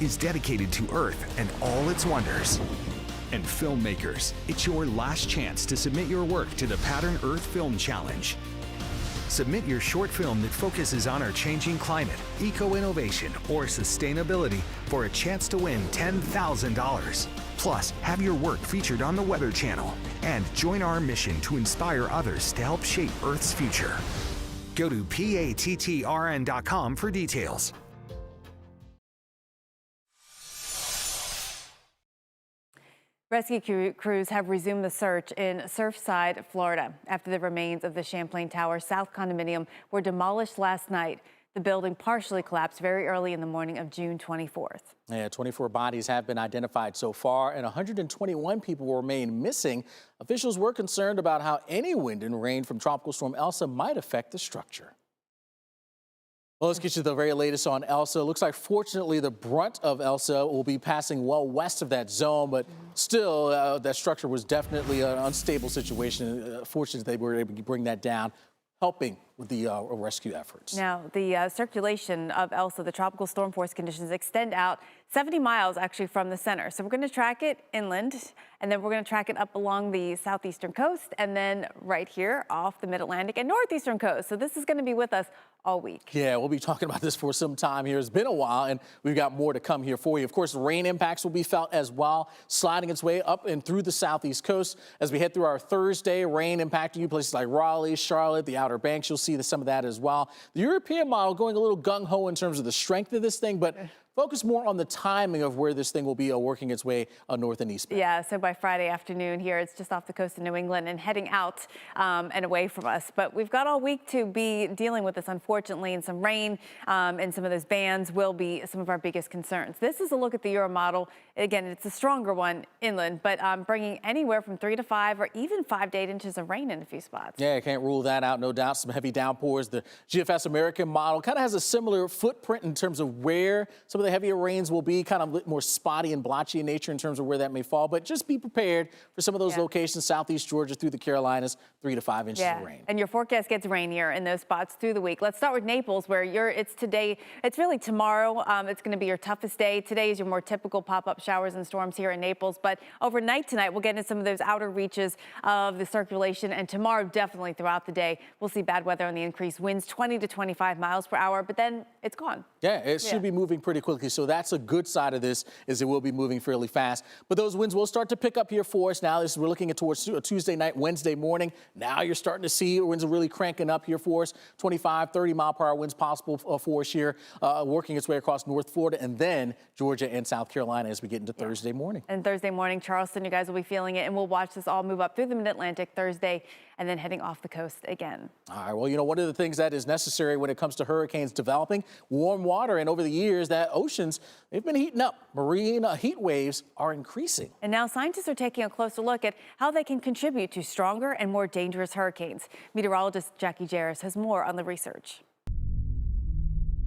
is dedicated to Earth and all its wonders. And filmmakers, it's your last chance to submit your work to the Pattern Earth Film Challenge. Submit your short film that focuses on our changing climate, eco-innovation, or sustainability for a chance to win $10,000. Plus, have your work featured on the Weather Channel and join our mission to inspire others to help shape Earth's future. Go to pattrn.com for details. Rescue crews have resumed the search in Surfside, Florida, after the remains of the Champlain Tower South condominium were demolished last night. The building partially collapsed very early in the morning of June 24th. Yeah, 24 bodies have been identified so far, and 121 people will remain missing. Officials were concerned about how any wind and rain from Tropical Storm Elsa might affect the structure. Well, let's get you the very latest on Elsa. It looks like, fortunately, the brunt of Elsa will be passing well west of that zone, but still, that structure was definitely an unstable situation. Fortunately, they were able to bring that down, helping with the rescue efforts. Now, the circulation of Elsa, the tropical storm force conditions, extend out 70 miles actually from the center. So we're going to track it inland, and then we're going to track it up along the southeastern coast, and then right here off the mid-Atlantic and northeastern coast. So this is going to be with us all week. Yeah, we'll be talking about this for some time here. It's been a while, and we've got more to come here for you. Of course, rain impacts will be felt as well, sliding its way up and through the southeast coast. As we head through our Thursday, rain impacting you places like Raleigh, Charlotte, the Outer Banks. You'll see some of that as well. The European model going a little gung-ho in terms of the strength of this thing, but focus more on the timing of where this thing will be working its way north and eastbound. Yeah, so by Friday afternoon here, it's just off the coast of New England and heading out and away from us. But we've got all week to be dealing with this, unfortunately, and some rain and some of those bands will be some of our biggest concerns. This is a look at the Euro model. Again, it's a stronger one inland, but bringing anywhere from 3 to 5 or even 5 to 8 inches of rain in a few spots. Yeah, can't rule that out, no doubt. Some heavy downpours. The GFS American model kind of has a similar footprint in terms of where some of the heavier rains will be, kind of more spotty and blotchy in nature in terms of where that may fall. But just be prepared for some of those locations, southeast Georgia through the Carolinas, 3 to 5 inches of rain. And your forecast gets rainier in those spots through the week. Let's start with Naples, where it's today. It's really tomorrow. It's going to be your toughest day. Today is your more typical pop-up showers and storms here in Naples. But overnight tonight, we'll get into some of those outer reaches of the circulation. And tomorrow, definitely throughout the day, we'll see bad weather on the increase. Winds 20 to 25 miles per hour, but then it's gone. Yeah, it should be moving pretty quickly. So that's a good side of this, is it will be moving fairly fast. But those winds will start to pick up here for us now. We're looking at towards Tuesday night, Wednesday morning. Now you're starting to see winds are really cranking up here for us. 25, 30 mile per hour winds possible for us here, working its way across North Florida and then Georgia and South Carolina as we get into Thursday morning. And Thursday morning, Charleston, you guys will be feeling it, and we'll watch this all move up through the mid-Atlantic Thursday and then heading off the coast again. All right, well, you know, one of the things that is necessary when it comes to hurricanes developing, warm water, and over the years that oceans, they've been heating up. Marine heat waves are increasing. And now scientists are taking a closer look at how they can contribute to stronger and more dangerous hurricanes. Meteorologist Jackie Jarris has more on the research.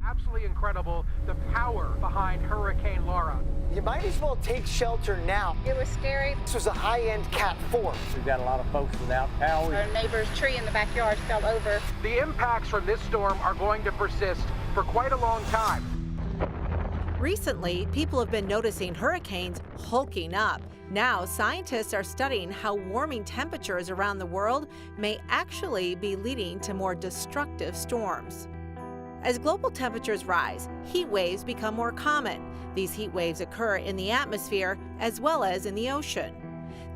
Absolutely incredible, the power behind Hurricane Laura. You might as well take shelter now. It was scary. This was a high-end Cat 4. We've got a lot of folks without power. Our neighbor's tree in the backyard fell over. The impacts from this storm are going to persist for quite a long time. Recently, people have been noticing hurricanes hulking up. Now, scientists are studying how warming temperatures around the world may actually be leading to more destructive storms. As global temperatures rise, heat waves become more common. These heat waves occur in the atmosphere as well as in the ocean.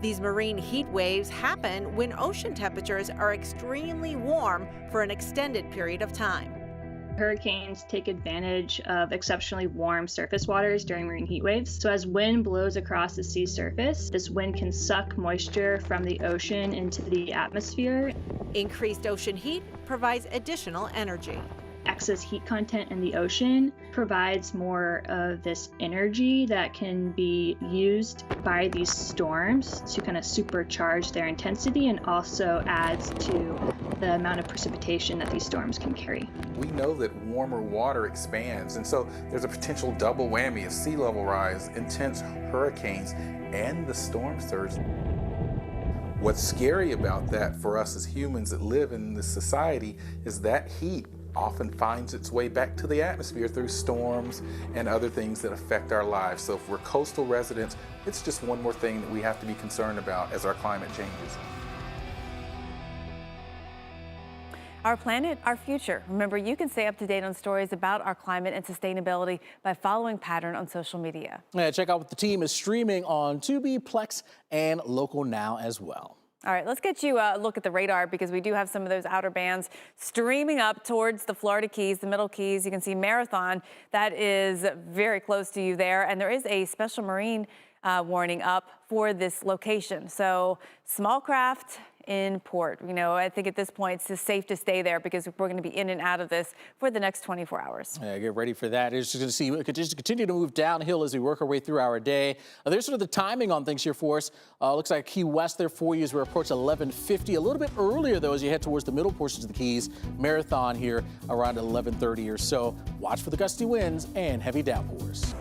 These marine heat waves happen when ocean temperatures are extremely warm for an extended period of time. Hurricanes take advantage of exceptionally warm surface waters during marine heat waves. So as wind blows across the sea surface, this wind can suck moisture from the ocean into the atmosphere. Increased ocean heat provides additional energy. Excess heat content in the ocean provides more of this energy that can be used by these storms to kind of supercharge their intensity, and also adds to the amount of precipitation that these storms can carry. We know that warmer water expands, and so there's a potential double whammy of sea level rise, intense hurricanes, and the storm surge. What's scary about that for us as humans that live in this society is that heat often finds its way back to the atmosphere through storms and other things that affect our lives. So if we're coastal residents, it's just one more thing that we have to be concerned about as our climate changes. Our planet, our future. Remember, you can stay up to date on stories about our climate and sustainability by following Pattern on social media. Yeah, check out what the team is streaming on Tubi, Plex, and Local Now as well. All right, let's get you a look at the radar because we do have some of those outer bands streaming up towards the Florida Keys, the Middle Keys. You can see Marathon. That is very close to you there. And there is a special marine warning up for this location. So small craft in port. You know, I think at this point it's just safe to stay there because we're going to be in and out of this for the next 24 hours. Yeah, get ready for that. It's just going to see we continue to move downhill as we work our way through our day. There's sort of the timing on things here for us. Looks like Key West there for you as we approach 11:50. A little bit earlier though as you head towards the middle portions of the Keys. Marathon here around 11:30 or so. Watch for the gusty winds and heavy downpours.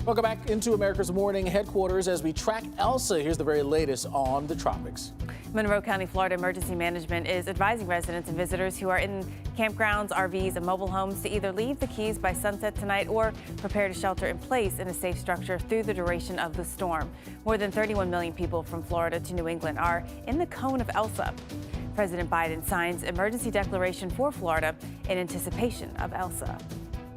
Welcome back into America's Morning headquarters as we track Elsa. Here's the very latest on the tropics. Monroe County, Florida Emergency Management is advising residents and visitors who are in campgrounds, RVs, and mobile homes to either leave the Keys by sunset tonight or prepare to shelter in place in a safe structure through the duration of the storm. More than 31 million people from Florida to New England are in the cone of Elsa. President Biden signs emergency declaration for Florida in anticipation of Elsa.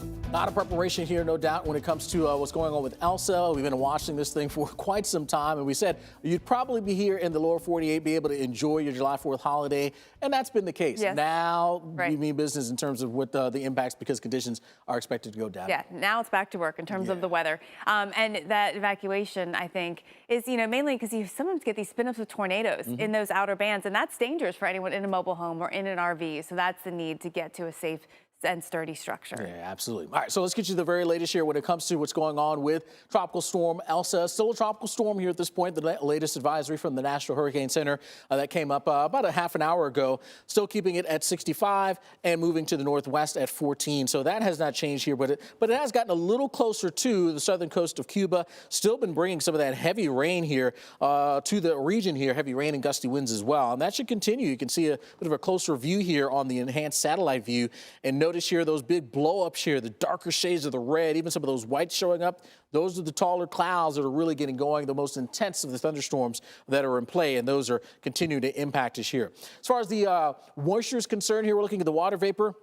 A lot of preparation here, no doubt, when it comes to what's going on with Elsa. We've been watching this thing for quite some time, and we said you'd probably be here in the lower 48, be able to enjoy your July 4th holiday, and that's been the case. Yes. Now Right. we mean business in terms of what the impacts because conditions are expected to go down. Yeah, now it's back to work in terms of the weather. And that evacuation, I think, is, you know, mainly because you sometimes get these spin-ups of tornadoes in those outer bands, and that's dangerous for anyone in a mobile home or in an RV. So that's the need to get to a safe and sturdy structure. Yeah, absolutely. All right, so let's get you the very latest here when it comes to what's going on with Tropical Storm Elsa. Still a tropical storm here at this point. The latest advisory from the National Hurricane Center that came up about a half an hour ago. Still keeping it at 65 and moving to the northwest at 14. So that has not changed here, but it has gotten a little closer to the southern coast of Cuba. Still been bringing some of that heavy rain here to the region here, heavy rain and gusty winds as well. And that should continue. You can see a bit of a closer view here on the enhanced satellite view. And notice here those big blow-ups here, the darker shades of the red, even some of those whites showing up. Those are the taller clouds that are really getting going, the most intense of the thunderstorms that are in play, and those are continuing to impact us here. As far as the moisture is concerned here, we're looking at the water vapor.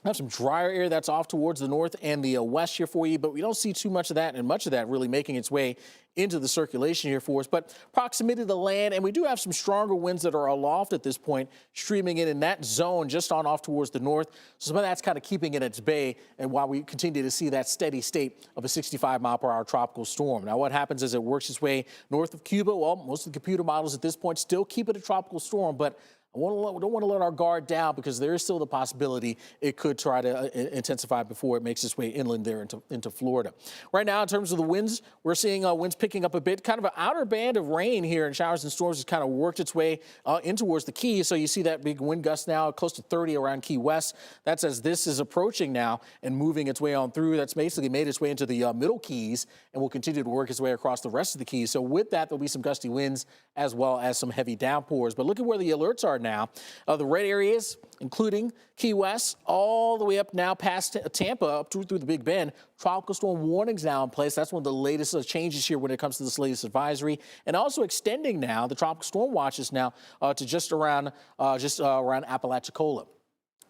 We have some drier air that's off towards the north and the west here for you, but we don't see too much of that, and much of that really making its way into the circulation here for us. But proximity to the land, and we do have some stronger winds that are aloft at this point, streaming in that zone just on off towards the north. So some of that's kind of keeping it at its bay, and while we continue to see that steady state of a 65-mile-per-hour tropical storm. Now, what happens as it works its way north of Cuba? Well, most of the computer models at this point still keep it a tropical storm, but we don't want to let our guard down because there is still the possibility it could try to intensify before it makes its way inland there into Florida. Right now, in terms of the winds, we're seeing winds picking up a bit. Kind of an outer band of rain here and showers and storms has kind of worked its way in towards the Keys. So you see that big wind gust now close to 30 around Key West. That's as this is approaching now and moving its way on through. That's basically made its way into the middle Keys and will continue to work its way across the rest of the Keys. So with that, there'll be some gusty winds as well as some heavy downpours. But look at where the alerts are now. The red areas, including Key West, all the way up now past Tampa, up through the Big Bend. Tropical storm warnings now in place. That's one of the latest changes here when it comes to this latest advisory. And also extending now, the tropical storm watches now to just around Apalachicola.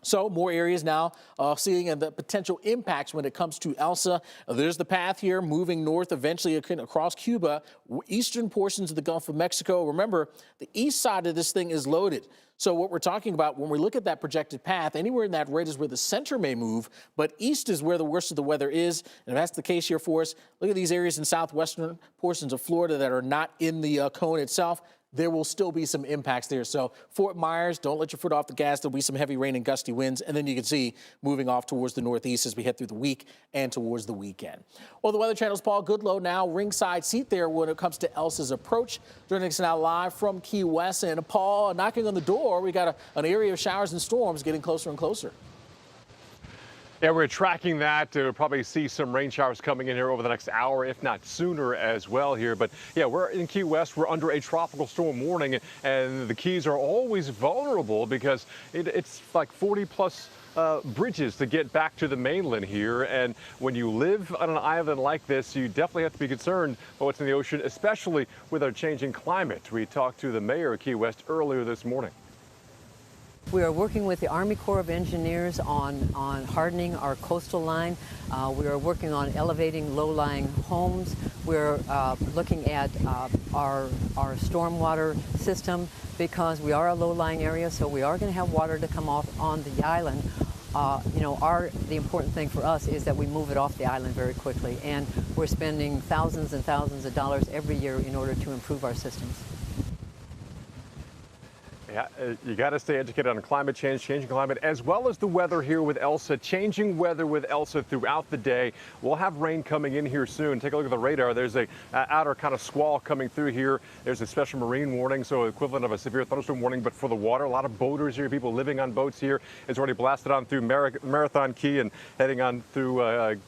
So more areas now seeing the potential impacts when it comes to Elsa. There's the path here moving north eventually across Cuba, eastern portions of the Gulf of Mexico. Remember, the east side of this thing is loaded. So what we're talking about when we look at that projected path, anywhere in that red is where the center may move, but east is where the worst of the weather is. And if that's the case here for us, look at these areas in southwestern portions of Florida that are not in the cone itself. There will still be some impacts there. So Fort Myers, don't let your foot off the gas. There'll be some heavy rain and gusty winds. And then you can see moving off towards the northeast as we head through the week and towards the weekend. Well, the Weather Channel's Paul Goodlow now ringside seat there when it comes to Elsa's approach. Joining us now live from Key West. And Paul, knocking on the door, we got an area of showers and storms getting closer and closer. Yeah, we're tracking that to probably see some rain showers coming in here over the next hour, if not sooner as well here. But yeah, we're in Key West. We're under a tropical storm warning, and the Keys are always vulnerable because it's like 40+ bridges to get back to the mainland here. And when you live on an island like this, you definitely have to be concerned about what's in the ocean, especially with our changing climate. We talked to the mayor of Key West earlier this morning. We are working with the Army Corps of Engineers on hardening our coastal line. We are working on elevating low-lying homes. We're looking at our stormwater system because we are a low-lying area, so we are going to have water to come off on the island. The important thing for us is that we move it off the island very quickly, and we're spending thousands and thousands of dollars every year in order to improve our systems. Yeah, you got to stay educated on climate change, changing climate, as well as the weather here with Elsa. Changing weather with Elsa throughout the day. We'll have rain coming in here soon. Take a look at the radar. There's a outer kind of squall coming through here. There's a special marine warning, so equivalent of a severe thunderstorm warning, but for the water. A lot of boaters here, people living on boats here. It's already blasted on through Marathon Key and heading on through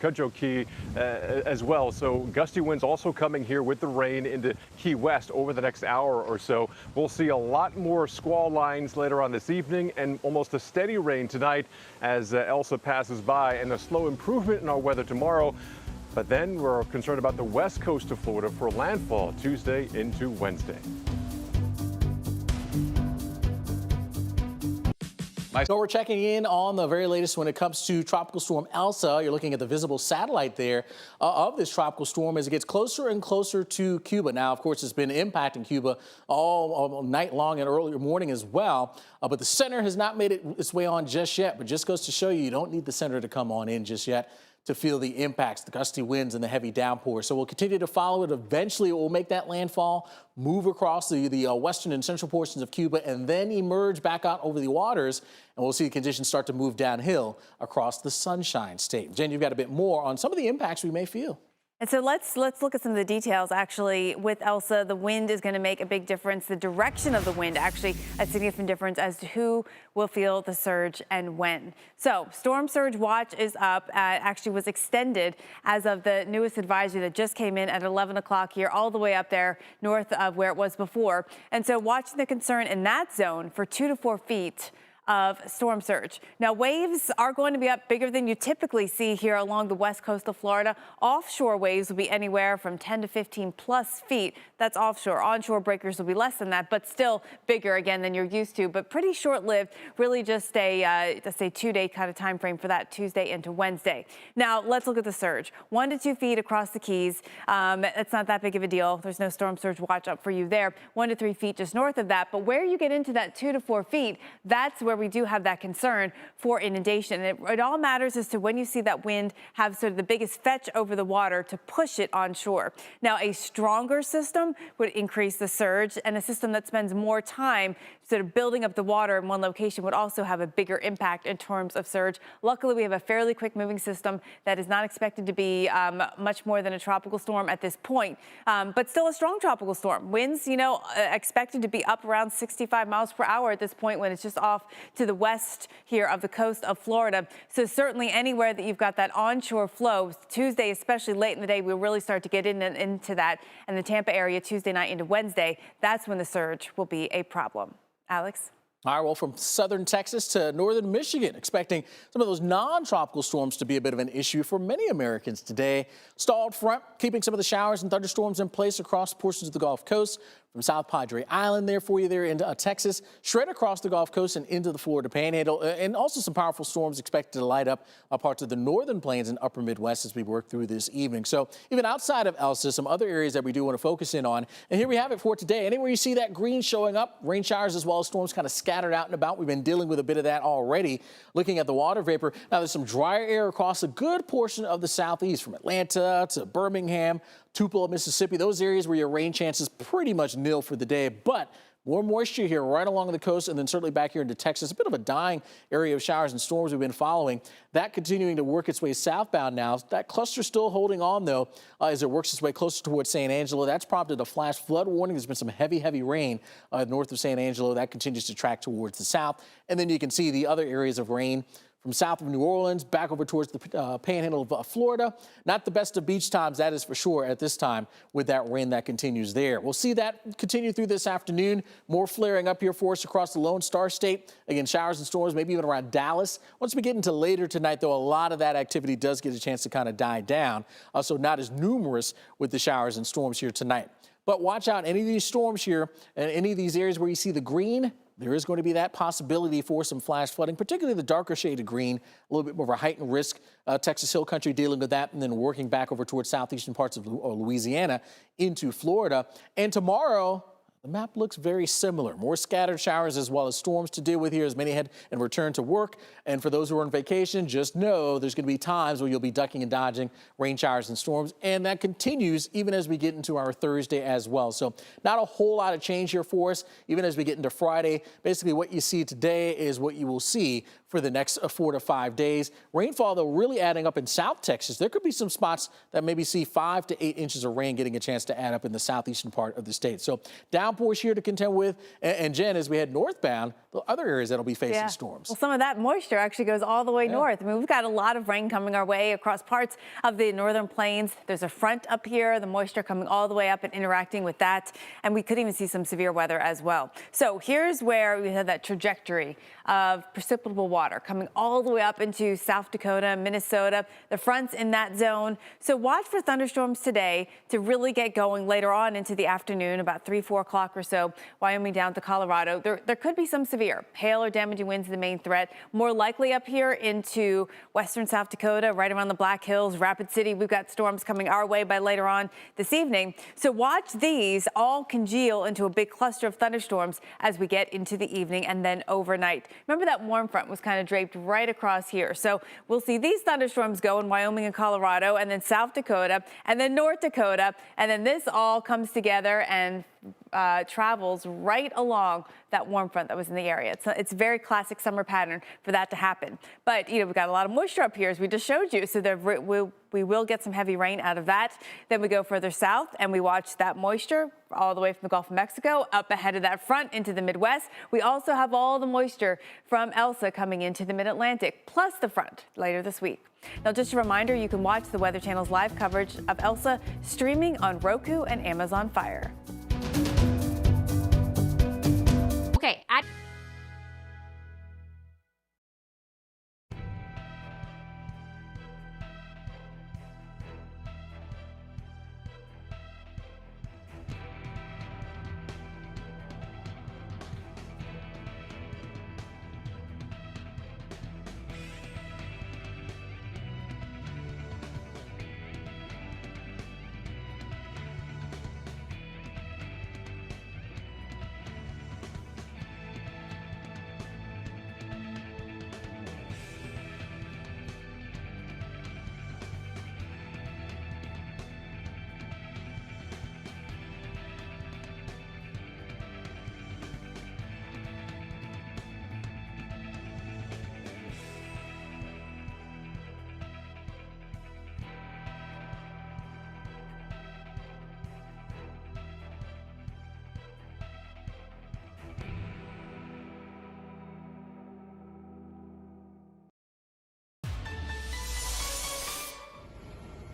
Cudjoe Key as well. So gusty winds also coming here with the rain into Key West over the next hour or so. We'll see a lot more squall lines later on this evening and almost a steady rain tonight as Elsa passes by, and a slow improvement in our weather tomorrow. But then we're concerned about the west coast of Florida for landfall Tuesday into Wednesday. So we're checking in on the very latest when it comes to Tropical Storm Elsa. You're looking at the visible satellite there of this tropical storm as it gets closer and closer to Cuba. Now, of course, it's been impacting Cuba all night long and early morning as well. But the center has not made its way on just yet. But just goes to show you don't need the center to come on in just yet to feel the impacts, the gusty winds and the heavy downpours. So we'll continue to follow it. Eventually, it will make that landfall, move across the western and central portions of Cuba, and then emerge back out over the waters. And we'll see the conditions start to move downhill across the Sunshine State. Jen, you've got a bit more on some of the impacts we may feel. And so let's look at some of the details. Actually, with Elsa, the wind is going to make a big difference. The direction of the wind, actually, a significant difference as to who will feel the surge and when. So storm surge watch is up. Actually was extended as of the newest advisory that just came in at 11 o'clock here, all the way up there north of where it was before. And so watching the concern in that zone for 2 to 4 feet of storm surge. Now, waves are going to be up bigger than you typically see here along the west coast of Florida. Offshore waves will be anywhere from 10 to 15 plus feet. That's offshore. Onshore breakers will be less than that, but still bigger again than you're used to, but pretty short-lived. Really just a 2-day kind of time frame for that Tuesday into Wednesday. Now, let's look at the surge. 1 to 2 feet across the Keys. It's not that big of a deal. There's no storm surge watch up for you there. 1 to 3 feet just north of that. But where you get into that 2 to 4 feet, that's where we do have that concern for inundation. It all matters as to when you see that wind have sort of the biggest fetch over the water to push it onshore. Now, a stronger system would increase the surge, and a system that spends more time sort of building up the water in one location would also have a bigger impact in terms of surge. Luckily, we have a fairly quick moving system that is not expected to be much more than a tropical storm at this point, but still a strong tropical storm. Winds, expected to be up around 65 miles per hour at this point when it's just off to the west here of the coast of Florida. So certainly anywhere that you've got that onshore flow, Tuesday, especially late in the day, we'll really start to get into that. And the Tampa area Tuesday night into Wednesday, that's when the surge will be a problem. Alex? All right, well, from southern Texas to northern Michigan, expecting some of those non-tropical storms to be a bit of an issue for many Americans today. Stalled front, keeping some of the showers and thunderstorms in place across portions of the Gulf Coast. From South Padre Island there for you there into Texas, straight across the Gulf Coast and into the Florida Panhandle, and also some powerful storms expected to light up parts of the northern plains and upper Midwest as we work through this evening. So even outside of Elsa, some other areas that we do want to focus in on. And here we have it for today. Anywhere you see that green showing up, rain showers as well as storms kind of scattered out and about. We've been dealing with a bit of that already. Looking at the water vapor, now there's some drier air across a good portion of the southeast, from Atlanta to Birmingham, Tupelo, Mississippi, those areas where your rain chances pretty much nil for the day, but more moisture here right along the coast and then certainly back here into Texas. A bit of a dying area of showers and storms we've been following. That continuing to work its way southbound now. That cluster still holding on, though, as it works its way closer towards San Angelo. That's prompted a flash flood warning. There's been some heavy rain north of San Angelo. That continues to track towards the south. And then you can see the other areas of rain from south of New Orleans back over towards the panhandle of Florida. Not the best of beach times, that is for sure, at this time with that rain that continues there. We'll see that continue through this afternoon. More flaring up here for us across the Lone Star State. Again, showers and storms, maybe even around Dallas. Once we get into later tonight, though, a lot of that activity does get a chance to kind of die down. So not as numerous with the showers and storms here tonight. But watch out, any of these storms here and any of these areas where you see the green, there is going to be that possibility for some flash flooding, particularly the darker shade of green, a little bit more of a heightened risk. Texas Hill Country dealing with that, and then working back over towards southeastern parts of Louisiana into Florida. And tomorrow, the map looks very similar. More scattered showers as well as storms to deal with here as many head and return to work. And for those who are on vacation, just know there's going to be times where you'll be ducking and dodging rain showers and storms. And that continues even as we get into our Thursday as well. So not a whole lot of change here for us, even as we get into Friday. Basically, what you see today is what you will see for the next 4 to 5 days. Rainfall, though, really adding up in South Texas. There could be some spots that maybe see 5 to 8 inches of rain getting a chance to add up in the southeastern part of the state. So downpours here to contend with. And Jen, as we head northbound, the other areas that'll be facing storms. Well, some of that moisture actually goes all the way north. I mean, we've got a lot of rain coming our way across parts of the northern plains. There's a front up here, the moisture coming all the way up and interacting with that. And we could even see some severe weather as well. So here's where we have that trajectory of precipitable water coming all the way up into South Dakota, Minnesota, the fronts in that zone. So watch for thunderstorms today to really get going later on into the afternoon, about 3, 4 o'clock or so, Wyoming down to Colorado. There could be some severe hail or damaging winds, the main threat. More likely up here into western South Dakota, right around the Black Hills, Rapid City. We've got storms coming our way by later on this evening. So watch these all congeal into a big cluster of thunderstorms as we get into the evening and then overnight. Remember that warm front was kind of draped right across here. So we'll see these thunderstorms go in Wyoming and Colorado, and then South Dakota, and then North Dakota, and then this all comes together and travels right along that warm front that was in the area. It's a very classic summer pattern for that to happen. But, you know, we've got a lot of moisture up here, as we just showed you, so we will get some heavy rain out of that. Then we go further south, and we watch that moisture all the way from the Gulf of Mexico up ahead of that front into the Midwest. We also have all the moisture from Elsa coming into the Mid-Atlantic, plus the front later this week. Now, just a reminder, you can watch the Weather Channel's live coverage of Elsa streaming on Roku and Amazon Fire. Okay,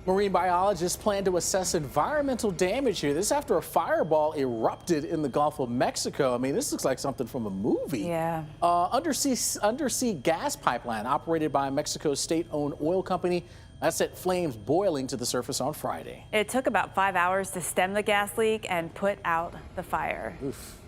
Marine biologists plan to assess environmental damage here. This after a fireball erupted in the Gulf of Mexico. I mean, this looks like something from a movie. Yeah. Undersea gas pipeline operated by Mexico's state-owned oil company. That set flames boiling to the surface on Friday. It took about 5 hours to stem the gas leak and put out the fire. Oof.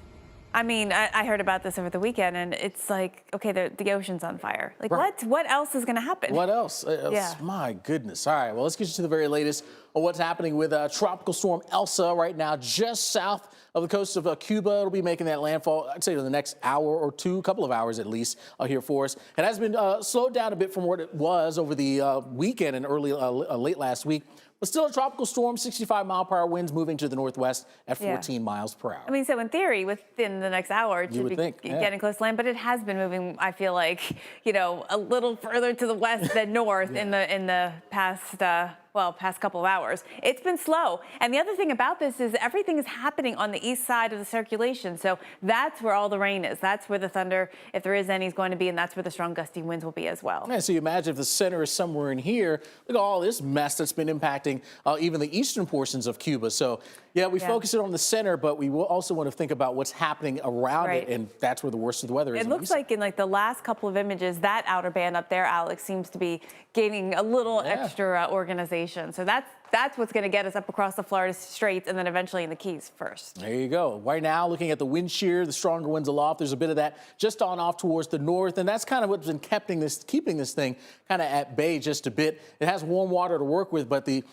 I mean, I heard about this over the weekend, and it's like, okay, the ocean's on fire. Like, Right. what else is going to happen? What else? Yeah. My goodness. All right, well, let's get you to the very latest on what's happening with Tropical Storm Elsa right now, just south of the coast of Cuba. It'll be making that landfall, I'd say, in the next hour or two, couple of hours at least, here for us. It has been slowed down a bit from what it was over the weekend and late last week. But still a tropical storm, 65-mile-per-hour winds moving to the northwest at 14 miles per hour. I mean, so in theory, within the next hour, it should be getting close to land, but it has been moving, I feel like, you know, a little further to the west than north in the past well, past couple of hours. It's been slow. And the other thing about this is everything is happening on the east side of the circulation. So that's where all the rain is. That's where the thunder, if there is any, is going to be. And that's where the strong gusty winds will be as well. Yeah, so you imagine if the center is somewhere in here, look at all this mess that's been impacting even the eastern portions of Cuba. So, yeah, we focus it on the center, but we will also want to think about what's happening around it. And that's where the worst of the weather is. It looks like in the last couple of images, that outer band up there, Alex, seems to be gaining a little extra organization. So that's what's going to get us up across the Florida Straits and then eventually in the Keys first. There you go. Right now, looking at the wind shear, the stronger winds aloft, there's a bit of that just on off towards the north, and that's kind of what's been keeping this thing kind of at bay just a bit. It has warm water to work with, but the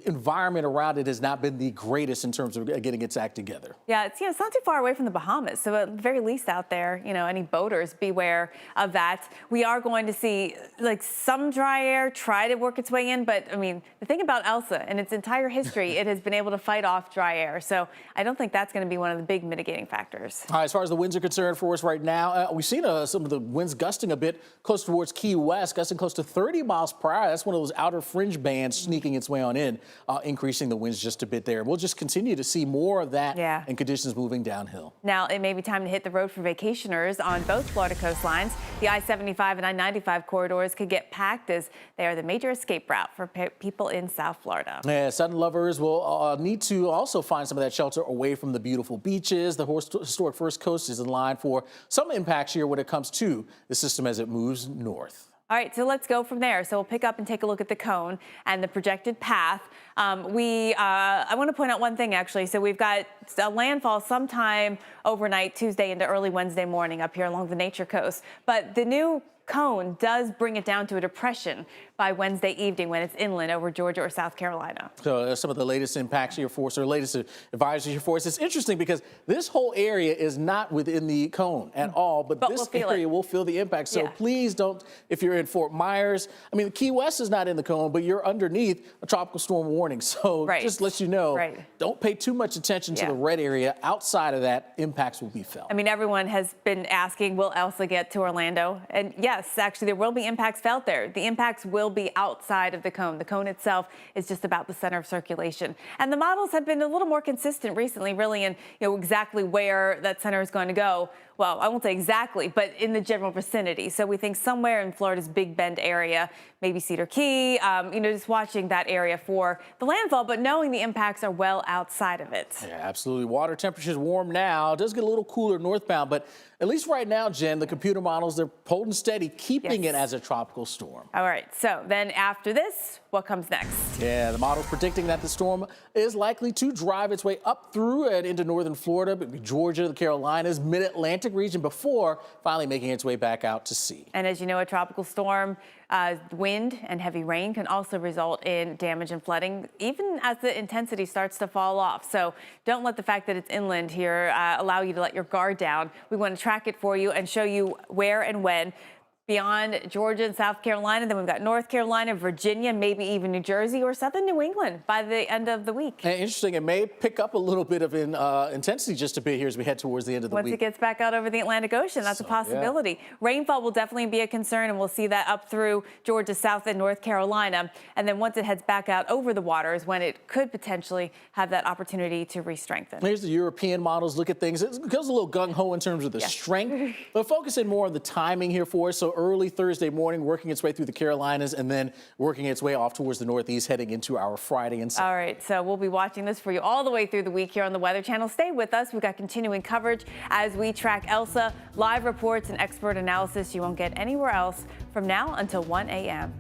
environment around it has not been the greatest in terms of getting its act together. Yeah, it's not too far away from the Bahamas, so at the very least out there, any boaters, beware of that. We are going to see some dry air try to work its way in, but I mean, the thing about Elsa, in its entire history, it has been able to fight off dry air. So I don't think that's going to be one of the big mitigating factors. As far as the winds are concerned for us right now, we've seen some of the winds gusting a bit close towards Key West, gusting close to 30 miles per hour. That's one of those outer fringe bands sneaking its way on in, increasing the winds just a bit there. We'll just continue to see more of that and conditions moving downhill. Now, it may be time to hit the road for vacationers on both Florida coastlines. The I-75 and I-95 corridors could get packed as they are the major escape route for people in South Florida. Yeah, sun lovers will need to also find some of that shelter away from the beautiful beaches. The historic First Coast is in line for some impacts here when it comes to the system as it moves north. All right, so let's go from there. So we'll pick up and take a look at the cone and the projected path. I want to point out one thing, actually. So we've got a landfall sometime overnight, Tuesday into early Wednesday morning up here along the Nature Coast. But the new cone does bring it down to a depression by Wednesday evening when it's inland over Georgia or South Carolina. So some of the latest impacts here for us, or latest advisories here for us. It's interesting because this whole area is not within the cone at all, but this area will feel the impact. So please don't, if you're in Fort Myers, I mean, Key West is not in the cone, but you're underneath a tropical storm warning. So just let you know, don't pay too much attention to the red area. Outside of that, impacts will be felt. I mean, everyone has been asking, will Elsa get to Orlando? And yes, actually, there will be impacts felt there. The impacts will be outside of the cone. The cone itself is just about the center of circulation. And the models have been a little more consistent recently, really, in exactly where that center is going to go. Well, I won't say exactly, but in the general vicinity. So we think somewhere in Florida's Big Bend area, maybe Cedar Key, just watching that area for the landfall, but knowing the impacts are well outside of it. Yeah, absolutely. Water temperature's warm now. It does get a little cooler northbound, but at least right now, Jen, the computer models, they're holding steady, keeping it as a tropical storm. All right, so then after this, what comes next? Yeah, the model's predicting that the storm is likely to drive its way up through and into northern Florida, Georgia, the Carolinas, mid-Atlantic region before finally making its way back out to sea. And as you know, a tropical storm, wind and heavy rain can also result in damage and flooding, even as the intensity starts to fall off. So don't let the fact that it's inland here allow you to let your guard down. We want to track it for you and show you where and when. Beyond Georgia and South Carolina, then we've got North Carolina, Virginia, maybe even New Jersey or southern New England by the end of the week. And interesting, it may pick up a little bit of intensity just a bit here as we head towards the end of the week. Once it gets back out over the Atlantic Ocean, that's a possibility. Rainfall will definitely be a concern, and we'll see that up through Georgia, South and North Carolina. And then once it heads back out over the waters, when it could potentially have that opportunity to re-strengthen. Here's the European models. Look at things. It goes a little gung-ho in terms of the strength, but focusing more on the timing here for us. So early Thursday morning, working its way through the Carolinas and then working its way off towards the northeast, heading into our Friday and Saturday. All right, so we'll be watching this for you all the way through the week here on the Weather Channel. Stay with us. We've got continuing coverage as we track Elsa, live reports and expert analysis you won't get anywhere else from now until 1 a.m.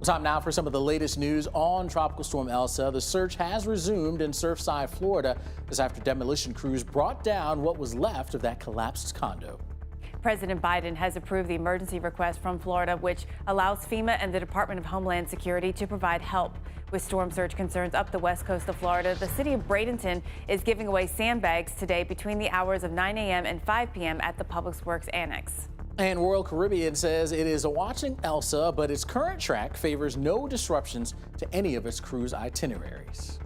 Time now for some of the latest news on Tropical Storm Elsa. The search has resumed in Surfside, Florida, this after demolition crews brought down what was left of that collapsed condo. President Biden has approved the emergency request from Florida, which allows FEMA and the Department of Homeland Security to provide help. With storm surge concerns up the west coast of Florida, the city of Bradenton is giving away sandbags today between the hours of 9 a.m. and 5 p.m. at the Public Works Annex. And Royal Caribbean says it is watching Elsa, but its current track favors no disruptions to any of its cruise itineraries.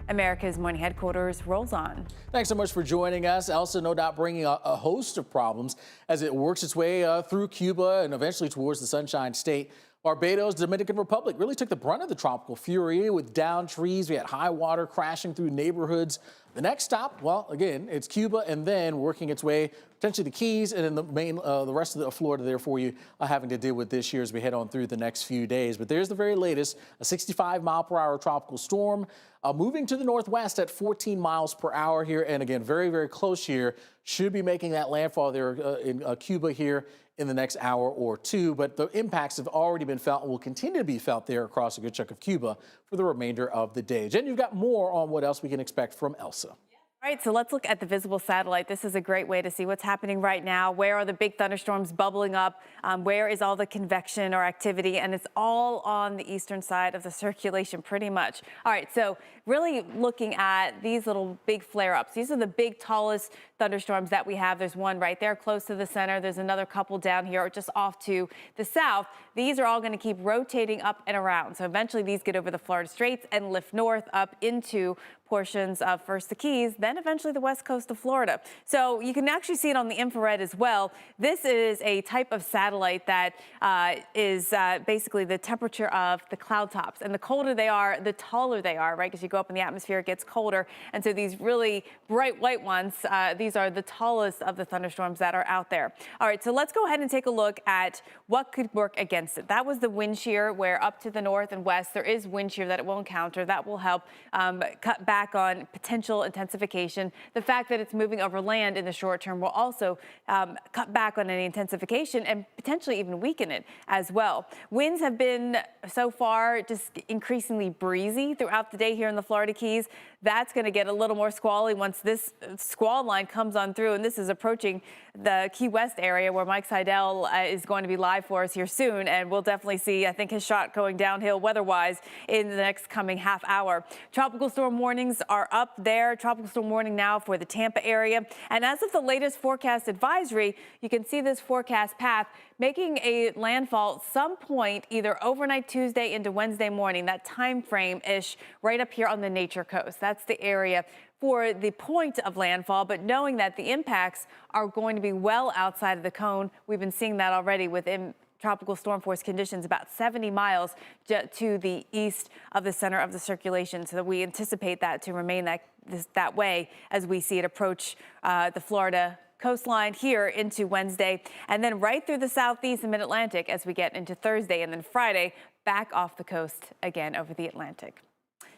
America's Morning Headquarters rolls on. Thanks so much for joining us. Elsa, no doubt bringing a host of problems as it works its way through Cuba and eventually towards the Sunshine State. Barbados, Dominican Republic really took the brunt of the tropical fury with downed trees. We had high water crashing through neighborhoods. The next stop, well, again, it's Cuba, and then working its way potentially the Keys, and then the rest of Florida there for you having to deal with this year as we head on through the next few days. But there's the very latest, a 65-mile-per-hour tropical storm moving to the northwest at 14 miles per hour here, and again, very, very close here. Should be making that landfall there in Cuba here in the next hour or two, but the impacts have already been felt and will continue to be felt there across a good chunk of Cuba for the remainder of the day. Jen, you've got more on what else we can expect from Elsa. All right, so let's look at the visible satellite. This is a great way to see what's happening right now. Where are the big thunderstorms bubbling up? Where is all the convection or activity? And it's all on the eastern side of the circulation pretty much. All right, so really looking at these little big flare-ups. These are the big, tallest thunderstorms that we have. There's one right there close to the center. There's another couple down here just off to the south. These are all going to keep rotating up and around. So eventually these get over the Florida Straits and lift north up into portions of first the Keys, then eventually the west coast of Florida. So you can actually see it on the infrared as well. This is a type of satellite that is basically the temperature of the cloud tops. And the colder they are, the taller they are, right? Because you go up in the atmosphere, it gets colder. And so these really bright white ones, these are the tallest of the thunderstorms that are out there. All right, so let's go ahead and take a look at what could work against it. That was the wind shear, where up to the north and west, there is wind shear that it will encounter. That will help cut back on potential intensification. The fact that it's moving over land in the short term will also cut back on any intensification and potentially even weaken it as well. Winds have been so far just increasingly breezy throughout the day here in the Florida Keys. That's going to get a little more squally once this squall line comes on through, and this is approaching the Key West area where Mike Seidel is going to be live for us here soon, and we'll definitely see, I think, his shot going downhill weather-wise in the next coming half hour. Tropical storm warnings are up there. Tropical storm warning now for the Tampa area, and as of the latest forecast advisory, you can see this forecast path making a landfall some point either overnight Tuesday into Wednesday morning, that time frame-ish right up here on the Nature Coast. That's the area for the point of landfall, but knowing that the impacts are going to be well outside of the cone. We've been seeing that already within tropical storm force conditions about 70 miles to the east of the center of the circulation. So we anticipate that to remain that way as we see it approach the Florida coastline here into Wednesday, and then right through the southeast and mid-Atlantic as we get into Thursday, and then Friday back off the coast again over the Atlantic.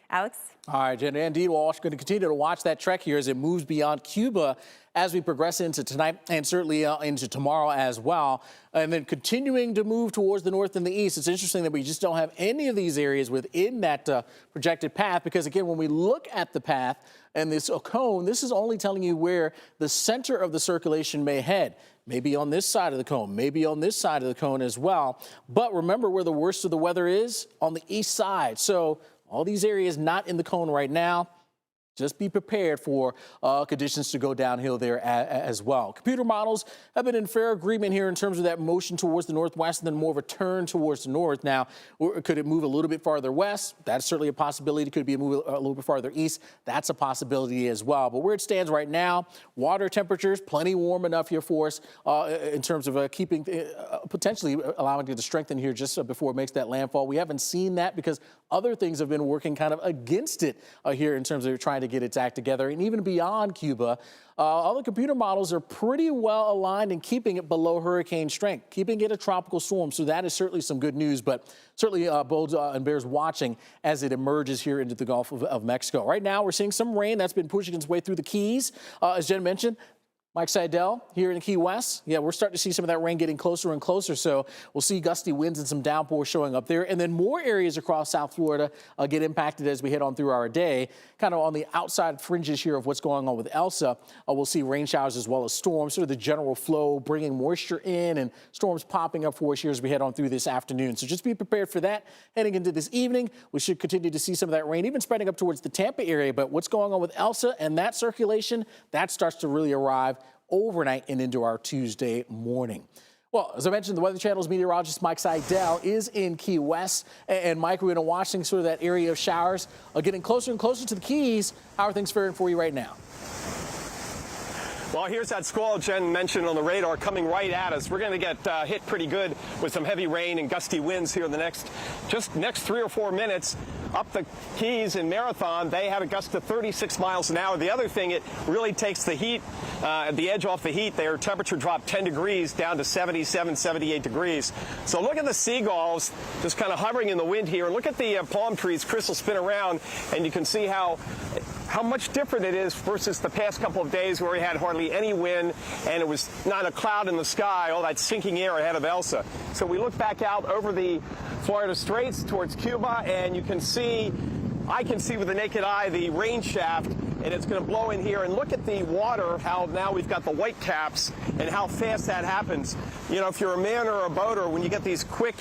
Alex? All right, Jen, indeed, we're also going to continue to watch that trek here as it moves beyond Cuba as we progress into tonight and certainly into tomorrow as well. And then continuing to move towards the north and the east. It's interesting that we just don't have any of these areas within that projected path, because, again, when we look at the path and this cone, this is only telling you where the center of the circulation may head. Maybe on this side of the cone, maybe on this side of the cone as well. But remember where the worst of the weather is? On the east side. So all these areas not in the cone right now. Just be prepared for conditions to go downhill there as well. Computer models have been in fair agreement here in terms of that motion towards the northwest and then more of a turn towards the north. Now, could it move a little bit farther west? That's certainly a possibility. Could it be a move a little bit farther east? That's a possibility as well. But where it stands right now, water temperatures plenty warm enough here for us in terms of keeping potentially allowing it to strengthen here just before it makes that landfall. We haven't seen that because other things have been working kind of against it here in terms of trying to get its act together. And even beyond Cuba, all the computer models are pretty well aligned in keeping it below hurricane strength, keeping it a tropical storm. So that is certainly some good news, but certainly bodes and bears watching as it emerges here into the Gulf of Mexico. Right now, we're seeing some rain that's been pushing its way through the Keys. As Jen mentioned, Mike Seidel here in Key West. Yeah, we're starting to see some of that rain getting closer and closer. So we'll see gusty winds and some downpours showing up there. And then more areas across South Florida get impacted as we head on through our day. Kind of on the outside fringes here of what's going on with Elsa. We'll see rain showers as well as storms, sort of the general flow, bringing moisture in and storms popping up for us here as we head on through this afternoon. So just be prepared for that. Heading into this evening, we should continue to see some of that rain, even spreading up towards the Tampa area. But what's going on with Elsa and that circulation, that starts to really arrive overnight and into our Tuesday morning. Well, as I mentioned, the Weather Channel's meteorologist Mike Seidel is in Key West. And Mike, we're going to watch sort of that area of showers getting closer and closer to the Keys. How are things faring for you right now? Well, here's that squall Jen mentioned on the radar coming right at us. We're going to get hit pretty good with some heavy rain and gusty winds here in the next 3 or 4 minutes. Up the Keys in Marathon, they had a gust of 36 miles an hour. The other thing, it really takes the heat, the edge off the heat. Their temperature dropped 10 degrees down to 77, 78 degrees. So look at the seagulls just kind of hovering in the wind here. And look at the palm trees. Chris will spin around, and you can see how much different it is versus the past couple of days where we had hardly any wind and it was not a cloud in the sky, all that sinking air ahead of Elsa. So we look back out over the Florida Straits towards Cuba, and you can see, I can see with the naked eye, the rain shaft, and it's going to blow in here. And look at the water, how now we've got the white caps and how fast that happens. You know, if you're a man or a boater, when you get these quick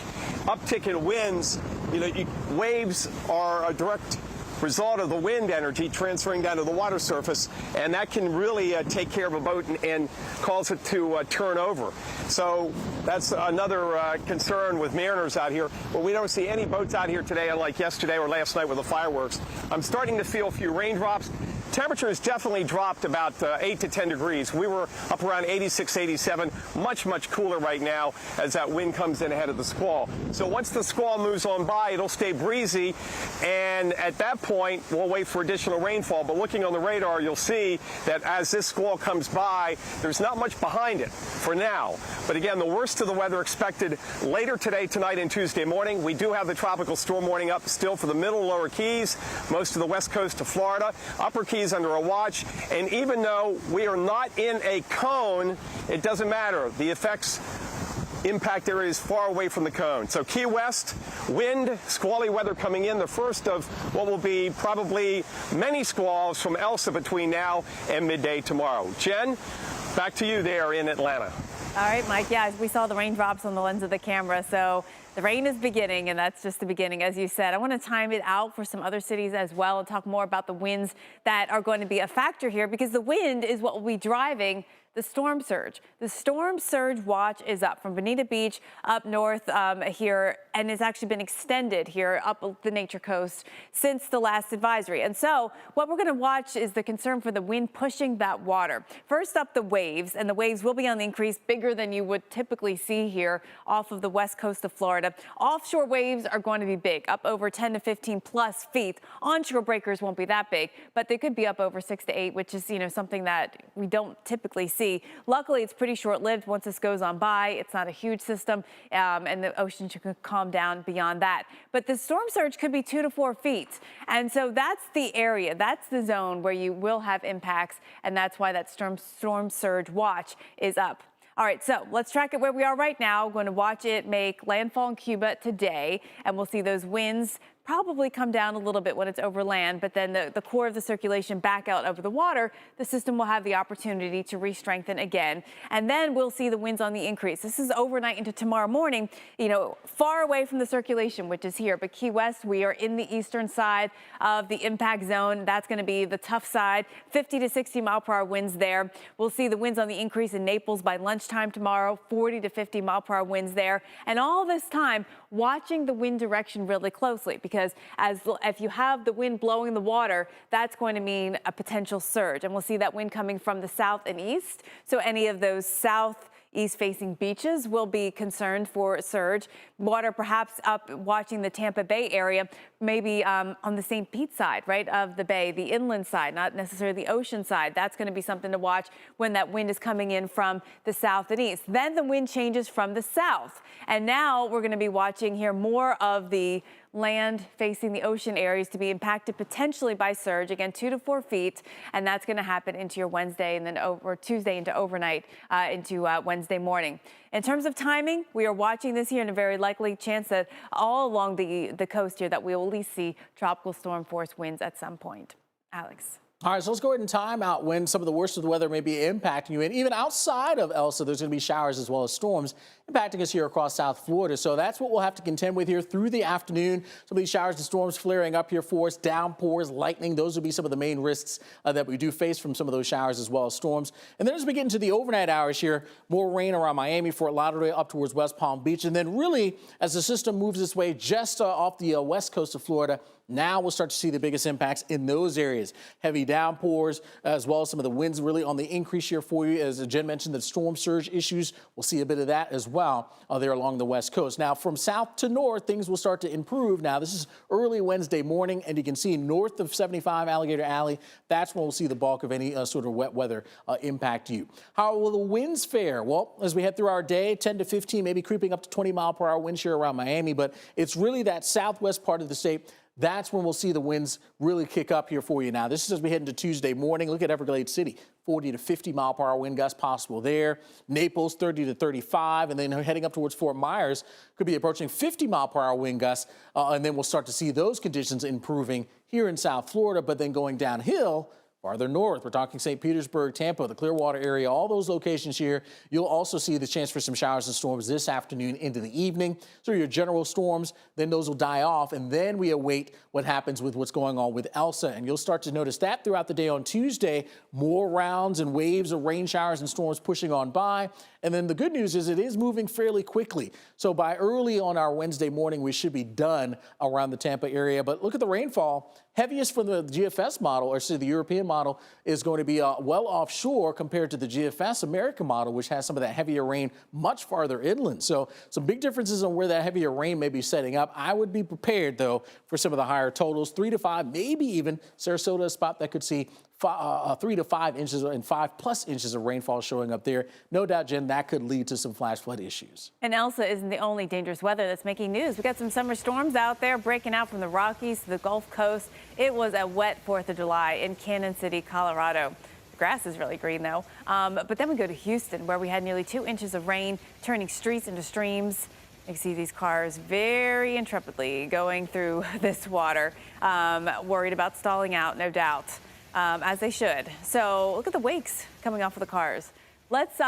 uptick in winds, you know, waves are a direct result of the wind energy transferring down to the water surface, and that can really take care of a boat and cause it to turn over. So that's another concern with mariners out here. But we don't see any boats out here today, unlike yesterday or last night with the fireworks. I'm starting to feel a few raindrops. Temperature has definitely dropped about 8 to 10 degrees. We were up around 86, 87, much cooler right now as that wind comes in ahead of the squall. So once the squall moves on by, it'll stay breezy, and at that point, we'll wait for additional rainfall. But looking on the radar, you'll see that as this squall comes by, there's not much behind it for now. But again, the worst of the weather expected later today, tonight, and Tuesday morning. We do have the tropical storm warning up still for the middle and lower Keys, most of the west coast of Florida, upper Keys under a watch. And even though we are not in a cone, it doesn't matter. The effects impact area is far away from the cone. So Key West, wind, squally weather coming in, the first of what will be probably many squalls from Elsa between now and midday tomorrow. Jen, back to you there in Atlanta. All right, Mike. Yeah, we saw the raindrops on the lens of the camera. So the rain is beginning, and that's just the beginning, as you said. I want to time it out for some other cities as well and talk more about the winds that are going to be a factor here, because the wind is what will be driving the storm surge. The storm surge watch is up from Bonita Beach up north here, and it's actually been extended here up the Nature Coast since the last advisory. And so what we're going to watch is the concern for the wind pushing that water. First up, the waves, and the waves will be on the increase, bigger than you would typically see here off of the west coast of Florida. Offshore waves are going to be big, up over 10 to 15 plus feet. Onshore breakers won't be that big, but they could be up over 6 to 8, which is, you know, something that we don't typically see. Luckily, it's pretty short-lived. Once this goes on by, it's not a huge system, and the ocean should calm down beyond that. But the storm surge could be 2 to 4 feet. And so that's the area, that's the zone where you will have impacts, and that's why that storm surge watch is up. All right, so let's track it where we are right now. We're going to watch it make landfall in Cuba today, and we'll see those winds probably come down a little bit when it's over land, but then the core of the circulation back out over the water, the system will have the opportunity to re-strengthen again. And then we'll see the winds on the increase. This is overnight into tomorrow morning, you know, far away from the circulation, which is here. But Key West, we are in the eastern side of the impact zone. That's going to be the tough side, 50 to 60 mile per hour winds there. We'll see the winds on the increase in Naples by lunchtime tomorrow, 40 to 50 mile per hour winds there. And all this time, watching the wind direction really closely, because if you have the wind blowing the water, that's going to mean a potential surge. And we'll see that wind coming from the south and east. So any of those southeast-facing beaches will be concerned for a surge. Water perhaps up watching the Tampa Bay area, maybe on the St. Pete side, right, of the bay, the inland side, not necessarily the ocean side. That's going to be something to watch when that wind is coming in from the south and east. Then the wind changes from the south. And now we're going to be watching here more of the land facing the ocean areas to be impacted potentially by surge, again 2 to 4 feet, and that's going to happen into your Wednesday and then over Tuesday into overnight into Wednesday morning. In terms of timing, we are watching this here and a very likely chance that all along the coast here that we will at least see tropical storm force winds at some point. Alex. All right, so let's go ahead and time out when some of the worst of the weather may be impacting you. And even outside of Elsa, there's going to be showers as well as storms impacting us here across South Florida. So that's what we'll have to contend with here through the afternoon. Some of these showers and storms flaring up here for us, downpours, lightning. Those will be some of the main risks that we do face from some of those showers as well as storms. And then as we get into the overnight hours here, more rain around Miami, Fort Lauderdale, up towards West Palm Beach. And then really, as the system moves its way just off the west coast of Florida, now we'll start to see the biggest impacts in those areas. Heavy downpours, as well as some of the winds really on the increase here for you. As Jen mentioned, the storm surge issues, we'll see a bit of that as well there along the west coast. Now, from south to north, things will start to improve. Now, this is early Wednesday morning, and you can see north of 75 Alligator Alley, that's when we'll see the bulk of any sort of wet weather impact you. How will the winds fare? Well, as we head through our day, 10 to 15, maybe creeping up to 20-mile-per-hour wind shear around Miami, but it's really that southwest part of the state. That's when we'll see the winds really kick up here for you. Now, this is as we head into Tuesday morning. Look at Everglades City, 40 to 50-mile-per-hour wind gusts possible there. Naples, 30 to 35, and then heading up towards Fort Myers, could be approaching 50-mile-per-hour wind gusts, and then we'll start to see those conditions improving here in South Florida, but then going downhill farther north. We're talking St. Petersburg, Tampa, the Clearwater area, all those locations here. You'll also see the chance for some showers and storms this afternoon into the evening. So your general storms, then those will die off. And then we await what happens with what's going on with Elsa. And you'll start to notice that throughout the day on Tuesday, more rounds and waves of rain showers and storms pushing on by. And then the good news is it is moving fairly quickly. So by early on our Wednesday morning, we should be done around the Tampa area. But look at the rainfall. Heaviest for the GFS model, or the European model, is going to be well offshore compared to the GFS American model, which has some of that heavier rain much farther inland. So some big differences on where that heavier rain may be setting up. I would be prepared, though, for some of the higher totals, 3 to 5, maybe even Sarasota, a spot that could see 3 to 5 inches and 5+ inches of rainfall showing up there. No doubt, Jen, that could lead to some flash flood issues. And Elsa isn't the only dangerous weather that's making news. We got some summer storms out there breaking out from the Rockies to the Gulf Coast. It was a wet 4th of July in Cannon City, Colorado. The grass is really green, though. But then we go to Houston, where we had nearly 2 inches of rain, turning streets into streams. You see these cars very intrepidly going through this water, worried about stalling out, no doubt. As they should. So look at the wakes coming off of the cars. Let's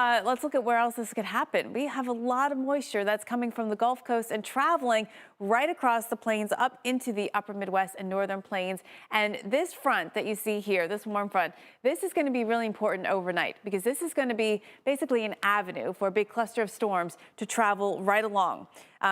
look at where else this could happen. We have a lot of moisture that's coming from the Gulf Coast and traveling right across the plains up into the upper Midwest and northern plains. And this front that you see here, this warm front, this is going to be really important overnight because this is going to be basically an avenue for a big cluster of storms to travel right along.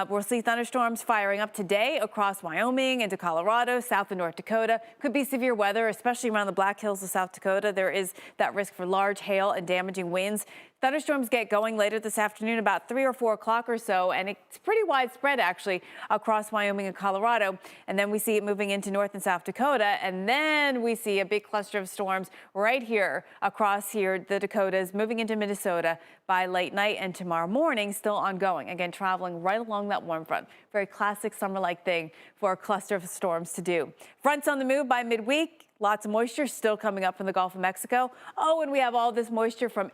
We'll see thunderstorms firing up today across Wyoming into Colorado, South and North Dakota. Could be severe weather, especially around the Black Hills of South Dakota. There is that risk for large hail and damaging winds. Thunderstorms get going later this afternoon, about 3 or 4 o'clock or so, and it's pretty widespread actually across Wyoming and Colorado. And then we see it moving into North and South Dakota, and then we see a big cluster of storms right here across here, the Dakotas, moving into Minnesota by late night and tomorrow morning, still ongoing. Again, traveling right along that warm front. Very classic summer-like thing for a cluster of storms to do. Fronts on the move by midweek. Lots of moisture still coming up from the Gulf of Mexico. Oh, and we have all this moisture from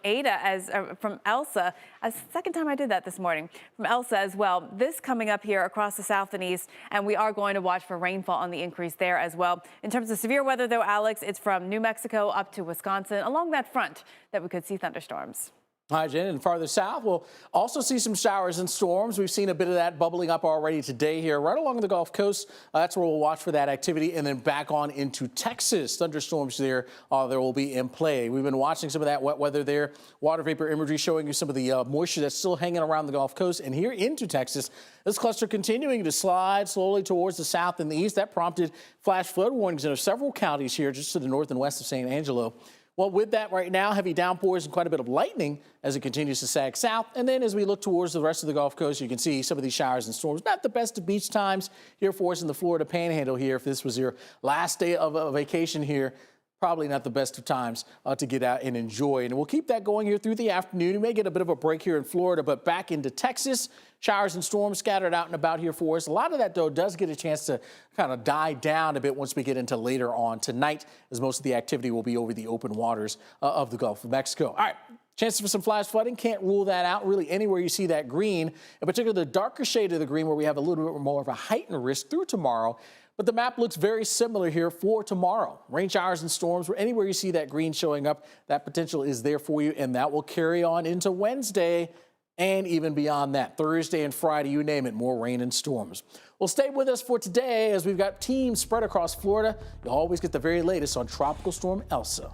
from Elsa. The second time I did that this morning. From Elsa as well. This coming up here across the south and east, and we are going to watch for rainfall on the increase there as well. In terms of severe weather, though, Alex, it's from New Mexico up to Wisconsin, along that front that we could see thunderstorms. Hi, Jen. And farther south, we'll also see some showers and storms. We've seen a bit of that bubbling up already today here, right along the Gulf Coast. That's where we'll watch for that activity. And then back on into Texas. Thunderstorms there will be in play. We've been watching some of that wet weather there. Water vapor imagery showing you some of the moisture that's still hanging around the Gulf Coast. And here into Texas, this cluster continuing to slide slowly towards the south and the east. That prompted flash flood warnings in several counties here just to the north and west of San Angelo. Well, with that right now, heavy downpours and quite a bit of lightning as it continues to sag south. And then as we look towards the rest of the Gulf Coast, you can see some of these showers and storms. Not the best of beach times here for us in the Florida Panhandle here. If this was your last day of a vacation here, probably not the best of times to get out and enjoy. And we'll keep that going here through the afternoon. You may get a bit of a break here in Florida, but back into Texas, showers and storms scattered out and about here for us. A lot of that, though, does get a chance to kind of die down a bit once we get into later on tonight, as most of the activity will be over the open waters of the Gulf of Mexico. All right. Chances for some flash flooding, can't rule that out really anywhere you see that green, in particular the darker shade of the green where we have a little bit more of a heightened risk through tomorrow. But the map looks very similar here for tomorrow. Rain showers and storms, where anywhere you see that green showing up, that potential is there for you, and that will carry on into Wednesday and even beyond that. Thursday and Friday, you name it, more rain and storms. Well, stay with us for today as we've got teams spread across Florida. You'll always get the very latest on Tropical Storm Elsa.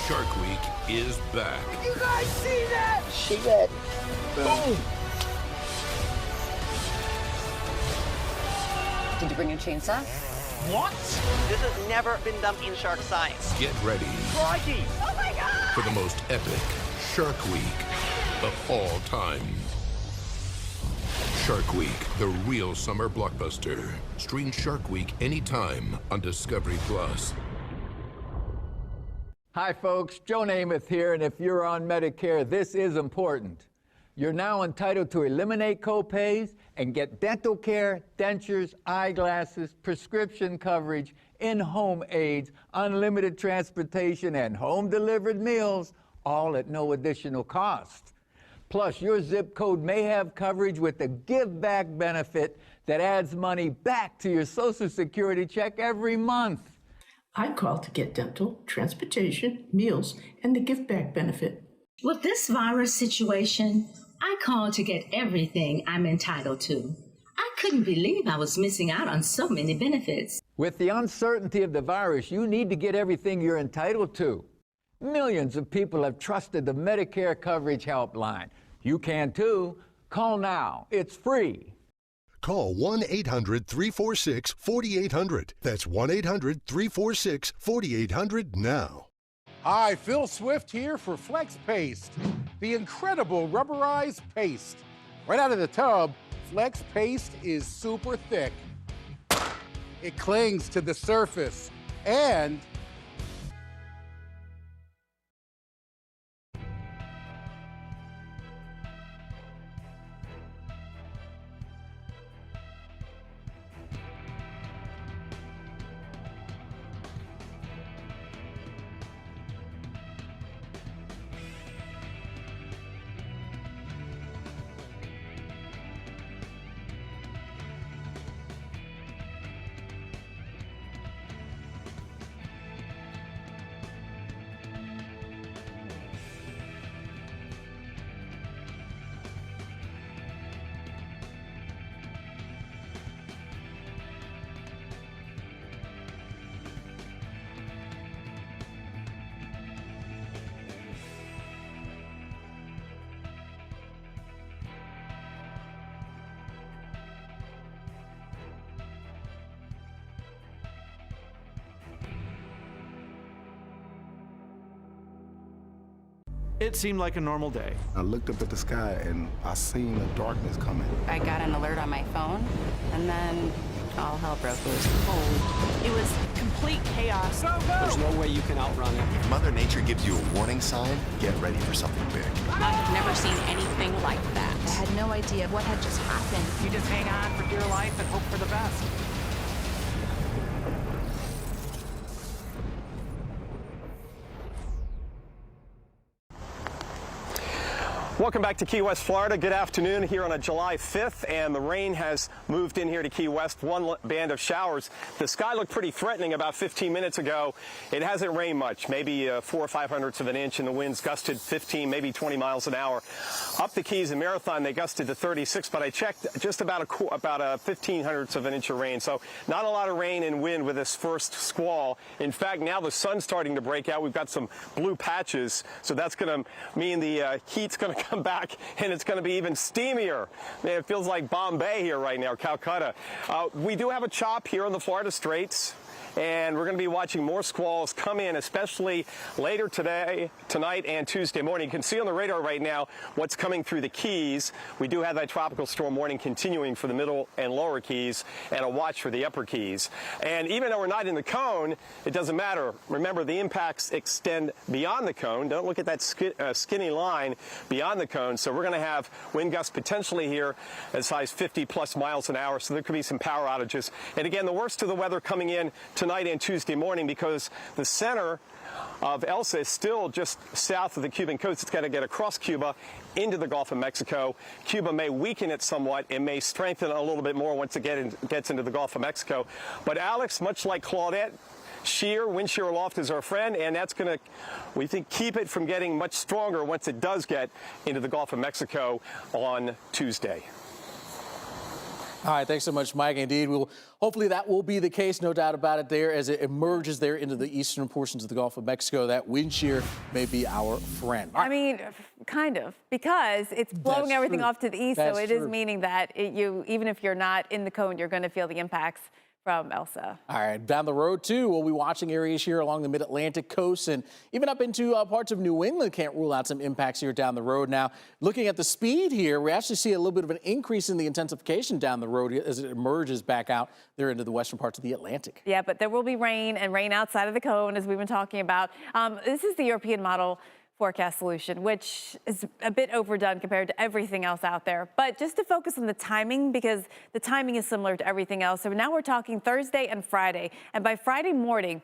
Shark Week is back. You guys see that? She did. Boom. Did you bring your chainsaw? What? This has never been done in shark science. Get ready. Crikey! Oh my God! For the most epic Shark Week of all time. Shark Week, the real summer blockbuster. Stream Shark Week anytime on Discovery Plus. Hi folks, Joe Namath here, and if you're on Medicare, this is important. You're now entitled to eliminate copays and get dental care, dentures, eyeglasses, prescription coverage, in-home aids, unlimited transportation, and home-delivered meals, all at no additional cost. Plus, your zip code may have coverage with the Give Back benefit that adds money back to your Social Security check every month. I called to get dental, transportation, meals, and the Give Back benefit. With this virus situation, I called to get everything I'm entitled to. I couldn't believe I was missing out on so many benefits. With the uncertainty of the virus, you need to get everything you're entitled to. Millions of people have trusted the Medicare Coverage Helpline. You can too. Call now. It's free. Call 1-800-346-4800. That's 1-800-346-4800 now. Hi, Phil Swift here for Flex Paste, the incredible rubberized paste. Right out of the tub, Flex Paste is super thick. It clings to the surface and It seemed like a normal day. I looked up at the sky and I seen the darkness coming. I got an alert on my phone, and then all hell broke loose. It was complete chaos. There's no way you can outrun it. If Mother Nature gives you a warning sign, get ready for something big. I've never seen anything like that. I had no idea what had just happened. you just hang on for dear life and hope for the best. Welcome back to Key West, Florida. Good afternoon here on a July 5th, and the rain has moved in here to Key West. One band of showers. The sky looked pretty threatening about 15 minutes ago. It hasn't rained much, maybe 4 or 5/100ths of an inch, and the winds gusted 15, maybe 20 miles an hour. Up the Keys in Marathon, they gusted to 36, but I checked just about a 15/100ths of an inch of rain. So not a lot of rain and wind with this first squall. In fact, now the sun's starting to break out. We've got some blue patches, so that's going to mean the heat's going to come come back and it's going to be even steamier. Man, it feels like Bombay here right now, Calcutta. We do have a chop here on the Florida Straits. And we're going to be watching more squalls come in, especially later today, tonight, and Tuesday morning. You can see on the radar right now what's coming through the Keys. We do have that tropical storm warning continuing for the middle and lower Keys, and a watch for the upper Keys. And even though we're not in the cone, it doesn't matter. Remember, the impacts extend beyond the cone. Don't look at that skinny line beyond the cone. So we're going to have wind gusts potentially here as high as 50+ miles an hour. So there could be some power outages. And again, the worst of the weather coming in tonight and Tuesday morning, because the center of Elsa is still just south of the Cuban coast. It's got to get across Cuba into the Gulf of Mexico. Cuba may weaken it somewhat. It may strengthen a little bit more once it gets into the Gulf of Mexico. But Alex, much like Claudette, wind shear aloft is our friend, and that's going to, we think, keep it from getting much stronger once it does get into the Gulf of Mexico on Tuesday. All right, thanks so much, Mike. Indeed, hopefully that will be the case, no doubt about it there, as it emerges there into the eastern portions of the Gulf of Mexico. That wind shear may be our friend. I mean, kind of, because it's blowing everything off to the east, so it is meaning that even if you're not in the cone, you're going to feel the impacts from Elsa. All right, down the road, too, we'll be watching areas here along the mid-Atlantic coast and even up into parts of New England. Can't rule out some impacts here down the road. Now, looking at the speed here, we actually see a little bit of an increase in the intensification down the road as it emerges back out there into the western parts of the Atlantic. Yeah, but there will be rain and rain outside of the cone, as we've been talking about. This is the European model forecast solution, which is a bit overdone compared to everything else out there. But just to focus on the timing, because the timing is similar to everything else. So now we're talking Thursday and Friday. And by Friday morning,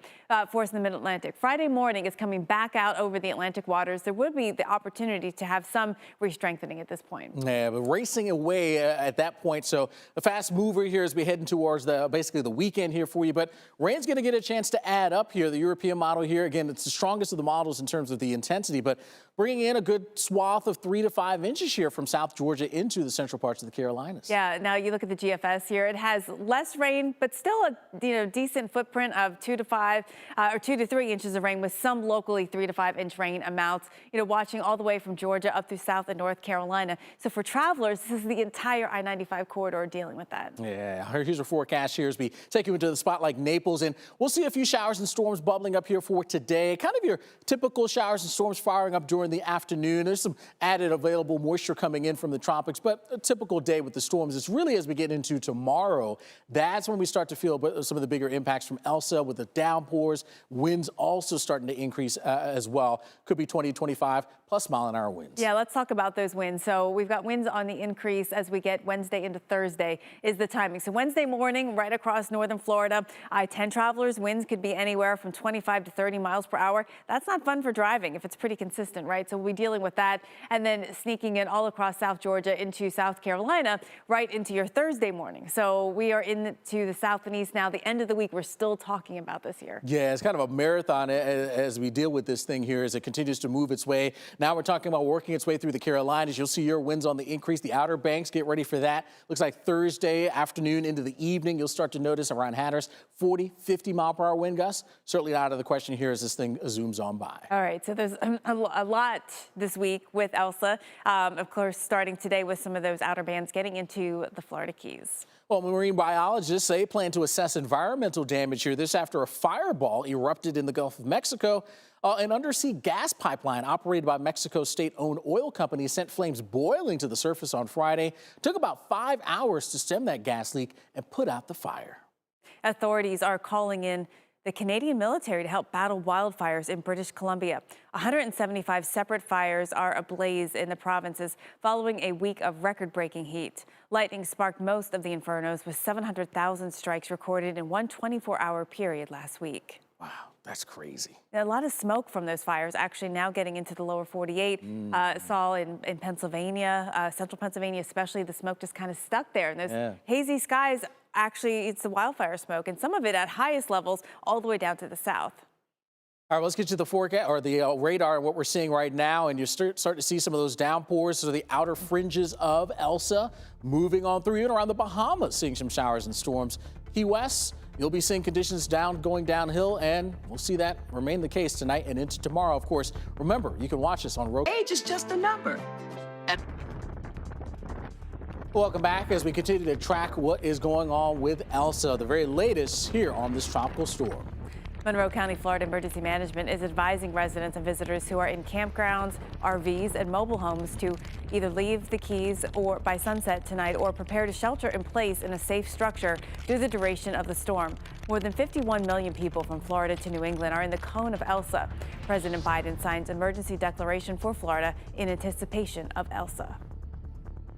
for us in the mid-Atlantic, Friday morning is coming back out over the Atlantic waters. There would be the opportunity to have some re-strengthening at this point. Yeah, but racing away at that point. So the fast mover here as we head towards basically the weekend here for you. But rain's going to get a chance to add up here. The European model here, again, it's the strongest of the models in terms of the intensity, but bringing in a good swath of 3 to 5 inches here from South Georgia into the central parts of the Carolinas. Yeah, now you look at the GFS here. It has less rain, but still a decent footprint of 2 to 3 inches of rain, with some locally 3 to 5 inch rain amounts. Watching all the way from Georgia up through South and North Carolina. So for travelers, this is the entire I-95 corridor dealing with that. Yeah, here's our forecast here as we take you into the spot like Naples, and we'll see a few showers and storms bubbling up here for today. Kind of your typical showers and storms firing up during the afternoon. There's some added available moisture coming in from the tropics, but a typical day with the storms. It's really as we get into tomorrow, that's when we start to feel some of the bigger impacts from Elsa with the downpours. Winds also starting to increase as well. Could be 20, 25 plus mile-an-hour winds. Yeah, let's talk about those winds. So we've got winds on the increase as we get Wednesday into Thursday is the timing. So Wednesday morning, right across northern Florida, I-10 travelers, winds could be anywhere from 25 to 30 miles per hour. That's not fun for driving if it's pretty consistent, right? So we'll be dealing with that, and then sneaking in all across South Georgia into South Carolina right into your Thursday morning. So we are into the south and east now. The end of the week, we're still talking about this here. Yeah, it's kind of a marathon as we deal with this thing here as it continues to move its way. Now we're talking about working its way through the Carolinas. You'll see your winds on the increase. The Outer Banks, get ready for that. Looks like Thursday afternoon into the evening, you'll start to notice around Hatteras 40, 50 mile per hour wind gusts. Certainly out of the question here as this thing zooms on by. All right, so there's a lot this week with Elsa. Of course, starting today with some of those outer bands getting into the Florida Keys. Well, marine biologists say plan to assess environmental damage here. This after a fireball erupted in the Gulf of Mexico. An undersea gas pipeline operated by Mexico's state-owned oil company sent flames boiling to the surface on Friday. Took about 5 hours to stem that gas leak and put out the fire. Authorities are calling in the Canadian military to help battle wildfires in British Columbia. 175 separate fires are ablaze in the provinces following a week of record-breaking heat. Lightning sparked most of the infernos, with 700,000 strikes recorded in one 24-hour period last week. Wow, that's crazy. A lot of smoke from those fires actually now getting into the lower 48. Saw in Pennsylvania, central Pennsylvania especially, the smoke just kind of stuck there. And those hazy skies, actually, it's the wildfire smoke, and some of it at highest levels all the way down to the south. All right, let's get to the forecast or the radar and what we're seeing right now. And you start to see some of those downpours, so the outer fringes of Elsa moving on through, even around the Bahamas, seeing some showers and storms. Key West, you'll be seeing conditions going downhill, and we'll see that remain the case tonight and into tomorrow. Of course, remember, you can watch us on Roku. Age is just a number. Welcome back as we continue to track what is going on with Elsa, the very latest here on this tropical storm. Monroe County, Florida Emergency Management is advising residents and visitors who are in campgrounds, RVs, and mobile homes to either leave the Keys or by sunset tonight or prepare to shelter in place in a safe structure through the duration of the storm. More than 51 million people from Florida to New England are in the cone of Elsa. President Biden signs emergency declaration for Florida in anticipation of Elsa.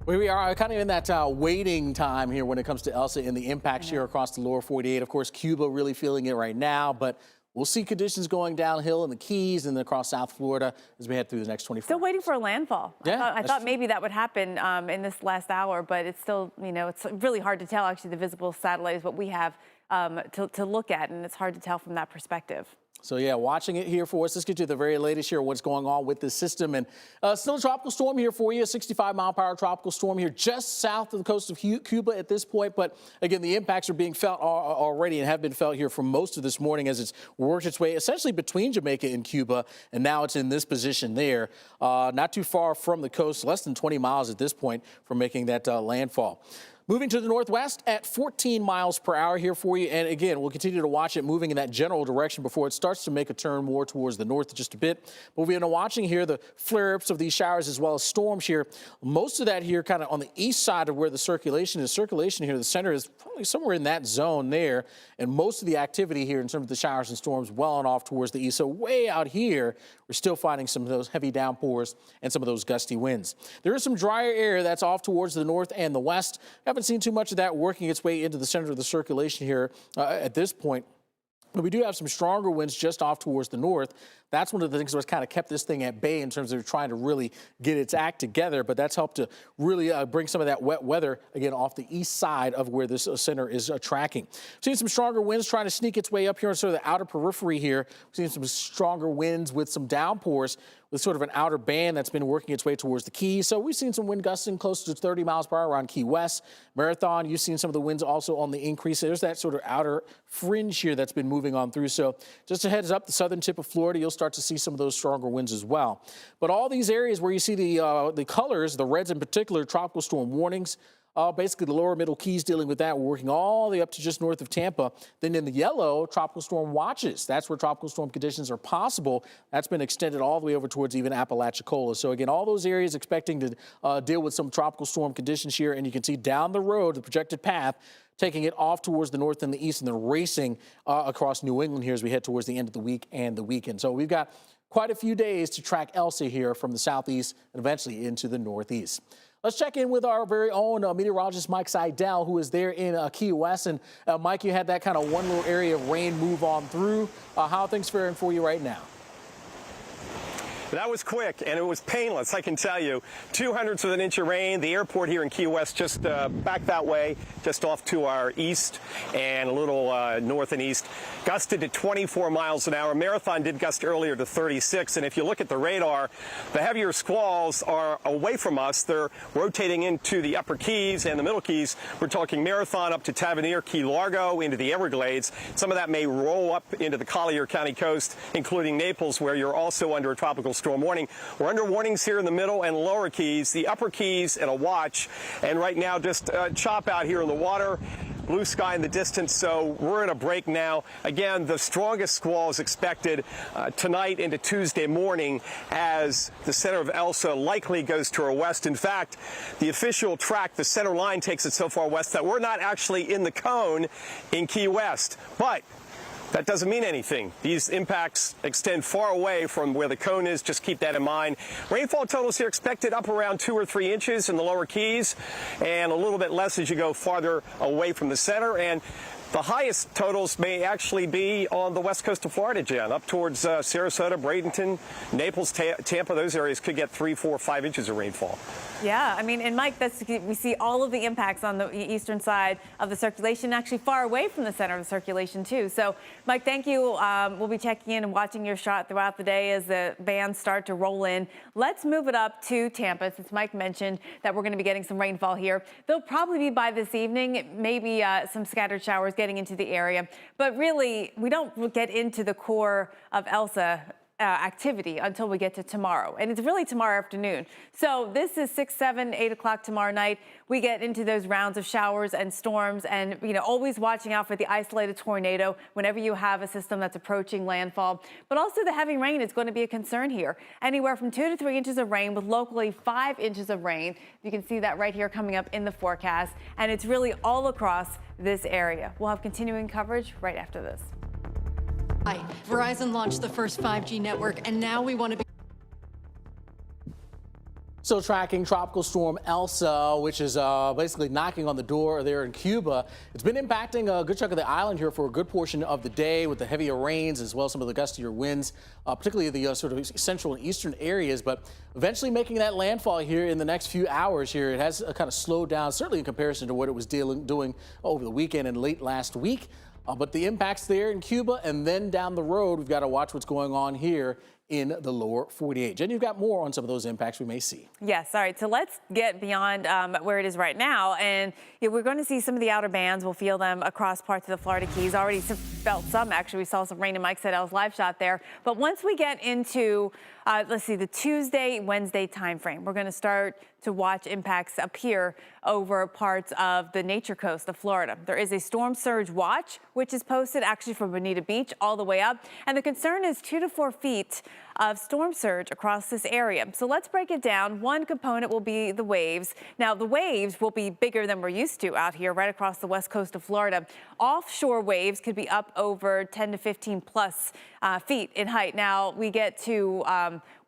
We are kind of in that waiting time here when it comes to Elsa and the impacts here across the lower 48. Of course, Cuba really feeling it right now, but we'll see conditions going downhill in the Keys and then across South Florida as we head through the next 24 hours. Still waiting for a landfall. Yeah, I thought maybe that would happen in this last hour, but it's still, it's really hard to tell. Actually, the visible satellite is what we have to look at, and it's hard to tell from that perspective. So, yeah, watching it here for us. Let's get you the very latest here, what's going on with this system. And still a tropical storm here for you, a 65-mile-per-hour tropical storm here just south of the coast of Cuba at this point. But, again, the impacts are being felt already and have been felt here for most of this morning as it's worked its way essentially between Jamaica and Cuba. And now it's in this position there, not too far from the coast, less than 20 miles at this point from making that landfall. Moving to the northwest at 14 miles per hour here for you. And again, we'll continue to watch it moving in that general direction before it starts to make a turn more towards the north just a bit. But we've been watching here the flare-ups of these showers as well as storms here. Most of that here kind of on the east side of where the circulation is. Circulation here, the center is probably somewhere in that zone there. And most of the activity here in terms of the showers and storms well on off towards the east. So way out here, we're still finding some of those heavy downpours and some of those gusty winds. There is some drier air that's off towards the north and the west. Haven't seen too much of that working its way into the center of the circulation here at this point. But we do have some stronger winds just off towards the north. That's one of the things that's kind of kept this thing at bay in terms of trying to really get its act together. But that's helped to really bring some of that wet weather, again, off the east side of where this center is tracking. Seeing some stronger winds trying to sneak its way up here on sort of the outer periphery here. We've seen some stronger winds with some downpours with sort of an outer band that's been working its way towards the Keys. So we've seen some wind gusting close to 30 miles per hour around Key West. Marathon, you've seen some of the winds also on the increase. There's that sort of outer fringe here that's been moving on through. So just a heads up, the southern tip of Florida, you'll start to see some of those stronger winds as well. But all these areas where you see the colors, the reds in particular, tropical storm warnings, basically the lower middle Keys dealing with that. We're working all the way up to just north of Tampa. Then in the yellow, tropical storm watches. That's where tropical storm conditions are possible. That's been extended all the way over towards even Apalachicola. So again, all those areas expecting to deal with some tropical storm conditions here. And you can see down the road, the projected path, taking it off towards the north and the east and then racing across New England here as we head towards the end of the week and the weekend. So we've got quite a few days to track Elsa here from the southeast and eventually into the northeast. Let's check in with our very own meteorologist, Mike Seidel, who is there in Key West. And Mike, you had that kind of one little area of rain move on through. How are things faring for you right now? That was quick, and it was painless, I can tell you. 2/100 of an inch of rain. The airport here in Key West just back that way, just off to our east and a little north and east. Gusted to 24 miles an hour. Marathon did gust earlier to 36, and if you look at the radar, the heavier squalls are away from us. They're rotating into the upper Keys and the middle Keys. We're talking Marathon up to Tavernier, Key Largo, into the Everglades. Some of that may roll up into the Collier County coast, including Naples, where you're also under a tropical storm warning. We're under warnings here in the middle and lower Keys, the upper Keys at a watch, and right now just chop out here in the water. Blue sky in the distance, so we're in a break now. Again, the strongest squall is expected tonight into Tuesday morning as the center of Elsa likely goes to our west. In fact, the official track, the center line, takes it so far west that we're not actually in the cone in Key West. But that doesn't mean anything. These impacts extend far away from where the cone is. Just keep that in mind. Rainfall totals here expected up around 2 or 3 inches in the lower Keys and a little bit less as you go farther away from the center. And the highest totals may actually be on the west coast of Florida, Jen, up towards Sarasota, Bradenton, Naples, Tampa. Those areas could get 3, 4, 5 inches of rainfall. Yeah, I mean, and Mike, we see all of the impacts on the eastern side of the circulation, actually far away from the center of the circulation, too. So, Mike, thank you. We'll be checking in and watching your shot throughout the day as the bands start to roll in. Let's move it up to Tampa, since Mike mentioned that we're going to be getting some rainfall here. They'll probably be by this evening, maybe some scattered showers getting into the area. But really, we don't get into the core of Elsa activity until we get to tomorrow. And it's really tomorrow afternoon. So this is 6, 7, 8 o'clock tomorrow night. We get into those rounds of showers and storms, and always watching out for the isolated tornado whenever you have a system that's approaching landfall. But also the heavy rain is going to be a concern here. Anywhere from 2 to 3 inches of rain with locally 5 inches of rain. You can see that right here coming up in the forecast. And it's really all across this area. We'll have continuing coverage right after this. Hi, Verizon launched the first 5G network, and now we want to be. So tracking Tropical Storm Elsa, which is basically knocking on the door there in Cuba. It's been impacting a good chunk of the island here for a good portion of the day with the heavier rains as well as some of the gustier winds, particularly the sort of central and eastern areas, but eventually making that landfall here in the next few hours here. It has kind of slowed down, certainly in comparison to what it was doing over the weekend and late last week. But the impacts there in Cuba, and then down the road, we've got to watch what's going on here in the lower 48. Jen, you've got more on some of those impacts we may see. Yes. All right. So let's get beyond where it is right now. And we're going to see some of the outer bands. We'll feel them across parts of the Florida Keys. Already felt some, actually. We saw some rain in Mike Sedel's live shot there. But once we get into, let's see, the Tuesday, Wednesday timeframe, we're going to start to watch impacts appear over parts of the Nature Coast of Florida. There is a storm surge watch, which is posted actually from Bonita Beach all the way up. And the concern is 2 to 4 feet of storm surge across this area. So let's break it down. One component will be the waves. Now, the waves will be bigger than we're used to out here right across the west coast of Florida. Offshore waves could be up over 10 to 15 plus feet in height. Now, we get to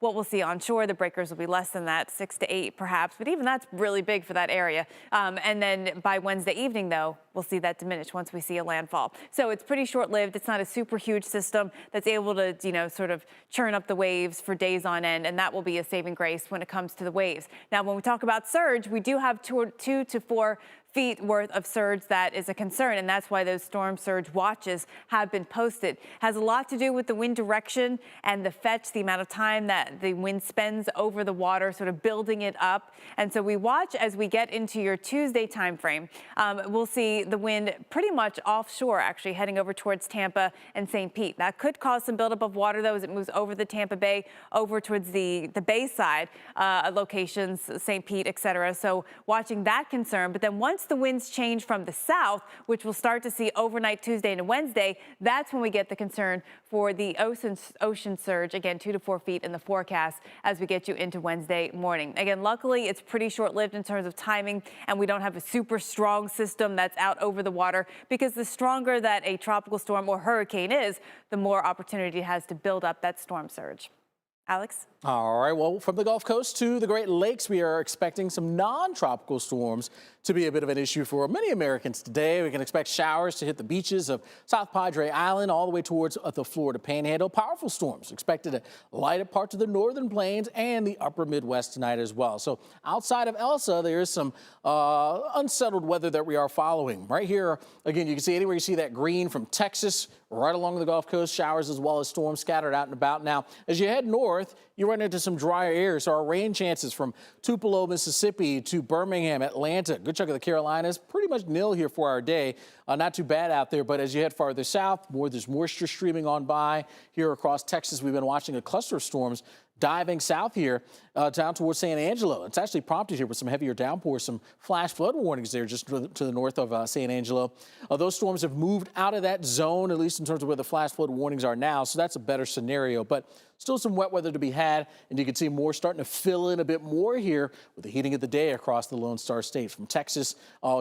what we'll see onshore. The breakers will be less than that, 6 to 8 perhaps, but even that's really big for that area. And then by Wednesday evening, though, we'll see that diminish once we see a landfall. So it's pretty short-lived. It's not a super huge system that's able to, sort of churn up the waves for days on end, and that will be a saving grace when it comes to the waves. Now, when we talk about surge, we do have 2 to 4 feet worth of surge that is a concern, and that's why those storm surge watches have been posted. Has a lot to do with the wind direction and the fetch, the amount of time that the wind spends over the water, sort of building it up. And so we watch as we get into your Tuesday time frame. We'll see the wind pretty much offshore, actually heading over towards Tampa and St. Pete. That could cause some buildup of water, though, as it moves over the Tampa Bay, over towards the Bay side locations, St. Pete, et cetera. So watching that concern. But then once the winds change from the south, which we'll start to see overnight Tuesday and Wednesday, that's when we get the concern for the ocean surge, again, 2 to 4 feet in the forecast as we get you into Wednesday morning. Again, luckily, it's pretty short-lived in terms of timing, and we don't have a super strong system that's out over the water, because the stronger that a tropical storm or hurricane is, the more opportunity it has to build up that storm surge. Alex? All right, well, from the Gulf Coast to the Great Lakes, we are expecting some non-tropical storms to be a bit of an issue for many Americans today. We can expect showers to hit the beaches of South Padre Island all the way towards the Florida Panhandle. Powerful storms expected to light up parts of the northern plains and the upper Midwest tonight as well. So outside of Elsa, there is some unsettled weather that we are following. Right here, again, you can see anywhere you see that green from Texas right along the Gulf Coast, showers as well as storms scattered out and about. Now, as you head north, you run into some drier air, so our rain chances from Tupelo, Mississippi to Birmingham, Atlanta, good chunk of the Carolinas, pretty much nil here for our day. Not too bad out there, but as you head farther south, there's moisture streaming on by. Here across Texas, we've been watching a cluster of storms diving south here down towards San Angelo. It's actually prompted here with some heavier downpours, some flash flood warnings there just to the north of San Angelo. Those storms have moved out of that zone, at least in terms of where the flash flood warnings are now, so that's a better scenario. But still some wet weather to be had, and you can see more starting to fill in a bit more here with the heating of the day across the Lone Star State. From Texas,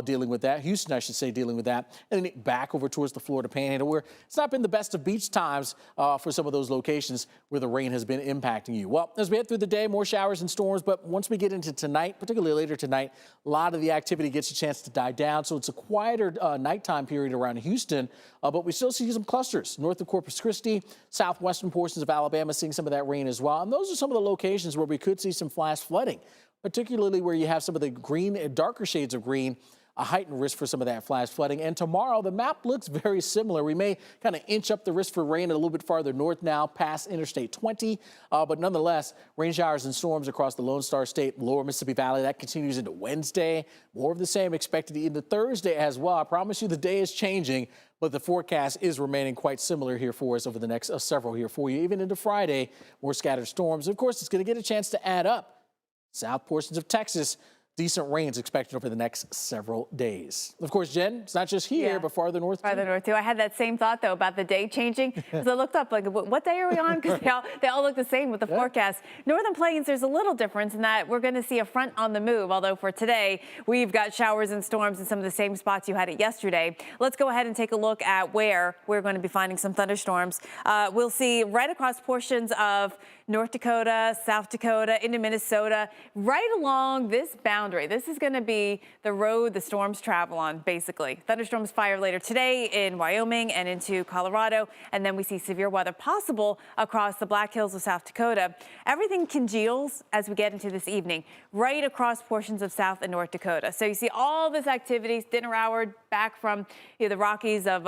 dealing with that. Houston, I should say, dealing with that. And then back over towards the Florida Panhandle, where it's not been the best of beach times for some of those locations where the rain has been impacting you. Well, as we head through the day, more showers and storms, but once we get into tonight, particularly later tonight, a lot of the activity gets a chance to die down, so it's a quieter nighttime period around Houston, but we still see some clusters north of Corpus Christi, southwestern portions of Alabama seeing some of that rain as well, and those are some of the locations where we could see some flash flooding, particularly where you have some of the green and darker shades of green a heightened risk for some of that flash flooding. And tomorrow, the map looks very similar. We may kind of inch up the risk for rain a little bit farther north now, past Interstate 20. But nonetheless, rain showers and storms across the Lone Star State, lower Mississippi Valley. That continues into Wednesday. More of the same expected into Thursday as well. I promise you the day is changing, but the forecast is remaining quite similar here for us over the next several here for you. Even into Friday, more scattered storms. Of course, it's going to get a chance to add up. South portions of Texas, decent rains expected over the next several days. Of course, Jen, it's not just here, but farther north, Farther north, too. I had that same thought, though, about the day changing. Because I looked up, like, what day are we on? Because they all look the same with the forecast. Northern Plains, there's a little difference in that we're going to see a front on the move. Although for today, we've got showers and storms in some of the same spots you had it yesterday. Let's go ahead and take a look at where we're going to be finding some thunderstorms. We'll see right across portions of North Dakota, South Dakota, into Minnesota, right along this boundary. This is going to be the road the storms travel on, basically. Thunderstorms fire later today in Wyoming and into Colorado, and then we see severe weather possible across the Black Hills of South Dakota. Everything congeals as we get into this evening, right across portions of South and North Dakota. So you see all this activity, dinner hour back from the Rockies of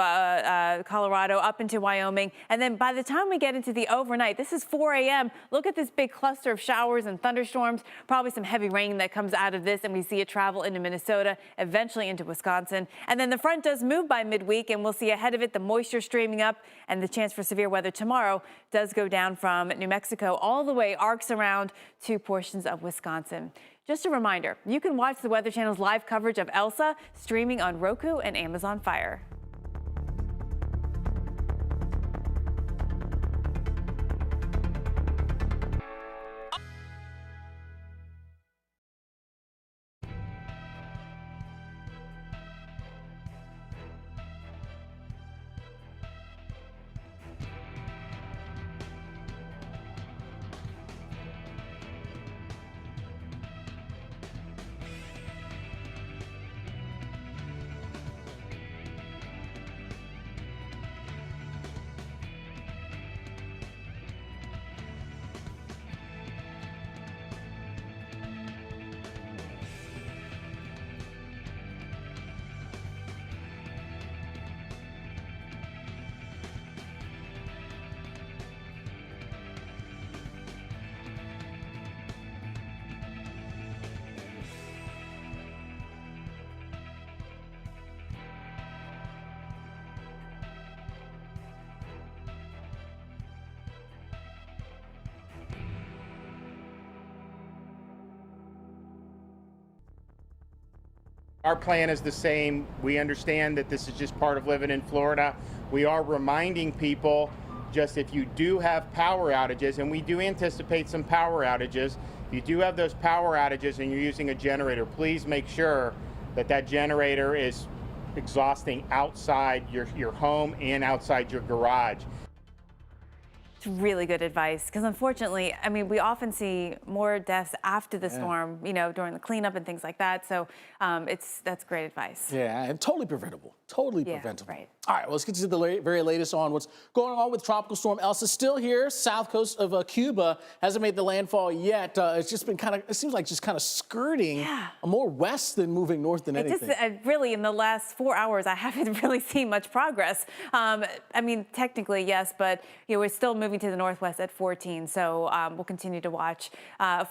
Colorado up into Wyoming. And then by the time we get into the overnight, this is 4 a.m., look at this big cluster of showers and thunderstorms, probably some heavy rain that comes out of this, and we see it travel into Minnesota, eventually into Wisconsin. And then the front does move by midweek, and we'll see ahead of it the moisture streaming up, and the chance for severe weather tomorrow does go down from New Mexico all the way, arcs around to portions of Wisconsin. Just a reminder, you can watch the Weather Channel's live coverage of Elsa streaming on Roku and Amazon Fire. Our plan is the same. We understand that this is just part of living in Florida. We are reminding people, just if you do have power outages, and we do anticipate some power outages, if you do have those power outages and you're using a generator, please make sure that that generator is exhausting outside your home and outside your garage. It's really good advice, because unfortunately, I mean, we often see more deaths after the storm, during the cleanup and things like that. So that's great advice. Yeah, and totally preventable. Totally preventable. Right. All right, well, let's get to the very latest on what's going on with Tropical Storm Elsa. Still here, south coast of Cuba. Hasn't made the landfall yet. It's just been it seems like just kind of skirting more west than moving north than anything. Really, in the last 4 hours, I haven't really seen much progress. I mean, technically, yes, but we're still moving to the northwest at 14. So we'll continue to watch.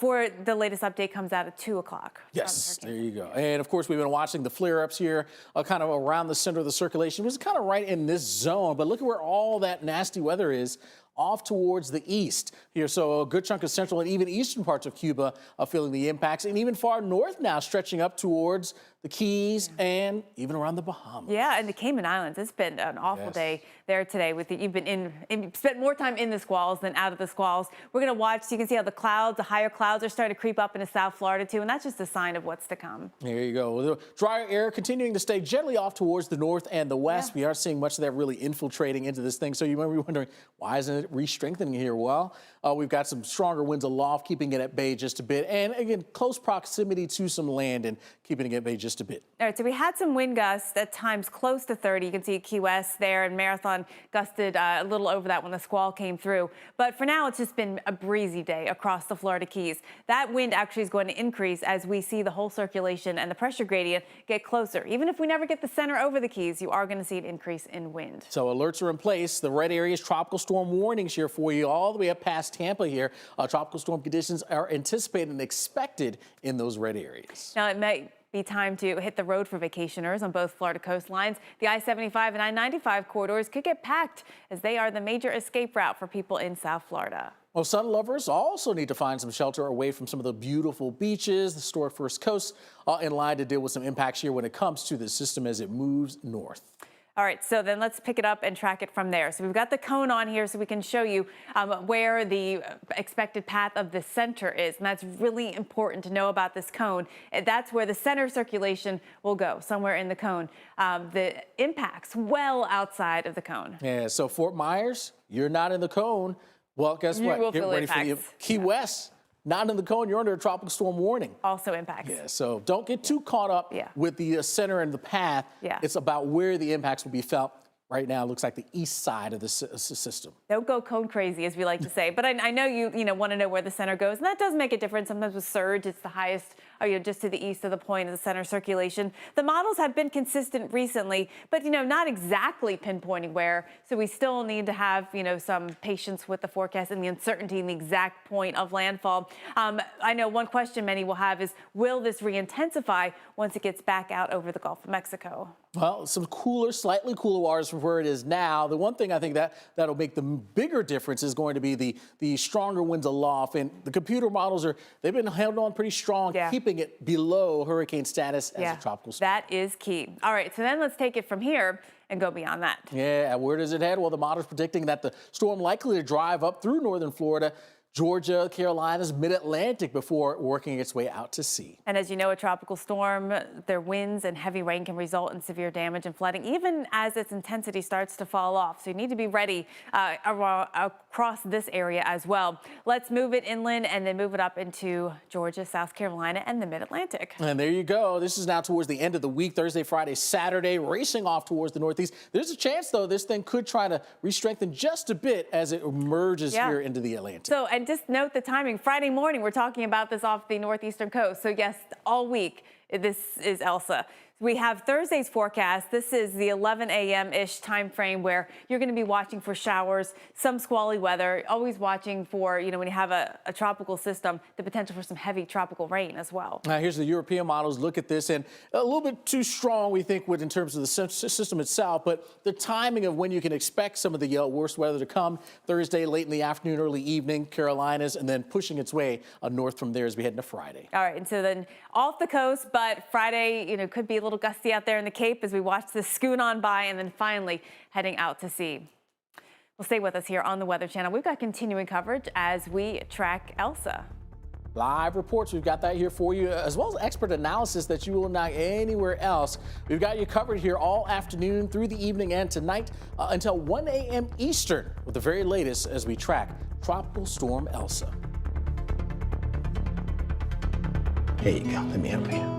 For the latest update comes out at 2 o'clock. Yes, there you go. And of course, we've been watching the flare-ups here, kind of around the center of the circulation. It was kind of right in this zone, but look at where all that nasty weather is off towards the east here. So a good chunk of central and even eastern parts of Cuba are feeling the impacts, and even far north now, stretching up towards the Keys and even around the Bahamas. Yeah, and the Cayman Islands. It's been an awful day there today. You've spent more time in the squalls than out of the squalls. We're going to watch, so you can see how the higher clouds are starting to creep up into South Florida too, and that's just a sign of what's to come. There you go. The drier air continuing to stay gently off towards the north and the west. We are seeing much of that really infiltrating into this thing. So you might be wondering, why isn't re-strengthening here. Well, we've got some stronger winds aloft, keeping it at bay just a bit. And again, close proximity to some land and keeping it at bay just a bit. All right, so we had some wind gusts at times close to 30. You can see Key West there, and Marathon gusted a little over that when the squall came through. But for now, it's just been a breezy day across the Florida Keys. That wind actually is going to increase as we see the whole circulation and the pressure gradient get closer. Even if we never get the center over the Keys, you are going to see an increase in wind. So alerts are in place. The red areas, tropical storm warnings here for you all the way up past Tampa here. Tropical storm conditions are anticipated and expected in those red areas. Now, it may be time to hit the road for vacationers on both Florida coastlines. The I-75 and I-95 corridors could get packed as they are the major escape route for people in South Florida. Well, sun lovers also need to find some shelter away from some of the beautiful beaches. The historic First Coast in line to deal with some impacts here when it comes to the system as it moves north. All right, so then let's pick it up and track it from there. So we've got the cone on here so we can show you where the expected path of the center is. And that's really important to know about this cone. That's where the center circulation will go, somewhere in the cone. The impacts well outside of the cone. Yeah, so Fort Myers, you're not in the cone. Well, guess what? Get ready for the Key West. Not in the cone, you're under a tropical storm warning. Also impacts. Yeah, so don't get too caught up with the center and the path. Yeah. It's about where the impacts will be felt. Right now, it looks like the east side of the system. Don't go cone crazy, as we like to say. But I know you want to know where the center goes, and that does make a difference. Sometimes with surge, it's the highest, just to the east of the point of the center circulation. The models have been consistent recently, but not exactly pinpointing where. So we still need to have some patience with the forecast and the uncertainty in the exact point of landfall. I know one question many will have is, will this re-intensify once it gets back out over the Gulf of Mexico? Well, some cooler, slightly cooler waters from where it is now. The one thing I think that'll make the bigger difference is going to be the stronger winds aloft. And the computer models they've been held on pretty strong, keeping it below hurricane status as a tropical storm. That is key. All right, so then let's take it from here and go beyond that. Yeah, where does it head? Well, the model's predicting that the storm likely to drive up through northern Florida, Georgia, Carolinas, mid-Atlantic before working its way out to sea. And as you know, a tropical storm, their winds and heavy rain can result in severe damage and flooding, even as its intensity starts to fall off. So you need to be ready across this area as well. Let's move it inland and then move it up into Georgia, South Carolina, and the mid-Atlantic. And there you go. This is now towards the end of the week, Thursday, Friday, Saturday, racing off towards the northeast. There's a chance, though, this thing could try to re-strengthen just a bit as it emerges here into the Atlantic. So, and just note the timing. Friday morning, we're talking about this off the northeastern coast. So yes, all week, this is Elsa. We have Thursday's forecast. This is the 11 a.m.-ish time frame where you're going to be watching for showers, some squally weather, always watching for, when you have a tropical system, the potential for some heavy tropical rain as well. Now, here's the European models. Look at this, and a little bit too strong, we think, in terms of the system itself, but the timing of when you can expect some of the worst weather to come, Thursday, late in the afternoon, early evening, Carolinas, and then pushing its way north from there as we head into Friday. All right, and so then off the coast, but Friday, could be a little gusty out there in the Cape as we watch this scoot on by, and then finally heading out to sea. Well, stay with us here on the Weather Channel. We've got continuing coverage as we track Elsa. Live reports, we've got that here for you, as well as expert analysis that you will not anywhere else. We've got you covered here all afternoon, through the evening, and tonight until 1 a.m. Eastern with the very latest as we track Tropical Storm Elsa. Here you go. Let me help you.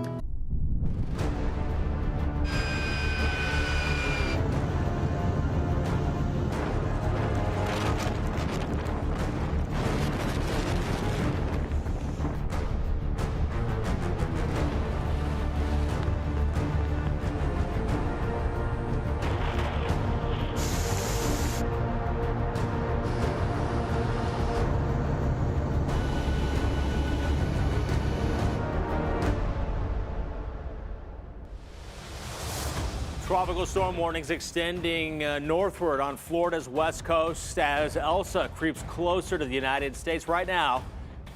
Tropical storm warnings extending northward on Florida's west coast as Elsa creeps closer to the United States. Right now,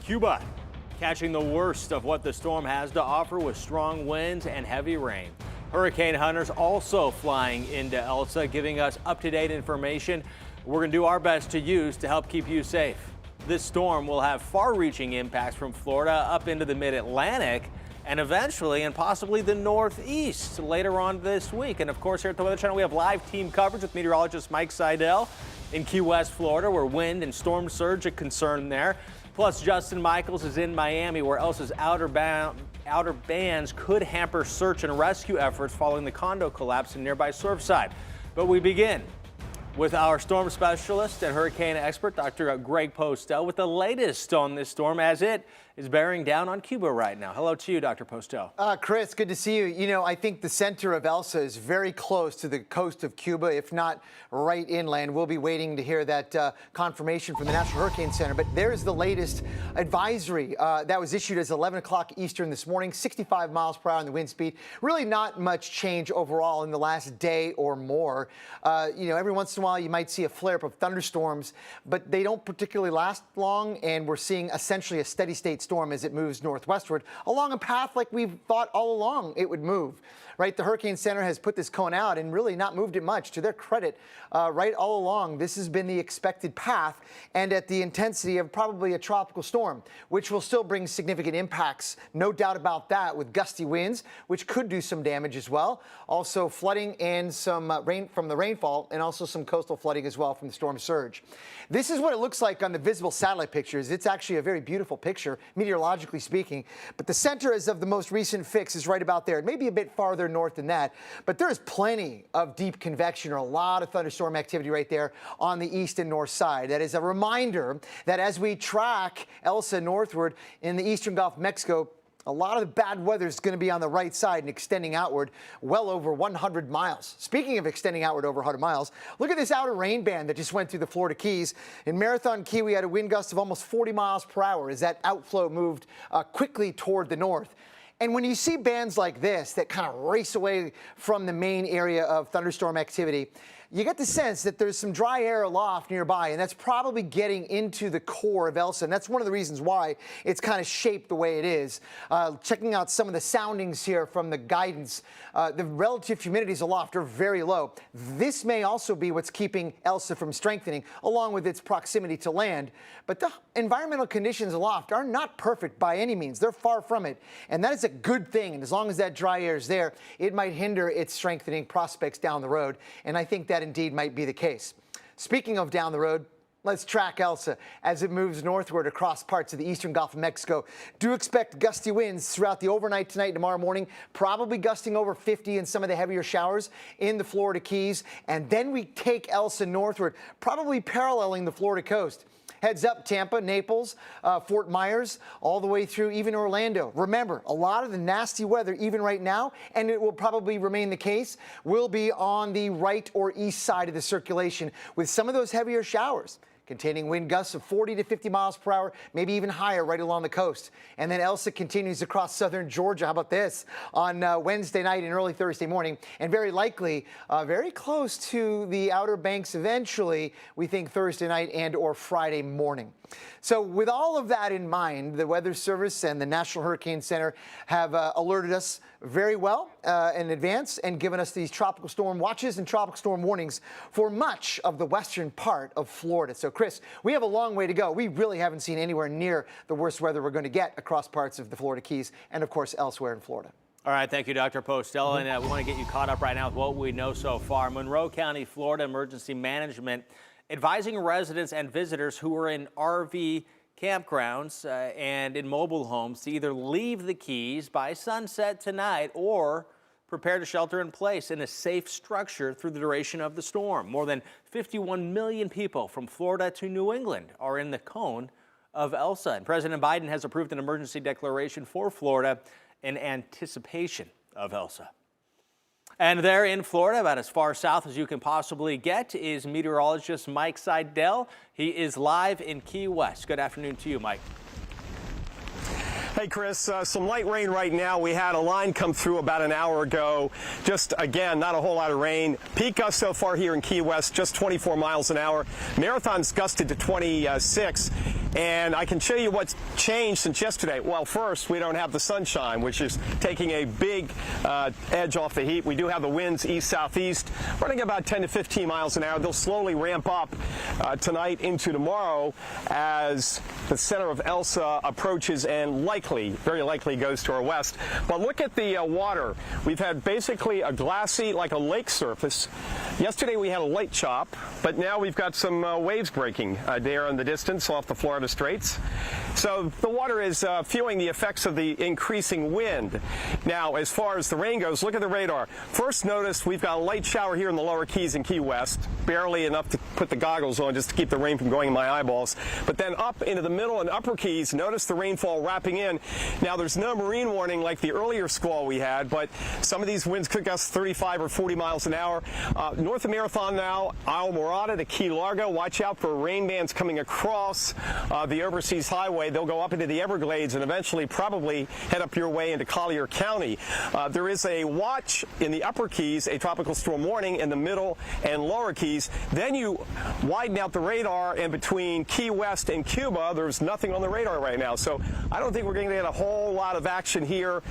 Cuba catching the worst of what the storm has to offer with strong winds and heavy rain. Hurricane hunters also flying into Elsa, giving us up-to-date information we're going to do our best to use to help keep you safe. This storm will have far-reaching impacts from Florida up into the mid-Atlantic and eventually and possibly the Northeast later on this week. And of course, here at the Weather Channel, we have live team coverage with meteorologist Mike Seidel in Key West, Florida, where wind and storm surge are concerned there. Plus, Justin Michaels is in Miami, where Elsa's outer bands could hamper search and rescue efforts following the condo collapse in nearby Surfside. But we begin with our storm specialist and hurricane expert, Dr. Greg Postel, with the latest on this storm as it is bearing down on Cuba right now. Hello to you, Dr. Postel. Chris, good to see you. You know, I think the center of Elsa is very close to the coast of Cuba, if not right inland. We'll be waiting to hear that confirmation from the National Hurricane Center. But there's the latest advisory that was issued as 11 o'clock Eastern this morning, 65 miles per hour in the wind speed. Really not much change overall in the last day or more. You know, every once in a while you might see a flare-up of thunderstorms, but they don't particularly last long, and we're seeing essentially a steady state storm as it moves northwestward along a path like we've thought all along it would move. Right, the Hurricane Center has put this cone out and really not moved it much. To their credit, right all along, this has been the expected path and at the intensity of probably a tropical storm, which will still bring significant impacts. No doubt about that, with gusty winds, which could do some damage as well. Also flooding and some rain from the rainfall, and also some coastal flooding as well from the storm surge. This is what it looks like on the visible satellite pictures. It's actually a very beautiful picture, meteorologically speaking. But the center as of the most recent fix is right about there. It may be a bit farther north than that, but there's plenty of deep convection or a lot of thunderstorm activity right there on the east and north side. That is a reminder that as we track Elsa northward in the eastern Gulf of Mexico, a lot of the bad weather is going to be on the right side and extending outward well over 100 miles. Speaking of extending outward over 100 miles, look at this outer rain band that just went through the Florida Keys. In Marathon Key, we had a wind gust of almost 40 miles per hour as that outflow moved quickly toward the north. And when you see bands like this that kind of race away from the main area of thunderstorm activity, you get the sense that there's some dry air aloft nearby, and that's probably getting into the core of Elsa, and that's one of the reasons why it's kind of shaped the way it is. Checking out some of the soundings here from the guidance, the relative humidities aloft are very low. This may also be what's keeping Elsa from strengthening, along with its proximity to land. But the environmental conditions aloft are not perfect by any means. They're far from it, and that is a good thing. And as long as that dry air is there, it might hinder its strengthening prospects down the road, and I think that indeed might be the case. Speaking of down the road, let's track Elsa as it moves northward across parts of the eastern Gulf of Mexico. Do expect gusty winds throughout the overnight tonight and tomorrow morning, probably gusting over 50 in some of the heavier showers in the Florida Keys. And then we take Elsa northward, probably paralleling the Florida coast. Heads up Tampa, Naples, Fort Myers, all the way through even Orlando. Remember, a lot of the nasty weather, even right now, and it will probably remain the case, will be on the right or east side of the circulation with some of those heavier showers, containing wind gusts of 40 to 50 miles per hour, maybe even higher right along the coast. And then Elsa continues across southern Georgia. How about this? On Wednesday night and early Thursday morning, and very likely very close to the Outer Banks eventually, we think Thursday night and or Friday morning. So with all of that in mind, the Weather Service and the National Hurricane Center have alerted us very well in advance and given us these tropical storm watches and tropical storm warnings for much of the western part of Florida. So, Chris, we have a long way to go. We really haven't seen anywhere near the worst weather we're going to get across parts of the Florida Keys and, of course, elsewhere in Florida. All right, thank you, Dr. Postel. And we want to get you caught up right now with what we know so far. Monroe County, Florida Emergency Management advising residents and visitors who are in RV campgrounds and in mobile homes to either leave the Keys by sunset tonight or prepare to shelter in place in a safe structure through the duration of the storm. More than 51 million people from Florida to New England are in the cone of Elsa. And President Biden has approved an emergency declaration for Florida in anticipation of Elsa. And there in Florida, about as far south as you can possibly get, is meteorologist Mike Seidel. He is live in Key West. Good afternoon to you, Mike. Hey, Chris, some light rain right now. We had a line come through about an hour ago. Just, again, not a whole lot of rain. Peak gust so far here in Key West, just 24 miles an hour. Marathon's gusted to 26. And I can show you what's changed since yesterday. Well, first, we don't have the sunshine, which is taking a big edge off the heat. We do have the winds east-southeast, running about 10 to 15 miles an hour. They'll slowly ramp up tonight into tomorrow as the center of Elsa approaches and likely very likely goes to our west. But look at the water. We've had basically a glassy, like a lake surface. Yesterday we had a light chop, but now we've got some waves breaking there in the distance off the Florida Straits. So the water is feeling the effects of the increasing wind. Now, as far as the rain goes, look at the radar. First, notice we've got a light shower here in the lower Keys and Key West, barely enough to put the goggles on just to keep the rain from going in my eyeballs. But then up into the middle and upper Keys, notice the rainfall wrapping in. Now, there's no marine warning like the earlier squall we had, but some of these winds could gust 35 or 40 miles an hour. North of Marathon now, Isle Morada to Key Largo. Watch out for rain bands coming across the overseas highway. They'll go up into the Everglades and eventually probably head up your way into Collier County. There is a watch in the upper Keys, a tropical storm warning in the middle and lower Keys. Then you widen out the radar, and between Key West and Cuba, there's nothing on the radar right now. So I don't think we're going to get a whole lot of action here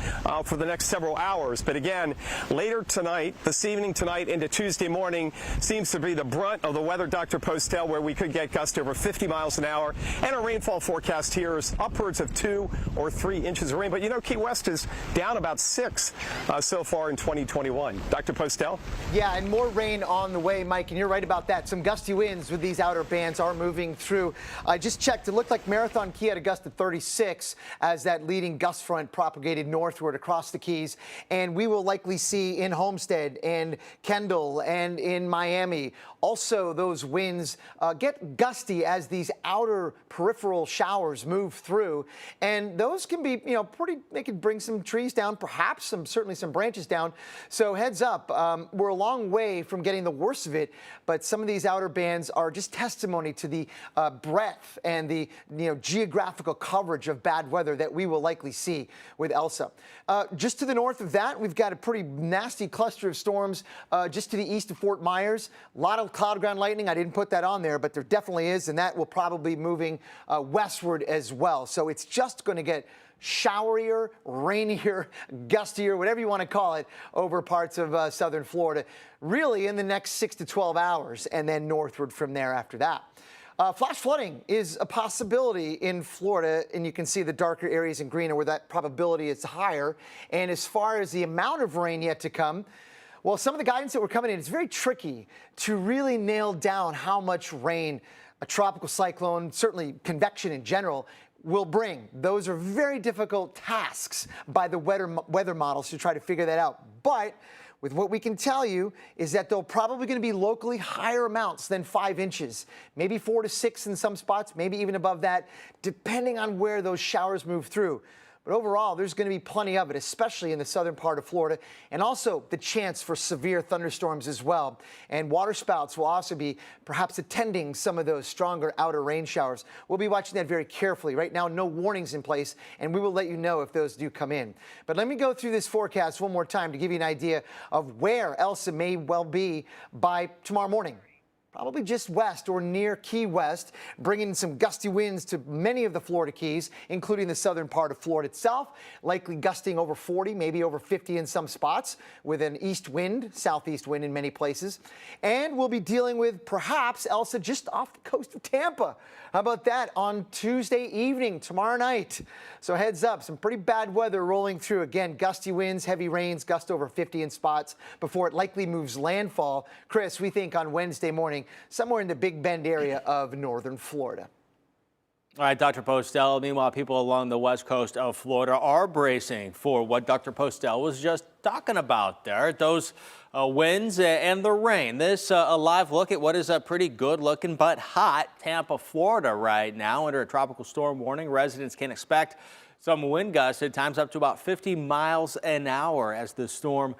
for the next several hours. But again, later tonight, this evening tonight into Tuesday morning, seems to be the brunt of the weather, Dr. Postel, where we could get gusts over 50 miles an hour. And our rainfall forecast here is upwards of 2 or 3 inches of rain. But you know, Key West is down about 6 so far in 2021. Dr. Postel? Yeah, and more rain on the way, Mike, and you're right about that. Some gusty winds with these outer bands are moving through. I just checked. It looked like Marathon Key had a gust of 36 as that leading gust front propagated northward across the Keys. And we will likely see in Homestead and Kendall and in Miami also those winds get gusty as these outer peripheral showers move through. And those can be, they could bring some trees down, perhaps certainly some branches down. So heads up, we're a long way from getting the worst of it, but some of these outer bands are just testimony to the breadth and the geographical coverage of bad weather that we will likely see with Elsa. Just to the north of that, we've got a pretty nasty cluster of storms just to the east of Fort Myers. A lot of cloud ground lightning. I didn't put that on there, but there definitely is, and that will probably be moving westward as well. So it's just going to get showerier, rainier, gustier, whatever you want to call it, over parts of southern Florida, really in the next 6 to 12 hours, and then northward from there after that. Flash flooding is a possibility in Florida, and you can see the darker areas in green are where that probability is higher. And as far as the amount of rain yet to come, well, some of the guidance that we're coming in, it's very tricky to really nail down how much rain a tropical cyclone, certainly convection in general, will bring. Those are very difficult tasks by the weather models to try to figure that out. But with what we can tell you is that they're probably going to be locally higher amounts than 5 inches, maybe 4 to 6 in some spots, maybe even above that, depending on where those showers move through. But overall, there's going to be plenty of it, especially in the southern part of Florida, and also the chance for severe thunderstorms as well. And waterspouts will also be perhaps attending some of those stronger outer rain showers. We'll be watching that very carefully. Right now, no warnings in place, and we will let you know if those do come in. But let me go through this forecast one more time to give you an idea of where Elsa may well be by tomorrow morning. Probably just west or near Key West, bringing some gusty winds to many of the Florida Keys, including the southern part of Florida itself, likely gusting over 40, maybe over 50 in some spots, with an east wind, southeast wind in many places. And we'll be dealing with perhaps Elsa just off the coast of Tampa. How about that on Tuesday evening, tomorrow night? So heads up, some pretty bad weather rolling through. Again, gusty winds, heavy rains, gust over 50 in spots before it likely moves landfall. Chris, we think on Wednesday morning, somewhere in the Big Bend area of northern Florida. All right, Dr. Postel. Meanwhile, people along the west coast of Florida are bracing for what Dr. Postel was just talking about there, those winds and the rain. This a live look at what is a pretty good looking but hot Tampa, Florida right now under a tropical storm warning. Residents can expect some wind gusts at times up to about 50 miles an hour as the storm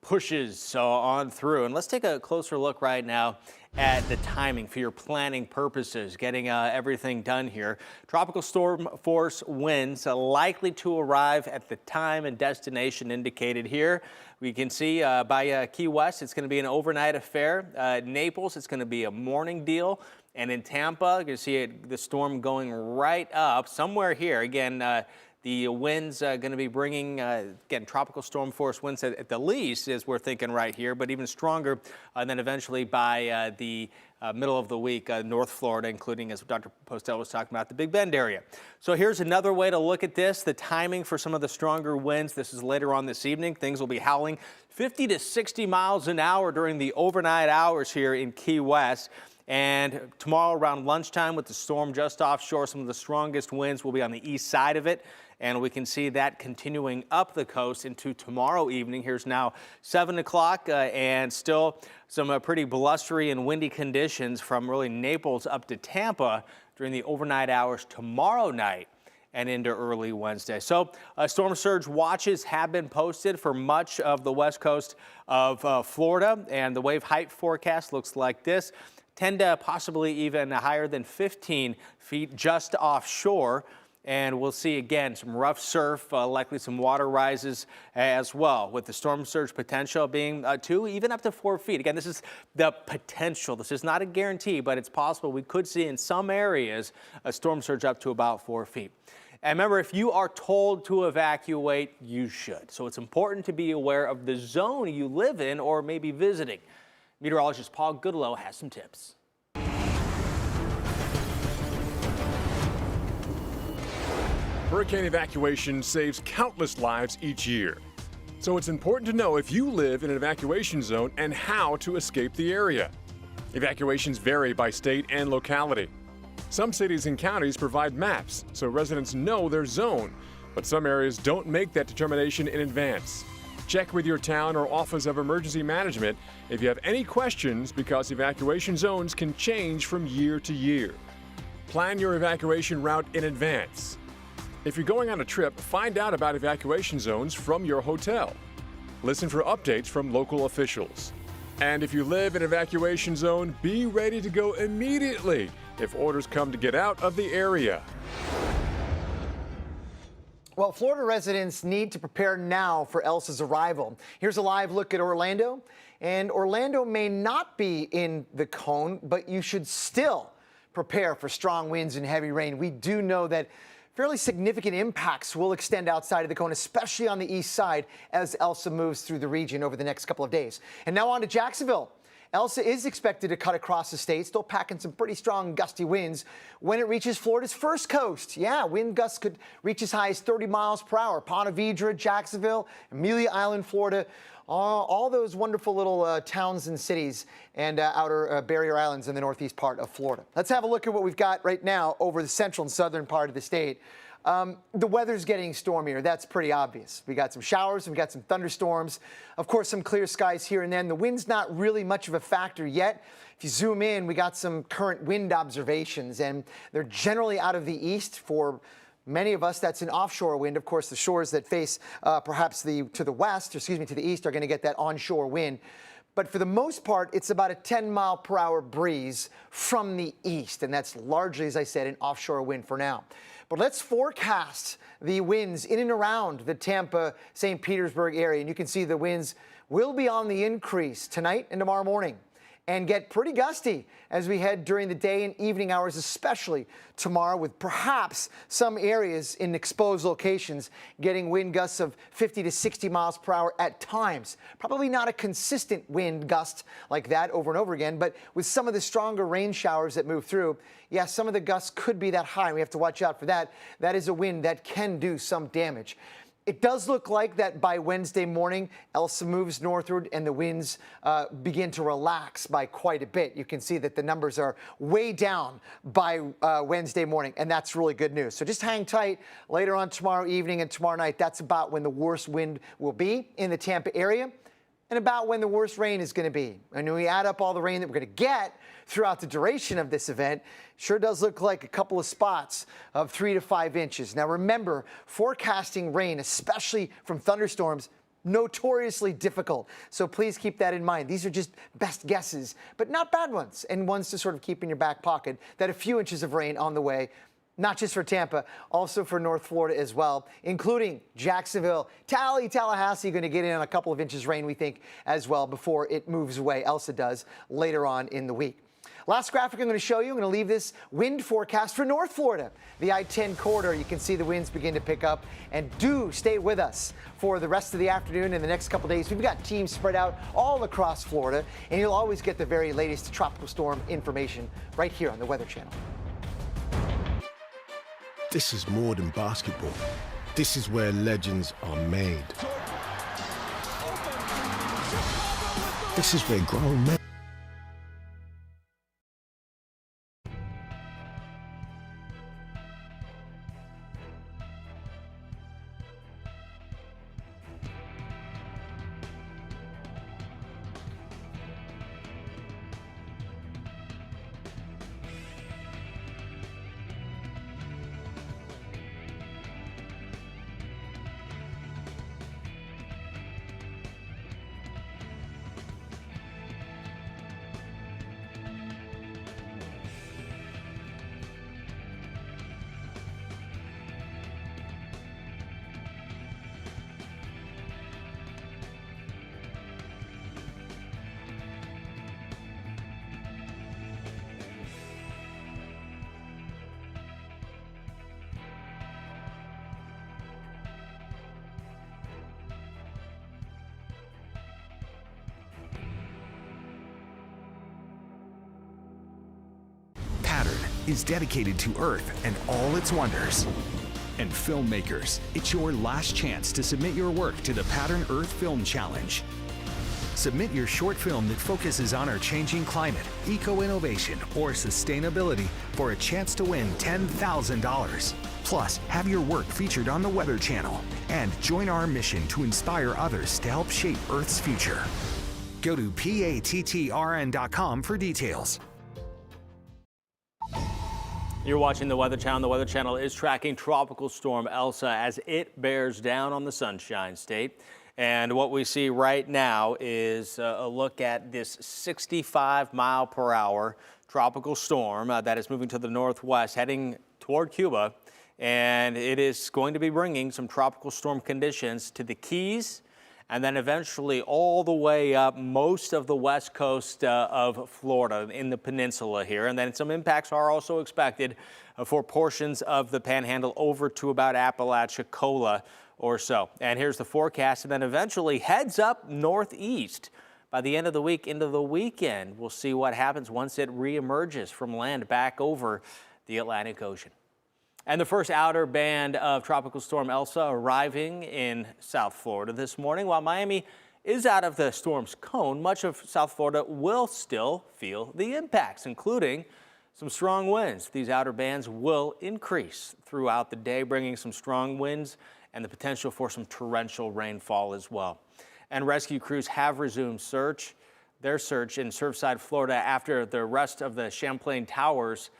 pushes on through. And let's take a closer look right now at the timing for your planning purposes, getting everything done here. Tropical storm force winds likely to arrive at the time and destination indicated here. We can see by Key West, it's going to be an overnight affair. Naples, it's going to be a morning deal. And in Tampa, you can see the storm going right up somewhere here. Again, The winds going to be bringing, again, tropical storm force winds at the least, as we're thinking right here, but even stronger. And then eventually by the middle of the week, North Florida, including, as Dr. Postel was talking about, the Big Bend area. So here's another way to look at this, the timing for some of the stronger winds. This is later on this evening. Things will be howling 50 to 60 miles an hour during the overnight hours here in Key West. And tomorrow around lunchtime, with the storm just offshore, some of the strongest winds will be on the east side of it. And we can see that continuing up the coast into tomorrow evening. Here's now 7 o'clock and still some pretty blustery and windy conditions from really Naples up to Tampa during the overnight hours tomorrow night and into early Wednesday. So storm surge watches have been posted for much of the west coast of Florida, and the wave height forecast looks like this. 10 to possibly even higher than 15 feet just offshore. And we'll see, again, some rough surf, likely some water rises as well, with the storm surge potential being 2, even up to 4 feet. Again, this is the potential. This is not a guarantee, but it's possible we could see in some areas a storm surge up to about 4 feet. And remember, if you are told to evacuate, you should. So it's important to be aware of the zone you live in or may be visiting. Meteorologist Paul Goodlow has some tips. Hurricane evacuation saves countless lives each year. So it's important to know if you live in an evacuation zone and how to escape the area. Evacuations vary by state and locality. Some cities and counties provide maps so residents know their zone, but some areas don't make that determination in advance. Check with your town or Office of Emergency Management if you have any questions, because evacuation zones can change from year to year. Plan your evacuation route in advance. If you're going on a trip, find out about evacuation zones from your hotel. Listen for updates from local officials. And if you live in an evacuation zone, be ready to go immediately if orders come to get out of the area. Well, Florida residents need to prepare now for Elsa's arrival. Here's a live look at Orlando. And Orlando may not be in the cone, but you should still prepare for strong winds and heavy rain. We do know that fairly significant impacts will extend outside of the cone, especially on the east side as Elsa moves through the region over the next couple of days. And now on to Jacksonville. Elsa is expected to cut across the state, still packing some pretty strong gusty winds when it reaches Florida's first coast. Yeah, wind gusts could reach as high as 30 miles per hour. Ponte Vedra, Jacksonville, Amelia Island, Florida, all those wonderful little towns and cities and outer barrier islands in the northeast part of Florida. Let's have a look at what we've got right now over the central and southern part of the state. The weather's getting stormier. That's pretty obvious. We got some showers, we got some thunderstorms, of course, some clear skies here and then. The wind's not really much of a factor yet. If you zoom in, we got some current wind observations, and they're generally out of the east. For many of us, that's an offshore wind. Of course, the shores that face perhaps to the east are going to get that onshore wind. But for the most part, it's about a 10-mile-per-hour breeze from the east, and that's largely, as I said, an offshore wind for now. But let's forecast the winds in and around the Tampa, St. Petersburg area, and you can see the winds will be on the increase tonight and tomorrow morning, and get pretty gusty as we head during the day and evening hours, especially tomorrow, with perhaps some areas in exposed locations getting wind gusts of 50 to 60 miles per hour at times. Probably not a consistent wind gust like that over and over again, but with some of the stronger rain showers that move through, yeah, some of the gusts could be that high. We have to watch out for that. That is a wind that can do some damage. It does look like that by Wednesday morning, Elsa moves northward and the winds begin to relax by quite a bit. You can see that the numbers are way down by Wednesday morning, and that's really good news. So just hang tight. Later on tomorrow evening and tomorrow night, that's about when the worst wind will be in the Tampa area, and about when the worst rain is going to be. And when we add up all the rain that we're going to get throughout the duration of this event, sure does look like a couple of spots of 3 to 5 inches. Now remember, forecasting rain, especially from thunderstorms, notoriously difficult. So please keep that in mind. These are just best guesses, but not bad ones, and ones to sort of keep in your back pocket, that a few inches of rain on the way, not just for Tampa, also for North Florida as well, including Jacksonville, Tallahassee, going to get in on a couple of inches rain, we think, as well, before it moves away. Elsa does later on in the week. Last graphic I'm going to show you, I'm going to leave this wind forecast for North Florida. The I-10 corridor, you can see the winds begin to pick up. And do stay with us for the rest of the afternoon and the next couple days. We've got teams spread out all across Florida, and you'll always get the very latest tropical storm information right here on the Weather Channel. This is more than basketball. This is where legends are made. This is where grown men. is dedicated to Earth and all its wonders. And filmmakers, it's your last chance to submit your work to the Pattern Earth Film Challenge. Submit your short film that focuses on our changing climate, eco-innovation, or sustainability for a chance to win $10,000. Plus, have your work featured on the Weather Channel and join our mission to inspire others to help shape Earth's future. Go to pattrn.com for details. You're watching the Weather Channel. The Weather Channel is tracking Tropical Storm Elsa as it bears down on the Sunshine State. And what we see right now is a look at this 65-mile-per-hour tropical storm that is moving to the northwest, heading toward Cuba. And it is going to be bringing some tropical storm conditions to the Keys, and then eventually all the way up most of the west coast of Florida in the peninsula here. And then some impacts are also expected for portions of the Panhandle over to about Apalachicola or so. And here's the forecast, and then eventually heads up northeast by the end of the week into the weekend. We'll see what happens once it reemerges from land back over the Atlantic Ocean. And the first outer band of Tropical Storm Elsa arriving in South Florida this morning. While Miami is out of the storm's cone, much of South Florida will still feel the impacts, including some strong winds. These outer bands will increase throughout the day, bringing some strong winds and the potential for some torrential rainfall as well. And rescue crews have resumed their search in Surfside, Florida, after the rest of the Champlain Towers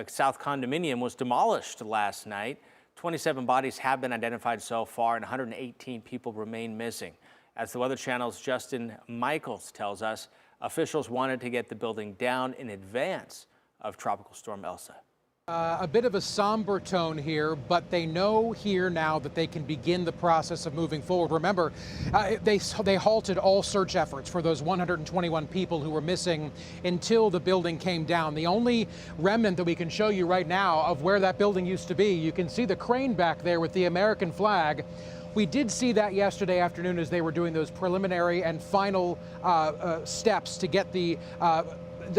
South condominium was demolished last night. 27 bodies have been identified so far, and 118 people remain missing. As the Weather Channel's Justin Michaels tells us, officials wanted to get the building down in advance of Tropical Storm Elsa. A bit of a somber tone here, but they know here now that they can begin the process of moving forward. Remember, they halted all search efforts for those 121 people who were missing until the building came down. The only remnant that we can show you right now of where that building used to be, you can see the crane back there with the American flag. We did see that yesterday afternoon as they were doing those preliminary and final steps to get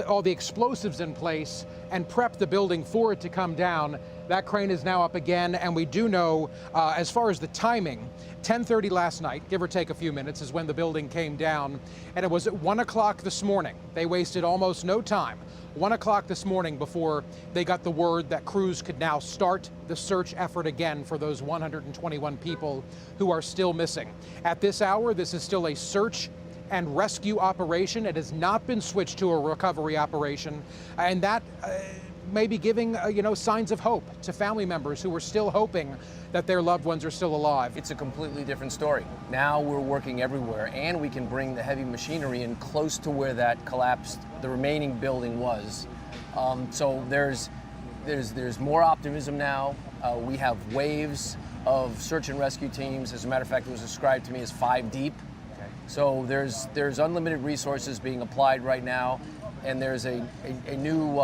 all the explosives in place and prep the building for it to come down. That crane is now up again, and we do know, as far as the timing, 10:30 last night, give or take a few minutes, is when the building came down, and it was at 1 o'clock this morning. They wasted almost no time. 1 o'clock this morning before they got the word that crews could now start the search effort again for those 121 people who are still missing. At this hour, this is still a search and rescue operation. It has not been switched to a recovery operation, and that may be giving signs of hope to family members who are still hoping that their loved ones are still alive. It's a completely different story. Now we're working everywhere, and we can bring the heavy machinery in close to where that collapsed, the remaining building was. So there's more optimism now. We have waves of search and rescue teams. As a matter of fact, it was described to me as 5 deep. So there's unlimited resources being applied right now. and there's a new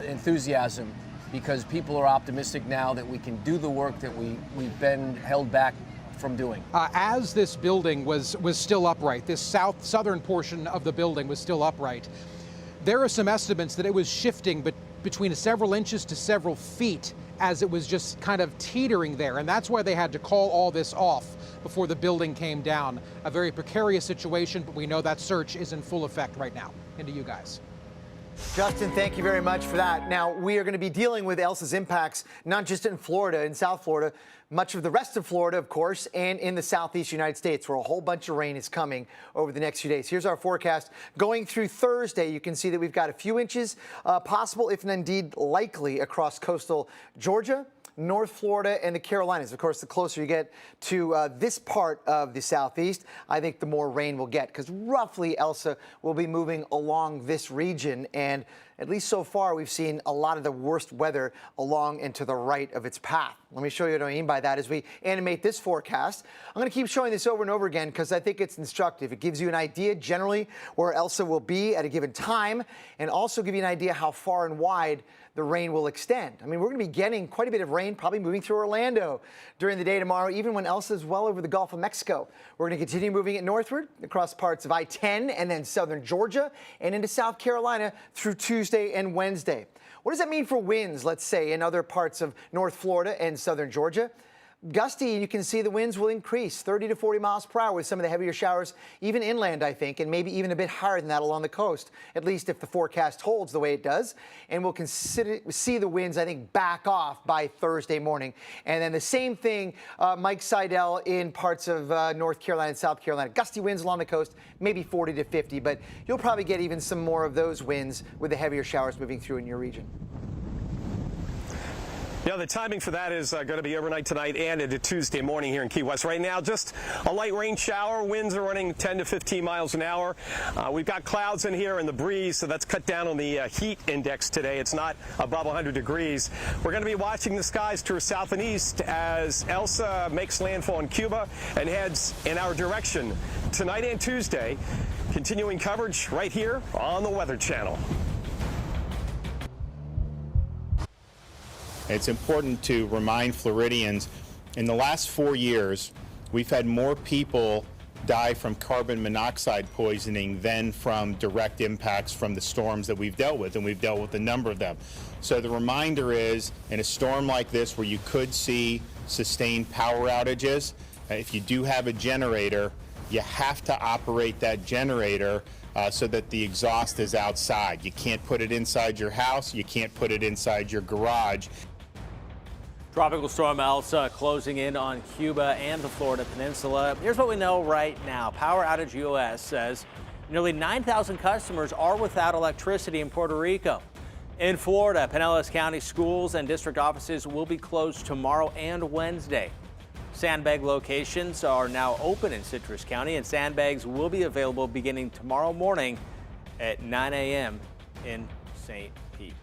enthusiasm because people are optimistic now that we can do the work that we've been held back from doing. As this building was still upright, this southern portion of the building was still upright, there are some estimates that it was shifting between several inches to several feet as it was just kind of teetering there. And that's why they had to call all this off before the building came down. A very precarious situation, but we know that search is in full effect right now. Into you guys. Justin, thank you very much for that. Now, we are going to be dealing with Elsa's impacts, not just in Florida, in South Florida, much of the rest of Florida, of course, and in the southeast United States, where a whole bunch of rain is coming over the next few days. Here's our forecast. Going through Thursday, you can see that we've got a few inches possible, if indeed likely, across coastal Georgia, North Florida, and the Carolinas. Of course, the closer you get to this part of the southeast, I think the more rain we'll get, because roughly Elsa will be moving along this region, and at least so far, we've seen a lot of the worst weather along and to the right of its path. Let me show you what I mean by that as we animate this forecast. I'm going to keep showing this over and over again because I think it's instructive. It gives you an idea generally where Elsa will be at a given time, and also give you an idea how far and wide the rain will extend. I mean, we're going to be getting quite a bit of rain, probably moving through Orlando during the day tomorrow, even when Elsa is well over the Gulf of Mexico. We're going to continue moving it northward across parts of I-10 and then southern Georgia and into South Carolina through Tuesday and Wednesday. What does that mean for winds, let's say, in other parts of North Florida and southern Georgia? Gusty, you can see the winds will increase 30 to 40 miles per hour with some of the heavier showers, even inland, I think, and maybe even a bit higher than that along the coast, at least if the forecast holds the way it does. And we'll see the winds, I think, back off by Thursday morning. And then the same thing, Mike Seidel, in parts of North Carolina and South Carolina. Gusty winds along the coast, maybe 40 to 50, but you'll probably get even some more of those winds with the heavier showers moving through in your region. Yeah, the timing for that is going to be overnight tonight and into Tuesday morning here in Key West. Right now, just a light rain shower. Winds are running 10 to 15 miles an hour. We've got clouds in here and the breeze, so that's cut down on the heat index today. It's not above 100 degrees. We're going to be watching the skies to our south and east as Elsa makes landfall in Cuba and heads in our direction tonight and Tuesday. Continuing coverage right here on the Weather Channel. It's important to remind Floridians, in the last 4 years, we've had more people die from carbon monoxide poisoning than from direct impacts from the storms that we've dealt with, and we've dealt with a number of them. So the reminder is, in a storm like this where you could see sustained power outages, if you do have a generator, you have to operate that generator so that the exhaust is outside. You can't put it inside your house, you can't put it inside your garage. Tropical storm Elsa closing in on Cuba and the Florida Peninsula. Here's what we know right now. Power Outage US says nearly 9,000 customers are without electricity in Puerto Rico. In Florida, Pinellas County schools and district offices will be closed tomorrow and Wednesday. Sandbag locations are now open in Citrus County, and sandbags will be available beginning tomorrow morning at 9 a.m. in St. Pete.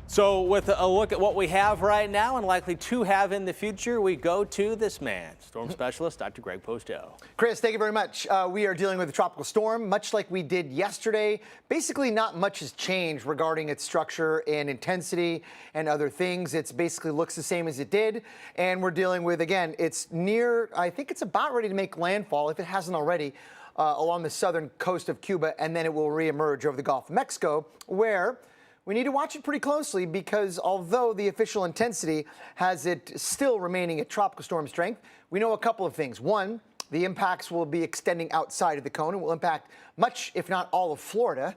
So with a look at what we have right now and likely to have in the future, we go to this man, storm specialist Dr. Greg Posto. Chris, thank you very much. We are dealing with a tropical storm, much like we did yesterday. Basically, not much has changed regarding its structure and intensity and other things. It's basically looks the same as it did. And we're dealing with, again, it's near, I think it's about ready to make landfall, if it hasn't already, along the southern coast of Cuba, and then it will reemerge over the Gulf of Mexico, where we need to watch it pretty closely because although the official intensity has it still remaining at tropical storm strength, we know a couple of things. One, the impacts will be extending outside of the cone and will impact much, if not all of Florida,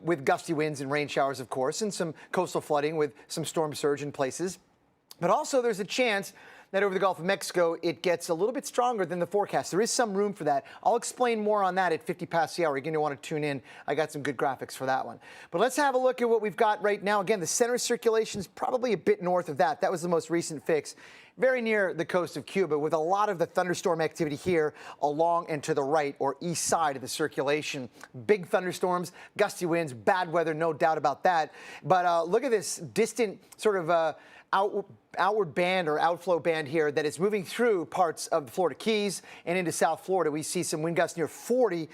with gusty winds and rain showers, of course, and some coastal flooding with some storm surge in places. But also there's a chance that over the Gulf of Mexico, it gets a little bit stronger than the forecast. There is some room for that. I'll explain more on that at 50 past the hour. You're going to want to tune in. I got some good graphics for that one. But let's have a look at what we've got right now. Again, the center circulation is probably a bit north of that. That was the most recent fix. Very near the coast of Cuba, with a lot of the thunderstorm activity here along and to the right or east side of the circulation. Big thunderstorms, gusty winds, bad weather, no doubt about that. But look at this distant sort of outward band or outflow band here that is moving through parts of the Florida Keys and into South Florida. We see some wind gusts near 40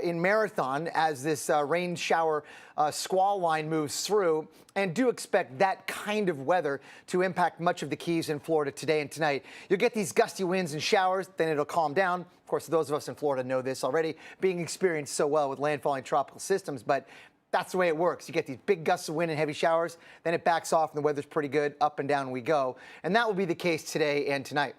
in Marathon as this rain shower squall line moves through, and do expect that kind of weather to impact much of the Keys in Florida today and tonight. You'll get these gusty winds and showers, then it'll calm down. Of course, those of us in Florida know this already, being experienced so well with landfalling tropical systems, but that's the way it works. You get these big gusts of wind and heavy showers, then it backs off and the weather's pretty good. Up and down we go. And that will be the case today and tonight.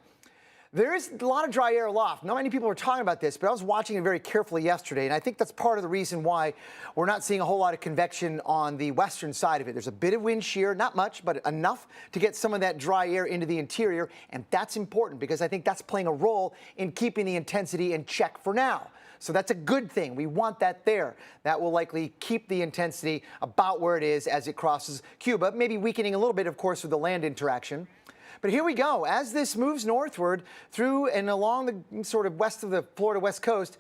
There is a lot of dry air aloft. Not many people were talking about this, but I was watching it very carefully yesterday, and I think that's part of the reason why we're not seeing a whole lot of convection on the western side of it. There's a bit of wind shear, not much, but enough to get some of that dry air into the interior, and that's important because I think that's playing a role in keeping the intensity in check for now. So that's a good thing. We want that there. That will likely keep the intensity about where it is as it crosses Cuba, maybe weakening a little bit, of course, with the land interaction. But here we go. As this moves northward through and along the sort of west of the Florida West Coast,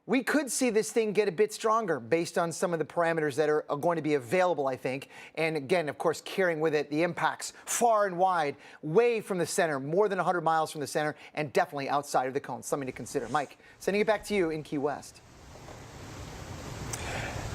we could see this thing get a bit stronger based on some of the parameters that are going to be available, I think. And again, of course, carrying with it the impacts far and wide, way from the center, more than 100 miles from the center, and definitely outside of the cone. Something to consider. Mike, sending it back to you in Key West.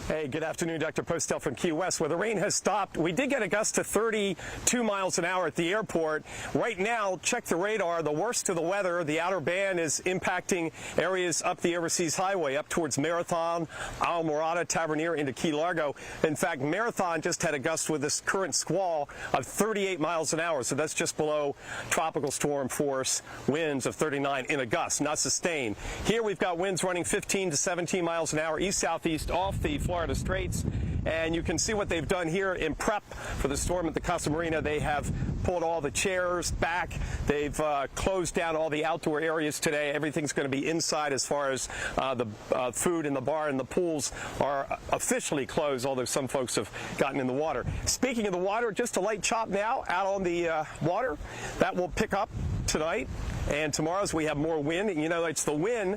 Hey, good afternoon, Dr. Postel from Key West, where the rain has stopped. We did get a gust to 32 miles an hour at the airport. Right now, check the radar. The worst of the weather, the outer band is impacting areas up the Overseas Highway, up towards Marathon, Islamorada, Tavernier, into Key Largo. In fact, Marathon just had a gust with this current squall of 38 miles an hour, so that's just below tropical storm force winds of 39 in a gust, not sustained. Here we've got winds running 15 to 17 miles an hour, east-southeast off the Florida Straits, and you can see what they've done here in prep for the storm at the Casa Marina. They have pulled all the chairs back. They've closed down all the outdoor areas today. Everything's going to be inside as far as the food in the bar, and the pools are officially closed, although some folks have gotten in the water. Speaking of the water, just a light chop now out on the water. That will pick up tonight and tomorrow as we have more wind. And, you know, it's the wind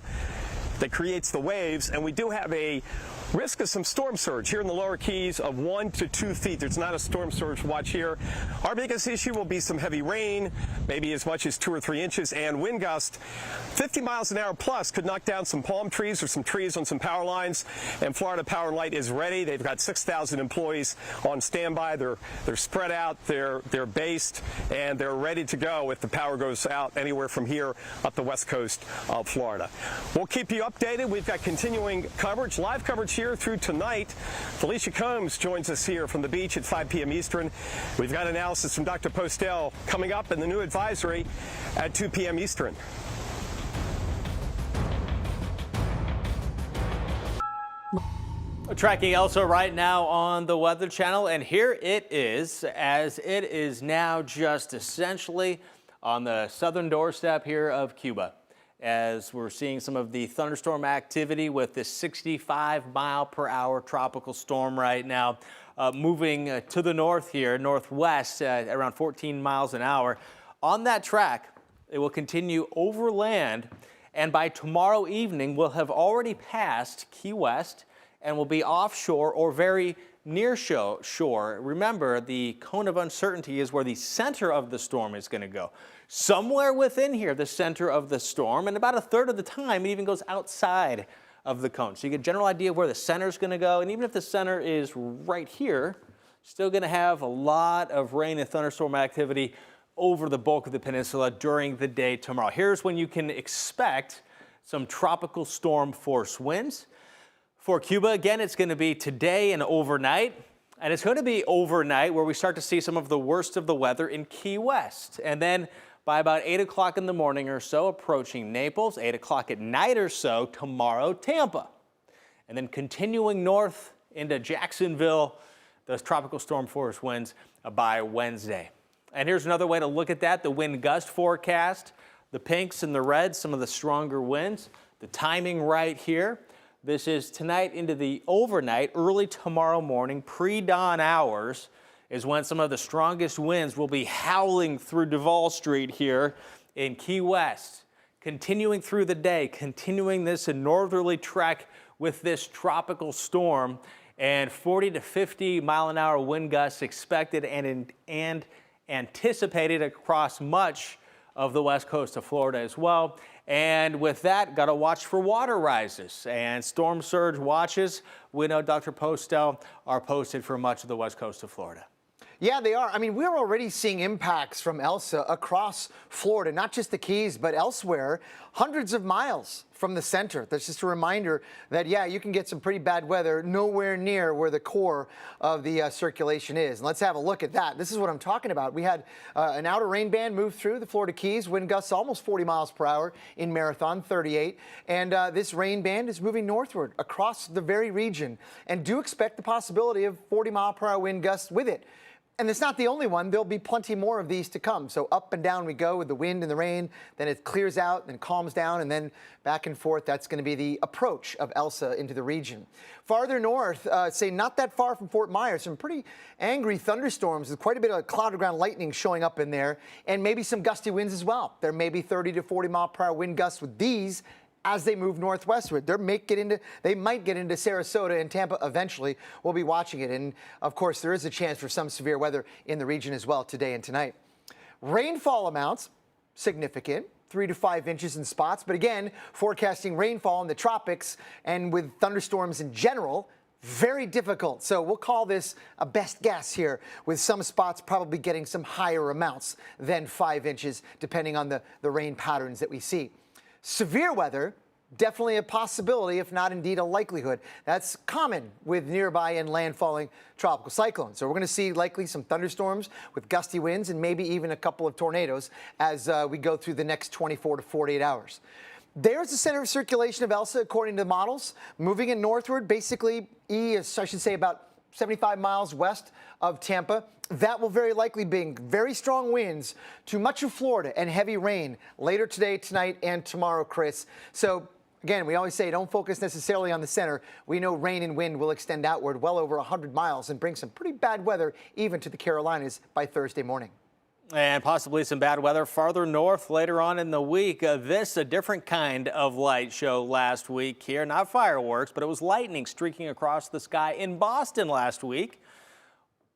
that creates the waves, and we do have a risk of some storm surge here in the lower Keys of 1 to 2 feet. There's not a storm surge watch here. Our biggest issue will be some heavy rain, maybe as much as 2 or 3 inches, and wind gust 50 miles an hour plus could knock down some palm trees or some trees on some power lines. And Florida Power and Light is ready. They've got 6,000 employees on standby. They're spread out, they're based, and they're ready to go if the power goes out anywhere from here up the west coast of Florida. We'll keep you updated. We've got continuing coverage, live coverage here through tonight. Felicia Combs joins us here from the beach at 5 p.m. Eastern. We've got analysis from Dr. Postel coming up in the new advisory at 2 p.m. Eastern. Tracking Elsa right now on the Weather Channel, and here it is, as it is now just essentially on the southern doorstep here of Cuba, as we're seeing some of the thunderstorm activity with this 65-mile-per-hour tropical storm right now moving to the north here, northwest at around 14 miles an hour. On that track, it will continue overland, and by tomorrow evening, we'll have already passed Key West and will be offshore or very near shore. Remember, the cone of uncertainty is where the center of the storm is going to go. Somewhere within here, the center of the storm, and about a third of the time, it even goes outside of the cone. So you get a general idea of where the center is going to go, and even if the center is right here, still going to have a lot of rain and thunderstorm activity over the bulk of the peninsula during the day tomorrow. Here's when you can expect some tropical storm force winds. For Cuba, again, it's going to be today and overnight. And it's going to be overnight where we start to see some of the worst of the weather in Key West. And then by about 8 o'clock in the morning or so, approaching Naples, 8 o'clock at night or so, tomorrow, Tampa. And then continuing north into Jacksonville, those tropical storm force winds by Wednesday. And here's another way to look at that, the wind gust forecast. The pinks and the reds, some of the stronger winds. The timing right here. This is tonight into the overnight, early tomorrow morning, pre-dawn hours is when some of the strongest winds will be howling through Duval Street here in Key West. Continuing through the day, continuing this northerly trek with this tropical storm, and 40 to 50 mile an hour wind gusts expected and anticipated across much of the west coast of Florida as well. And with that, got to watch for water rises and storm surge watches. We know Dr. Postel are posted for much of the west coast of Florida. Yeah, they are. I mean, we're already seeing impacts from Elsa across Florida, not just the Keys, but elsewhere, hundreds of miles from the center. That's just a reminder that, yeah, you can get some pretty bad weather nowhere near where the core of the circulation is. And let's have a look at that. This is what I'm talking about. We had an outer rain band move through the Florida Keys, wind gusts almost 40 miles per hour in Marathon, 38. And this rain band is moving northward across the very region. And do expect the possibility of 40-mile-per-hour wind gusts with it. And it's not the only one. There'll be plenty more of these to come. So up and down we go with the wind and the rain. Then it clears out, then calms down, and then back and forth. That's going to be the approach of Elsa into the region. Farther north, say not that far from Fort Myers, some pretty angry thunderstorms with quite a bit of cloud ground lightning showing up in there, and maybe some gusty winds as well. There may be 30 to 40-mile-per-hour wind gusts with these as they move northwestward. They might get into Sarasota and Tampa eventually. We'll be watching it. And, of course, there is a chance for some severe weather in the region as well today and tonight. Rainfall amounts, significant, 3 to 5 inches in spots. But, again, forecasting rainfall in the tropics and with thunderstorms in general, very difficult. So we'll call this a best guess here, with some spots probably getting some higher amounts than 5 inches, depending on the rain patterns that we see. Severe weather, definitely a possibility, if not indeed a likelihood. That's common with nearby and landfalling tropical cyclones. So we're going to see likely some thunderstorms with gusty winds and maybe even a couple of tornadoes as we go through the next 24 to 48 hours. There's the center of circulation of Elsa, according to the models, moving in northward. Basically, I should say about 75 miles west of Tampa. That will very likely bring very strong winds to much of Florida and heavy rain later today, tonight, and tomorrow, Chris. So, again, we always say don't focus necessarily on the center. We know rain and wind will extend outward well over 100 miles and bring some pretty bad weather even to the Carolinas by Thursday morning. And possibly some bad weather farther north later on in the week. A different kind of light show last week here. Not fireworks, but it was lightning streaking across the sky in Boston last week.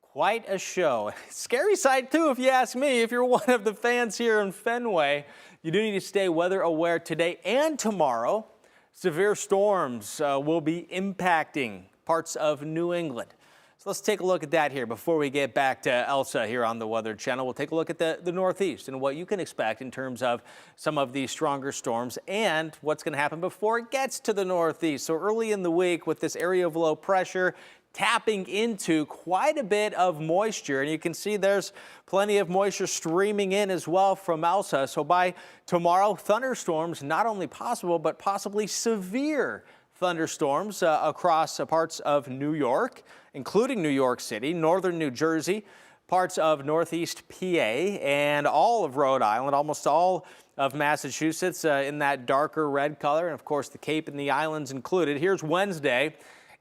Quite a show. Scary sight, too, if you ask me. If you're one of the fans here in Fenway, you do need to stay weather aware today and tomorrow. Severe storms will be impacting parts of New England. So let's take a look at that here before we get back to Elsa here on the Weather Channel. We'll take a look at the Northeast and what you can expect in terms of some of these stronger storms and what's going to happen before it gets to the Northeast. So early in the week with this area of low pressure tapping into quite a bit of moisture, and you can see there's plenty of moisture streaming in as well from Elsa. So by tomorrow, thunderstorms not only possible, but possibly severe thunderstorms across parts of New York, including New York City, northern New Jersey, parts of northeast PA, and all of Rhode Island, almost all of Massachusetts in that darker red color, and of course the Cape and the islands included. Here's Wednesday.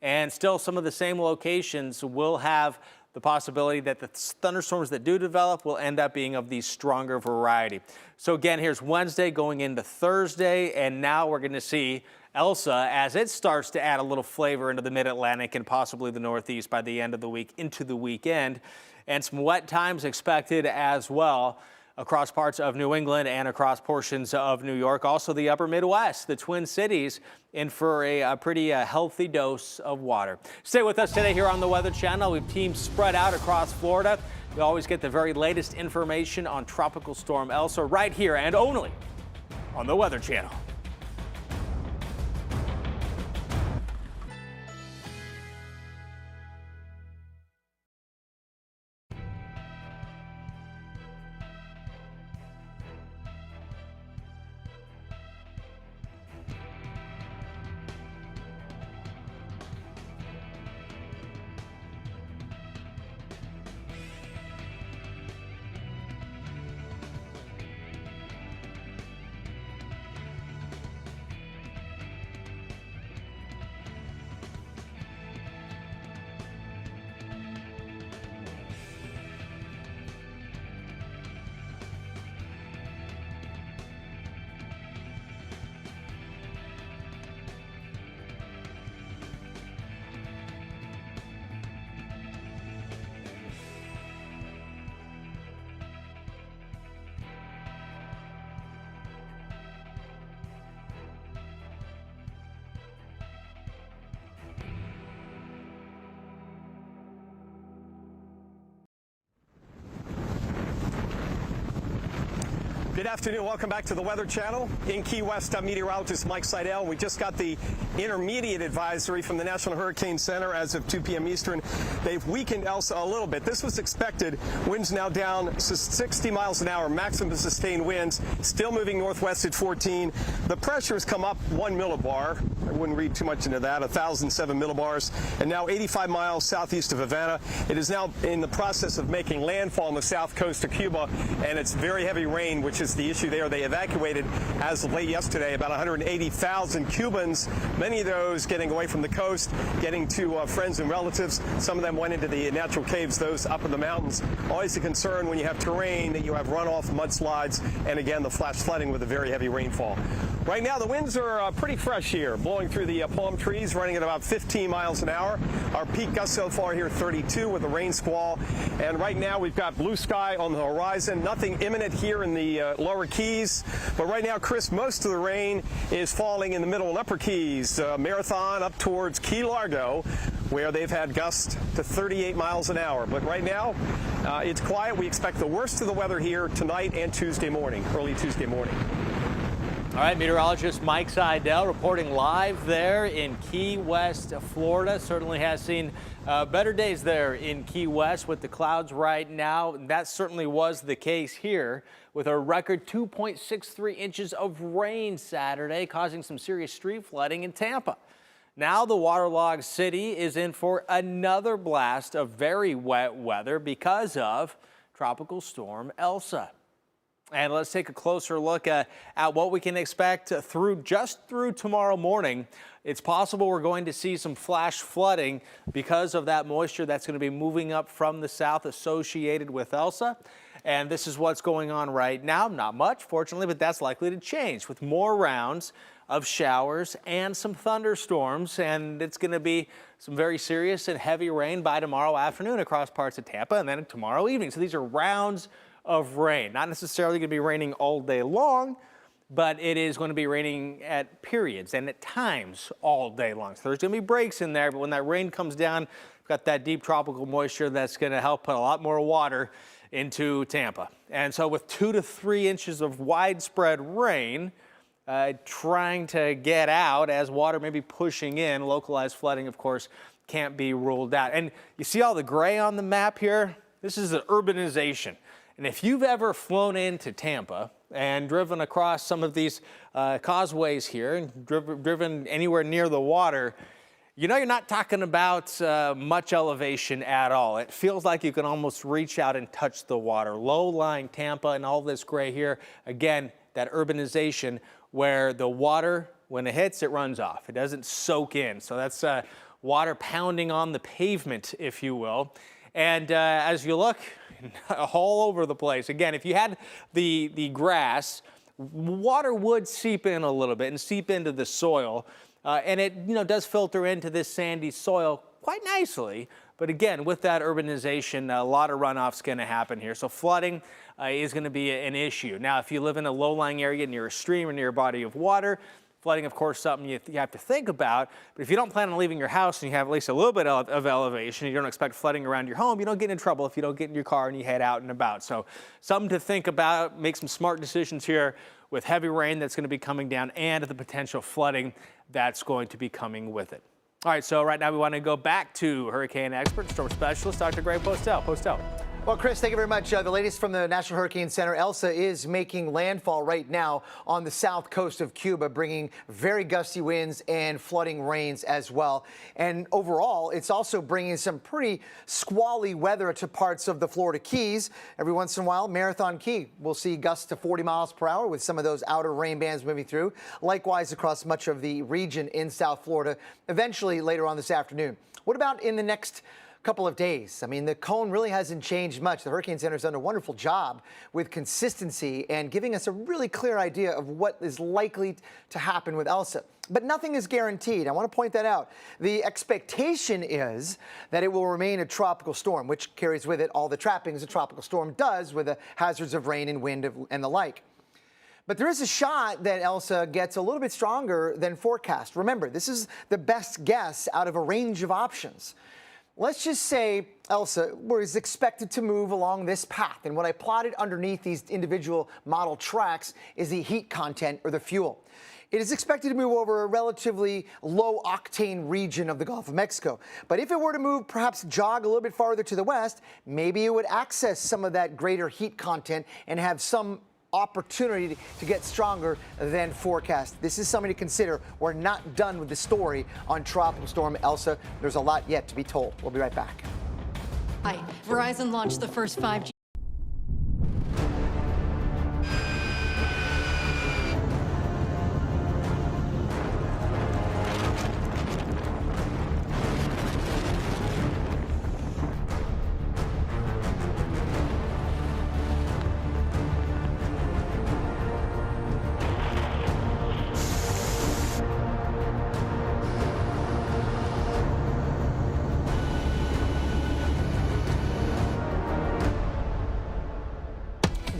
And still some of the same locations will have the possibility that the thunderstorms that do develop will end up being of the stronger variety. So again, here's Wednesday going into Thursday, and now we're going to see Elsa as it starts to add a little flavor into the mid-Atlantic and possibly the Northeast by the end of the week into the weekend. And some wet times expected as well across parts of New England and across portions of New York. Also the upper Midwest, the Twin Cities, in for a pretty healthy dose of water. Stay with us today here on the Weather Channel. We've teams spread out across Florida. We always get the very latest information on Tropical Storm Elsa right here and only on the Weather Channel. Good afternoon. Welcome back to the Weather Channel. In Key West, I'm meteorologist Mike Seidel. We just got the intermediate advisory from the National Hurricane Center as of 2 p.m. Eastern. They've weakened Elsa a little bit. This was expected. Winds now down 60 miles an hour, maximum sustained winds, still moving northwest at 14. The pressure has come up 1 millibar. I wouldn't read too much into that, 1,007 millibars, and now 85 miles southeast of Havana. It is now in the process of making landfall on the south coast of Cuba, and it's very heavy rain, which is the issue there. They evacuated, as of late yesterday, about 180,000 Cubans, many of those getting away from the coast, getting to friends and relatives. Some of them went into the natural caves, those up in the mountains. Always a concern when you have terrain that you have runoff, mudslides, and again, the flash flooding with a very heavy rainfall. Right now, the winds are pretty fresh here, blowing through the palm trees, running at about 15 miles an hour. Our peak gust so far here, 32 with a rain squall. And right now, we've got blue sky on the horizon. Nothing imminent here in the lower Keys. But right now, Chris, most of the rain is falling in the middle and upper Keys. Marathon up towards Key Largo, where they've had gusts to 38 miles an hour. But right now, it's quiet. We expect the worst of the weather here tonight and Tuesday morning, early Tuesday morning. All right, meteorologist Mike Seidel reporting live there in Key West, Florida. Certainly has seen better days there in Key West with the clouds right now. That certainly was the case here with a record 2.63 inches of rain Saturday, causing some serious street flooding in Tampa. Now the waterlogged city is in for another blast of very wet weather because of Tropical Storm Elsa. And let's take a closer look at what we can expect through tomorrow morning. It's possible we're going to see some flash flooding because of that moisture that's going to be moving up from the south associated with Elsa. And this is what's going on right now. Not much, fortunately, but that's likely to change with more rounds of showers and some thunderstorms. And it's going to be some very serious and heavy rain by tomorrow afternoon across parts of Tampa and then tomorrow evening. So these are rounds of rain. Not necessarily going to be raining all day long, but it is going to be raining at periods and at times all day long. So there's going to be breaks in there, but when that rain comes down, we've got that deep tropical moisture that's going to help put a lot more water into Tampa. And so with 2 to 3 inches of widespread rain, trying to get out as water may be pushing in, localized flooding, of course, can't be ruled out. And you see all the gray on the map here? This is the urbanization. And if you've ever flown into Tampa and driven across some of these causeways here and driven anywhere near the water, you know you're not talking about much elevation at all. It feels like you can almost reach out and touch the water. Low-lying Tampa and all this gray here, again, that urbanization where the water, when it hits, it runs off. It doesn't soak in. So that's water pounding on the pavement, if you will. And as you look, all over the place. Again, if you had the grass, water would seep in a little bit and seep into the soil. And it does filter into this sandy soil quite nicely. But again, with that urbanization, a lot of runoff's going to happen here. So flooding is going to be an issue. Now, if you live in a low-lying area near a stream or near a body of water, flooding, of course, something you have to think about. But if you don't plan on leaving your house and you have at least a little bit of elevation, you don't expect flooding around your home, you don't get in trouble if you don't get in your car and you head out and about. So something to think about, make some smart decisions here with heavy rain that's going to be coming down and the potential flooding that's going to be coming with it. All right, so right now we want to go back to hurricane expert, storm specialist, Dr. Greg Postel. Postel. Well, Chris, thank you very much. The latest from the National Hurricane Center, Elsa is making landfall right now on the south coast of Cuba, bringing very gusty winds and flooding rains as well. And overall, it's also bringing some pretty squally weather to parts of the Florida Keys. Every once in a while, Marathon Key will see gusts to 40 miles per hour with some of those outer rain bands moving through. Likewise, across much of the region in South Florida, eventually later on this afternoon. What about in the next couple of days? I mean, the cone really hasn't changed much. The Hurricane Center's done a wonderful job with consistency and giving us a really clear idea of what is likely to happen with Elsa. But nothing is guaranteed. I want to point that out. The expectation is that it will remain a tropical storm, which carries with it all the trappings a tropical storm does with the hazards of rain and wind and the like. But there is a shot that Elsa gets a little bit stronger than forecast. Remember, this is the best guess out of a range of options. Let's just say Elsa was expected to move along this path. And what I plotted underneath these individual model tracks is the heat content or the fuel. It is expected to move over a relatively low-octane region of the Gulf of Mexico. But if it were to move, perhaps jog a little bit farther to the west, maybe it would access some of that greater heat content and have some opportunity to get stronger than forecast. This is something to consider. We're not done with the story on Tropical Storm Elsa. There's a lot yet to be told. We'll be right back. Hi, Verizon launched the first 5G.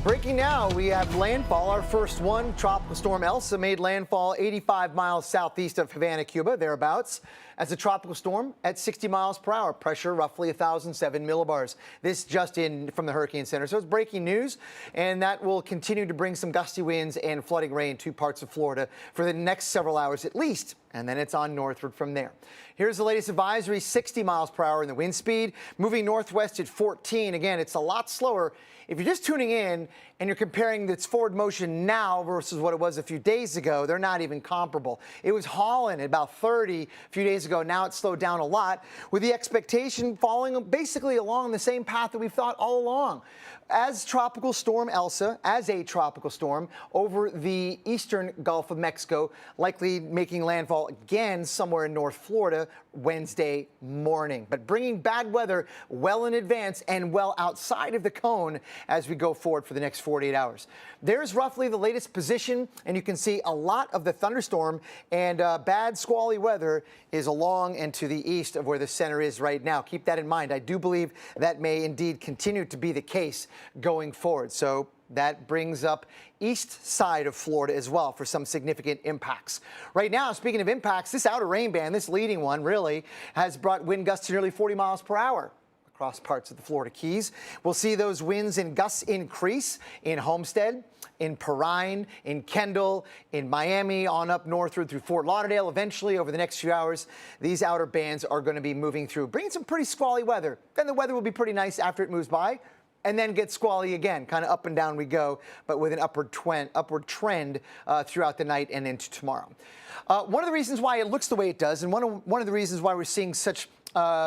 Breaking now, we have landfall, our first one. Tropical Storm Elsa made landfall 85 miles southeast of Havana, Cuba, thereabouts, as a tropical storm at 60 miles per hour, pressure roughly 1,007 millibars. This just in from the Hurricane Center. So it's breaking news, and that will continue to bring some gusty winds and flooding rain to parts of Florida for the next several hours at least, and then it's on northward from there. Here's the latest advisory, 60 miles per hour in the wind speed, moving northwest at 14. Again, it's a lot slower. If you're just tuning in and you're comparing its forward motion now versus what it was a few days ago, they're not even comparable. It was hauling at about 30 a few days ago. Now it's slowed down a lot, with the expectation following basically along the same path that we've thought all along. As Tropical Storm Elsa, as a tropical storm over the eastern Gulf of Mexico, likely making landfall again somewhere in North Florida Wednesday morning, but bringing bad weather well in advance and well outside of the cone as we go forward for the next 48 hours. There's roughly the latest position, and you can see a lot of the thunderstorm and bad squally weather is along and to the east of where the center is right now. Keep that in mind. I do believe that may indeed continue to be the case going forward. So that brings up east side of Florida as well for some significant impacts. Right now, speaking of impacts, this outer rain band, this leading one really, has brought wind gusts to nearly 40 miles per hour across parts of the Florida Keys. We'll see those winds and gusts increase in Homestead, in Perrine, in Kendall, in Miami, on up northward through Fort Lauderdale. Eventually, over the next few hours, these outer bands are going to be moving through, bringing some pretty squally weather. Then the weather will be pretty nice after it moves by, and then get squally again, kind of up and down we go, but with an upward trend throughout the night and into tomorrow. One of the reasons why it looks the way it does, and one of the reasons why we're seeing such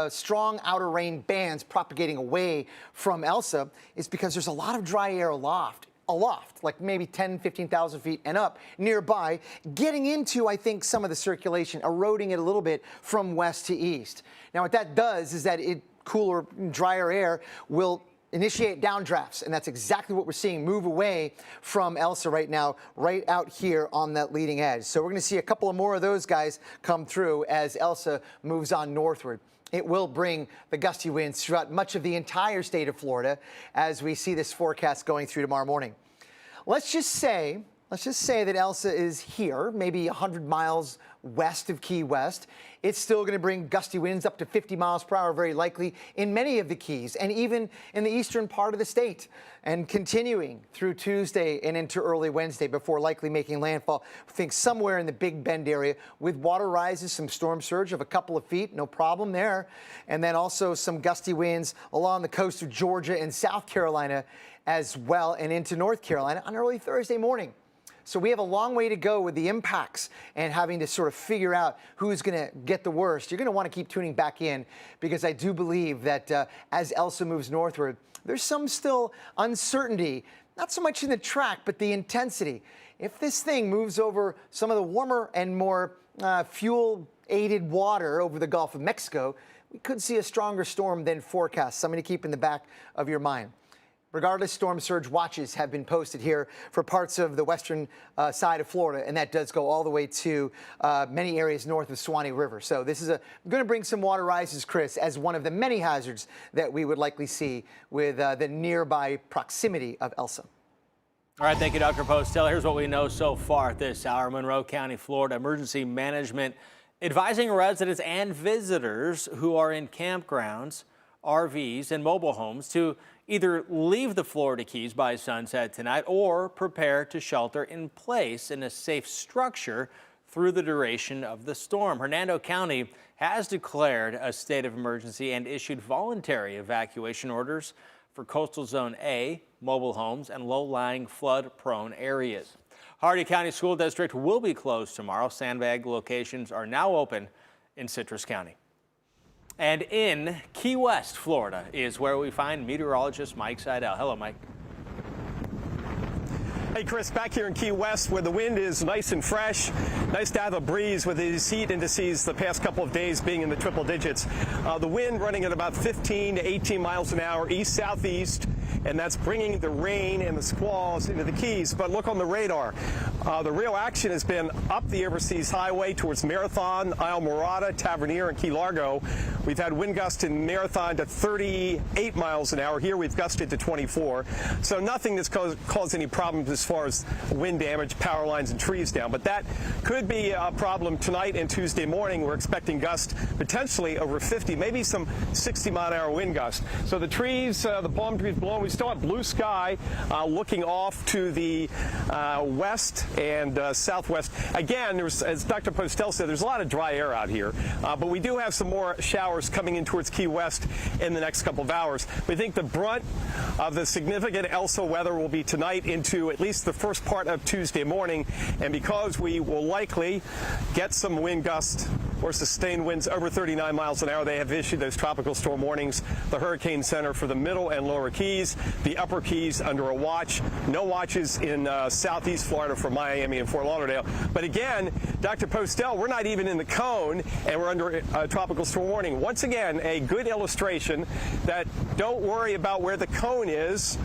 strong outer rain bands propagating away from Elsa, is because there's a lot of dry air aloft, like maybe 10, 15,000 feet and up nearby, getting into, I think, some of the circulation, eroding it a little bit from west to east. Now, what that does is that cooler, drier air will initiate downdrafts, and that's exactly what we're seeing move away from Elsa right now, right out here on that leading edge. So we're going to see a couple of more of those guys come through as Elsa moves on northward. It will bring the gusty winds throughout much of the entire state of Florida as we see this forecast going through tomorrow morning. Let's just say that Elsa is here, maybe 100 miles west of Key West. It's still going to bring gusty winds up to 50 miles per hour, very likely, in many of the Keys, and even in the eastern part of the state, and continuing through Tuesday and into early Wednesday before likely making landfall. I think somewhere in the Big Bend area with water rises, some storm surge of a couple of feet, no problem there. And then also some gusty winds along the coast of Georgia and South Carolina as well, and into North Carolina on early Thursday morning. So we have a long way to go with the impacts and having to sort of figure out who's going to get the worst. You're going to want to keep tuning back in, because I do believe that as Elsa moves northward, there's some still uncertainty, not so much in the track, but the intensity. If this thing moves over some of the warmer and more fuel-aided water over the Gulf of Mexico, we could see a stronger storm than forecast, something to keep in the back of your mind. Regardless, storm surge watches have been posted here for parts of the western side of Florida, and that does go all the way to many areas north of Suwannee River. So this is going to bring some water rises, Chris, as one of the many hazards that we would likely see with the nearby proximity of Elsa. All right, thank you, Dr. Postel. Here's what we know so far at this hour. Monroe County, Florida Emergency Management advising residents and visitors who are in campgrounds, RVs, and mobile homes to either leave the Florida Keys by sunset tonight or prepare to shelter in place in a safe structure through the duration of the storm. Hernando County has declared a state of emergency and issued voluntary evacuation orders for Coastal Zone A, mobile homes, and low-lying flood-prone areas. Hardee County School District will be closed tomorrow. Sandbag locations are now open in Citrus County. And in Key West, Florida, is where we find meteorologist Mike Seidel. Hello, Mike. Hey, Chris, back here in Key West where the wind is nice and fresh. Nice to have a breeze with these heat indices the past couple of days being in the triple digits. The wind running at about 15 to 18 miles an hour east-southeast, and that's bringing the rain and the squalls into the Keys. But look on the radar. The real action has been up the Overseas Highway towards Marathon, Isle Morada, Tavernier, and Key Largo. We've had wind gusts in Marathon to 38 miles an hour. Here we've gusted to 24. So nothing that's caused any problems as far as wind damage, power lines, and trees down. But that could be a problem tonight and Tuesday morning. We're expecting gusts potentially over 50, maybe some 60-mile-an-hour wind gusts. So the trees, the palm trees blowing. We still have blue sky looking off to the west and southwest. Again, as Dr. Postel said, there's a lot of dry air out here, but we do have some more showers coming in towards Key West in the next couple of hours. We think the brunt of the significant Elsa weather will be tonight into at least the first part of Tuesday morning, and because we will likely get some wind gusts or sustained winds over 39 miles an hour, they have issued those tropical storm warnings. The Hurricane Center for the middle and lower Keys, the upper Keys under a watch. No watches in southeast Florida for Miami and Fort Lauderdale. But again, Dr. Postel, we're not even in the cone, and we're under a tropical storm warning. Once again, a good illustration that don't worry about where the cone is.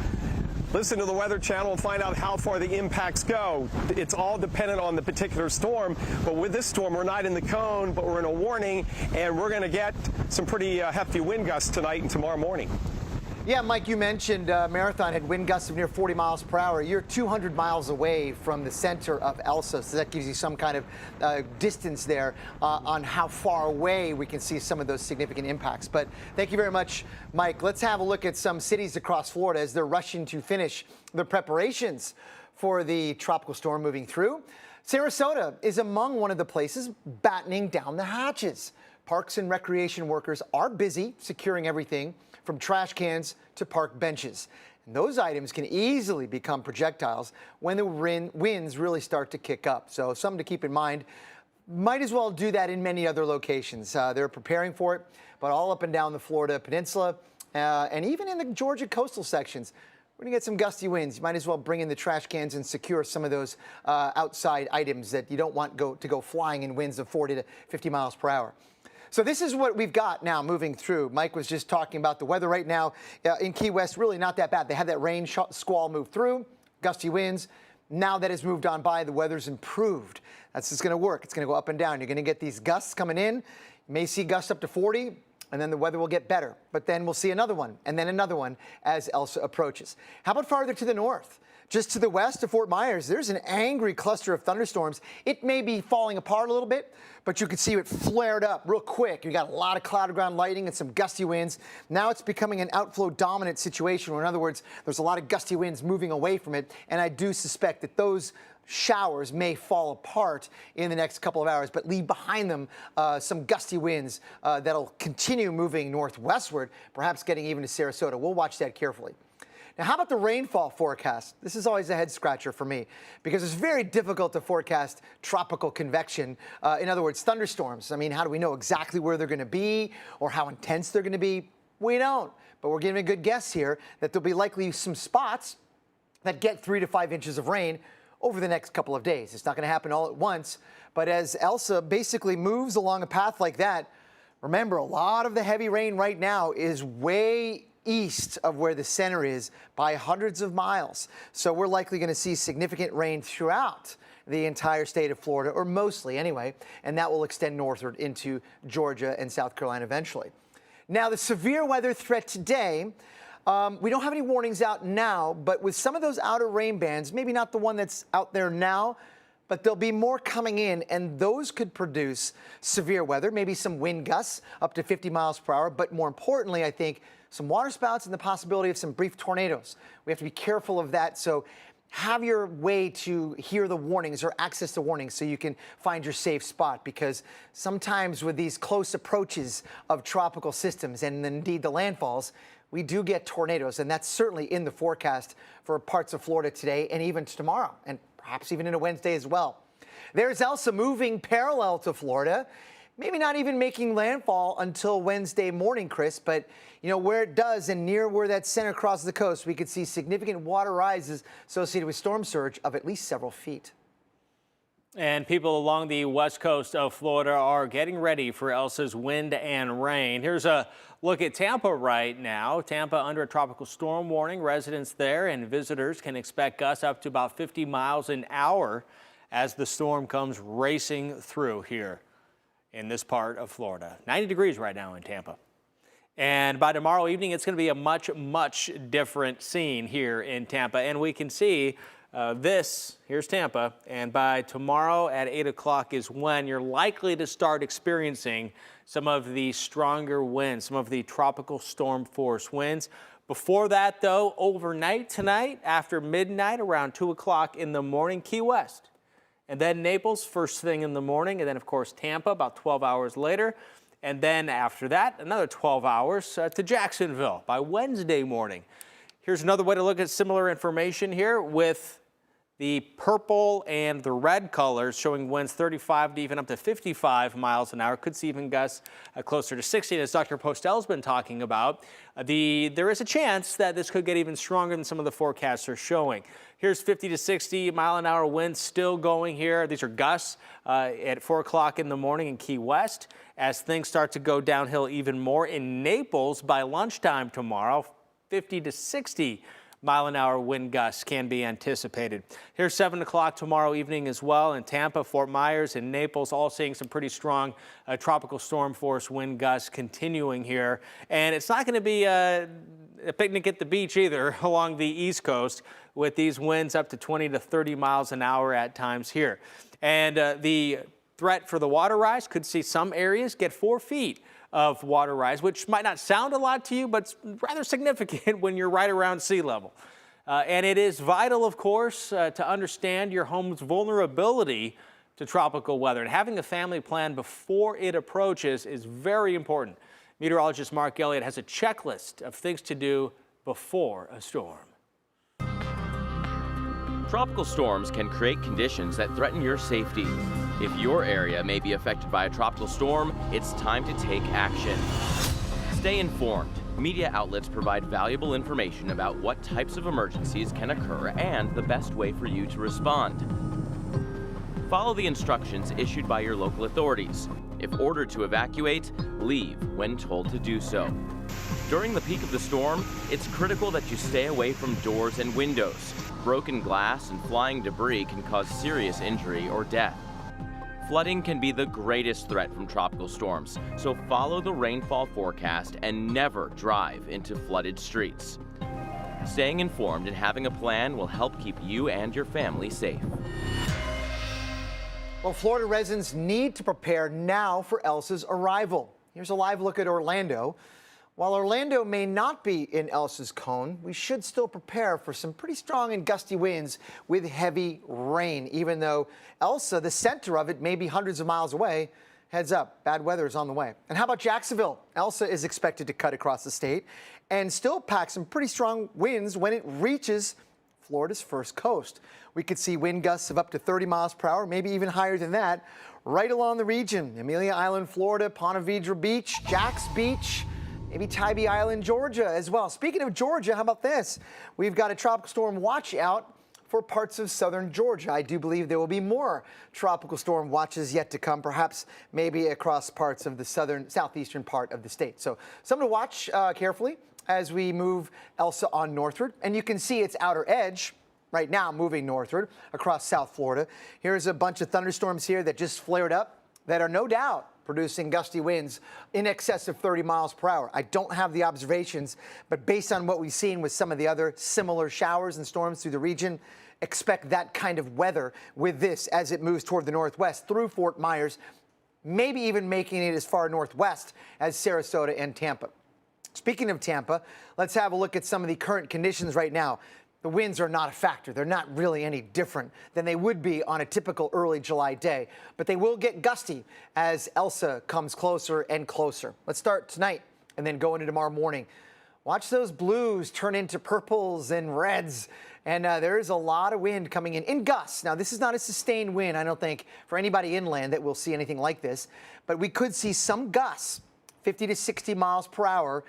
Listen to the Weather Channel and find out how far the impacts go. It's all dependent on the particular storm, but with this storm, we're not in the cone, but we're in a warning, and we're going to get some pretty hefty wind gusts tonight and tomorrow morning. Yeah, Mike, you mentioned Marathon had wind gusts of near 40 miles per hour. You're 200 miles away from the center of Elsa, so that gives you some kind of distance there on how far away we can see some of those significant impacts. But thank you very much, Mike. Let's have a look at some cities across Florida as they're rushing to finish the preparations for the tropical storm moving through. Sarasota is among one of the places battening down the hatches. Parks and recreation workers are busy securing everything from trash cans to park benches. And those items can easily become projectiles when the winds really start to kick up. So something to keep in mind. Might as well do that in many other locations. They're preparing for it, but all up and down the Florida peninsula and even in the Georgia coastal sections. We're going to get some gusty winds. You might as well bring in the trash cans and secure some of those outside items that you don't want to go flying in winds of 40 to 50 miles per hour. So this is what we've got now moving through. Mike was just talking about the weather right now in Key West, really not that bad. They had that rain squall move through, gusty winds. Now that has moved on by, the weather's improved. That's just going to work. It's going to go up and down. You're going to get these gusts coming in. You may see gusts up to 40, and then the weather will get better. But then we'll see another one, and then another one as Elsa approaches. How about farther to the north? Just to the west of Fort Myers, there's an angry cluster of thunderstorms. It may be falling apart a little bit, but you can see it flared up real quick. You got a lot of cloud-to-ground lightning and some gusty winds. Now it's becoming an outflow-dominant situation, or in other words, there's a lot of gusty winds moving away from it, and I do suspect that those showers may fall apart in the next couple of hours, but leave behind them some gusty winds that'll continue moving northwestward, perhaps getting even to Sarasota. We'll watch that carefully. Now, how about the rainfall forecast? This is always a head-scratcher for me because it's very difficult to forecast tropical convection. In other words, thunderstorms. I mean, how do we know exactly where they're going to be or how intense they're going to be? We don't. But we're giving a good guess here that there'll be likely some spots that get 3 to 5 inches of rain over the next couple of days. It's not going to happen all at once, but as Elsa basically moves along a path like that, remember, a lot of the heavy rain right now is way east of where the center is by hundreds of miles. So we're likely going to see significant rain throughout the entire state of Florida, or mostly anyway, and that will extend northward into Georgia and South Carolina eventually. Now, the severe weather threat today, we don't have any warnings out now, but with some of those outer rain bands, maybe not the one that's out there now, but there'll be more coming in, and those could produce severe weather, maybe some wind gusts up to 50 miles per hour, but more importantly, I think, some water spouts and the possibility of some brief tornadoes. We have to be careful of that, so have your way to hear the warnings or access the warnings so you can find your safe spot, because sometimes with these close approaches of tropical systems and indeed the landfalls, we do get tornadoes, and that's certainly in the forecast for parts of Florida today and even tomorrow, and perhaps even into Wednesday as well. There's Elsa moving parallel to Florida, maybe not even making landfall until Wednesday morning, Chris, but where it does and near where that center crosses the coast, we could see significant water rises associated with storm surge of at least several feet. And people along the west coast of Florida are getting ready for Elsa's wind and rain. Here's a look at Tampa right now. Tampa under a tropical storm warning. Residents there and visitors can expect gusts up to about 50 miles an hour as the storm comes racing through here in this part of Florida. 90 degrees right now in Tampa. And by tomorrow evening, it's going to be a much different scene here in Tampa. And we can see here's Tampa. And by tomorrow at 8 o'clock is when you're likely to start experiencing some of the stronger winds, some of the tropical storm force winds. Before that, though, overnight tonight, after midnight, around 2 o'clock in the morning, Key West. And then Naples first thing in the morning. And then, of course, Tampa about 12 hours later. And then after that, another 12 hours to Jacksonville by Wednesday morning. Here's another way to look at similar information here with the purple and the red colors showing winds 35 to even up to 55 miles an hour. Could see even gusts closer to 60. And as Dr. Postel's been talking about, there is a chance that this could get even stronger than some of the forecasts are showing. Here's 50 to 60 mile an hour winds still going here. These are gusts at 4 o'clock in the morning in Key West as things start to go downhill even more in Naples by lunchtime tomorrow. 50 to 60 mile an hour wind gusts can be anticipated. Here's 7 o'clock tomorrow evening as well in Tampa, Fort Myers, and Naples, all seeing some pretty strong tropical storm force wind gusts continuing here. And it's not going to be a picnic at the beach either along the East Coast with these winds up to 20 to 30 miles an hour at times here. And the threat for the water rise could see some areas get 4 feet of water rise, which might not sound a lot to you, but it's rather significant when you're right around sea level. And it is vital, of course, to understand your home's vulnerability to tropical weather. And having a family plan before it approaches is very important. Meteorologist Mark Elliott has a checklist of things to do before a storm. Tropical storms can create conditions that threaten your safety. If your area may be affected by a tropical storm, it's time to take action. Stay informed. Media outlets provide valuable information about what types of emergencies can occur and the best way for you to respond. Follow the instructions issued by your local authorities. If ordered to evacuate, leave when told to do so. During the peak of the storm, it's critical that you stay away from doors and windows. Broken glass and flying debris can cause serious injury or death. Flooding can be the greatest threat from tropical storms, so follow the rainfall forecast and never drive into flooded streets. Staying informed and having a plan will help keep you and your family safe. Well, Florida residents need to prepare now for Elsa's arrival. Here's a live look at Orlando. While Orlando may not be in Elsa's cone, we should still prepare for some pretty strong and gusty winds with heavy rain, even though Elsa, the center of it, may be hundreds of miles away. Heads up, bad weather is on the way. And how about Jacksonville? Elsa is expected to cut across the state and still pack some pretty strong winds when it reaches Florida's first coast. We could see wind gusts of up to 30 miles per hour, maybe even higher than that, right along the region. Amelia Island, Florida, Ponte Vedra Beach, Jax Beach, maybe Tybee Island, Georgia as well. Speaking of Georgia, how about this? We've got a tropical storm watch out for parts of southern Georgia. I do believe there will be more tropical storm watches yet to come, perhaps maybe across parts of the southeastern part of the state. So something to watch carefully as we move Elsa on northward. And you can see its outer edge right now moving northward across South Florida. Here's a bunch of thunderstorms here that just flared up that are no doubt producing gusty winds in excess of 30 miles per hour. I don't have the observations, but based on what we've seen with some of the other similar showers and storms through the region, expect that kind of weather with this as it moves toward the northwest through Fort Myers, maybe even making it as far northwest as Sarasota and Tampa. Speaking of Tampa, let's have a look at some of the current conditions right now. The winds are not a factor. They're not really any different than they would be on a typical early July day, but they will get gusty as Elsa comes closer and closer. Let's start tonight and then go into tomorrow morning. Watch those blues turn into purples and reds. And there is a lot of wind coming in gusts. Now, this is not a sustained wind, I don't think, for anybody inland that will see anything like this. But we could see some gusts, 50 to 60 miles per hour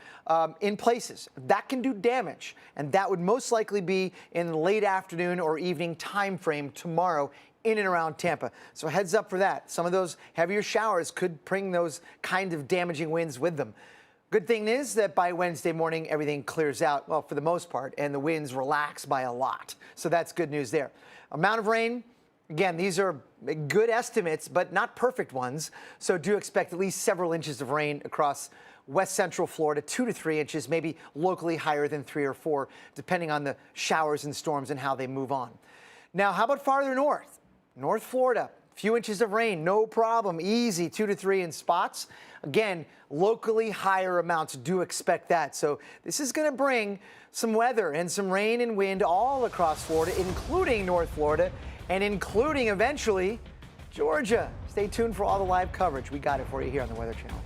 in places. That can do damage. And that would most likely be in the late afternoon or evening time frame tomorrow in and around Tampa. So heads up for that. Some of those heavier showers could bring those kind of damaging winds with them. Good thing is that by Wednesday morning, everything clears out, well, for the most part, and the winds relax by a lot. So that's good news there. Amount of rain, again, these are good estimates, but not perfect ones. So do expect at least several inches of rain across west central Florida, 2 to 3 inches, maybe locally higher than 3 or 4, depending on the showers and storms and how they move on. Now, how about farther north? North Florida, few inches of rain, no problem, easy, 2 to 3 in spots. Again, locally higher amounts, do expect that. So this is going to bring some weather and some rain and wind all across Florida, including North Florida and including eventually Georgia. Stay tuned for all the live coverage. We got it for you here on the Weather Channel.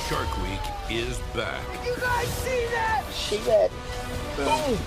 Shark Week is back. You guys see that? See that? Boom.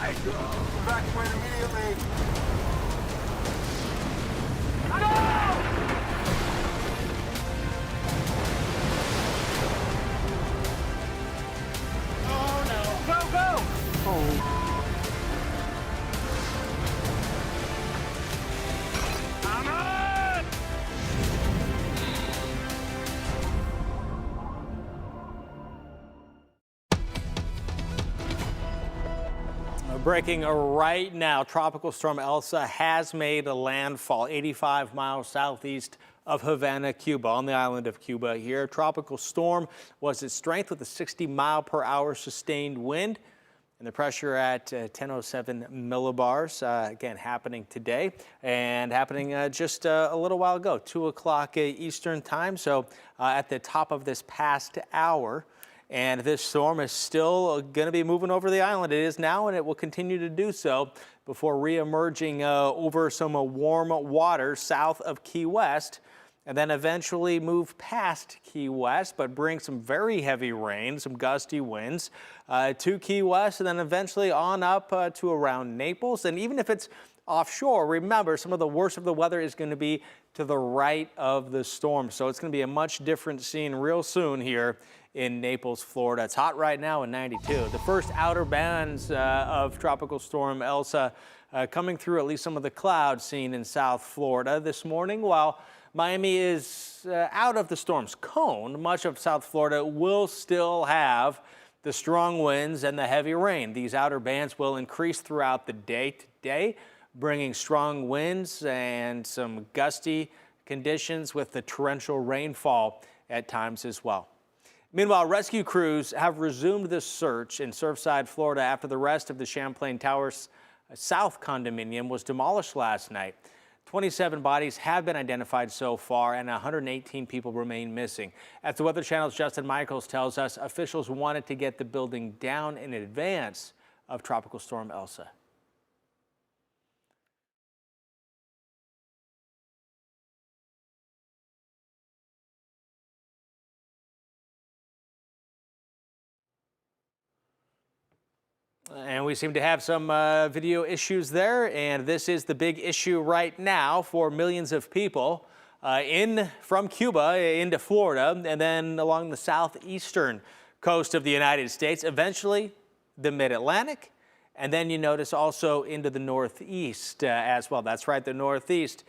Evacuate immediately. Oh no. Go, go! Oh. I'm on! Breaking right now, Tropical Storm Elsa has made a landfall 85 miles southeast of Havana, Cuba, on the island of Cuba here. Tropical storm was its strength with a 60-mile-per-hour sustained wind. And the pressure at 1007 millibars, again, happening today and happening just a little while ago, 2 o'clock Eastern time. So at the top of this past hour. And this storm is still going to be moving over the island. It is now, and it will continue to do so before re-emerging over some warm water south of Key West, and then eventually move past Key West, but bring some very heavy rain, some gusty winds to Key West, and then eventually on up to around Naples. And even if it's offshore, remember, some of the worst of the weather is going to be to the right of the storm. So it's going to be a much different scene real soon here in Naples, Florida. It's hot right now in 92. The first outer bands of Tropical Storm Elsa coming through at least some of the clouds seen in South Florida this morning. While Miami is out of the storm's cone, much of South Florida will still have the strong winds and the heavy rain. These outer bands will increase throughout the day today, bringing strong winds and some gusty conditions with the torrential rainfall at times as well. Meanwhile, rescue crews have resumed the search in Surfside, Florida after the rest of the Champlain Towers South condominium was demolished last night. 27 bodies have been identified so far, and 118 people remain missing. As the Weather Channel's Justin Michaels tells us, officials wanted to get the building down in advance of Tropical Storm Elsa. And we seem to have some video issues there, and this is the big issue right now for millions of people from Cuba into Florida and then along the southeastern coast of the United States, eventually the mid-Atlantic, and then you notice also into the Northeast as well. That's right, the Northeast.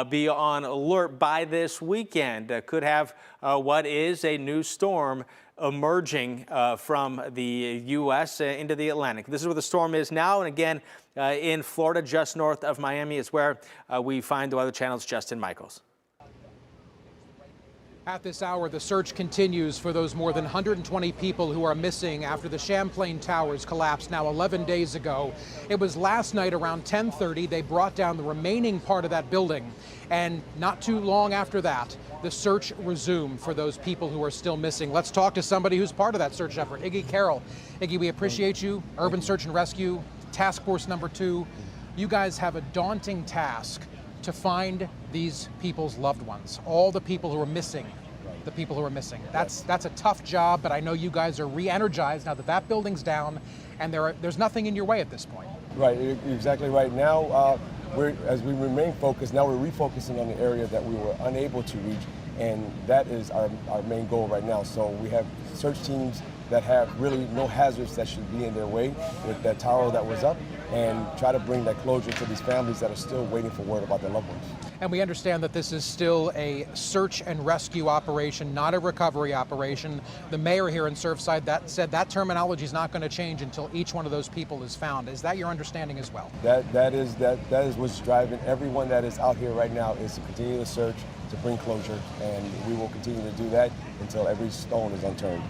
Be on alert by this weekend. Could have what is a new storm emerging from the U.S. Into the Atlantic. This is where the storm is now, and again, in Florida, just north of Miami, is where we find the Weather Channel's Justin Michaels. At this hour, the search continues for those more than 120 people who are missing after the Champlain Towers collapsed now 11 days ago. It was last night around 10:30 they brought down the remaining part of that building, and not too long after that, the search resumed for those people who are still missing. Let's talk to somebody who's part of that search effort. Iggy Carroll. Iggy, we appreciate you. Urban Search and Rescue, Task Force number 2. You guys have a daunting task to find these people's loved ones, all the people who are missing. The people who are missing. That's a tough job, but I know you guys are re-energized now that that building's down, and there's nothing in your way at this point. Right, you're exactly right. Now, as we remain focused, now we're refocusing on the area that we were unable to reach, and that is our main goal right now. So we have search teams that have really no hazards that should be in their way with that tower that was up, and try to bring that closure to these families that are still waiting for word about their loved ones. And we understand that this is still a search and rescue operation, not a recovery operation. The mayor here in Surfside said that terminology is not going to change until each one of those people is found. Is that your understanding as well? That is what's driving everyone that is out here right now, is to continue the search, to bring closure, and we will continue to do that until every stone is unturned.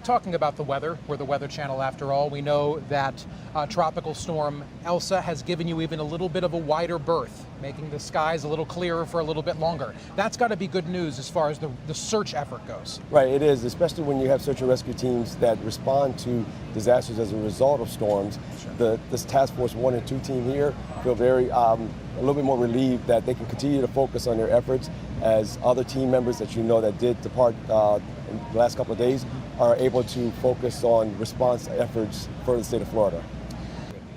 Talking about the weather, we're the Weather Channel after all. We know that Tropical Storm Elsa has given you even a little bit of a wider berth, making the skies a little clearer for a little bit longer. That's got to be good news as far as the search effort goes. Right, it is, especially when you have search and rescue teams that respond to disasters as a result of storms. Sure. This Task Force 1 and 2 team here feel very a little bit more relieved that they can continue to focus on their efforts, as other team members that you know that did depart in the last couple of days are able to focus on response efforts for the state of Florida.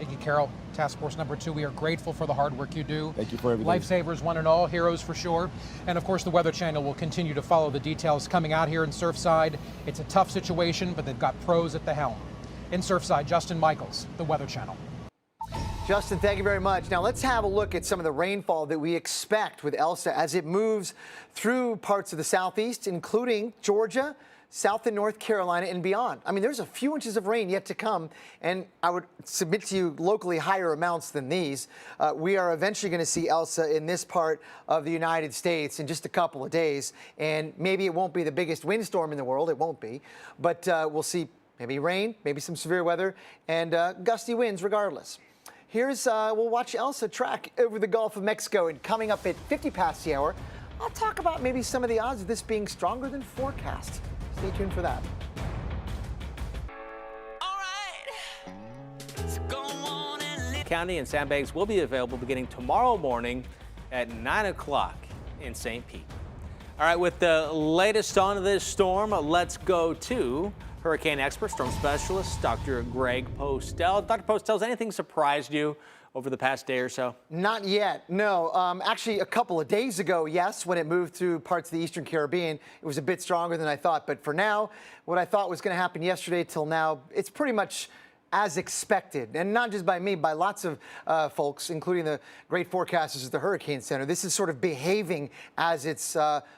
Iggy Carroll, Task Force number 2, we are grateful for the hard work you do. Thank you for everything. Lifesavers, one and all, heroes for sure. And of course, the Weather Channel will continue to follow the details coming out here in Surfside. It's a tough situation, but they've got pros at the helm. In Surfside, Justin Michaels, the Weather Channel. Justin, thank you very much. Now let's have a look at some of the rainfall that we expect with Elsa as it moves through parts of the southeast, including Georgia, South and North Carolina, and beyond. I mean, there's a few inches of rain yet to come, and I would submit to you locally higher amounts than these. We are eventually going to see Elsa in this part of the United States in just a couple of days, and maybe it won't be the biggest windstorm in the world. It won't be, but we'll see maybe rain, maybe some severe weather, and gusty winds regardless. Here's, we'll watch Elsa track over the Gulf of Mexico, and coming up at 50 past the hour, I'll talk about maybe some of the odds of this being stronger than forecast. Stay tuned for that. County and sandbags will be available beginning tomorrow morning at 9 o'clock in St. Pete. All right, with the latest on this storm, let's go to hurricane expert, storm specialist, Dr. Greg Postel. Dr. Postel, has anything surprised you over the past day or so? Not yet, no. Actually, a couple of days ago, yes, when it moved through parts of the Eastern Caribbean, it was a bit stronger than I thought. But for now, what I thought was going to happen yesterday till now, it's pretty much as expected, and not just by me, by lots of folks, including the great forecasters at the Hurricane Center. This is sort of behaving as it's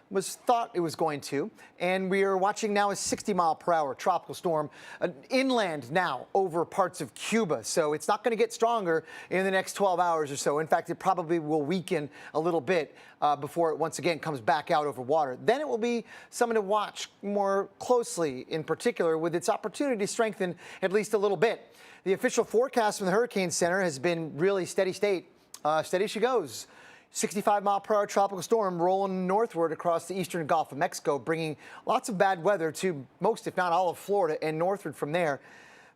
was thought it was going to, and we are watching now a 60-mile-per-hour tropical storm inland now over parts of Cuba. So it's not going to get stronger in the next 12 hours or so. In fact, it probably will weaken a little bit before it once again comes back out over water. Then it will be something to watch more closely, in particular with its opportunity to strengthen at least a little bit. The official forecast from the Hurricane Center has been really steady state. Steady she goes. 65-mile-per-hour tropical storm rolling northward across the eastern Gulf of Mexico, bringing lots of bad weather to most, if not all, of Florida and northward from there.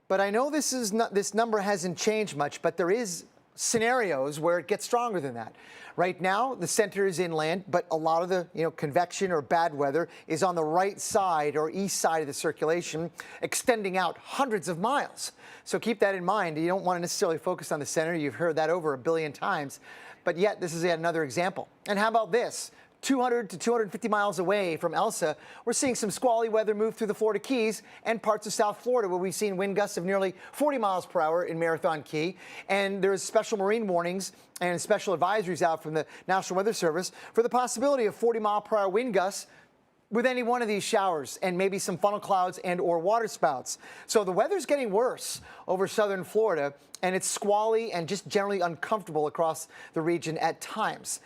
But I know this number hasn't changed much, but there is scenarios where it gets stronger than that. Right now, the center is inland, but a lot of the convection or bad weather is on the right side or east side of the circulation, extending out hundreds of miles. So keep that in mind. You don't want to necessarily focus on the center. You've heard that over 1 billion times. But yet, this is yet another example. And how about this? 200 to 250 miles away from Elsa, we're seeing some squally weather move through the Florida Keys and parts of South Florida, where we've seen wind gusts of nearly 40 miles per hour in Marathon Key. And there's special marine warnings and special advisories out from the National Weather Service for the possibility of 40-mile-per-hour wind gusts with any one of these showers and maybe some funnel clouds and or water spouts. So the weather's getting worse over southern Florida, and it's squally and just generally uncomfortable across the region at times.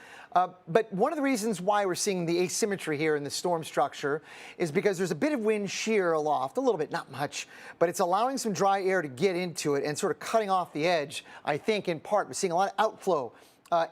But one of the reasons why we're seeing the asymmetry here in the storm structure is because there's a bit of wind shear aloft, a little bit, not much, but it's allowing some dry air to get into it and sort of cutting off the edge. I think in part we're seeing a lot of outflow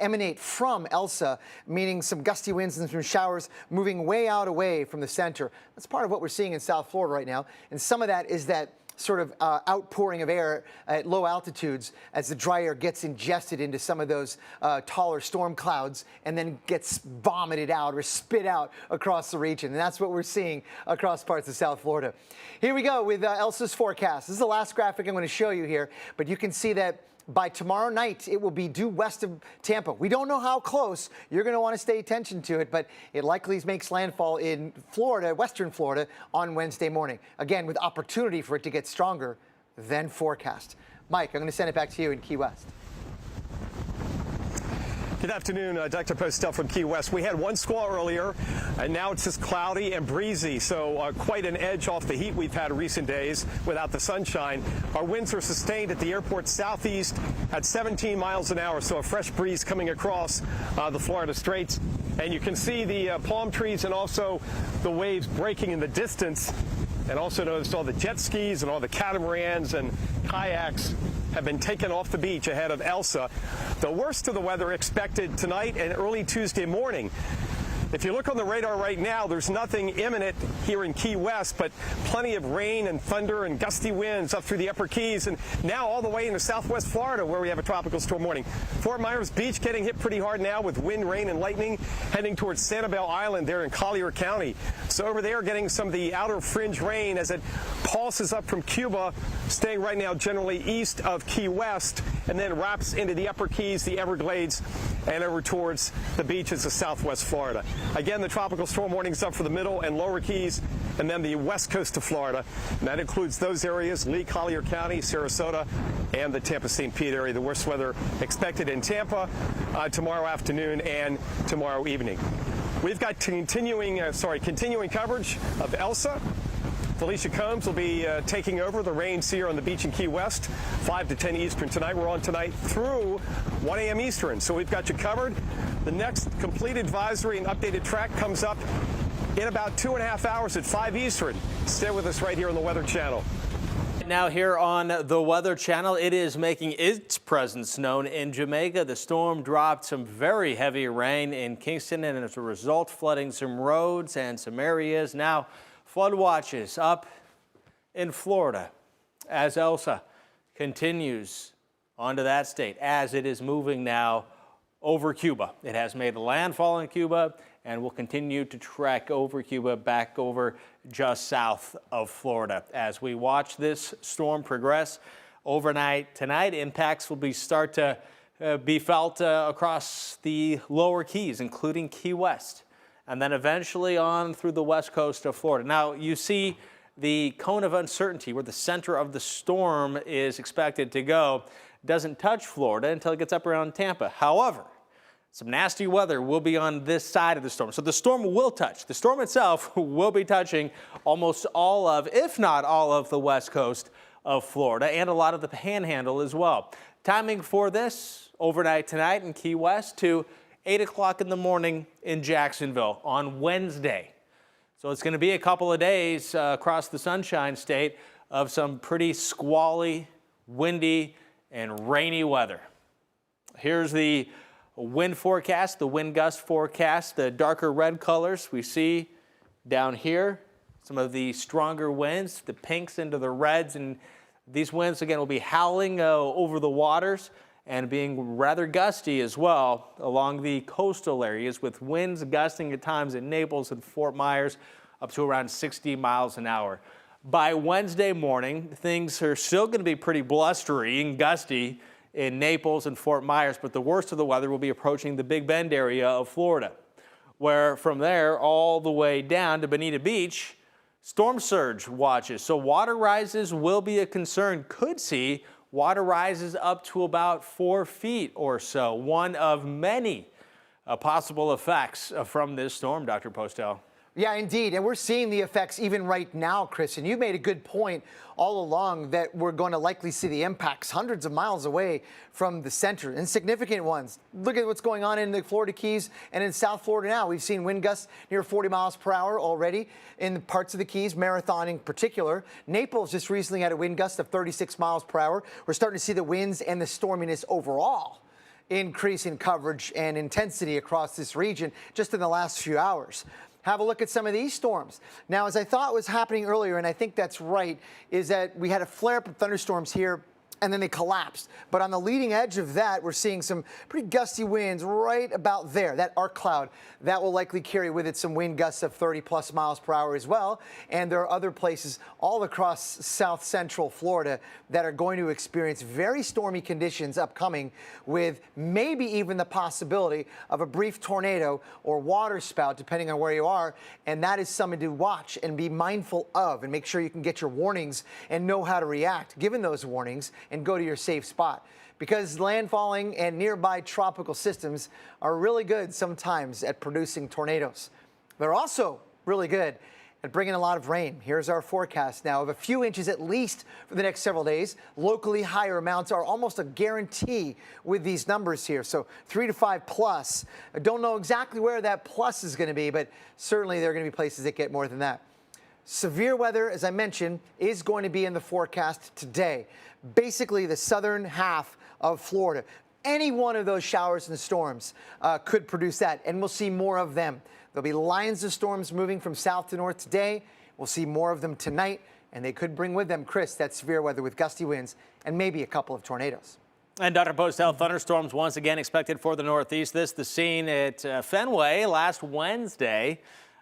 emanate from Elsa, meaning some gusty winds and some showers moving way out away from the center. That's part of what we're seeing in South Florida right now. And some of that is that sort of outpouring of air at low altitudes as the dry air gets ingested into some of those taller storm clouds and then gets vomited out or spit out across the region. And that's what we're seeing across parts of South Florida. Here we go with Elsa's forecast. This is the last graphic I'm going to show you here, but you can see that by tomorrow night, it will be due west of Tampa. We don't know how close. You're going to want to stay attention to it, but it likely makes landfall in Florida, western Florida, on Wednesday morning. Again, with opportunity for it to get stronger than forecast. Mike, I'm going to send it back to you in Key West. Good afternoon, Dr. Postel from Key West. We had one squall earlier, and now it's just cloudy and breezy, so quite an edge off the heat we've had in recent days without the sunshine. Our winds are sustained at the airport southeast at 17 miles an hour, so a fresh breeze coming across the Florida Straits. And you can see the palm trees and also the waves breaking in the distance. And also notice all the jet skis and all the catamarans and kayaks have been taken off the beach ahead of Elsa. The worst of the weather expected tonight and early Tuesday morning. If you look on the radar right now, there's nothing imminent here in Key West, but plenty of rain and thunder and gusty winds up through the upper Keys and now all the way into southwest Florida, where we have a tropical storm warning. Fort Myers Beach getting hit pretty hard now with wind, rain, and lightning, heading towards Sanibel Island there in Collier County. So over there getting some of the outer fringe rain as it pulses up from Cuba, staying right now generally east of Key West, and then wraps into the upper Keys, the Everglades, and over towards the beaches of southwest Florida. Again, the tropical storm warning is up for the middle and lower Keys, and then the west coast of Florida. And that includes those areas, Lee, Collier County, Sarasota, and the Tampa-St. Pete area. The worst weather expected in Tampa tomorrow afternoon and tomorrow evening. We've got continuing coverage of Elsa. Felicia Combs will be taking over the reins here on the beach in Key West, 5 to 10 Eastern tonight. We're on tonight through 1 a.m. Eastern, so we've got you covered. The next complete advisory and updated track comes up in about 2.5 hours at 5 Eastern. Stay with us right here on the Weather Channel. Now here on the Weather Channel, it is making its presence known in Jamaica. The storm dropped some very heavy rain in Kingston, and as a result, flooding some roads and some areas. Now, flood watches up in Florida as Elsa continues onto that state as it is moving now over Cuba. It has made a landfall in Cuba and will continue to trek over Cuba back over just south of Florida. As we watch this storm progress overnight tonight, impacts will start to be felt across the lower Keys, including Key West, and then eventually on through the west coast of Florida. Now, you see the cone of uncertainty where the center of the storm is expected to go doesn't touch Florida until it gets up around Tampa. However, some nasty weather will be on this side of the storm. So the storm will touch. The storm itself will be touching almost all of, if not all of, the west coast of Florida and a lot of the panhandle as well. Timing for this overnight tonight in Key West to 8 o'clock in the morning in Jacksonville on Wednesday. So it's going to be a couple of days across the Sunshine State of some pretty squally, windy, and rainy weather. Here's the wind forecast, the wind gust forecast, the darker red colors we see down here, some of the stronger winds, the pinks into the reds, and these winds again will be howling over the waters and being rather gusty as well along the coastal areas, with winds gusting at times in Naples and Fort Myers up to around 60 miles an hour. By Wednesday morning, things are still going to be pretty blustery and gusty in Naples and Fort Myers, but the worst of the weather will be approaching the Big Bend area of Florida, where from there all the way down to Bonita Beach, storm surge watches. So water rises will be a concern. Could see water rises up to about 4 feet or so. One of many possible effects from this storm, Dr. Postel. Yeah, indeed. And we're seeing the effects even right now, Chris. And you made a good point all along that we're going to likely see the impacts hundreds of miles away from the center, and significant ones. Look at what's going on in the Florida Keys and in South Florida now. We've seen wind gusts near 40 miles per hour already in parts of the Keys, Marathon in particular. Naples just recently had a wind gust of 36 miles per hour. We're starting to see the winds and the storminess overall increase in coverage and intensity across this region just in the last few hours. Have a look at some of these storms. Now, as I thought was happening earlier, and I think that's right, is that we had a flare-up of thunderstorms here, and then they collapsed. But on the leading edge of that, we're seeing some pretty gusty winds right about there. That arc cloud, that will likely carry with it some wind gusts of 30+ miles per hour as well. And there are other places all across south central Florida that are going to experience very stormy conditions upcoming, with maybe even the possibility of a brief tornado or water spout, depending on where you are. And that is something to watch and be mindful of, and make sure you can get your warnings and know how to react given those warnings, and go to your safe spot, because landfalling and nearby tropical systems are really good sometimes at producing tornadoes. They're also really good at bringing a lot of rain. Here's our forecast now of a few inches at least for the next several days. Locally higher amounts are almost a guarantee with these numbers here. So 3 to 5 plus. I don't know exactly where that plus is going to be, but certainly there are going to be places that get more than that. Severe weather, as I mentioned, is going to be in the forecast today. Basically, the southern half of Florida. Any one of those showers and storms could produce that, and we'll see more of them. There'll be lines of storms moving from south to north today. We'll see more of them tonight, and they could bring with them, Chris, that severe weather with gusty winds and maybe a couple of tornadoes. And Dr. Postel, thunderstorms once again expected for the Northeast. This the scene at Fenway last Wednesday.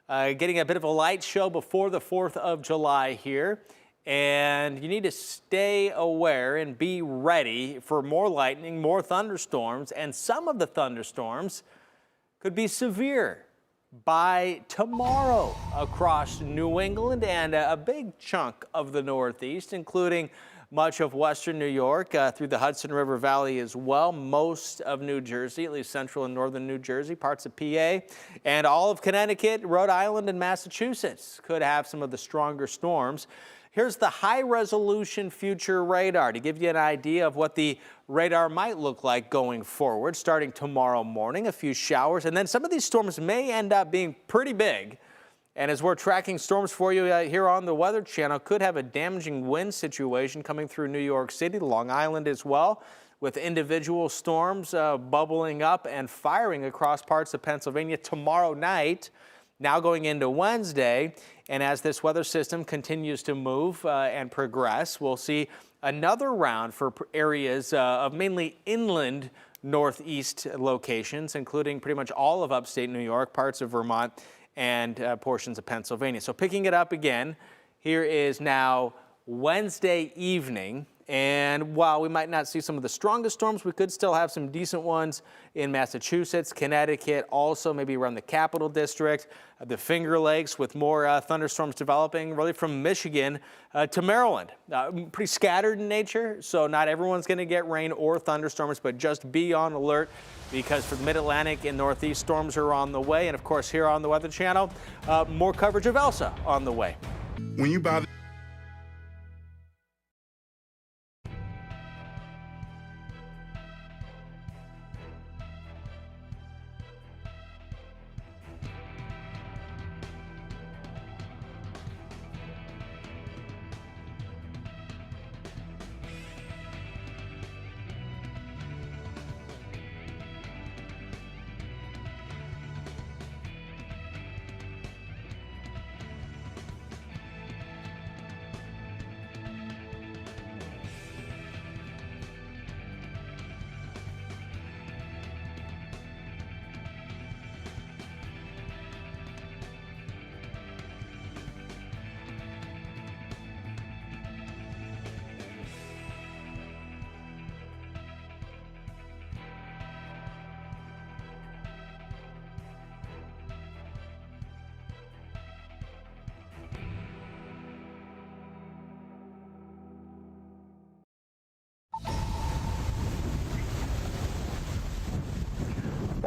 Getting a bit of a light show before the 4th of July here. And you need to stay aware and be ready for more lightning, more thunderstorms, and some of the thunderstorms could be severe by tomorrow across New England and a big chunk of the Northeast, including much of western New York, through the Hudson River Valley as well, most of New Jersey, at least central and northern New Jersey, parts of PA, and all of Connecticut, Rhode Island, and Massachusetts could have some of the stronger storms. Here's the high-resolution future radar to give you an idea of what the radar might look like going forward. Starting tomorrow morning, a few showers, and then some of these storms may end up being pretty big. And as we're tracking storms for you here on the Weather Channel, could have a damaging wind situation coming through New York City, Long Island as well, with individual storms bubbling up and firing across parts of Pennsylvania tomorrow night. Now going into Wednesday, and as this weather system continues to move and progress, we'll see another round for areas of mainly inland northeast locations, including pretty much all of upstate New York, parts of Vermont, and portions of Pennsylvania. So picking it up again, here is now Wednesday evening. And while we might not see some of the strongest storms, we could still have some decent ones in Massachusetts, Connecticut, also maybe around the Capital District, the Finger Lakes, with more thunderstorms developing really from Michigan to Maryland. Pretty scattered in nature, so not everyone's going to get rain or thunderstorms, but just be on alert, because for the Mid-Atlantic and Northeast, storms are on the way. And of course, here on the Weather Channel, more coverage of Elsa on the way. When you buy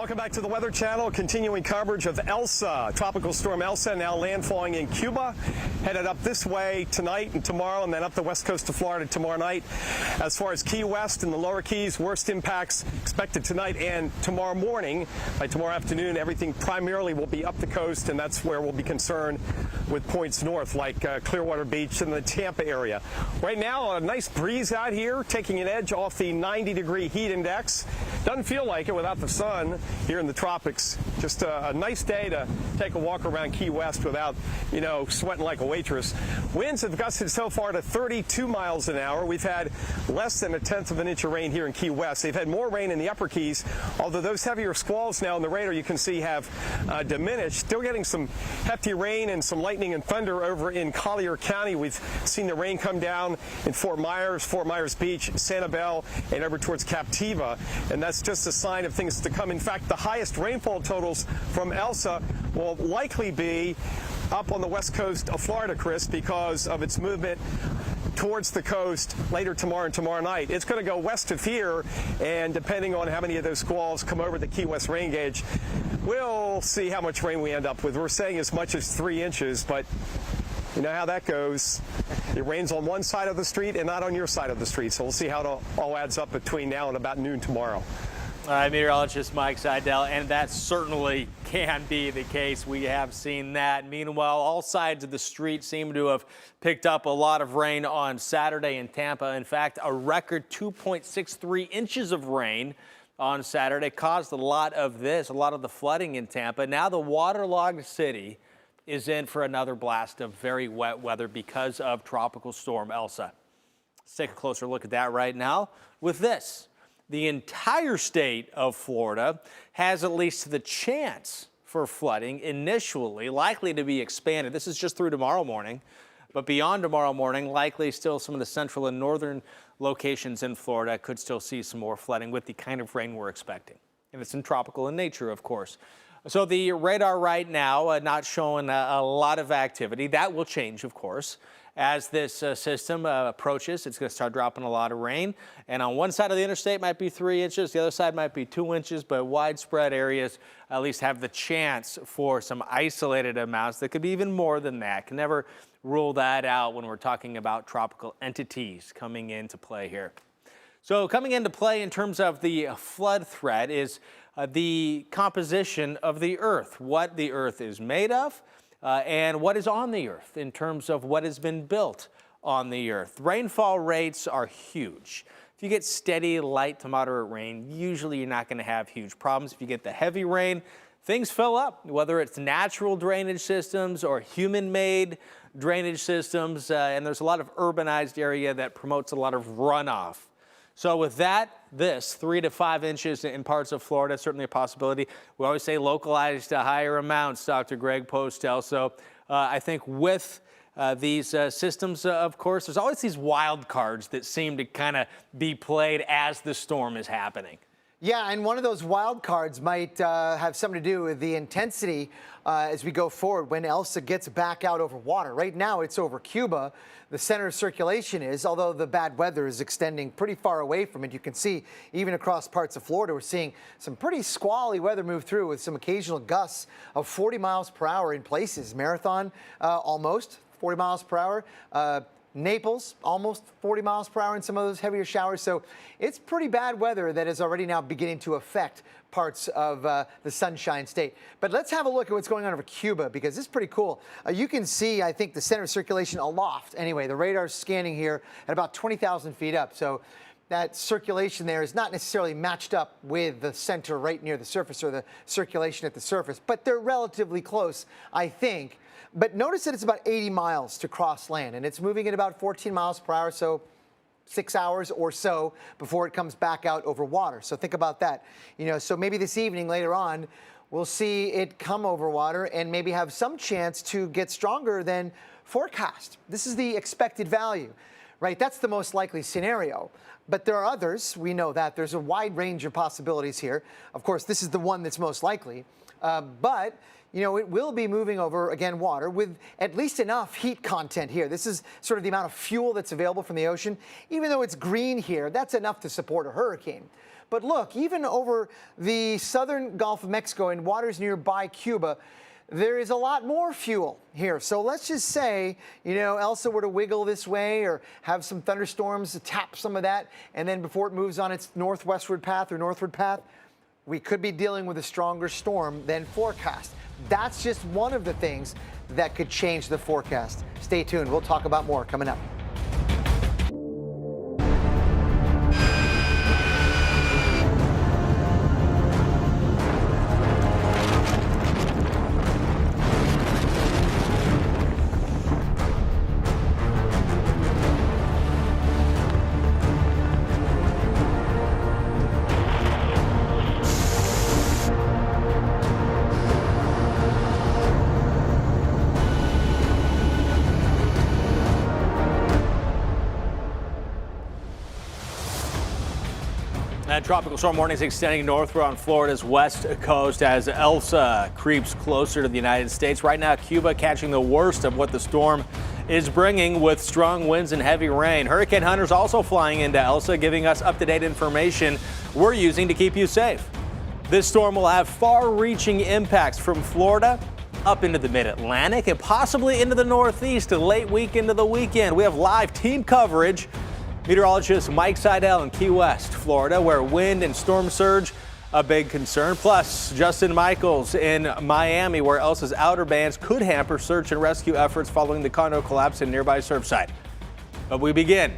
Welcome back to the Weather Channel. Continuing coverage of Elsa. Tropical storm Elsa now landfalling in Cuba. Headed up this way tonight and tomorrow, and then up the west coast of Florida tomorrow night. As far as Key West and the lower Keys, worst impacts expected tonight and tomorrow morning. By tomorrow afternoon, everything primarily will be up the coast, and that's where we'll be concerned with points north, like Clearwater Beach and the Tampa area. Right now, a nice breeze out here, taking an edge off the 90-degree heat index. Doesn't feel like it without the sun here in the tropics. Just a nice day to take a walk around Key West without, you know, sweating like a waitress. Winds have gusted so far to 32 miles an hour. We've had less than 1/10 of an inch of rain here in Key West. They've had more rain in the upper Keys, although those heavier squalls now on the radar you can see have diminished. Still getting some hefty rain and some lightning and thunder over in Collier County. We've seen the rain come down in Fort Myers Beach, Sanibel, and over towards Captiva, and that's just a sign of things to come. In fact, the highest rainfall totals from Elsa will likely be up on the west coast of Florida, Chris, because of its movement towards the coast later tomorrow and tomorrow night. It's going to go west of here, and depending on how many of those squalls come over the Key West rain gauge, we'll see how much rain we end up with. We're saying as much as 3 inches, but you know how that goes. It rains on one side of the street and not on your side of the street, so we'll see how it all adds up between now and about noon tomorrow. All right, meteorologist Mike Seidel, and that certainly can be the case. We have seen that. Meanwhile, all sides of the street seem to have picked up a lot of rain on Saturday in Tampa. In fact, a record 2.63 inches of rain on Saturday caused a lot of the flooding in Tampa. Now the waterlogged city is in for another blast of very wet weather because of Tropical Storm Elsa. Let's take a closer look at that right now with this. The entire state of Florida has at least the chance for flooding initially, likely to be expanded. This is just through tomorrow morning, but beyond tomorrow morning, likely still some of the central and northern locations in Florida could still see some more flooding with the kind of rain we're expecting. And it's tropical in nature, of course. So the radar right now not showing a lot of activity. That will change, of course. As this system approaches, it's going to start dropping a lot of rain. And on one side of the interstate might be 3 inches. The other side might be 2 inches. But widespread areas at least have the chance for some isolated amounts that could be even more than that. Can never rule that out when we're talking about tropical entities coming into play here. So coming into play in terms of the flood threat is the composition of the earth, what the earth is made of. And what is on the earth in terms of what has been built on the earth. Rainfall rates are huge. If you get steady, light to moderate rain, usually you're not going to have huge problems. If you get the heavy rain, things fill up, whether it's natural drainage systems or human-made drainage systems. And there's a lot of urbanized area that promotes a lot of runoff. So with that, 3 to 5 inches in parts of Florida, certainly a possibility. We always say localized to higher amounts, Dr. Greg Postel. So I think with these systems, of course, there's always these wild cards that seem to kind of be played as the storm is happening. Yeah, and one of those wild cards might have something to do with the intensity as we go forward when Elsa gets back out over water. Right now, it's over Cuba. The center of circulation is, although the bad weather is extending pretty far away from it. You can see even across parts of Florida, we're seeing some pretty squally weather move through with some occasional gusts of 40 miles per hour in places. Marathon, almost 40 miles per hour. Naples, almost 40 miles per hour in some of those heavier showers. So it's pretty bad weather that is already now beginning to affect parts of the Sunshine State. But let's have a look at what's going on over Cuba, because it's pretty cool. You can see, I think, the center of circulation aloft. Anyway, the radar's scanning here at about 20,000 feet up. So that circulation there is not necessarily matched up with the center right near the surface or the circulation at the surface, but they're relatively close, I think. But notice that it's about 80 miles to cross land, and it's moving at about 14 miles per hour, so 6 hours or so before it comes back out over water. So think about that. You know, so maybe this evening later on, we'll see it come over water and maybe have some chance to get stronger than forecast. This is the expected value, right? That's the most likely scenario. But there are others. We know that. There's a wide range of possibilities here. Of course, this is the one that's most likely. But you know, it will be moving over, again, water with at least enough heat content here. This is sort of the amount of fuel that's available from the ocean. Even though it's green here, that's enough to support a hurricane. But look, even over the southern Gulf of Mexico and waters nearby Cuba, there is a lot more fuel here. So let's just say, you know, Elsa were to wiggle this way or have some thunderstorms to tap some of that, and then before it moves on its northwestward path or northward path, we could be dealing with a stronger storm than forecast. That's just one of the things that could change the forecast. Stay tuned. We'll talk about more coming up. And tropical storm warnings extending northward on Florida's west coast as Elsa creeps closer to the United States. Right now, Cuba catching the worst of what the storm is bringing with strong winds and heavy rain. Hurricane hunters also flying into Elsa, giving us up-to-date information we're using to keep you safe. This storm will have far-reaching impacts from Florida up into the mid-Atlantic and possibly into the Northeast a late week into the weekend. We have live team coverage. Meteorologist Mike Seidel in Key West, Florida, where wind and storm surge a big concern. Plus, Justin Michaels in Miami, where Elsa's outer bands could hamper search and rescue efforts following the condo collapse in nearby Surfside. But we begin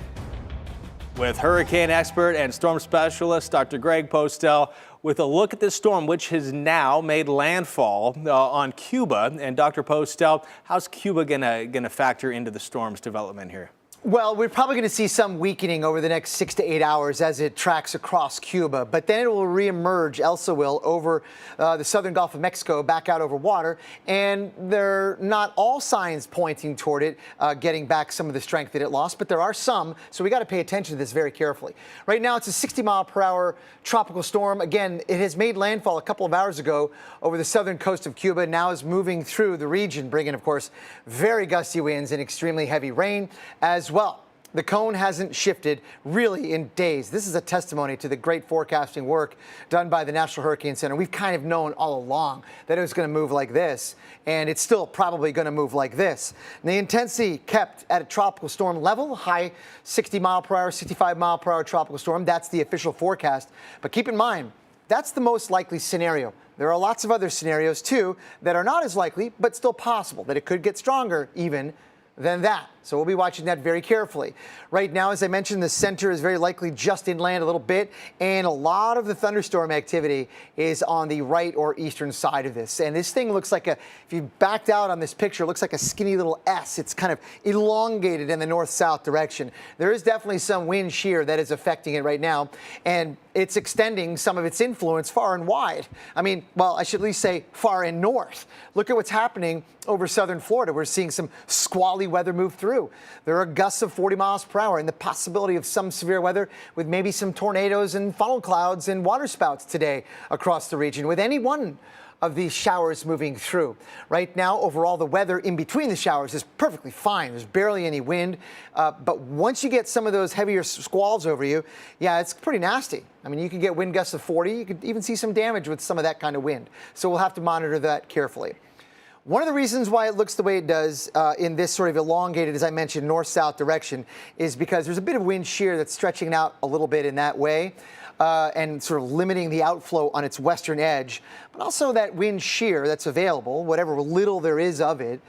with hurricane expert and storm specialist Dr. Greg Postel with a look at this storm, which has now made landfall on Cuba. And Dr. Postel, how's Cuba gonna factor into the storm's development here? Well, we're probably going to see some weakening over the next 6 to 8 hours as it tracks across Cuba, but then it will reemerge, Elsa will, over the southern Gulf of Mexico, back out over water, and they're not all signs pointing toward it getting back some of the strength that it lost, but there are some, so we got to pay attention to this very carefully. Right now, it's a 60-mile-per-hour tropical storm. Again, it has made landfall a couple of hours ago over the southern coast of Cuba, now is moving through the region, bringing, of course, very gusty winds and extremely heavy rain as well. The cone hasn't shifted really in days. This is a testimony to the great forecasting work done by the National Hurricane Center. We've kind of known all along that it was going to move like this, and it's still probably going to move like this. And the intensity kept at a tropical storm level, high 60-mile-per-hour, 65-mile-per-hour tropical storm. That's the official forecast. But keep in mind, that's the most likely scenario. There are lots of other scenarios, too, that are not as likely, but still possible, that it could get stronger even than that. So we'll be watching that very carefully. Right now, as I mentioned, the center is very likely just inland a little bit, and a lot of the thunderstorm activity is on the right or eastern side of this. And this thing looks like if you backed out on this picture, it looks like a skinny little S. It's kind of elongated in the north-south direction. There is definitely some wind shear that is affecting it right now, and it's extending some of its influence far and wide. I mean, well, I should at least say far and north. Look at what's happening over southern Florida. We're seeing some squally weather move through. There are gusts of 40 miles per hour and the possibility of some severe weather with maybe some tornadoes and funnel clouds and waterspouts today across the region, with any one of these showers moving through. Right now, overall, the weather in between the showers is perfectly fine. There's barely any wind. But once you get some of those heavier squalls over you, yeah, it's pretty nasty. I mean, you can get wind gusts of 40. You could even see some damage with some of that kind of wind. So we'll have to monitor that carefully. One of the reasons why it looks the way it does in this sort of elongated, as I mentioned, north-south direction is because there's a bit of wind shear that's stretching out a little bit in that way and sort of limiting the outflow on its western edge. But also that wind shear that's available, whatever little there is of it,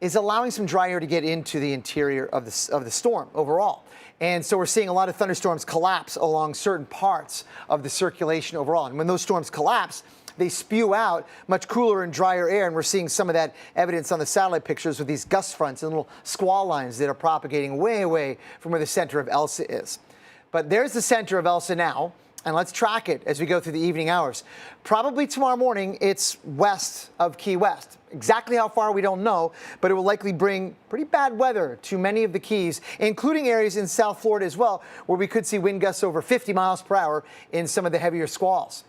is allowing some dry air to get into the interior of the storm overall. And so we're seeing a lot of thunderstorms collapse along certain parts of the circulation overall. And when those storms collapse, they spew out much cooler and drier air, and we're seeing some of that evidence on the satellite pictures with these gust fronts and little squall lines that are propagating way away from where the center of Elsa is. But there's the center of Elsa now, and let's track it as we go through the evening hours. Probably tomorrow morning, it's west of Key West. Exactly how far, we don't know, but it will likely bring pretty bad weather to many of the Keys, including areas in South Florida as well, where we could see wind gusts over 50 miles per hour in some of the heavier squalls.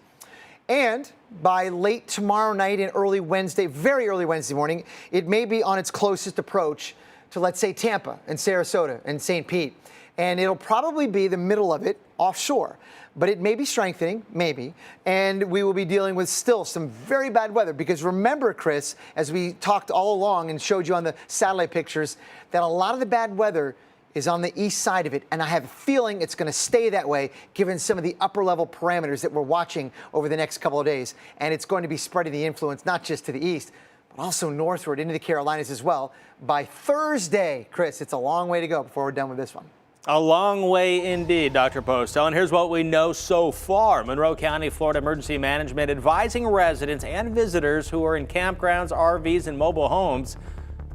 And by late tomorrow night and early Wednesday, very early Wednesday morning, it may be on its closest approach to, let's say, Tampa and Sarasota and St. Pete. And it'll probably be the middle of it offshore. But it may be strengthening, maybe, and we will be dealing with still some very bad weather. Because remember, Chris, as we talked all along and showed you on the satellite pictures, that a lot of the bad weather is on the east side of it, and I have a feeling it's going to stay that way given some of the upper level parameters that we're watching over the next couple of days. And it's going to be spreading the influence not just to the east, but also northward into the Carolinas as well. By Thursday, Chris, it's a long way to go before we're done with this one. A long way indeed, Dr. Postel. And here's what we know so far. Monroe County, Florida Emergency Management advising residents and visitors who are in campgrounds, RVs, and mobile homes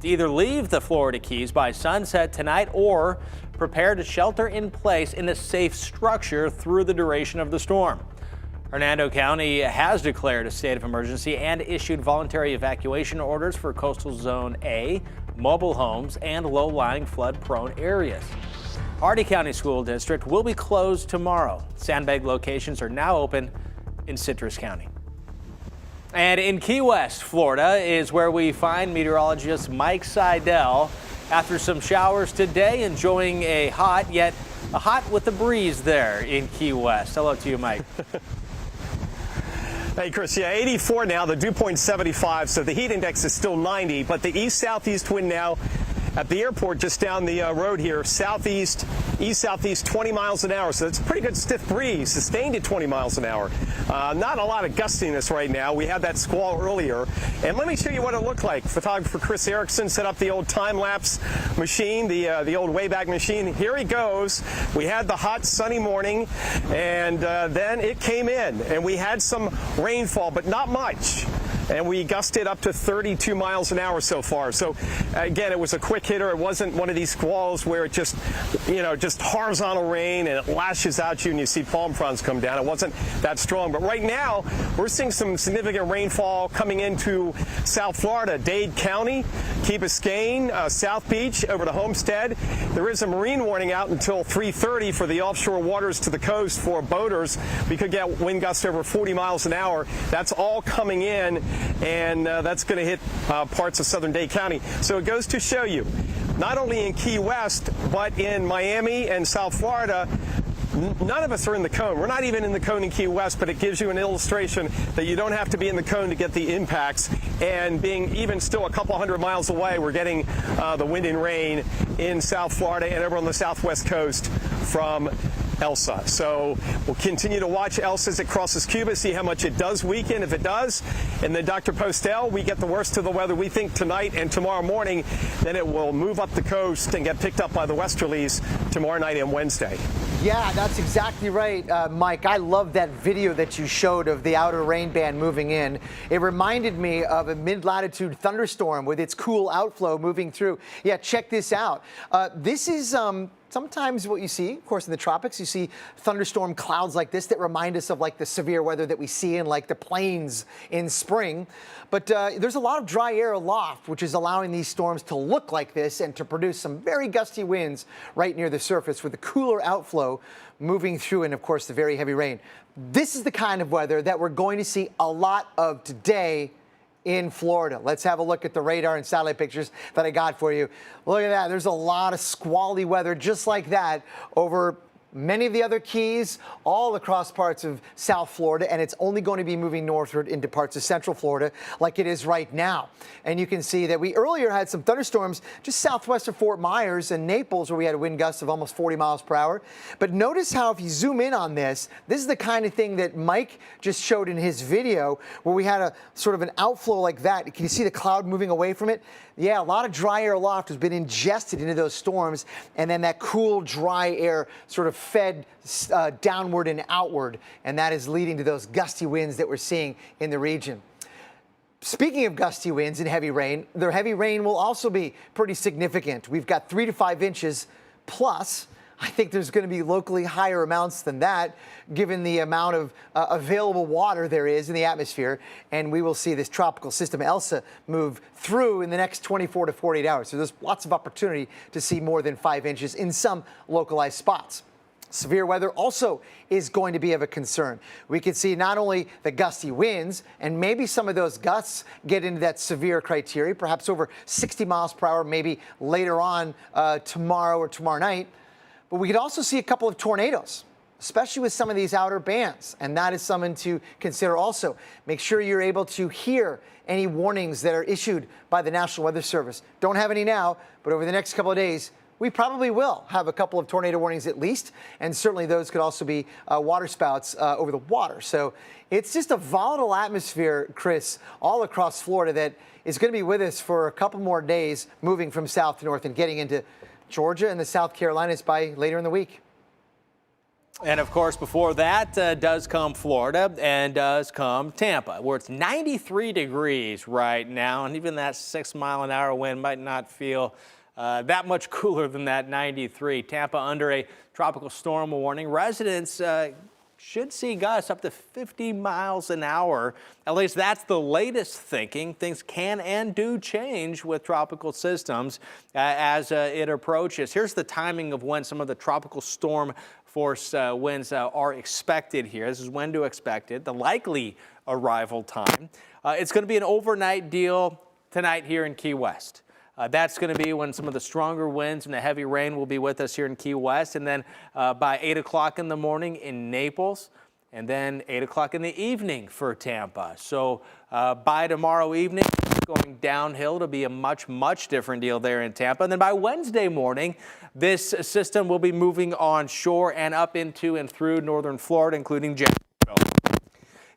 to either leave the Florida Keys by sunset tonight or prepare to shelter in place in a safe structure through the duration of the storm. Hernando County has declared a state of emergency and issued voluntary evacuation orders for Coastal Zone A, mobile homes, and low-lying flood-prone areas. Hardee County School District will be closed tomorrow. Sandbag locations are now open in Citrus County. And in Key West, Florida, is where we find meteorologist Mike Seidel. After some showers today, enjoying a hot with a breeze there in Key West. Hello to you, Mike. Hey, Chris, yeah, 84 now, the dew point 75, so the heat index is still 90, but the east-southeast wind now at the airport just down the road here, southeast, east-southeast, 20 miles an hour. So it's a pretty good stiff breeze, sustained at 20 miles an hour. Not a lot of gustiness right now. We had that squall earlier. And let me show you what it looked like. Photographer Chris Erickson set up the old time-lapse machine, the old Wayback Machine. Here he goes. We had the hot, sunny morning, and then it came in. And we had some rainfall, but not much. And we gusted up to 32 miles an hour so far. So, again, it was a quick hitter. It wasn't one of these squalls where it just, just horizontal rain and it lashes out you and you see palm fronds come down. It wasn't that strong. But right now, we're seeing some significant rainfall coming into South Florida, Dade County, Key Biscayne, South Beach, over to Homestead. There is a marine warning out until 3:30 for the offshore waters to the coast for boaters. We could get wind gusts over 40 miles an hour. That's all coming in. And that's going to hit parts of southern Dade County. So it goes to show you, not only in Key West, but in Miami and South Florida, none of us are in the cone. We're not even in the cone in Key West, but it gives you an illustration that you don't have to be in the cone to get the impacts. And being even still a couple hundred miles away, we're getting the wind and rain in South Florida and over on the southwest coast from Elsa. So we'll continue to watch Elsa as it crosses Cuba, see how much it does weaken, if it does. And then Dr. Postel, we get the worst of the weather, we think, tonight and tomorrow morning. Then it will move up the coast and get picked up by the westerlies tomorrow night and Wednesday. Yeah, that's exactly right, Mike. I love that video that you showed of the outer rain band moving in. It reminded me of a mid-latitude thunderstorm with its cool outflow moving through. Yeah, check this out. This is sometimes what you see, of course, in the tropics. You see thunderstorm clouds like this that remind us of like the severe weather that we see in like the plains in spring. But there's a lot of dry air aloft, which is allowing these storms to look like this and to produce some very gusty winds right near the surface with the cooler outflow moving through and, of course, the very heavy rain. This is the kind of weather that we're going to see a lot of today in Florida. Let's have a look at the radar and satellite pictures that I got for you. Look at that. There's a lot of squally weather just like that over many of the other keys, all across parts of South Florida, and it's only going to be moving northward into parts of Central Florida like it is right now. And you can see that we earlier had some thunderstorms just southwest of Fort Myers and Naples, where we had a wind gust of almost 40 miles per hour. But notice how if you zoom in on this is the kind of thing that Mike just showed in his video, where we had a sort of an outflow like that. Can you see the cloud moving away from it? Yeah, a lot of dry air aloft has been ingested into those storms, and then that cool, dry air sort of fed downward and outward, and that is leading to those gusty winds that we're seeing in the region. Speaking of gusty winds and heavy rain, the heavy rain will also be pretty significant. We've got 3 to 5 inches plus. I think there's going to be locally higher amounts than that, given the amount of available water there is in the atmosphere. And we will see this tropical system, Elsa, move through in the next 24 to 48 hours. So there's lots of opportunity to see more than 5 inches in some localized spots. Severe weather also is going to be of a concern. We could see not only the gusty winds, and maybe some of those gusts get into that severe criteria, perhaps over 60 miles per hour, maybe later on tomorrow or tomorrow night, but we could also see a couple of tornadoes, especially with some of these outer bands. And that is something to consider also. Make sure you're able to hear any warnings that are issued by the National Weather Service. Don't have any now, but over the next couple of days, we probably will have a couple of tornado warnings at least, and certainly those could also be water spouts over the water. So it's just a volatile atmosphere, Chris, all across Florida that is going to be with us for a couple more days, moving from south to north and getting into Georgia and the South Carolinas by later in the week. And of course, before that does come Florida and does come Tampa, where it's 93 degrees right now, and even that 6-mile-an-hour wind might not feel that much cooler than that 93. Tampa under a tropical storm warning. Residents should see gusts up to 50 miles an hour. At least that's the latest thinking. Things can and do change with tropical systems as it approaches. Here's the timing of when some of the tropical storm force winds are expected here. This is when to expect it. The likely arrival time. It's going to be an overnight deal tonight here in Key West. That's going to be when some of the stronger winds and the heavy rain will be with us here in Key West. And then by 8 o'clock in the morning in Naples, and then 8 o'clock in the evening for Tampa. So by tomorrow evening, going downhill to be a much, much different deal there in Tampa. And then by Wednesday morning, this system will be moving on shore and up into and through northern Florida, including Jacksonville.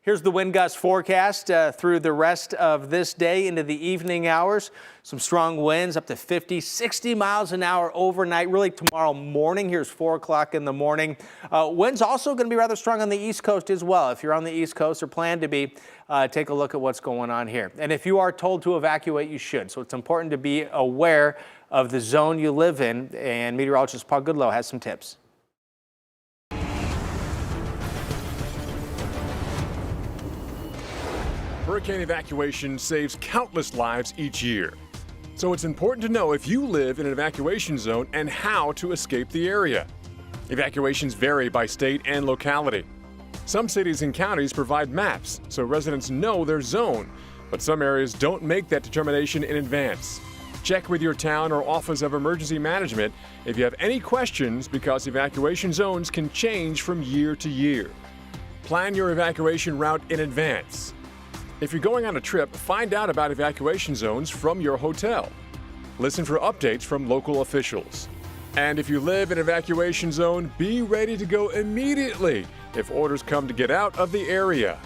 Here's the wind gust forecast through the rest of this day into the evening hours. Some strong winds up to 50, 60 miles an hour overnight, really tomorrow morning. Here's 4 o'clock in the morning. Winds also going to be rather strong on the East Coast as well. If you're on the East Coast or plan to be, take a look at what's going on here. And if you are told to evacuate, you should. So it's important to be aware of the zone you live in. And meteorologist Paul Goodlow has some tips. Hurricane evacuation saves countless lives each year. So it's important to know if you live in an evacuation zone and how to escape the area. Evacuations vary by state and locality. Some cities and counties provide maps so residents know their zone, but some areas don't make that determination in advance. Check with your town or Office of Emergency Management if you have any questions because evacuation zones can change from year to year. Plan your evacuation route in advance. If you're going on a trip, find out about evacuation zones from your hotel. Listen for updates from local officials. And if you live in an evacuation zone, be ready to go immediately if orders come to get out of the area.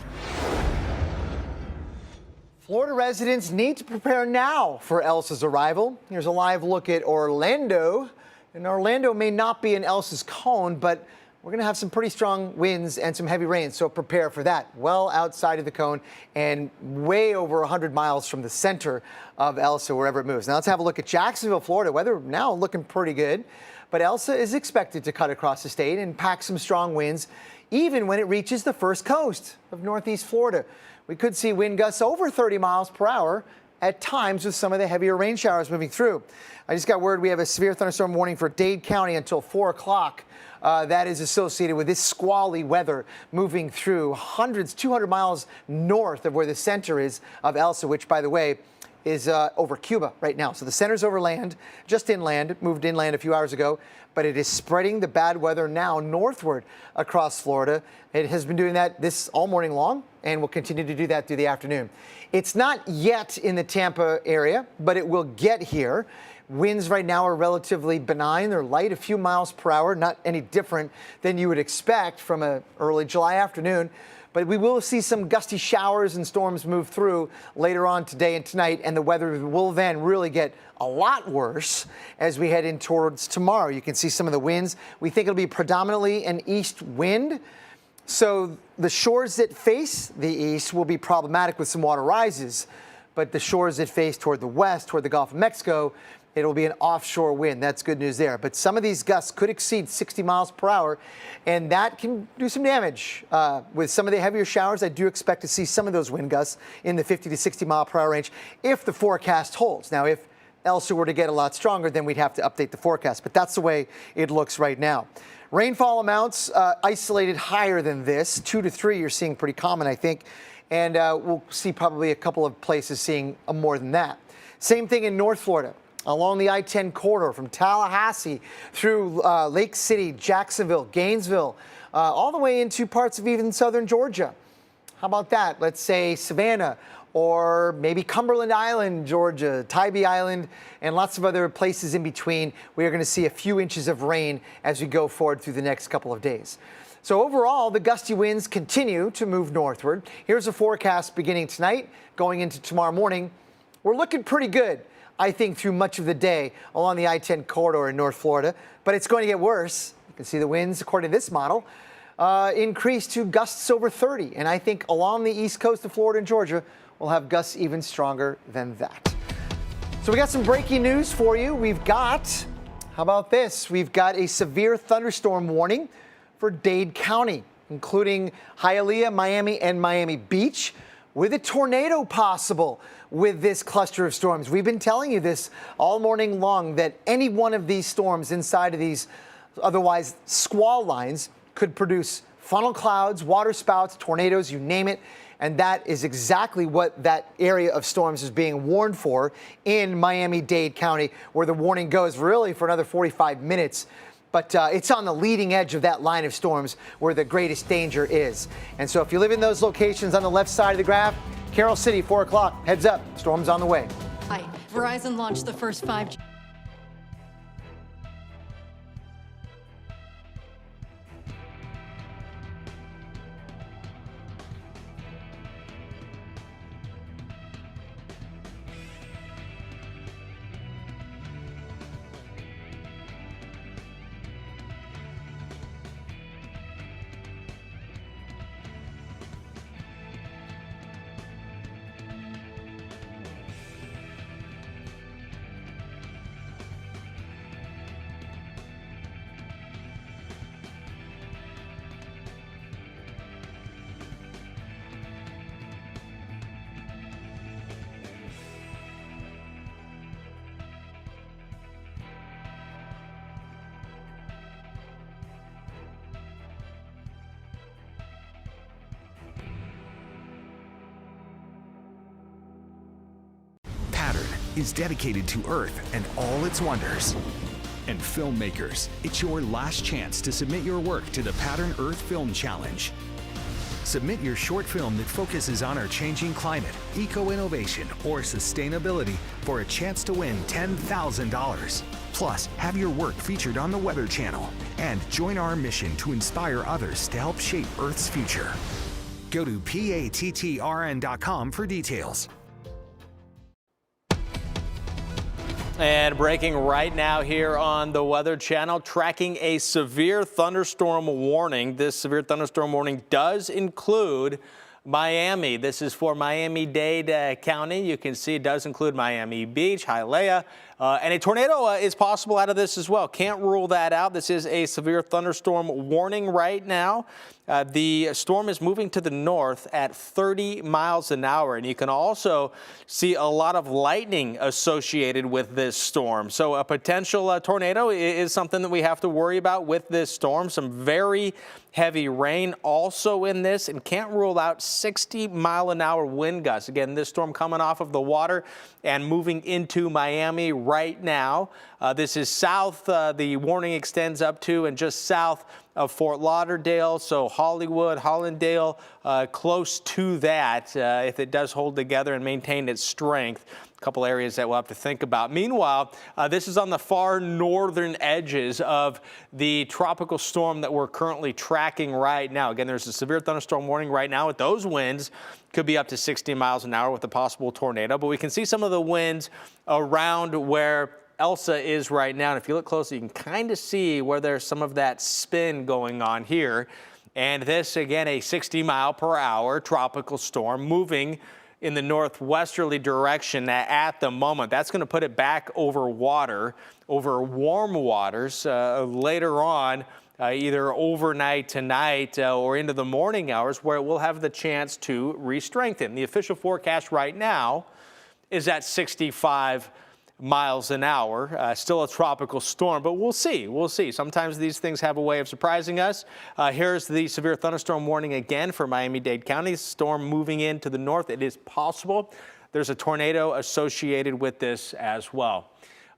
Florida residents need to prepare now for Elsa's arrival. Here's a live look at Orlando. And Orlando may not be in Elsa's cone, but we're going to have some pretty strong winds and some heavy rain, so prepare for that. Well outside of the cone and way over 100 miles from the center of Elsa, wherever it moves. Now let's have a look at Jacksonville, Florida. Weather now looking pretty good, but Elsa is expected to cut across the state and pack some strong winds, even when it reaches the first coast of northeast Florida. We could see wind gusts over 30 miles per hour at times with some of the heavier rain showers moving through. I just got word we have a severe thunderstorm warning for Dade County until 4 o'clock. That is associated with this squally weather moving through 200 miles north of where the center is of Elsa, which, by the way, is over Cuba right now. So the center's over land, just inland, moved inland a few hours ago, but it is spreading the bad weather now northward across Florida. It has been doing that this all morning long and will continue to do that through the afternoon. It's not yet in the Tampa area, but it will get here. Winds right now are relatively benign. They're light, a few miles per hour, not any different than you would expect from an early July afternoon. But we will see some gusty showers and storms move through later on today and tonight, and the weather will then really get a lot worse as we head in towards tomorrow. You can see some of the winds. We think it'll be predominantly an east wind. So the shores that face the east will be problematic with some water rises, but the shores that face toward the west, toward the Gulf of Mexico, it'll be an offshore wind. That's good news there. But some of these gusts could exceed 60 miles per hour, and that can do some damage. With some of the heavier showers, I do expect to see some of those wind gusts in the 50 to 60 mile per hour range if the forecast holds. Now, if Elsa were to get a lot stronger, then we'd have to update the forecast. But that's the way it looks right now. Rainfall amounts isolated higher than this, 2 to 3 you're seeing pretty common, I think. And we'll see probably a couple of places seeing more than that. Same thing in North Florida, along the I-10 corridor from Tallahassee through Lake City, Jacksonville, Gainesville, all the way into parts of even southern Georgia. How about that? Let's say Savannah or maybe Cumberland Island, Georgia, Tybee Island, and lots of other places in between. We are going to see a few inches of rain as we go forward through the next couple of days. So overall, the gusty winds continue to move northward. Here's a forecast beginning tonight, going into tomorrow morning. We're looking pretty good, I think, through much of the day along the I-10 corridor in North Florida, but it's going to get worse. You can see the winds, according to this model, increase to gusts over 30. And I think along the east coast of Florida and Georgia, we'll have gusts even stronger than that. So we got some breaking news for you. How about this? We've got a severe thunderstorm warning for Dade County, including Hialeah, Miami, and Miami Beach, with a tornado possible with this cluster of storms. We've been telling you this all morning long, that any one of these storms inside of these otherwise squall lines could produce funnel clouds, water spouts, tornadoes, you name it. And that is exactly what that area of storms is being warned for in Miami-Dade County, where the warning goes really for another 45 minutes. But it's on the leading edge of that line of storms where the greatest danger is. And so if you live in those locations on the left side of the graph, Carroll City, 4 o'clock, heads up, storm's on the way. Hi, Verizon launched the first 5G. is dedicated to Earth and all its wonders. And filmmakers, it's your last chance to submit your work to the Pattern Earth Film Challenge. Submit your short film that focuses on our changing climate, eco-innovation, or sustainability for a chance to win $10,000. Plus, have your work featured on the Weather Channel and join our mission to inspire others to help shape Earth's future. Go to pattrn.com for details. And breaking right now here on the Weather Channel, tracking a severe thunderstorm warning. This severe thunderstorm warning does include Miami. This is for Miami-Dade County. You can see it does include Miami Beach, Hialeah, and a tornado is possible out of this as well. Can't rule that out. This is a severe thunderstorm warning right now. The storm is moving to the north at 30 miles an hour, and you can also see a lot of lightning associated with this storm. So a potential tornado is something that we have to worry about with this storm. Some very heavy rain also in this, and can't rule out 60-mile-an-hour wind gusts. Again, this storm coming off of the water and moving into Miami right now. This is south. The warning extends up to and just south of Fort Lauderdale, so Hollywood, Hollandale, close to that if it does hold together and maintain its strength. A couple areas that we'll have to think about. Meanwhile, this is on the far northern edges of the tropical storm that we're currently tracking right now. Again, there's a severe thunderstorm warning right now with those winds. Could be up to 60 miles an hour with a possible tornado, but we can see some of the winds around where Elsa is right now. And if you look closely, you can kind of see where there's some of that spin going on here. And this, again, a 60-mile-per-hour tropical storm moving in the northwesterly direction at the moment. That's going to put it back over water, over warm waters later on, either overnight tonight or into the morning hours, where it will have the chance to re-strengthen. The official forecast right now is at 65 miles an hour. Still a tropical storm, but we'll see. We'll see. Sometimes these things have a way of surprising us. Here's the severe thunderstorm warning again for Miami-Dade County. Storm moving into the north. It is possible there's a tornado associated with this as well.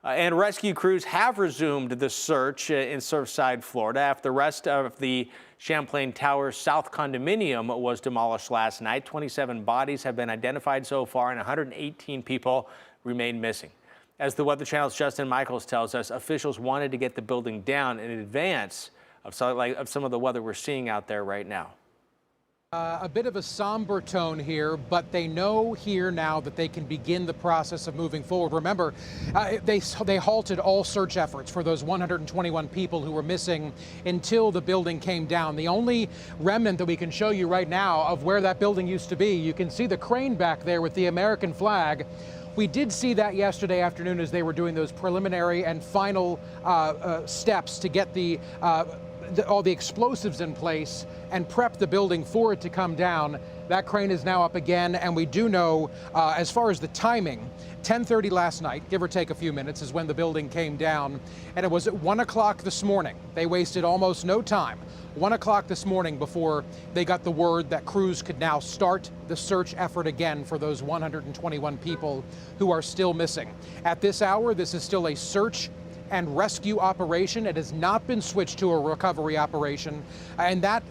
And rescue crews have resumed the search in Surfside, Florida, after the rest of the Champlain Towers South condominium was demolished last night. 27 bodies have been identified so far, and 118 people remain missing. As the Weather Channel's Justin Michaels tells us, officials wanted to get the building down in advance of some of the weather we're seeing out there right now. A bit of a somber tone here, but they know here now that they can begin the process of moving forward. Remember, they halted all search efforts for those 121 people who were missing until the building came down. The only remnant that we can show you right now of where that building used to be, you can see the crane back there with the American flag. We did see that yesterday afternoon as they were doing those preliminary and final steps to get all the explosives in place and prep the building for it to come down. That crane is now up again, and we do know, as far as the timing, 10:30 last night, give or take a few minutes, is when the building came down, and it was at 1 o'clock this morning. They wasted almost no time. 1 o'clock this morning before they got the word that crews could now start the search effort again for those 121 people who are still missing. At this hour, this is still a search and rescue operation. It has not been switched to a recovery operation, and that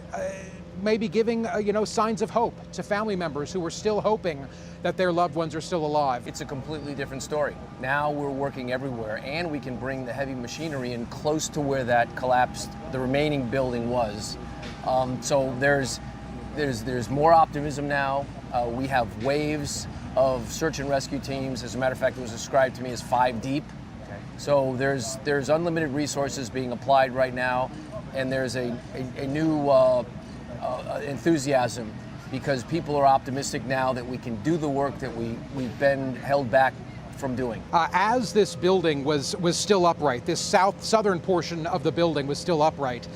may be giving signs of hope to family members who are still hoping that their loved ones are still alive. It's a completely different story. Now we're working everywhere, and we can bring the heavy machinery in close to where that collapsed, the remaining building was. So there's more optimism now. We have waves of search and rescue teams. As a matter of fact, it was described to me as 5 deep. So there's unlimited resources being applied right now, and there's a new enthusiasm because people are optimistic now that we can do the work that we've been held back from doing. As this building was still upright, this southern portion of the building was still upright,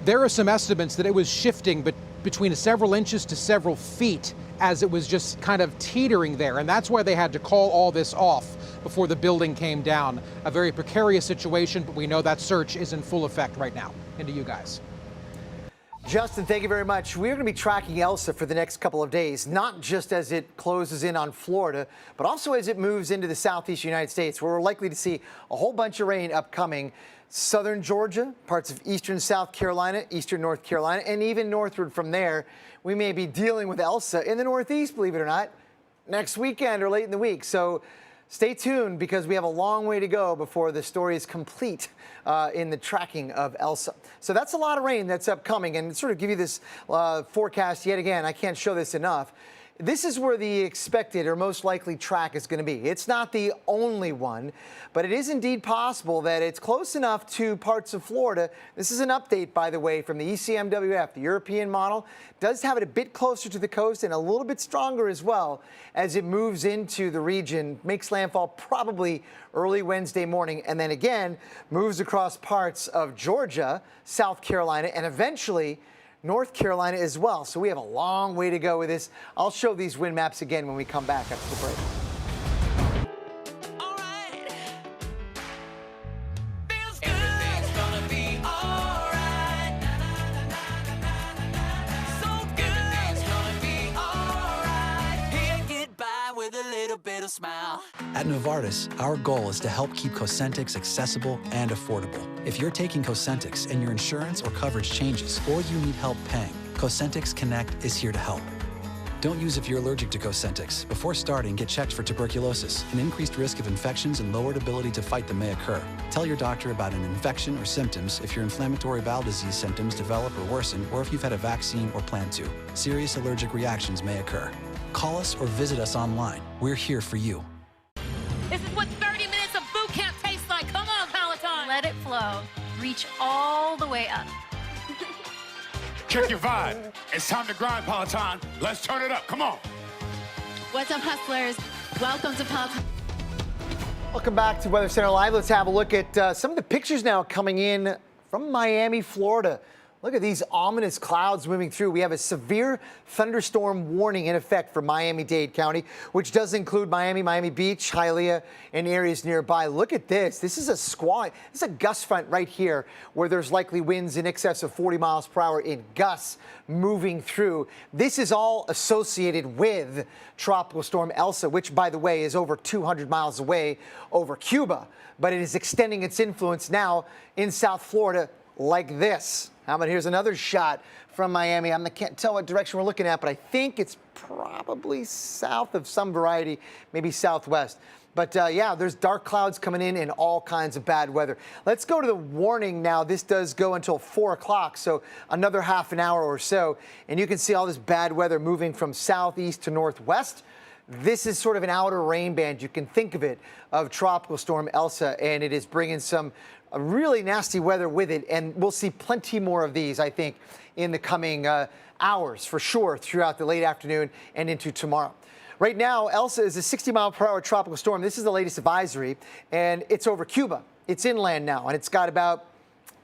there are some estimates that it was shifting between several inches to several feet as it was just kind of teetering there, and that's why they had to call all this off before the building came down. A very precarious situation, but we know that search is in full effect right now. Into you guys. Justin, thank you very much. We're going to be tracking Elsa for the next couple of days, not just as it closes in on Florida, but also as it moves into the southeast United States, where we're likely to see a whole bunch of rain upcoming. Southern Georgia, parts of eastern South Carolina, eastern North Carolina, and even northward from there. We may be dealing with Elsa in the Northeast, believe it or not, next weekend or late in the week. So stay tuned because we have a long way to go before the story is complete in the tracking of Elsa. So that's a lot of rain that's upcoming, and sort of give you this forecast yet again. I can't show this enough. This is where the expected or most likely track is going to be. It's not the only one, but it is indeed possible that it's close enough to parts of Florida. This is an update, by the way, from the ECMWF. The European model does have it a bit closer to the coast and a little bit stronger as well as it moves into the region, makes landfall probably early Wednesday morning, and then again moves across parts of Georgia, South Carolina, and eventually North Carolina as well. So we have a long way to go with this. I'll show these wind maps again when we come back after the break. Smile. At Novartis, our goal is to help keep Cosentyx accessible and affordable. If you're taking Cosentyx and your insurance or coverage changes, or you need help paying, Cosentyx Connect is here to help. Don't use if you're allergic to Cosentyx. Before starting, get checked for tuberculosis. An increased risk of infections and lowered ability to fight them may occur. Tell your doctor about an infection or symptoms if your inflammatory bowel disease symptoms develop or worsen, or if you've had a vaccine or plan to. Serious allergic reactions may occur. Call us or visit us online. We're here for you. This is what 30 minutes of boot camp tastes like. Come on, Peloton. Let it flow. Reach all the way up. Check your vibe. It's time to grind, Peloton. Let's turn it up. Come on. What's up, hustlers? Welcome to Peloton. Welcome back to Weather Center Live. Let's have a look at some of the pictures now coming in from Miami, Florida. Look at these ominous clouds moving through. We have a severe thunderstorm warning in effect for Miami-Dade County, which does include Miami, Miami Beach, Hialeah, and areas nearby. Look at this. This is a squall. This is a gust front right here where there's likely winds in excess of 40 miles per hour in gusts moving through. This is all associated with Tropical Storm Elsa, which, by the way, is over 200 miles away over Cuba. But it is extending its influence now in South Florida like this. How about here's another shot from Miami. I can't tell what direction we're looking at, but I think it's probably south of some variety, maybe southwest. But yeah, there's dark clouds coming in and all kinds of bad weather. Let's go to the warning now. This does go until 4 o'clock, so another half an hour or so. And you can see all this bad weather moving from southeast to northwest. This is sort of an outer rain band, you can think of it, of Tropical Storm Elsa, and it is bringing some really nasty weather with it, and we'll see plenty more of these, I think, in the coming hours, for sure, throughout the late afternoon and into tomorrow. Right now, Elsa is a 60-mile-per-hour tropical storm. This is the latest advisory, and it's over Cuba. It's inland now, and it's got about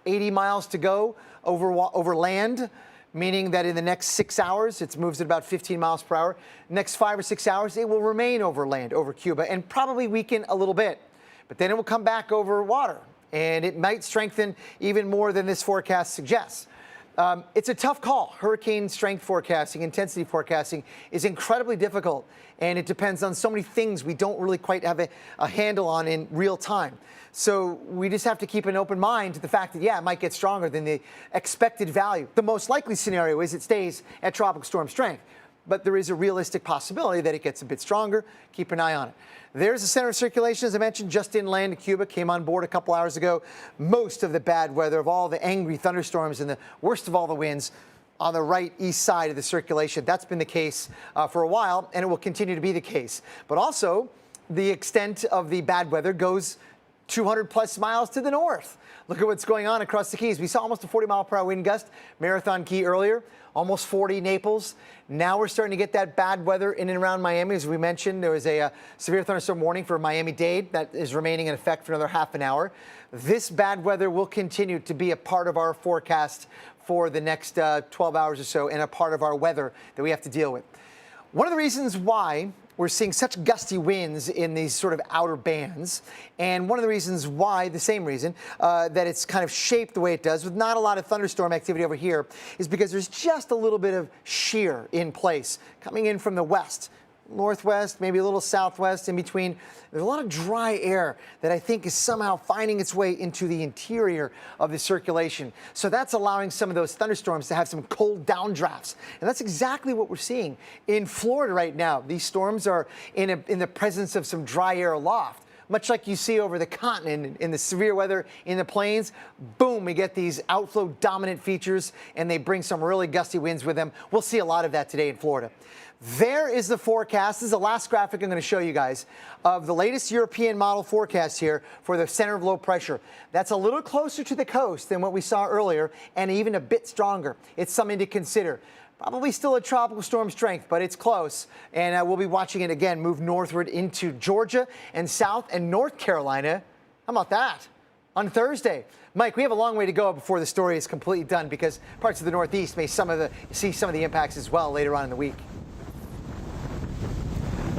80 miles to go over land, meaning that in the next 6 hours, it moves at about 15 miles per hour. Next 5 or 6 hours, it will remain over land, over Cuba, and probably weaken a little bit. But then it will come back over water, and it might strengthen even more than this forecast suggests. It's a tough call. Hurricane strength forecasting, intensity forecasting is incredibly difficult, and it depends on so many things we don't really quite have a handle on in real time. So we just have to keep an open mind to the fact that, yeah, it might get stronger than the expected value. The most likely scenario is it stays at tropical storm strength, but there is a realistic possibility that it gets a bit stronger. Keep an eye on it. There's the center of circulation, as I mentioned, just inland to Cuba, came on board a couple hours ago. Most of the bad weather, of all the angry thunderstorms and the worst of all the winds, on the right east side of the circulation. That's been the case for a while, and it will continue to be the case. But also, the extent of the bad weather goes 200 plus miles to the north. Look at what's going on across the Keys. We saw almost a 40-mile-per-hour wind gust, Marathon Key earlier, almost 40 Naples. Now we're starting to get that bad weather in and around Miami. As we mentioned, there was a severe thunderstorm warning for Miami-Dade that is remaining in effect for another half an hour. This bad weather will continue to be a part of our forecast for the next 12 hours or so, and a part of our weather that we have to deal with. One of the reasons why we're seeing such gusty winds in these sort of outer bands, and one of the reasons why, the same reason, that it's kind of shaped the way it does with not a lot of thunderstorm activity over here, is because there's just a little bit of shear in place coming in from the west, northwest, maybe a little southwest, in between. There's a lot of dry air that I think is somehow finding its way into the interior of the circulation. So that's allowing some of those thunderstorms to have some cold downdrafts. And that's exactly what we're seeing in Florida right now. These storms are in the presence of some dry air aloft. Much like you see over the continent in the severe weather in the plains, boom, we get these outflow dominant features, and they bring some really gusty winds with them. We'll see a lot of that today in Florida. There is the forecast. This is the last graphic I'm going to show you guys of the latest European model forecast here for the center of low pressure. That's a little closer to the coast than what we saw earlier, and even a bit stronger. It's something to consider. Probably still a tropical storm strength, but it's close. And we'll be watching it again move northward into Georgia and South and North Carolina. How about that? On Thursday. Mike, we have a long way to go before the story is completely done, because parts of the Northeast may see some of the impacts as well later on in the week.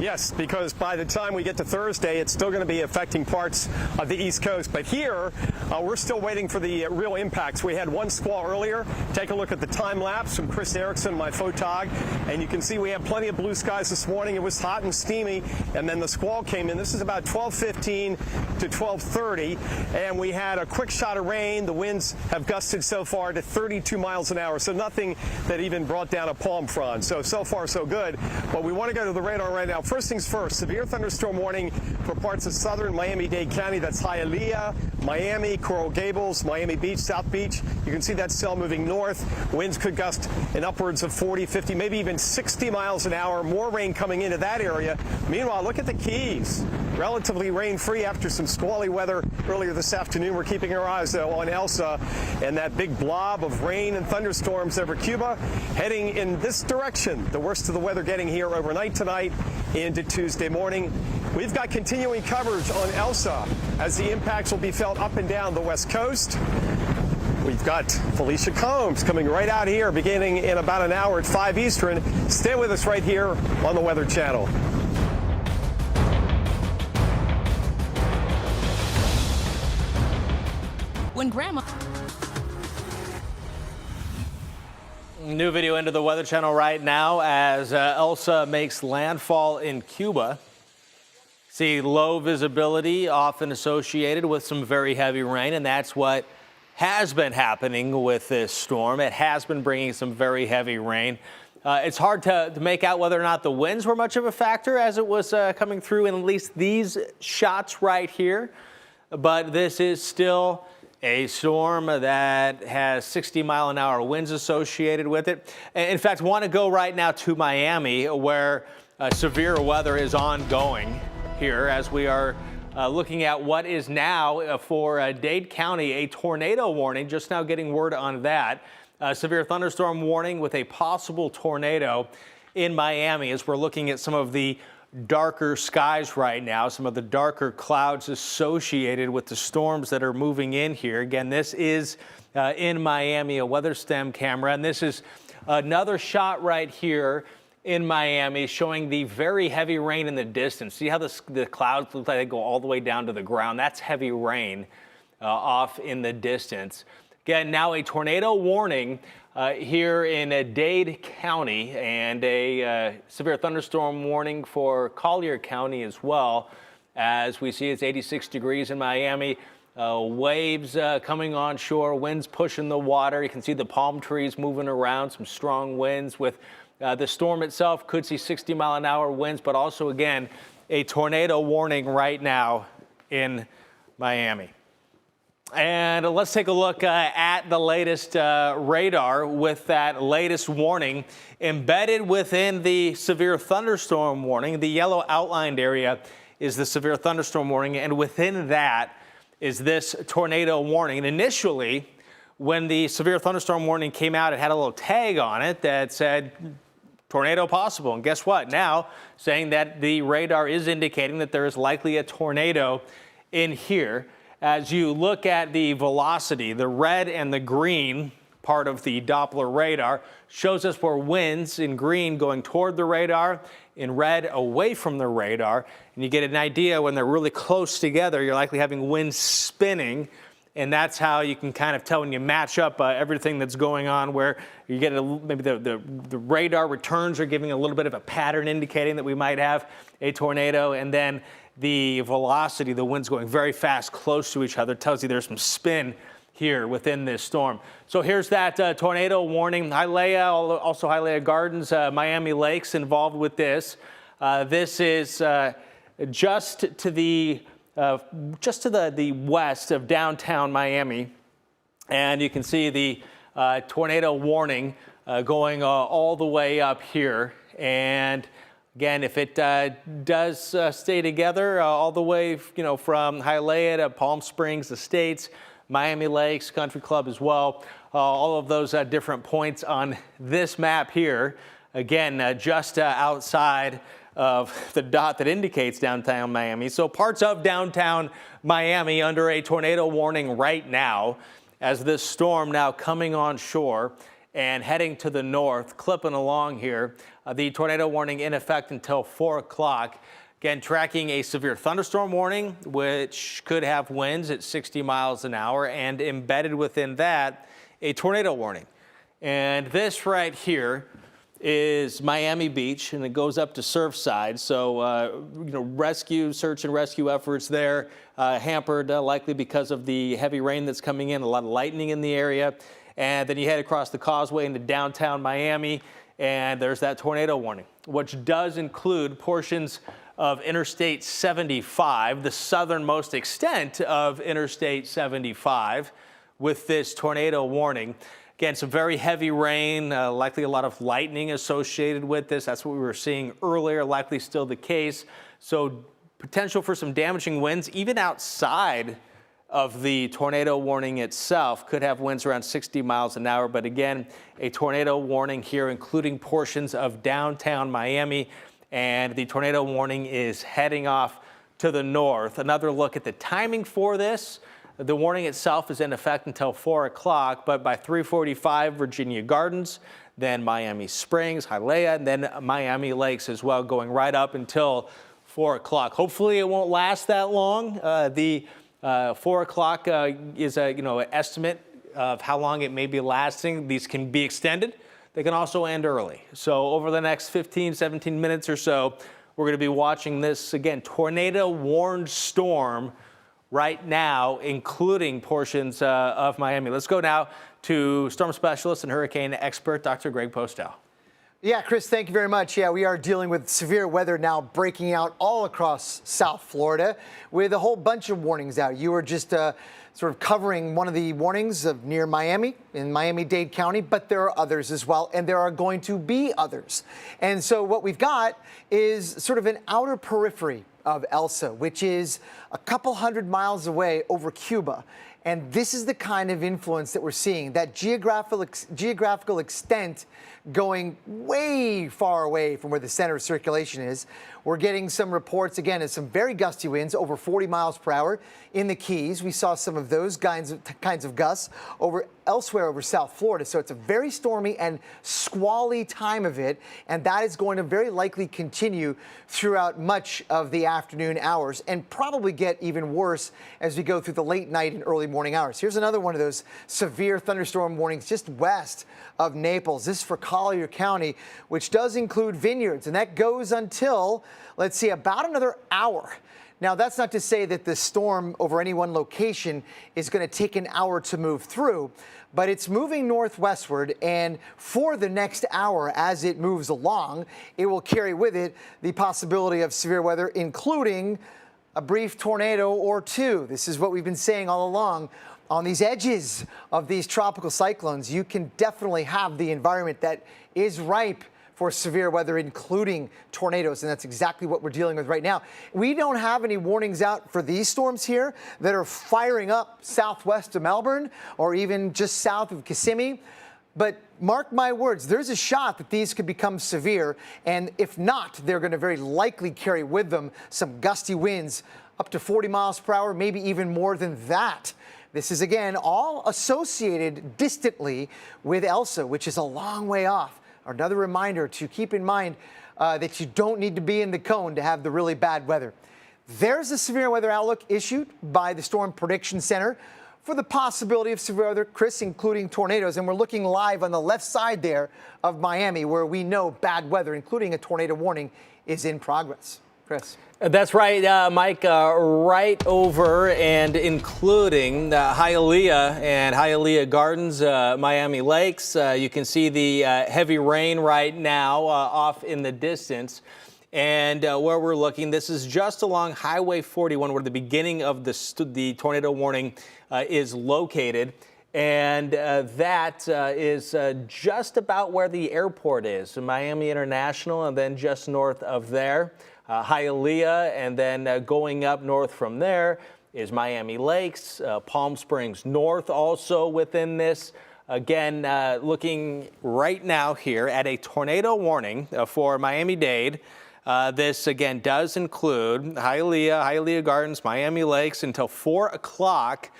Yes, because by the time we get to Thursday, it's still going to be affecting parts of the East Coast. But here, we're still waiting for the real impacts. We had one squall earlier. Take a look at the time lapse from Chris Erickson, my photog, and you can see we have plenty of blue skies this morning. It was hot and steamy, and then the squall came in. This is about 12:15 to 12:30, and we had a quick shot of rain. The winds have gusted so far to 32 miles an hour, so nothing that even brought down a palm frond. So far, so good. But we want to go to the radar right now. First things first, severe thunderstorm warning for parts of southern Miami-Dade County. That's Hialeah, Miami, Coral Gables, Miami Beach, South Beach. You can see that cell moving north. Winds could gust in upwards of 40, 50, maybe even 60 miles an hour. More rain coming into that area. Meanwhile, look at the Keys. Relatively rain-free after some squally weather earlier this afternoon. We're keeping our eyes, though, on Elsa and that big blob of rain and thunderstorms over Cuba heading in this direction. The worst of the weather getting here overnight tonight into Tuesday morning. We've got continuing coverage on Elsa as the impacts will be felt up and down the West Coast. We've got Felicia Combs coming right out here beginning in about an hour at 5 Eastern. Stay with us right here on the Weather Channel. When Grandma... New video into the Weather Channel right now as Elsa makes landfall in Cuba. See low visibility often associated with some very heavy rain, and that's what has been happening with this storm. It has been bringing some very heavy rain. It's hard to make out whether or not the winds were much of a factor as it was coming through in at least these shots right here. But this is still a storm that has 60-mile-an-hour winds associated with it. In fact, I want to go right now to Miami, where severe weather is ongoing here as we are looking at what is now for Dade County a tornado warning. Just now getting word on that. Severe thunderstorm warning with a possible tornado in Miami as we're looking at some of the darker skies right now, some of the darker clouds associated with the storms that are moving in here. Again, this is in Miami, a weather stem camera, and this is another shot right here in Miami showing the very heavy rain in the distance. See how the clouds look like they go all the way down to the ground? That's heavy rain off in the distance. Again, now a tornado warning here in Dade County and a severe thunderstorm warning for Collier County as well. As we see, it's 86 degrees in Miami. Waves coming on shore, winds pushing the water. You can see the palm trees moving around, some strong winds with the storm itself. Could see 60-mile-an-hour winds, but also, again, a tornado warning right now in Miami. And let's take a look at the latest radar with that latest warning. Embedded within the severe thunderstorm warning, the yellow outlined area is the severe thunderstorm warning, and within that is this tornado warning. And initially, when the severe thunderstorm warning came out, it had a little tag on it that said tornado possible. And guess what? Now, saying that the radar is indicating that there is likely a tornado in here. As you look at the velocity, the red and the green part of the Doppler radar shows us where winds in green going toward the radar, in red away from the radar. And you get an idea when they're really close together, you're likely having winds spinning. And that's how you can kind of tell when you match up everything that's going on, where you get maybe the radar returns are giving a little bit of a pattern indicating that we might have a tornado, and then the velocity, the wind's going very fast close to each other, tells you there's some spin here within this storm. So here's that tornado warning. Hialeah, also Hialeah Gardens, Miami Lakes involved with this. This is just to the west of downtown Miami, and you can see the tornado warning going all the way up here. And again, if it does stay together all the way, from Hialeah to Palm Springs Estates, Miami Lakes Country Club as well, all of those different points on this map here. Again, just outside of the dot that indicates downtown Miami. So parts of downtown Miami under a tornado warning right now as this storm now coming on shore and heading to the north, clipping along here. The tornado warning in effect until 4 o'clock. Again, tracking a severe thunderstorm warning, which could have winds at 60 miles an hour, and embedded within that, a tornado warning. And this right here is Miami Beach, and it goes up to Surfside. So, search and rescue efforts there hampered likely because of the heavy rain that's coming in, a lot of lightning in the area. And then you head across the causeway into downtown Miami, and there's that tornado warning, which does include portions of Interstate 75, the southernmost extent of Interstate 75, with this tornado warning. Again, some very heavy rain, likely a lot of lightning associated with this. That's what we were seeing earlier, likely still the case. So potential for some damaging winds, even outside of the tornado warning itself. Could have winds around 60 miles an hour. But again, a tornado warning here, including portions of downtown Miami. And the tornado warning is heading off to the north. Another look at the timing for this. The warning itself is in effect until 4 o'clock, but by 3:45, Virginia Gardens, then Miami Springs, Hialeah, and then Miami Lakes as well, going right up until 4 o'clock. Hopefully it won't last that long. The 4 o'clock is a an estimate of how long it may be lasting. These can be extended. They can also end early. So over the next 15, 17 minutes or so, we're going to be watching this, again, tornado-warned storm right now, including portions of Miami. Let's go now to storm specialist and hurricane expert, Dr. Greg Postel. Yeah, Chris, thank you very much. Yeah, we are dealing with severe weather now breaking out all across South Florida with a whole bunch of warnings out. You were just sort of covering one of the warnings of near Miami, in Miami-Dade County, but there are others as well, and there are going to be others. And so what we've got is sort of an outer periphery of Elsa, which is a couple hundred miles away over Cuba. And this is the kind of influence that we're seeing, that geographical extent going way far away from where the center of circulation is. We're getting some reports, again, of some very gusty winds, over 40 miles per hour in the Keys. We saw some of those kinds of gusts elsewhere over South Florida. So it's a very stormy and squally time of it, and that is going to very likely continue throughout much of the afternoon hours and probably get even worse as we go through the late night and early morning hours. Here's another one of those severe thunderstorm warnings just west of Naples. This is for Collier County, which does include vineyards, and that goes until, let's see, about another hour. Now, that's not to say that the storm over any one location is going to take an hour to move through, but it's moving northwestward, and for the next hour as it moves along, it will carry with it the possibility of severe weather, including a brief tornado or two. This is what we've been saying all along. On these edges of these tropical cyclones, you can definitely have the environment that is ripe for severe weather, including tornadoes, and that's exactly what we're dealing with right now. We don't have any warnings out for these storms here that are firing up southwest of Melbourne or even just south of Kissimmee. But mark my words, there's a shot that these could become severe, and if not, they're going to very likely carry with them some gusty winds up to 40 miles per hour, maybe even more than that. This is, again, all associated distantly with Elsa, which is a long way off. Another reminder to keep in mind that you don't need to be in the cone to have the really bad weather. There's a severe weather outlook issued by the Storm Prediction Center for the possibility of severe weather, Chris, including tornadoes. And we're looking live on the left side there of Miami, where we know bad weather, including a tornado warning, is in progress. Chris. That's right, Mike, right over and including Hialeah and Hialeah Gardens, Miami Lakes. You can see the heavy rain right now off in the distance. And where we're looking, this is just along Highway 41, where the beginning of the tornado warning is located. And that is just about where the airport is, Miami International, and then just north of there. Hialeah, and then going up north from there is Miami Lakes, Palm Springs North also within this. Again, looking right now here at a tornado warning for Miami-Dade. This, again, does include Hialeah Gardens, Miami Lakes until 4 o'clock.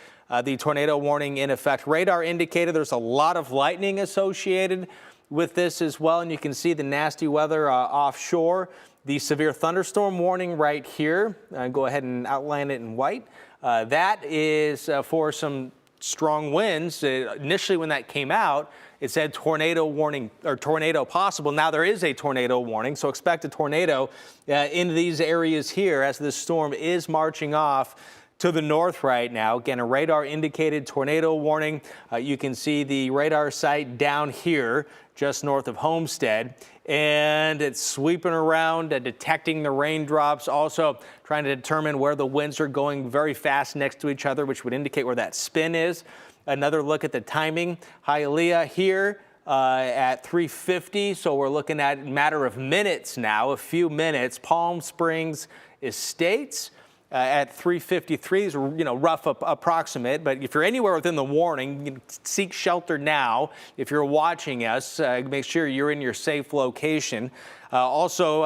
The tornado warning in effect. Radar indicated there's a lot of lightning associated with this as well, and you can see the nasty weather offshore. The severe thunderstorm warning right here, go ahead and outline it in white. That is for some strong winds. Initially when that came out, it said tornado warning or tornado possible. Now there is a tornado warning, so expect a tornado in these areas here as this storm is marching off to the north right now. Again, a radar indicated tornado warning. You can see the radar site down here just north of Homestead, and it's sweeping around, detecting the raindrops, also trying to determine where the winds are going very fast next to each other, which would indicate where that spin is. Another look at the timing. Hialeah here at 3:50, so we're looking at a matter of minutes now, a few minutes. Palm Springs Estates at 3:53, rough approximate. But if you're anywhere within the warning, seek shelter now. If you're watching us, make sure you're in your safe location. Also,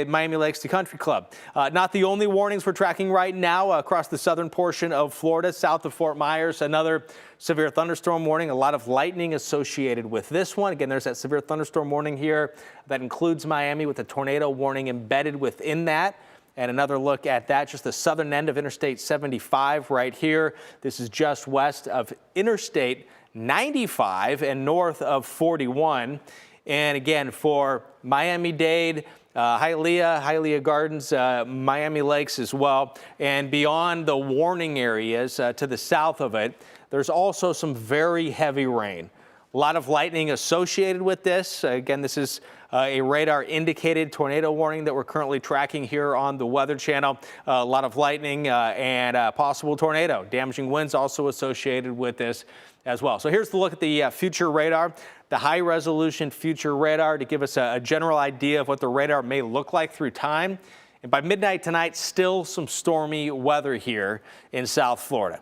Miami Lakes Country Club. Not the only warnings we're tracking right now across the southern portion of Florida, south of Fort Myers. Another severe thunderstorm warning. A lot of lightning associated with this one. Again, there's that severe thunderstorm warning here that includes Miami with a tornado warning embedded within that. And another look at that, just the southern end of Interstate 75 right here. This is just west of Interstate 95 and north of 41. And again, for Miami-Dade, Hialeah Gardens, Miami Lakes as well. And beyond the warning areas to the south of it, there's also some very heavy rain. A lot of lightning associated with this. Again, this is a radar indicated tornado warning that we're currently tracking here on the Weather Channel. A lot of lightning and possible tornado. Damaging winds also associated with this as well. So here's the look at the future radar, the high resolution future radar to give us a general idea of what the radar may look like through time. And by midnight tonight, still some stormy weather here in South Florida.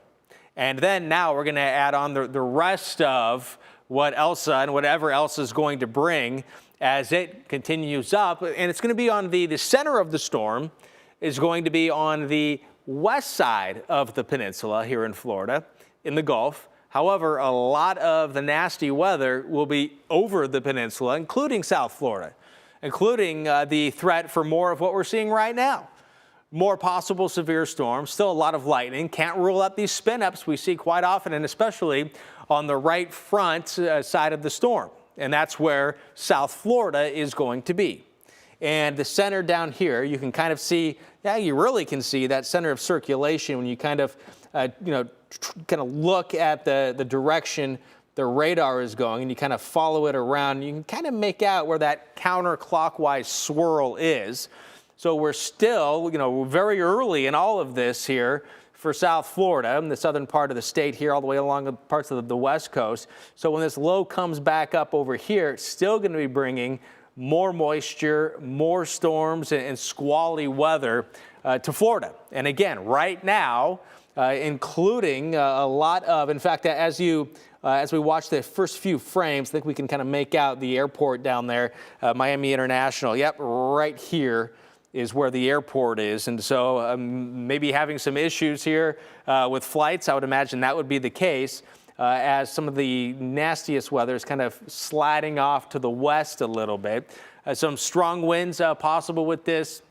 And then now we're going to add on the rest of what Elsa and whatever Elsa is going to bring as it continues up. And it's going to be on the center of the storm is going to be on the west side of the peninsula here in Florida, in the Gulf. However, a lot of the nasty weather will be over the peninsula, including South Florida, including the threat for more of what we're seeing right now. More possible severe storms, still a lot of lightning. Can't rule out these spin-ups we see quite often, and especially on the right front side of the storm. And that's where South Florida is going to be. And the center down here, you can kind of see, you really can see that center of circulation when you kind of, look at the direction the radar is going and you kind of follow it around. You can kind of make out where that counterclockwise swirl is. So we're still, very early in all of this here for South Florida, in the southern part of the state here, all the way along the parts of the West Coast. So when this low comes back up over here, it's still going to be bringing more moisture, more storms, and squally weather to Florida. And again, right now, including a lot of, in fact, as we watch the first few frames, I think we can kind of make out the airport down there, Miami International. Yep, right here is where the airport is. And so maybe having some issues here with flights. I would imagine that would be the case as some of the nastiest weather is kind of sliding off to the west a little bit. Some strong winds possible with this.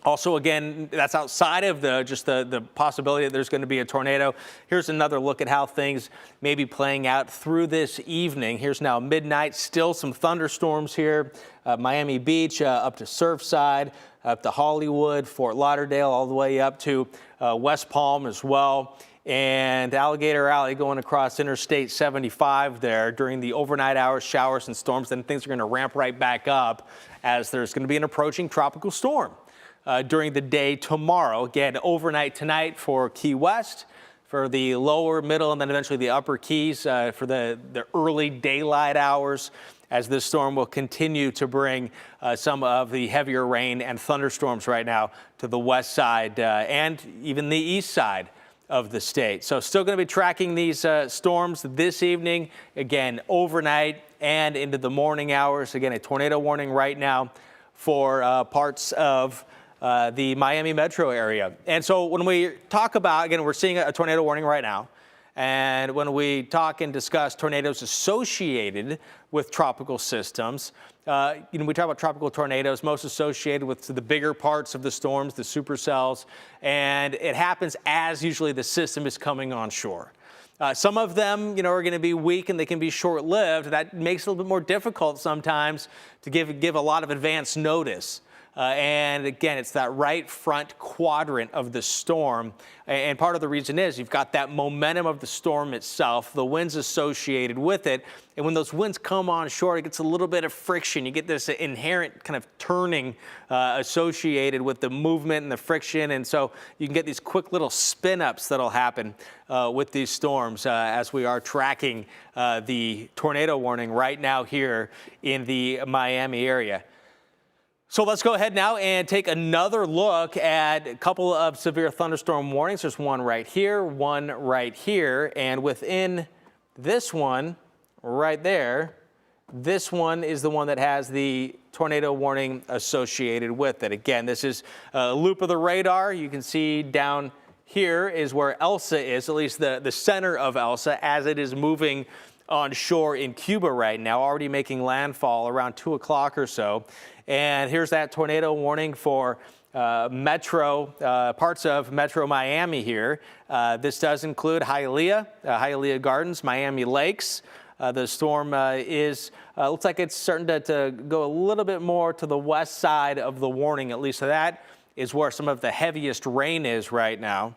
Also, again, that's outside of the possibility that there's going to be a tornado. Here's another look at how things may be playing out through this evening. Here's now midnight, still some thunderstorms here. Miami Beach up to Surfside, up to Hollywood, Fort Lauderdale, all the way up to West Palm as well. And Alligator Alley going across Interstate 75 there during the overnight hours, showers and storms. Then things are going to ramp right back up as there's going to be an approaching tropical storm during the day tomorrow. Again, overnight tonight for Key West, for the lower, middle, and then eventually the upper Keys for the early daylight hours, as this storm will continue to bring some of the heavier rain and thunderstorms right now to the west side and even the east side of the state. So still going to be tracking these storms this evening, again, overnight and into the morning hours. Again, a tornado warning right now for parts of the Miami metro area. And so when we talk about, again, we're seeing a tornado warning right now. And when we talk and discuss tornadoes associated with tropical systems, we talk about tropical tornadoes most associated with the bigger parts of the storms, the supercells, and it happens as usually the system is coming on shore. Some of them, are going to be weak and they can be short-lived. That makes it a little bit more difficult sometimes to give a lot of advance notice. And again, it's that right front quadrant of the storm. And part of the reason is you've got that momentum of the storm itself, the winds associated with it. And when those winds come on shore, it gets a little bit of friction. You get this inherent kind of turning associated with the movement and the friction. And so you can get these quick little spin-ups that'll happen with these storms as we are tracking the tornado warning right now here in the Miami area. So let's go ahead now and take another look at a couple of severe thunderstorm warnings. There's one right here, and within this one right there, this one is the one that has the tornado warning associated with it. Again, this is a loop of the radar. You can see down here is where Elsa is, at least the center of Elsa, as it is moving on shore in Cuba right now, already making landfall around 2 o'clock or so. And here's that tornado warning for parts of Metro Miami here. This does include Hialeah Gardens, Miami Lakes. The storm looks like it's starting to go a little bit more to the west side of the warning. At least that is where some of the heaviest rain is right now.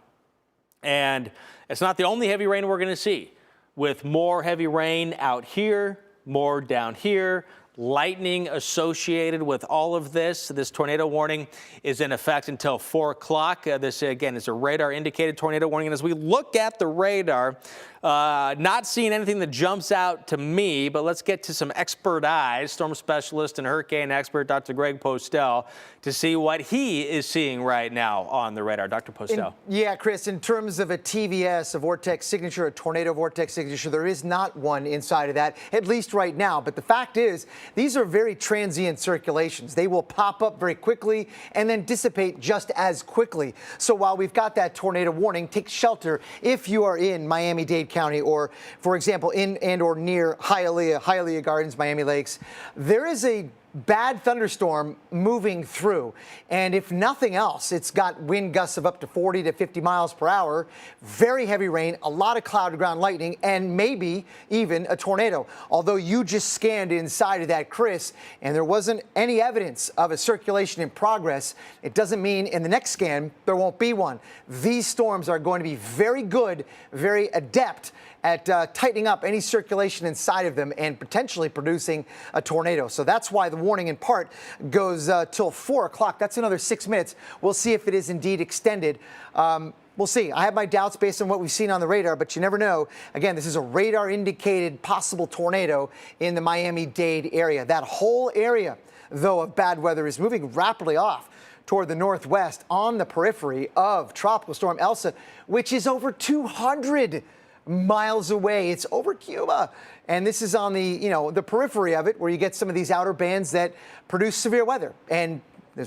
And it's not the only heavy rain we're going to see. With more heavy rain out here, more down here, lightning associated with all of this. This tornado warning is in effect until 4 o'clock. This, again, is a radar-indicated tornado warning. And as we look at the radar, not seeing anything that jumps out to me, but let's get to some expert eyes, storm specialist and hurricane expert Dr. Greg Postel, to see what he is seeing right now on the radar. Dr. Postel. Yeah, Chris, in terms of a TVS, a vortex signature, a tornado vortex signature, there is not one inside of that, at least right now. But the fact is, these are very transient circulations. They will pop up very quickly and then dissipate just as quickly. So while we've got that tornado warning, take shelter if you are in Miami-Dade County or, for example, in and or near Hialeah Gardens, Miami Lakes. There is a bad thunderstorm moving through. And if nothing else, it's got wind gusts of up to 40 to 50 miles per hour, very heavy rain, a lot of cloud to ground lightning, and maybe even a tornado. Although you just scanned inside of that, Chris, and there wasn't any evidence of a circulation in progress, it doesn't mean in the next scan there won't be one. These storms are going to be very good, very adept at tightening up any circulation inside of them and potentially producing a tornado. So that's why the warning in part goes till 4 o'clock. That's another 6 minutes. We'll see if it is indeed extended. We'll see. I have my doubts based on what we've seen on the radar, but you never know. Again, this is a radar-indicated possible tornado in the Miami-Dade area. That whole area, though, of bad weather is moving rapidly off toward the northwest on the periphery of Tropical Storm Elsa, which is over 200 miles away. It's over Cuba. And this is on the periphery of it, where you get some of these outer bands that produce severe weather. And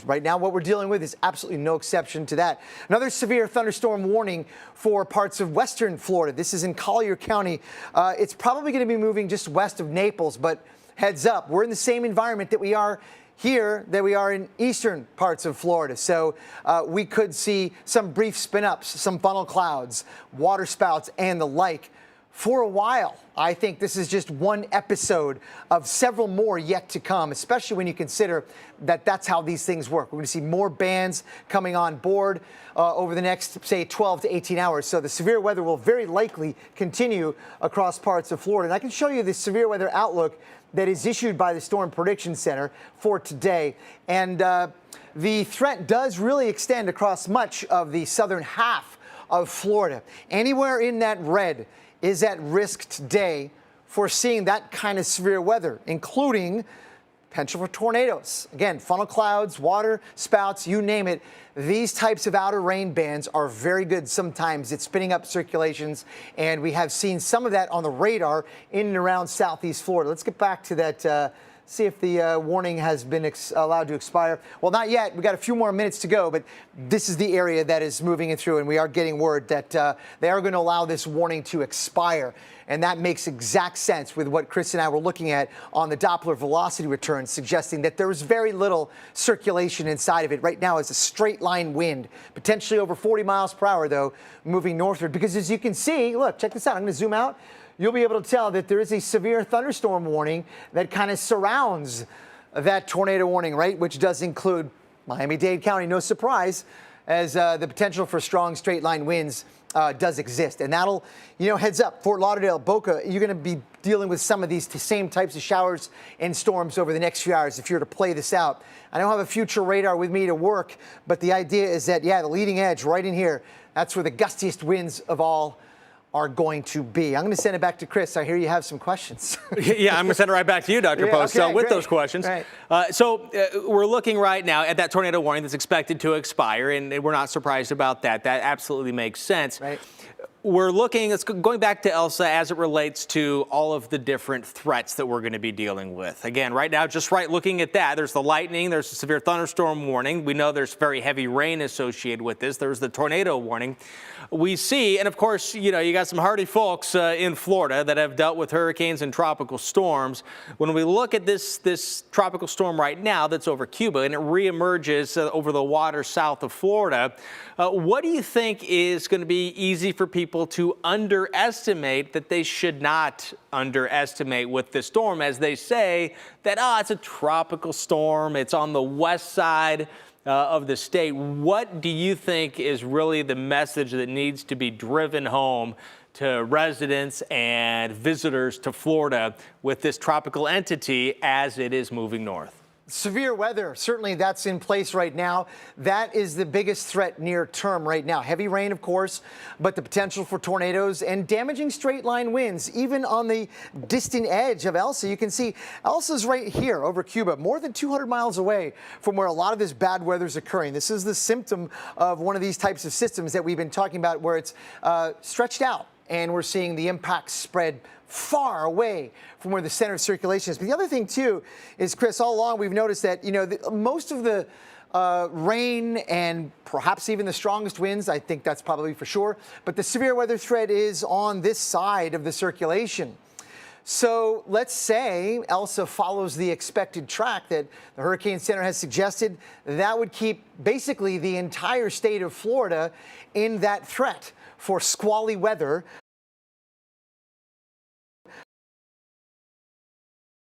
right now what we're dealing with is absolutely no exception to that. Another severe thunderstorm warning for parts of western Florida. This is in Collier County. It's probably going to be moving just west of Naples, but heads up, we're in the same environment that we are here that we are in eastern parts of Florida. So we could see some brief spin-ups, some funnel clouds, water spouts, and the like for a while. I think this is just one episode of several more yet to come, especially when you consider that that's how these things work. We're going to see more bands coming on board over the next, say, 12 to 18 hours. So the severe weather will very likely continue across parts of Florida. And I can show you the severe weather outlook that is issued by the Storm Prediction Center for today. And the threat does really extend across much of the southern half of Florida. Anywhere in that red is at risk today for seeing that kind of severe weather, including potential for tornadoes. Again, funnel clouds, water spouts, you name it. These types of outer rain bands are very good sometimes at spinning up circulations, and we have seen some of that on the radar in and around southeast Florida. Let's get back to that, see if the warning has been allowed to expire. Well, not yet. We got a few more minutes to go, but this is the area that is moving it through, and we are getting word that they are going to allow this warning to expire. And that makes exact sense with what Chris and I were looking at on the Doppler velocity return, suggesting that there is very little circulation inside of it. Right now it's a straight line wind, potentially over 40 miles per hour, though, moving northward. Because as you can see, look, check this out. I'm going to zoom out. You'll be able to tell that there is a severe thunderstorm warning that kind of surrounds that tornado warning, right, which does include Miami-Dade County, no surprise, as the potential for strong straight line winds does exist. And that'll, heads up, Fort Lauderdale, Boca, you're going to be dealing with some of these same types of showers and storms over the next few hours if you're to play this out. I don't have a future radar with me to work, but the idea is that, the leading edge right in here, that's where the gustiest winds of all are going to be. I'm going to send it back to Chris. I hear you have some questions. Yeah, I'm going to send it right back to you, Dr. Post, okay, with great. those questions. Right. We're looking right now at that tornado warning that's expected to expire, and we're not surprised about that. That absolutely makes sense. Right. We're looking, it's going back to Elsa as it relates to all of the different threats that we're going to be dealing with. Again, right now, looking at that, there's the lightning, there's a severe thunderstorm warning. We know there's very heavy rain associated with this. There's the tornado warning. We see, and of course, you got some hardy folks in Florida that have dealt with hurricanes and tropical storms. When we look at this tropical storm right now that's over Cuba and it reemerges over the water south of Florida, what do you think is going to be easy for people to underestimate that they should not underestimate with this storm, as they say that, it's a tropical storm, it's on the west side of the state? What do you think is really the message that needs to be driven home to residents and visitors to Florida with this tropical entity as it is moving north? Severe weather, certainly that's in place right now. That is the biggest threat near term right now. Heavy rain, of course, but the potential for tornadoes and damaging straight line winds, even on the distant edge of Elsa. You can see Elsa's right here over Cuba, more than 200 miles away from where a lot of this bad weather is occurring. This is the symptom of one of these types of systems that we've been talking about, where it's stretched out, and we're seeing the impact spread far away from where the center of circulation is. But the other thing, too, is, Chris, all along we've noticed that, most of the rain and perhaps even the strongest winds, I think that's probably for sure, but the severe weather threat is on this side of the circulation. So let's say Elsa follows the expected track that the Hurricane Center has suggested. That would keep basically the entire state of Florida in that threat for squally weather.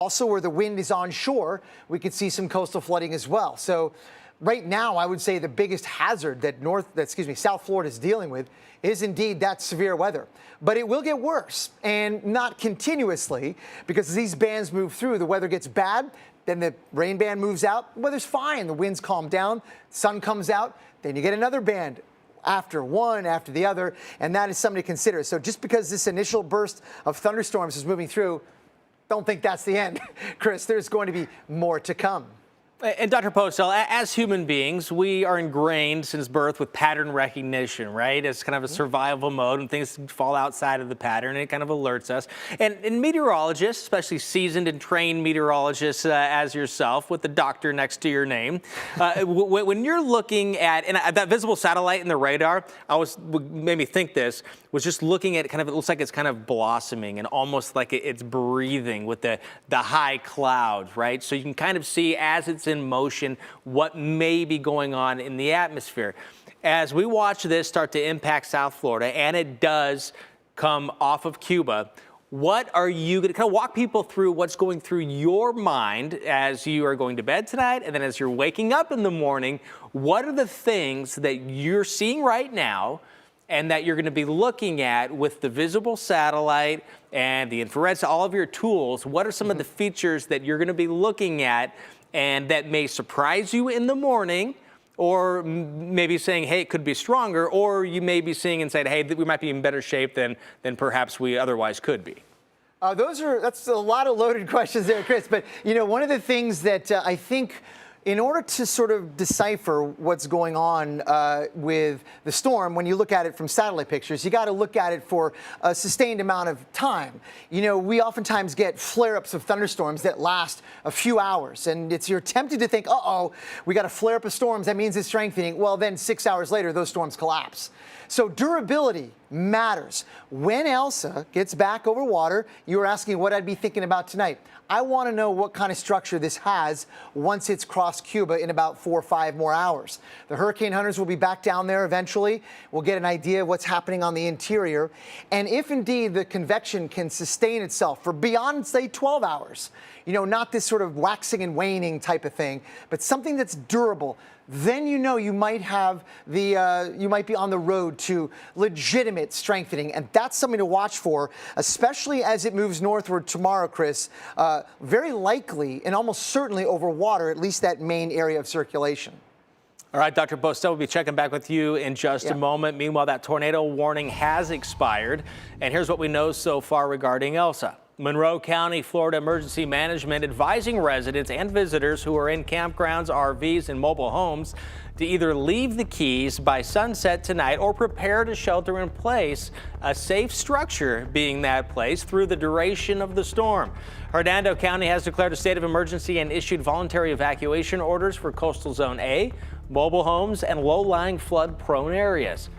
Also, where the wind is onshore, we could see some coastal flooding as well. So right now, I would say the biggest hazard that South Florida is dealing with is indeed that severe weather. But it will get worse, and not continuously, because as these bands move through, the weather gets bad, then the rain band moves out, the weather's fine, the winds calm down, sun comes out, then you get another band after one, after the other, and that is something to consider. So just because this initial burst of thunderstorms is moving through, don't think that's the end, Chris. There's going to be more to come. And Dr. Postel, as human beings, we are ingrained since birth with pattern recognition, right? It's kind of a survival mode, and things fall outside of the pattern, and it kind of alerts us. And meteorologists, especially seasoned and trained meteorologists as yourself, with the doctor next to your name, when you're looking at that visible satellite in the radar, made me think this, was just looking at it looks like it's kind of blossoming and almost like it's breathing with the high clouds, right? So you can kind of see as it's in motion what may be going on in the atmosphere. As we watch this start to impact South Florida, and it does come off of Cuba, what are you going to kind of walk people through what's going through your mind as you are going to bed tonight, and then as you're waking up in the morning? What are the things that you're seeing right now and that you're going to be looking at with the visible satellite and the infrared, so all of your tools? What are some of the features that you're going to be looking at and that may surprise you in the morning, or maybe saying, hey, it could be stronger, or you may be seeing and saying, hey, we might be in better shape than perhaps we otherwise could be? That's a lot of loaded questions there, Chris. But, one of the things that I think, in order to sort of decipher what's going on with the storm, when you look at it from satellite pictures, you got to look at it for a sustained amount of time. We oftentimes get flare-ups of thunderstorms that last a few hours, and you're tempted to think, we got a flare-up of storms, that means it's strengthening. Well, then 6 hours later, those storms collapse. So durability matters. When Elsa gets back over water, you were asking what I'd be thinking about tonight. I want to know what kind of structure this has once it's crossed Cuba in about 4 or 5 more hours. The hurricane hunters will be back down there eventually. We'll get an idea of what's happening on the interior. And if indeed the convection can sustain itself for beyond, say, 12 hours, not this sort of waxing and waning type of thing, but something that's durable, then you might have you might be on the road to legitimate strengthening, and that's something to watch for, especially as it moves northward tomorrow, Chris. Very likely and almost certainly over water, at least that main area of circulation. All right, Dr. Postel will be checking back with you in just a moment. Meanwhile, that tornado warning has expired. And here's what we know so far regarding Elsa. Monroe County, Florida Emergency Management advising residents and visitors who are in campgrounds, RVs, and mobile homes to either leave the Keys by sunset tonight or prepare to shelter in place, a safe structure being that place through the duration of the storm. Hernando County has declared a state of emergency and issued voluntary evacuation orders for Coastal Zone A, mobile homes, and low-lying flood-prone areas.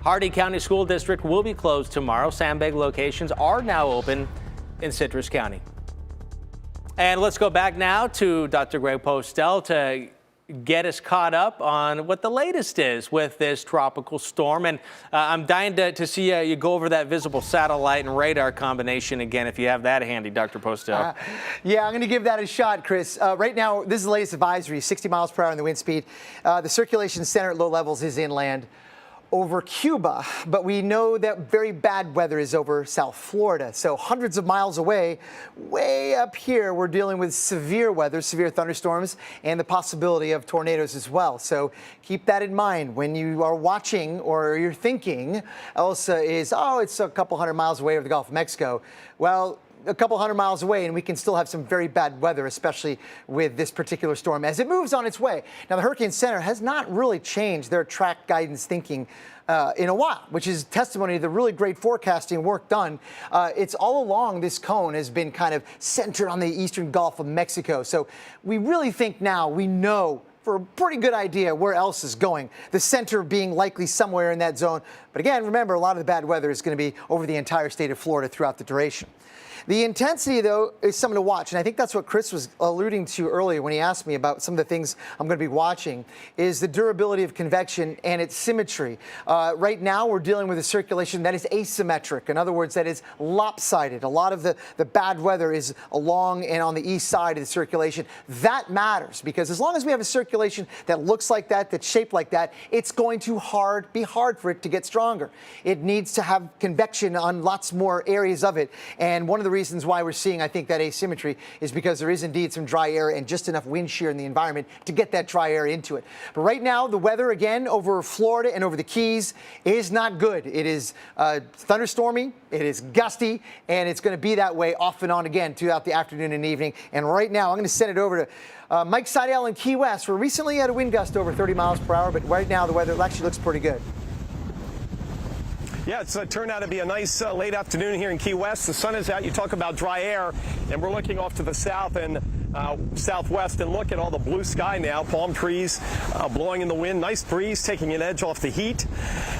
Hardee County School District will be closed tomorrow. Sandbag locations are now open in Citrus County. And let's go back now to Dr. Greg Postel to get us caught up on what the latest is with this tropical storm. And I'm dying to see you go over that visible satellite and radar combination again, if you have that handy, Dr. Postel. Yeah, I'm going to give that a shot, Chris. Right now, this is the latest advisory, 60 miles per hour in the wind speed. The circulation center at low levels is inland over Cuba, but we know that very bad weather is over South Florida. So hundreds of miles away, way up here, we're dealing with severe weather, severe thunderstorms, and the possibility of tornadoes as well. So keep that in mind when you are watching or you're thinking Elsa is, it's a couple hundred miles away over the Gulf of Mexico. Well, a couple hundred miles away, and we can still have some very bad weather, especially with this particular storm as it moves on its way. Now, the Hurricane Center has not really changed their track guidance thinking in a while, which is testimony to the really great forecasting work done. It's all along this cone has been kind of centered on the eastern Gulf of Mexico. So we really think now we know for a pretty good idea where Elsa is going, the center being likely somewhere in that zone. But again, remember, a lot of the bad weather is going to be over the entire state of Florida throughout the duration. The intensity, though, is something to watch, and I think that's what Chris was alluding to earlier when he asked me about some of the things I'm going to be watching, is the durability of convection and its symmetry. Right now, we're dealing with a circulation that is asymmetric. In other words, that is lopsided. A lot of the bad weather is along and on the east side of the circulation. That matters, because as long as we have a circulation that looks like that, that's shaped like that, it's going to be hard for it to get stronger. It needs to have convection on lots more areas of it, and one of the reasons why we're seeing, I think, that asymmetry is because there is indeed some dry air and just enough wind shear in the environment to get that dry air into it. But right now, the weather, again, over Florida and over the Keys is not good. It is thunderstormy, it is gusty, and it's going to be that way off and on again throughout the afternoon and evening. And right now, I'm going to send it over to Mike Seidel in Key West. We recently had a wind gust over 30 miles per hour, but right now the weather actually looks pretty good. Yeah, it's turned out to be a nice late afternoon here in Key West. The sun is out. You talk about dry air, and we're looking off to the south and southwest, and look at all the blue sky now. Palm trees blowing in the wind. Nice breeze taking an edge off the heat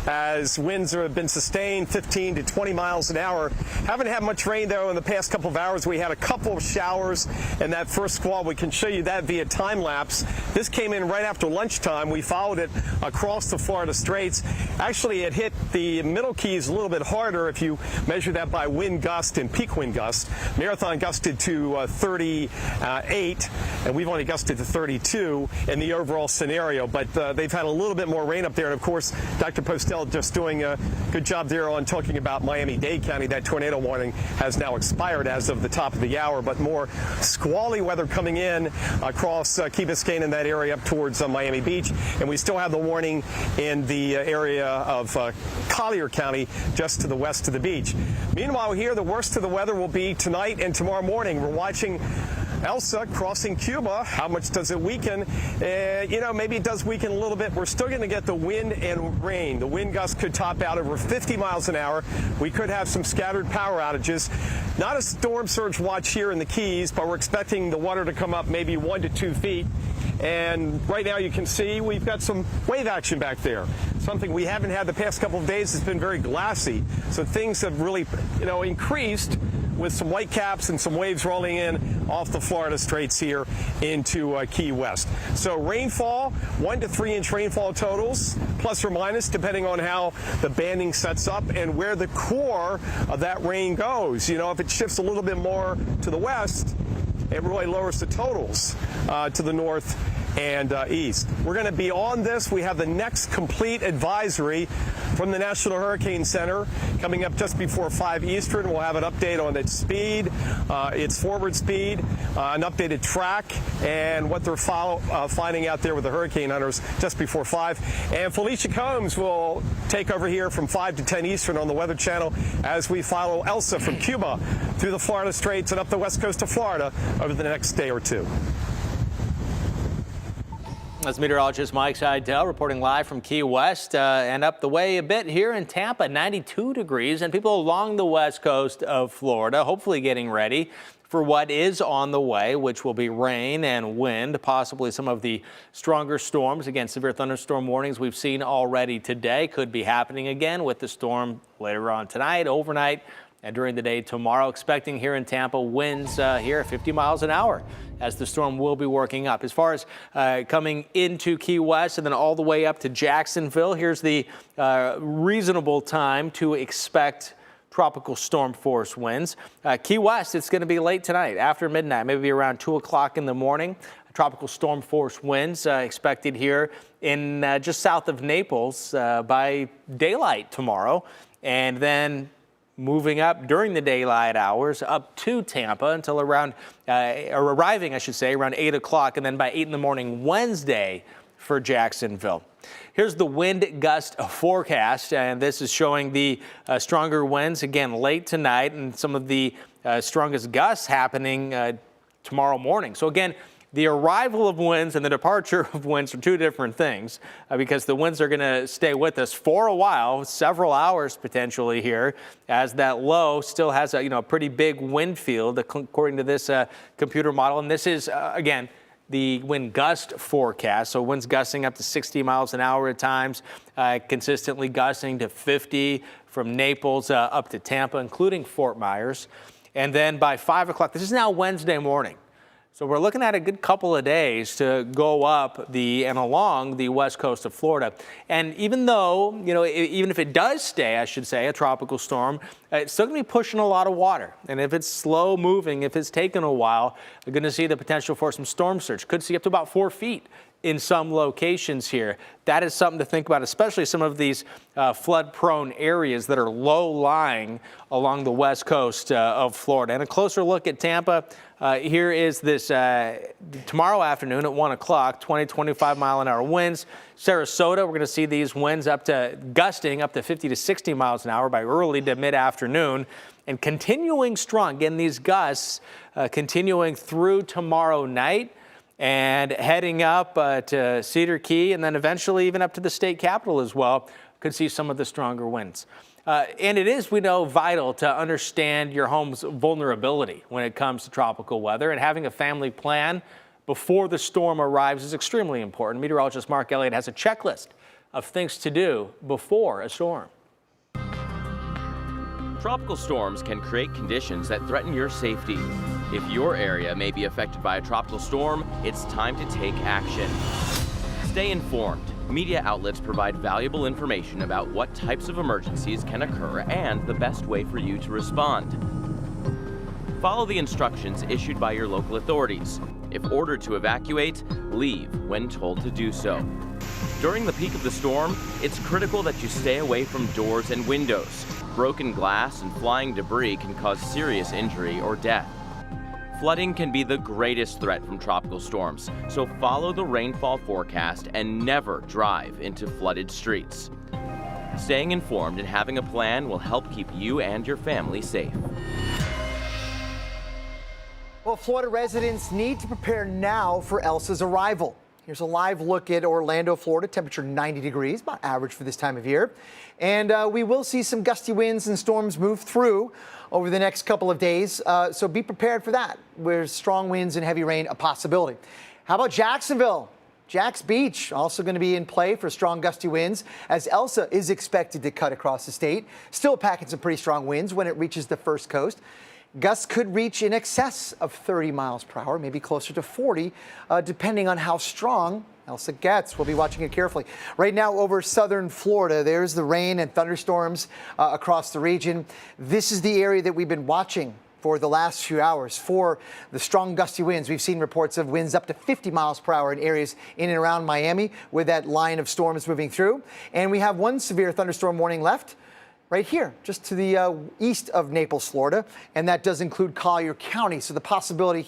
as winds have been sustained 15 to 20 miles an hour. Haven't had much rain, though, in the past couple of hours. We had a couple of showers and that first squall. We can show you that via time lapse. This came in right after lunchtime. We followed it across the Florida Straits. Actually, it hit the Middle Keys a little bit harder if you measure that by wind gust and peak wind gust. Marathon gusted to 38, and we've only gusted to 32 in the overall scenario. But they've had a little bit more rain up there. And, of course, Dr. Postel just doing a good job there on talking about Miami-Dade County. That tornado warning has now expired as of the top of the hour. But more squally weather coming in across Key Biscayne and that area up towards Miami Beach. And we still have the warning in the area of Collier County, just to the west of the beach. Meanwhile, here, the worst of the weather will be tonight and tomorrow morning. We're watching Elsa crossing Cuba. How much does it weaken? Maybe it does weaken a little bit. We're still going to get the wind and rain. The wind gust could top out over 50 miles an hour. We could have some scattered power outages. Not a storm surge watch here in the Keys, but we're expecting the water to come up maybe 1 to 2 feet. And right now you can see we've got some wave action back there. Something we haven't had the past couple of days. It's been very glassy. So things have really, increased with some white caps and some waves rolling in off the Florida Straits here into Key West. So rainfall, 1 to 3 inch rainfall totals, plus or minus, depending on how the banding sets up and where the core of that rain goes. If it shifts a little bit more to the west, it really lowers the totals to the north and east. We're going to be on this. We have the next complete advisory from the National Hurricane Center coming up just before 5 Eastern. We'll have an update on its speed, its forward speed, an updated track, and what they're finding out there with the hurricane hunters just before 5. And Felicia Combs will take over here from 5 to 10 Eastern on the Weather Channel as we follow Elsa from Cuba through the Florida Straits and up the west coast of Florida over the next day or two. That's meteorologist Mike Seidel reporting live from Key West and up the way a bit here in Tampa, 92 degrees, and people along the west coast of Florida hopefully getting ready for what is on the way, which will be rain and wind, possibly some of the stronger storms. Again, severe thunderstorm warnings we've seen already today could be happening again with the storm later on tonight, overnight, and during the day tomorrow. Expecting here in Tampa winds here at 50 miles an hour as the storm will be working up. As far as coming into Key West and then all the way up to Jacksonville, here's the reasonable time to expect tropical storm force winds. Key West, it's going to be late tonight after midnight, maybe around 2 o'clock in the morning. Tropical storm force winds expected here in just south of Naples by daylight tomorrow, and then moving up during the daylight hours up to Tampa until around, or arriving, I should say, around 8 o'clock, and then by 8 in the morning Wednesday for Jacksonville. Here's the wind gust forecast, and this is showing the stronger winds again late tonight and some of the strongest gusts happening tomorrow morning. So again, the arrival of winds and the departure of winds are two different things because the winds are going to stay with us for a while, several hours potentially here, as that low still has a pretty big wind field according to this computer model. And this is again the wind gust forecast. So winds gusting up to 60 miles an hour at times, consistently gusting to 50 from Naples up to Tampa, including Fort Myers. And then by 5 o'clock, this is now Wednesday morning. So we're looking at a good couple of days to go up and along the west coast of Florida. And even though, even if it does stay, I should say, a tropical storm, it's still going to be pushing a lot of water. And if it's slow moving, if it's taken a while, we're going to see the potential for some storm surge. Could see up to about 4 feet in some locations here. That is something to think about, especially some of these flood-prone areas that are low-lying along the west coast of Florida. And a closer look at Tampa. Here is this tomorrow afternoon at 1 o'clock, 25 mile an hour winds. Sarasota, we're going to see these winds gusting up to 50 to 60 miles an hour by early to mid-afternoon, and continuing strong. Again, these gusts continuing through tomorrow night and heading up to Cedar Key, and then eventually even up to the state capitol as well. Could see some of the stronger winds. And it is, we know, vital to understand your home's vulnerability when it comes to tropical weather, and having a family plan before the storm arrives is extremely important. Meteorologist Mark Elliott has a checklist of things to do before a storm. Tropical storms can create conditions that threaten your safety. If your area may be affected by a tropical storm, it's time to take action. Stay informed. Media outlets provide valuable information about what types of emergencies can occur and the best way for you to respond. Follow the instructions issued by your local authorities. If ordered to evacuate, leave when told to do so. During the peak of the storm, it's critical that you stay away from doors and windows. Broken glass and flying debris can cause serious injury or death. Flooding can be the greatest threat from tropical storms, so follow the rainfall forecast and never drive into flooded streets. Staying informed and having a plan will help keep you and your family safe. Well, Florida residents need to prepare now for Elsa's arrival. Here's a live look at Orlando, Florida. Temperature 90 degrees, about average for this time of year. And we will see some gusty winds and storms move through over the next couple of days. So be prepared for that, where strong winds and heavy rain a possibility. How about Jacksonville? Jax Beach also going to be in play for strong gusty winds, as Elsa is expected to cut across the state. Still packing some pretty strong winds when it reaches the first coast. Gusts could reach in excess of 30 miles per hour, maybe closer to 40, depending on how strong Elsa gets. We'll be watching it carefully. Right now over southern Florida, there's the rain and thunderstorms across the region. This is the area that we've been watching for the last few hours for the strong gusty winds. We've seen reports of winds up to 50 miles per hour in areas in and around Miami with that line of storms moving through. And we have one severe thunderstorm warning left right here, just to the east of Naples, Florida. And that does include Collier County. So the possibility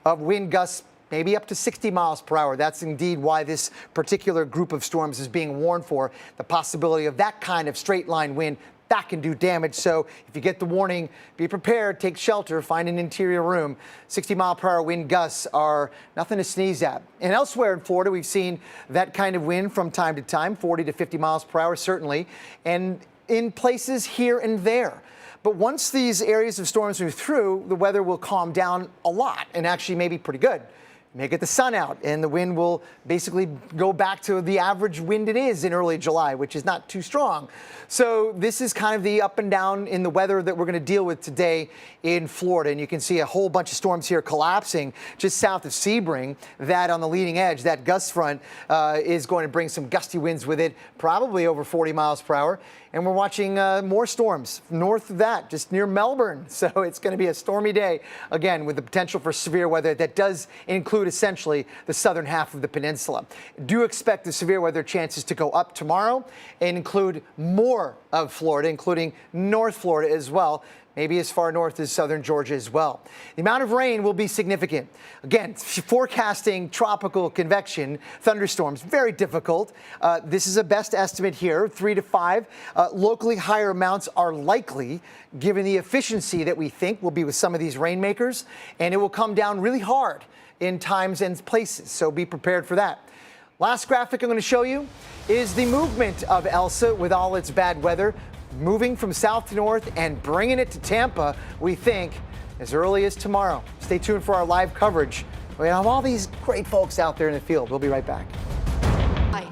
of wind gusts maybe up to 60 miles per hour. That's indeed why this particular group of storms is being warned for. The possibility of that kind of straight line wind that can do damage. So if you get the warning, be prepared, take shelter, find an interior room. 60-mile-per-hour wind gusts are nothing to sneeze at. And elsewhere in Florida, we've seen that kind of wind from time to time, 40 to 50 miles per hour, certainly, and in places here and there. But once these areas of storms move through, the weather will calm down a lot and actually maybe pretty good. May get the sun out and the wind will basically go back to the average wind it is in early July, which is not too strong. So this is kind of the up and down in the weather that we're going to deal with today in Florida. And you can see a whole bunch of storms here collapsing just south of Sebring. That on the leading edge, that gust front is going to bring some gusty winds with it, probably over 40 miles per hour. And we're watching more storms north of that, just near Melbourne. So it's going to be a stormy day, again, with the potential for severe weather that does include essentially the southern half of the peninsula. Do expect the severe weather chances to go up tomorrow and include more of Florida, including North Florida as well. Maybe as far north as southern Georgia as well. The amount of rain will be significant. Again, forecasting tropical convection thunderstorms, very difficult. This is a best estimate here, 3 to 5. Locally higher amounts are likely, given the efficiency that we think will be with some of these rainmakers, and it will come down really hard in times and places, so be prepared for that. Last graphic I'm going to show you is the movement of Elsa with all its bad weather, moving from south to north and bringing it to Tampa, we think, as early as tomorrow. Stay tuned for our live coverage. We have all these great folks out there in the field. We'll be right back. Hi.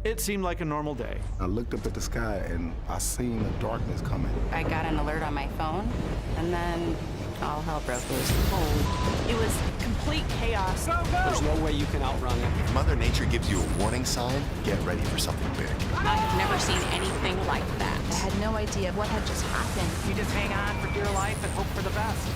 It seemed like a normal day. I looked up at the sky and I seen the darkness coming. I got an alert on my phone, and then all hell broke loose. It was complete chaos. Go, go! There's no way you can outrun it. If Mother Nature gives you a warning sign, get ready for something big. I've never seen anything like that. I had no idea what had just happened. You just hang on for dear life and hope for the best.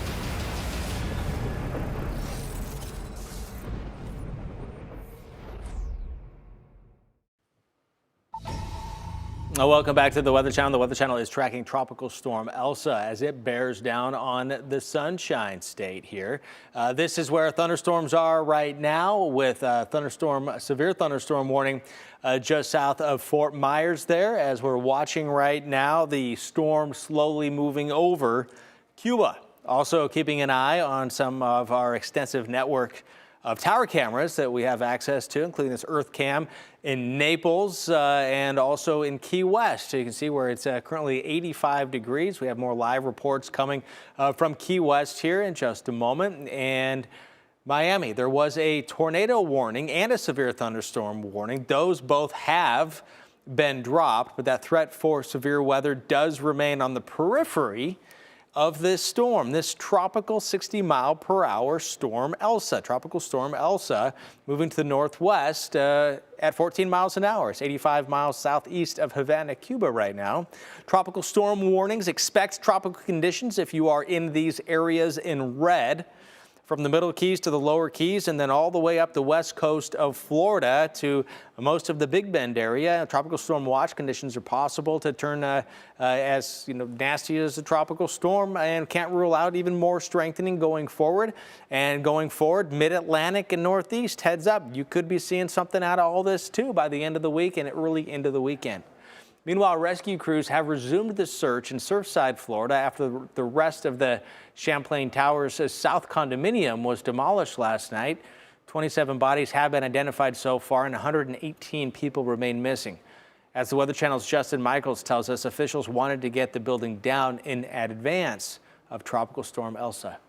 Welcome back to the Weather Channel. The Weather Channel is tracking Tropical Storm Elsa as it bears down on the Sunshine State here. This is where thunderstorms are right now with severe thunderstorm warning just south of Fort Myers there. As we're watching right now, the storm slowly moving over Cuba. Also keeping an eye on some of our extensive network of tower cameras that we have access to, including this Earth Cam in Naples and also in Key West. So you can see where it's currently 85 degrees. We have more live reports coming from Key West here in just a moment. And Miami, there was a tornado warning and a severe thunderstorm warning. Those both have been dropped, but that threat for severe weather does remain on the periphery of this storm, this tropical 60-mile-per-hour storm Elsa. Tropical storm Elsa moving to the northwest at 14 miles an hour. It's 85 miles southeast of Havana, Cuba right now. Tropical storm warnings. Expect tropical conditions if you are in these areas in red from the Middle Keys to the Lower Keys, and then all the way up the west coast of Florida to most of the Big Bend area. Tropical storm watch conditions are possible to turn as nasty as a tropical storm, and can't rule out even more strengthening going forward. And going forward, Mid-Atlantic and Northeast, heads up, you could be seeing something out of all this too by the end of the week and early into the weekend. Meanwhile, rescue crews have resumed the search in Surfside, Florida, after the rest of the Champlain Towers South condominium was demolished last night. 27 bodies have been identified so far, and 118 people remain missing. As the Weather Channel's Justin Michaels tells us, officials wanted to get the building down in advance of Tropical Storm Elsa.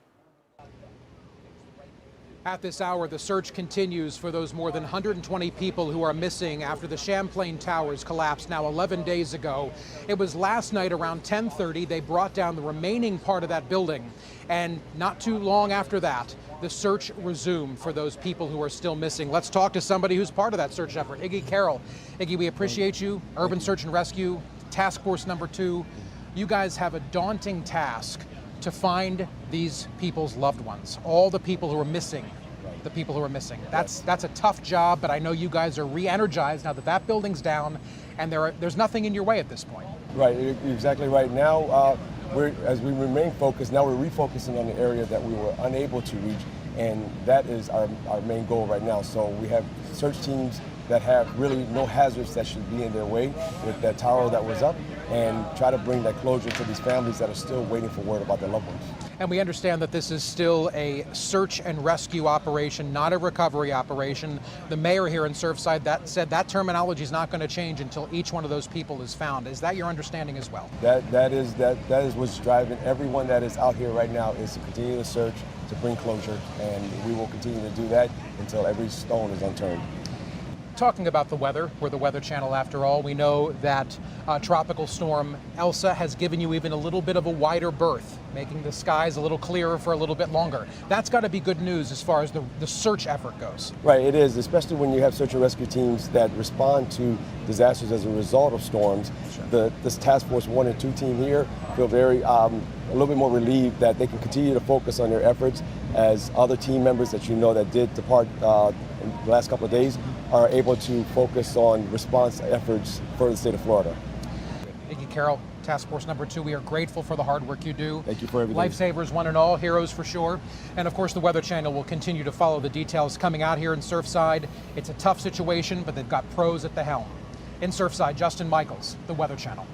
At this hour, the search continues for those more than 120 people who are missing after the Champlain Towers collapsed now 11 days ago. It was last night around 10:30 they brought down the remaining part of that building. And not too long after that, the search resumed for those people who are still missing. Let's talk to somebody who's part of that search effort. Iggy Carroll. Iggy, we appreciate you. Urban Search and Rescue, Task Force number 2. You guys have a daunting task to find these people's loved ones, all the people who are missing, the people who are missing. That's a tough job, but I know you guys are re-energized now that that building's down, and there's nothing in your way at this point. Right, you're exactly right. Now, as we remain focused, now we're refocusing on the area that we were unable to reach, and that is our main goal right now. So we have search teams that have really no hazards that should be in their way with that tower that was up, and try to bring that closure to these families that are still waiting for word about their loved ones. And we understand that this is still a search and rescue operation, not a recovery operation. The mayor here in Surfside said that terminology is not going to change until each one of those people is found. Is that your understanding as well? That is what's driving everyone that is out here right now, is to continue the search, to bring closure, and we will continue to do that until every stone is unturned. Talking about the weather, we're the Weather Channel after all. We know that Tropical Storm Elsa has given you even a little bit of a wider berth, making the skies a little clearer for a little bit longer. That's got to be good news as far as the search effort goes. Right, it is, especially when you have search and rescue teams that respond to disasters as a result of storms. Sure. This Task Force 1 and 2 team here feel very a little bit more relieved that they can continue to focus on their efforts, as other team members that that did depart in the last couple of days are able to focus on response efforts for the state of Florida. Iggy Carroll, Task Force number 2, we are grateful for the hard work you do. Thank you for everything. Lifesavers, one and all, heroes for sure. And of course, the Weather Channel will continue to follow the details coming out here in Surfside. It's a tough situation, but they've got pros at the helm. In Surfside, Justin Michaels, the Weather Channel.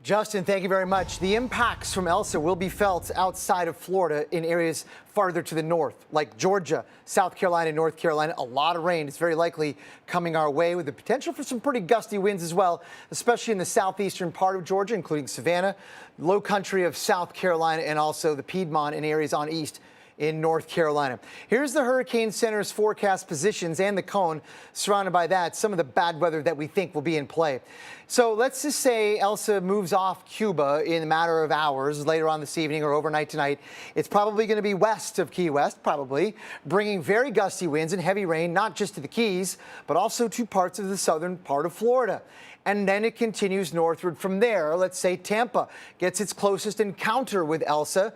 Justin, thank you very much. The impacts from Elsa will be felt outside of Florida in areas farther to the north, like Georgia, South Carolina, North Carolina. A lot of rain is very likely coming our way, with the potential for some pretty gusty winds as well, especially in the southeastern part of Georgia, including Savannah, low country of South Carolina, and also the Piedmont and areas on east in North Carolina. Here's the Hurricane Center's forecast positions and the cone surrounded by that, some of the bad weather that we think will be in play. So let's just say Elsa moves off Cuba in a matter of hours later on this evening or overnight tonight. It's probably going to be west of Key West, probably, bringing very gusty winds and heavy rain, not just to the Keys, but also to parts of the southern part of Florida. And then it continues northward from there. Let's say Tampa gets its closest encounter with Elsa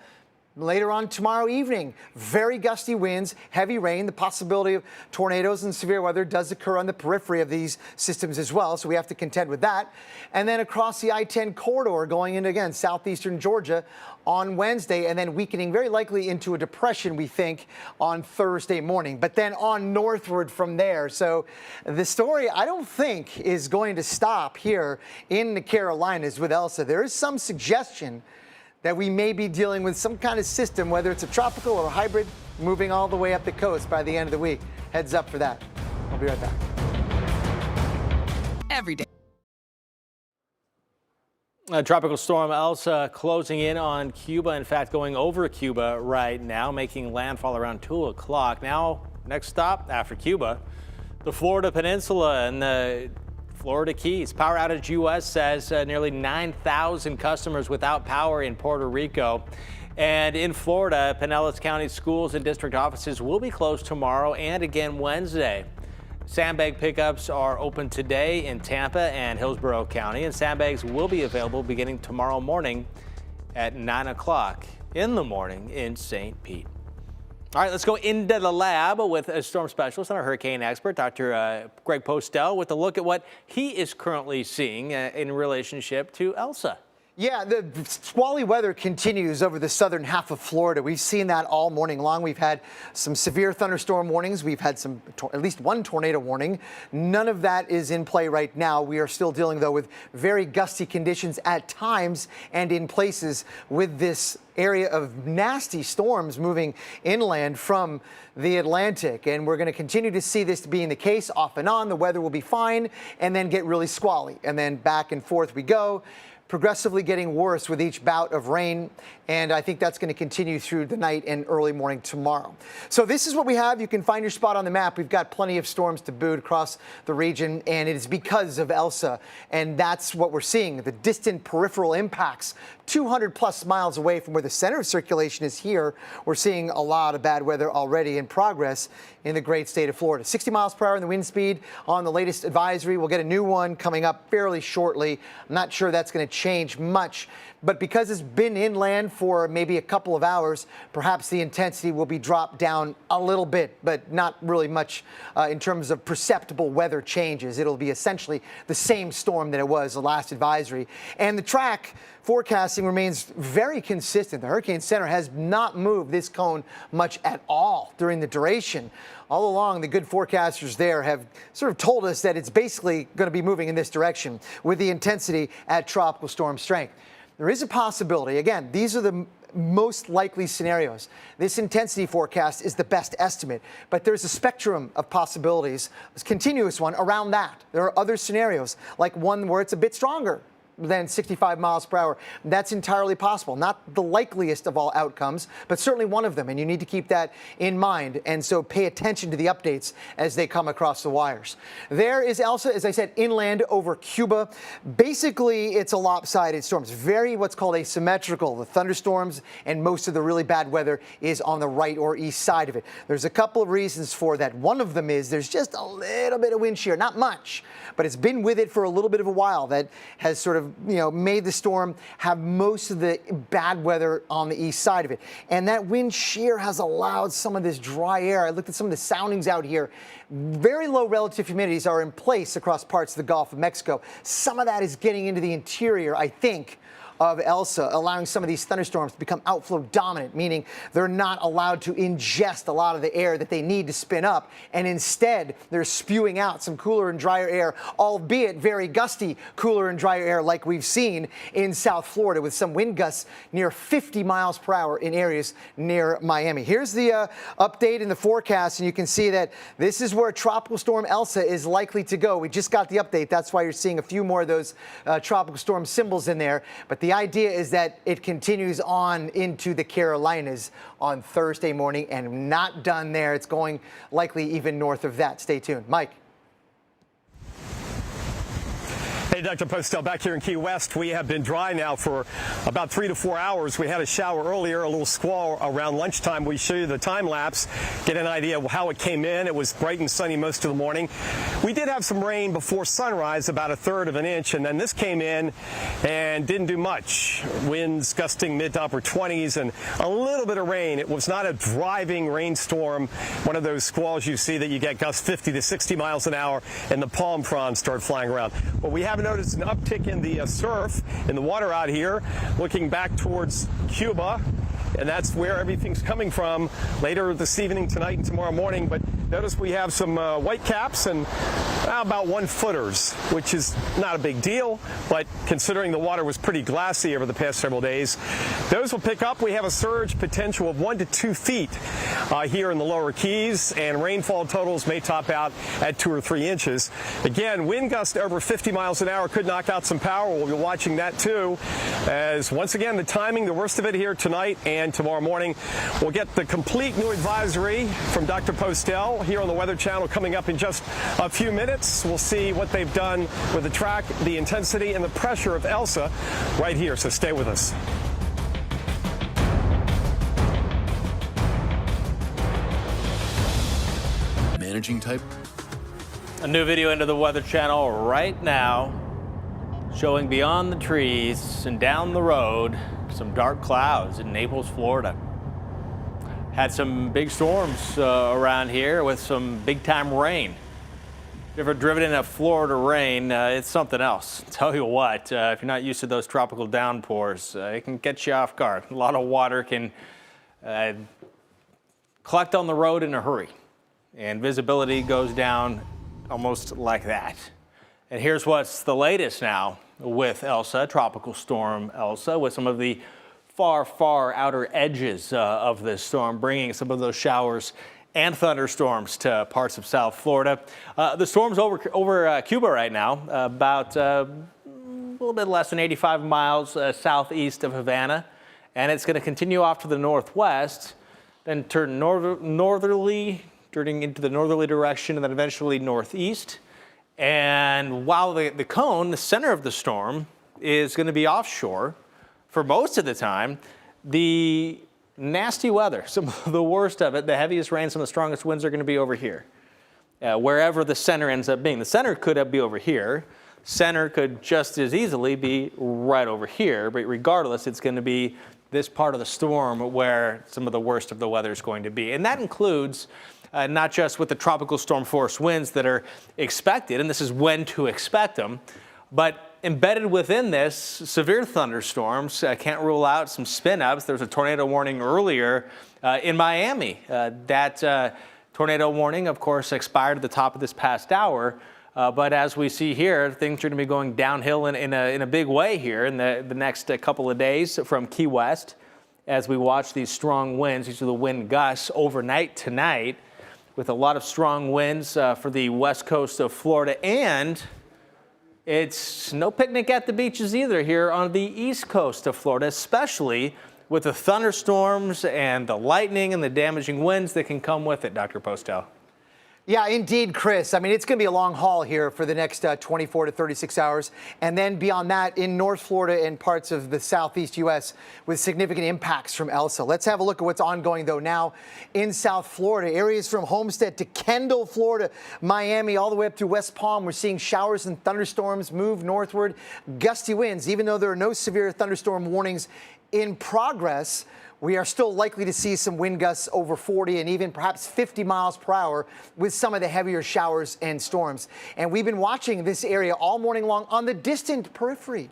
later on tomorrow evening. Very gusty winds, heavy rain. The possibility of tornadoes and severe weather does occur on the periphery of these systems as well, so we have to contend with that. And then across the I-10 corridor going into, again, southeastern Georgia on Wednesday, and then weakening very likely into a depression, we think, on Thursday morning, but then on northward from there. So the story, I don't think, is going to stop here in the Carolinas with Elsa. There is some suggestion that we may be dealing with some kind of system, whether it's a tropical or a hybrid, moving all the way up the coast by the end of the week. Heads up for that. I'll be right back. Every day. Tropical storm Elsa closing in on Cuba, in fact, going over Cuba right now, making landfall around 2 o'clock. Now, next stop after Cuba, the Florida Peninsula and the Florida Keys. Power Outage US says nearly 9,000 customers without power in Puerto Rico. And in Florida, Pinellas County schools and district offices will be closed tomorrow and again Wednesday. Sandbag pickups are open today in Tampa and Hillsborough County, and sandbags will be available beginning tomorrow morning at 9 o'clock in the morning in St. Pete. All right, let's go into the lab with a storm specialist and our hurricane expert, Dr. Greg Postel, with a look at what he is currently seeing in relationship to Elsa. Yeah, the squally weather continues over the southern half of Florida. We've seen that all morning long. We've had some severe thunderstorm warnings. We've had at least one tornado warning. None of that is in play right now. We are still dealing, though, with very gusty conditions at times and in places with this area of nasty storms moving inland from the Atlantic. And we're going to continue to see this being the case off and on. The weather will be fine and then get really squally. And then back and forth we go, progressively getting worse with each bout of rain, and I think that's going to continue through the night and early morning tomorrow. So this is what we have. You can find your spot on the map. We've got plenty of storms to boot across the region, and it is because of Elsa, and that's what we're seeing. The distant peripheral impacts 200 plus miles away from where the center of circulation is here. We're seeing a lot of bad weather already in progress in the great state of Florida. 60 miles per hour in the wind speed on the latest advisory. We'll get a new one coming up fairly shortly. I'm not sure that's going to change much, but because it's been inland for maybe a couple of hours, perhaps the intensity will be dropped down a little bit, but not really much in terms of perceptible weather changes. It'll be essentially the same storm that it was the last advisory. And the track forecasting remains very consistent. The Hurricane Center has not moved this cone much at all during the duration. All along, the good forecasters there have sort of told us that it's basically going to be moving in this direction with the intensity at tropical storm strength. There is a possibility, again, these are the most likely scenarios. This intensity forecast is the best estimate, but there's a spectrum of possibilities, a continuous one around that. There are other scenarios, like one where it's a bit stronger than 65 miles per hour. That's entirely possible. Not the likeliest of all outcomes, but certainly one of them, and you need to keep that in mind. And so pay attention to the updates as they come across the wires. There is Elsa, as I said, inland over Cuba. Basically, it's a lopsided storm. It's very what's called asymmetrical. The thunderstorms and most of the really bad weather is on the right or east side of it. There's a couple of reasons for that. One of them is there's just a little bit of wind shear, not much, but it's been with it for a little bit of a while. That has sort of made the storm have most of the bad weather on the east side of it. And that wind shear has allowed some of this dry air. I looked at some of the soundings out here. Very low relative humidities are in place across parts of the Gulf of Mexico. Some of that is getting into the interior, I think, of Elsa, allowing some of these thunderstorms to become outflow dominant, meaning they're not allowed to ingest a lot of the air that they need to spin up, and instead they're spewing out some cooler and drier air, albeit very gusty cooler and drier air like we've seen in South Florida with some wind gusts near 50 miles per hour in areas near Miami. Here's the update in the forecast, and you can see that this is where Tropical Storm Elsa is likely to go. We just got the update. That's why you're seeing a few more of those tropical storm symbols in there. But the idea is that it continues on into the Carolinas on Thursday morning and not done there. It's going likely even north of that. Stay tuned. Mike. Hey, Dr. Postel, back here in Key West, we have been dry now for about 3 to 4 hours. We had a shower earlier, a little squall around lunchtime. We show you the time lapse, get an idea of how it came in. It was bright and sunny most of the morning. We did have some rain before sunrise, about 1/3 of an inch, and then this came in and didn't do much. Winds gusting mid to upper 20s and a little bit of rain. It was not a driving rainstorm, one of those squalls you see that you get gusts 50 to 60 miles an hour and the palm fronds start flying around. But we have noticed an uptick in the surf in the water out here, looking back towards Cuba, and that's where everything's coming from later this evening, tonight, and tomorrow morning. But notice we have some white caps and about 1-footers, which is not a big deal, but considering the water was pretty glassy over the past several days, those will pick up. We have a surge potential of 1 to 2 feet here in the lower Keys, and rainfall totals may top out at 2 or 3 inches. Again, wind gust over 50 miles an hour could knock out some power. We'll be watching that too, as once again the timing, the worst of it here tonight and tomorrow morning. We'll get the complete new advisory from Dr. Postel here on the Weather Channel coming up in just a few minutes. We'll see what they've done with the track, the intensity, and the pressure of Elsa right here, so stay with us. Managing type. A new video into the Weather Channel right now, showing beyond the trees and down the road some dark clouds in Naples, Florida. Had some big storms around here with some big-time rain. If you've ever driven in a Florida rain, it's something else. Tell you what, if you're not used to those tropical downpours, it can get you off guard. A lot of water can collect on the road in a hurry, and visibility goes down almost like that. And here's what's the latest now with Elsa, Tropical Storm Elsa, with some of the far outer edges of this storm, bringing some of those showers and thunderstorms to parts of South Florida. The storm's over Cuba right now, about a little bit less than 85 miles southeast of Havana, and it's going to continue off to the northwest, then turn northerly, turning into the northerly direction, and then eventually northeast. And while the cone, the center of the storm, is going to be offshore for most of the time, the nasty weather, some of the worst of it, the heaviest rain, some of the strongest winds are going to be over here, wherever the center ends up being. The center could be over here. Center could just as easily be right over here, but regardless, it's going to be this part of the storm where some of the worst of the weather is going to be. And that includes not just with the tropical storm force winds that are expected, and this is when to expect them, but embedded within this, severe thunderstorms. Can't rule out some spin-ups. There was a tornado warning earlier in Miami. That tornado warning, of course, expired at the top of this past hour. But as we see here, things are going to be going downhill in a big way here in the next couple of days from Key West as we watch these strong winds. These are the wind gusts overnight tonight with a lot of strong winds for the west coast of Florida. And it's no picnic at the beaches either here on the east coast of Florida, especially with the thunderstorms and the lightning and the damaging winds that can come with it, Dr. Postel. Yeah, indeed, Chris. I mean, it's going to be a long haul here for the next 24 to 36 hours. And then beyond that, in North Florida and parts of the southeast U.S. with significant impacts from Elsa. Let's have a look at what's ongoing, though, now in South Florida. Areas from Homestead to Kendall, Florida, Miami, all the way up through West Palm. We're seeing showers and thunderstorms move northward. Gusty winds, even though there are no severe thunderstorm warnings in progress, we are still likely to see some wind gusts over 40 and even perhaps 50 miles per hour with some of the heavier showers and storms. And we've been watching this area all morning long on the distant periphery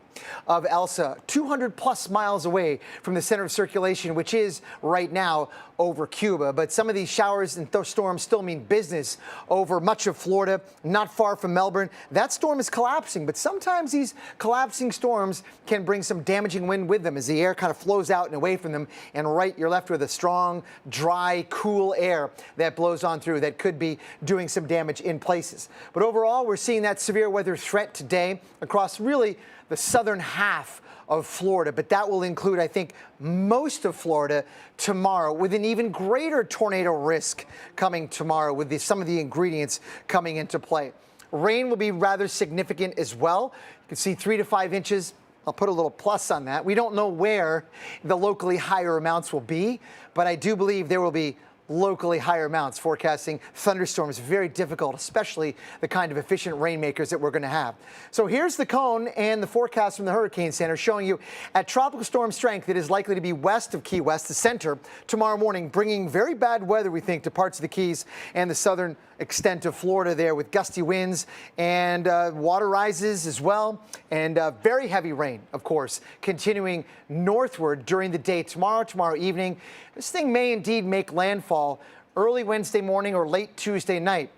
of Elsa, 200 plus miles away from the center of circulation, which is right now over Cuba. But some of these showers and storms still mean business over much of Florida, not far from Melbourne. That storm is collapsing, but sometimes these collapsing storms can bring some damaging wind with them as the air kind of flows out and away from them. And you're left with a strong, dry, cool air that blows on through that could be doing some damage in places. But overall, we're seeing that severe weather threat today across really the southern half of Florida, but that will include, I think, most of Florida tomorrow, with an even greater tornado risk coming tomorrow with some of the ingredients coming into play. Rain will be rather significant as well. You can see 3 to 5 inches. I'll put a little plus on that. We don't know where the locally higher amounts will be, but I do believe there will be locally higher amounts. Forecasting thunderstorms very difficult, especially the kind of efficient rainmakers that we're going to have. So here's the cone and the forecast from the Hurricane Center showing you at tropical storm strength, it is likely to be west of Key West, the center, tomorrow morning, bringing very bad weather, we think, to parts of the Keys and the southern extent of Florida there with gusty winds and water rises as well, and very heavy rain, of course, continuing northward during the day tomorrow evening. This thing may indeed make landfall early Wednesday morning or late Tuesday night.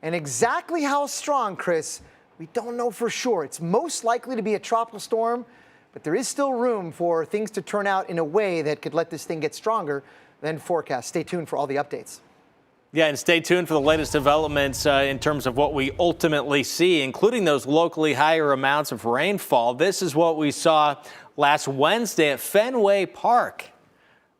And exactly how strong, Chris, we don't know for sure. It's most likely to be a tropical storm, but there is still room for things to turn out in a way that could let this thing get stronger than forecast. Stay tuned for all the updates. Yeah, and stay tuned for the latest developments in terms of what we ultimately see, including those locally higher amounts of rainfall. This is what we saw last Wednesday at Fenway Park.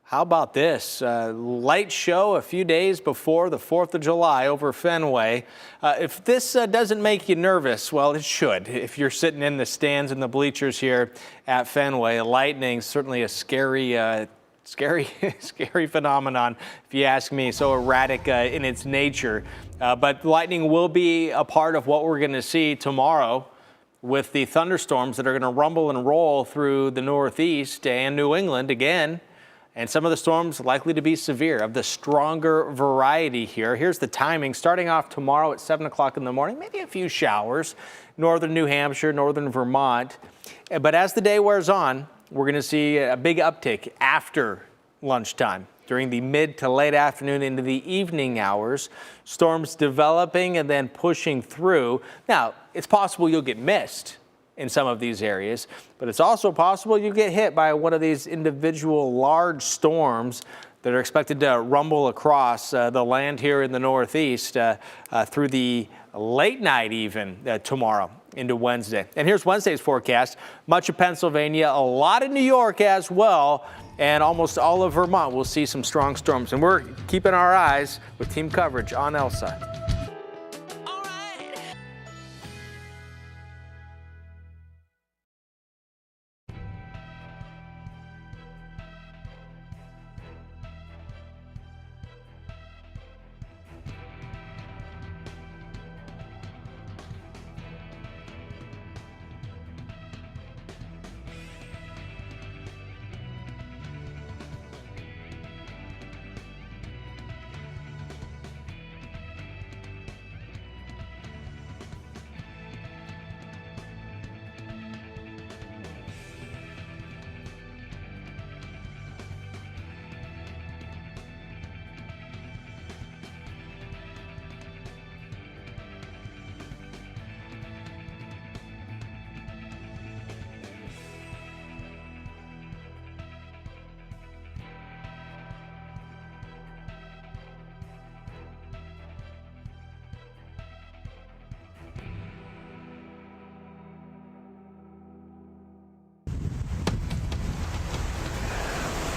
How about this? Light show a few days before the 4th of July over Fenway. If this doesn't make you nervous, well, it should. If you're sitting in the stands and the bleachers here at Fenway, lightning certainly a scary phenomenon, if you ask me. So erratic in its nature. But lightning will be a part of what we're going to see tomorrow with the thunderstorms that are going to rumble and roll through the Northeast and New England again. And some of the storms likely to be severe, of the stronger variety here. Here's the timing. Starting off tomorrow at 7 o'clock in the morning, maybe a few showers. Northern New Hampshire, northern Vermont. But as the day wears on, we're going to see a big uptick after lunchtime. During the mid to late afternoon into the evening hours, storms developing and then pushing through. Now, it's possible you'll get missed in some of these areas, but it's also possible you get hit by one of these individual large storms that are expected to rumble across the land here in the Northeast through the late night even tomorrow into Wednesday. And here's Wednesday's forecast. Much of Pennsylvania, a lot of New York as well, and almost all of Vermont will see some strong storms. And we're keeping our eyes with team coverage on Elsa.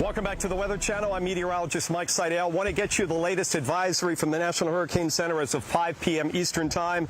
Welcome back to the Weather Channel. I'm meteorologist Mike Seidel. Want to get you the latest advisory from the National Hurricane Center as of 5 p.m. Eastern Time.